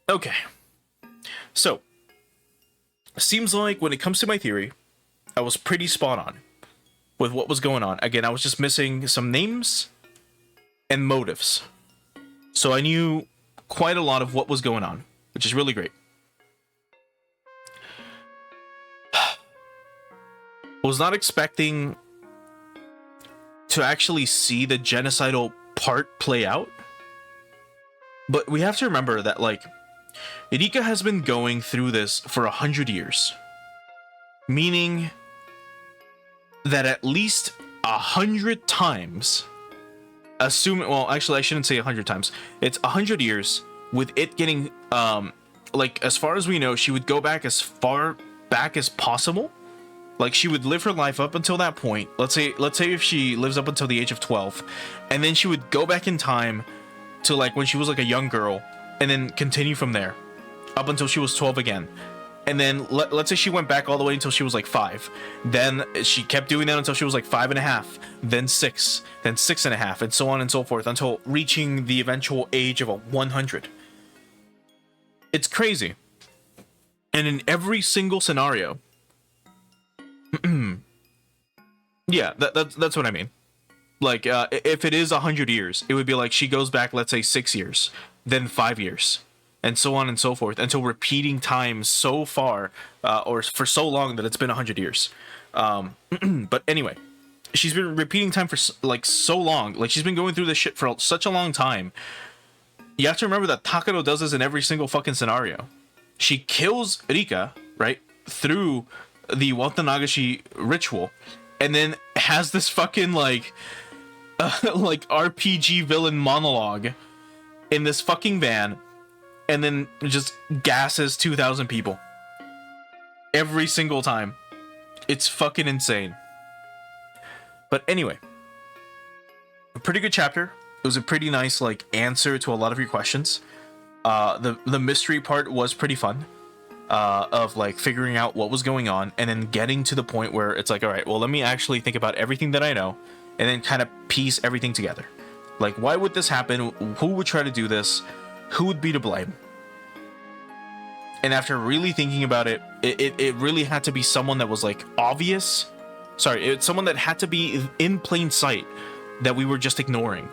Okay. So, seems like when it comes to my theory, I was pretty spot on with what was going on. Again, I was just missing some names and motives. So I knew quite a lot of what was going on, which is really great. Was not expecting to actually see the genocidal part play out. But we have to remember that, like, Erika has been going through this for 100 years. Meaning that at least 100 times, well, actually, I shouldn't say 100 times. It's 100 years with it getting, like, as far as we know, she would go back as far back as possible. Like, she would live her life up until that point. Let's say if she lives up until the age of 12, and then she would go back in time to, like, when she was like a young girl, and then continue from there up until she was 12 again. And then let's say she went back all the way until she was like 5. Then she kept doing that until she was like 5.5, then 6, then 6.5, and so on and so forth until reaching the eventual age of 100. It's crazy. And in every single scenario, yeah, that's what I mean. Like, if it is 100 years, it would be like she goes back, let's say 6 years, then 5 years, and so on and so forth, until repeating time so far, or for so long that it's been 100 years. But anyway, she's been repeating time for like so long, like she's been going through this shit for such a long time. You have to remember that Takano does this in every single fucking scenario. She kills Rika, right, through the Watanagashi ritual, and then has this fucking like RPG villain monologue in this fucking van, and then just gasses 2,000 people every single time. It's fucking insane. But anyway, a pretty good chapter. It was a pretty nice like answer to a lot of your questions. The mystery part was pretty fun. of like figuring out what was going on, and then getting to the point where it's like, all right, well, let me actually think about everything that I know, and then kind of piece everything together. Like, why would this happen? Who would try to do this? Who would be to blame? And after really thinking about it, it really had to be someone that was like obvious. Sorry, it's someone that had to be in plain sight that we were just ignoring.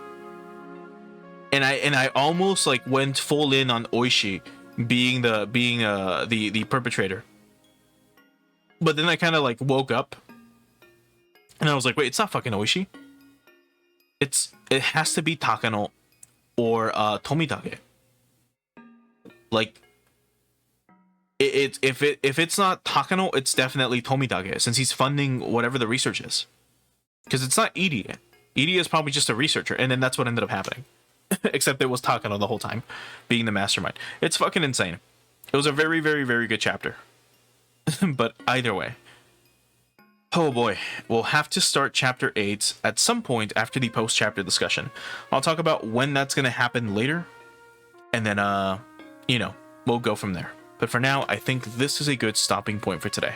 And I almost like went full in on Oishi being the perpetrator. But then I kind of like woke up and I was like, wait, it's not fucking Oishi. It has to be Takano or Tomitake. Like if it's not Takano, it's definitely Tomitake, since he's funding whatever the research is. Because it's not Irie. Irie is probably just a researcher, and then that's what ended up happening. Except it was Takano the whole time, being the mastermind. It's fucking insane. It was a very, very, very good chapter. But either way. Oh boy. We'll have to start chapter 8 at some point after the post-chapter discussion. I'll talk about when that's going to happen later. And then, you know, we'll go from there. But for now, I think this is a good stopping point for today.